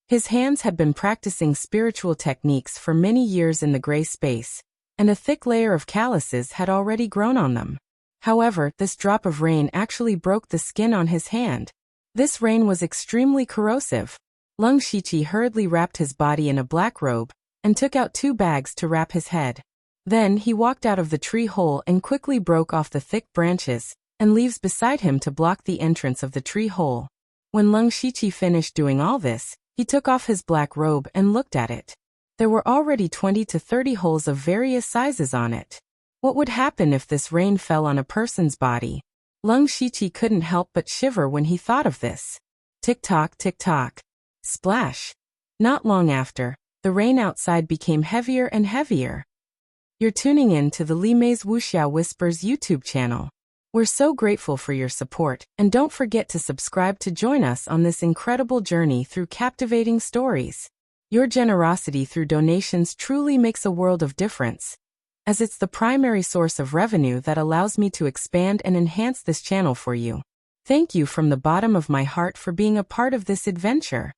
His hands had been practicing spiritual techniques for many years in the gray space, and a thick layer of calluses had already grown on them. However, this drop of rain actually broke the skin on his hand. This rain was extremely corrosive. Lung Shiqi hurriedly wrapped his body in a black robe, and took out 2 bags to wrap his head. Then he walked out of the tree hole and quickly broke off the thick branches and leaves beside him to block the entrance of the tree hole. When Lung Shiqi finished doing all this, he took off his black robe and looked at it. There were already 20 to 30 holes of various sizes on it. What would happen if this rain fell on a person's body? Lung Shiqi couldn't help but shiver when he thought of this. Tick-tock, tick-tock. Splash. Not long after, the rain outside became heavier and heavier. You're tuning in to the Li Mei's Wuxia Whispers YouTube channel. We're so grateful for your support, and don't forget to subscribe to join us on this incredible journey through captivating stories. Your generosity through donations truly makes a world of difference, as it's the primary source of revenue that allows me to expand and enhance this channel for you. Thank you from the bottom of my heart for being a part of this adventure.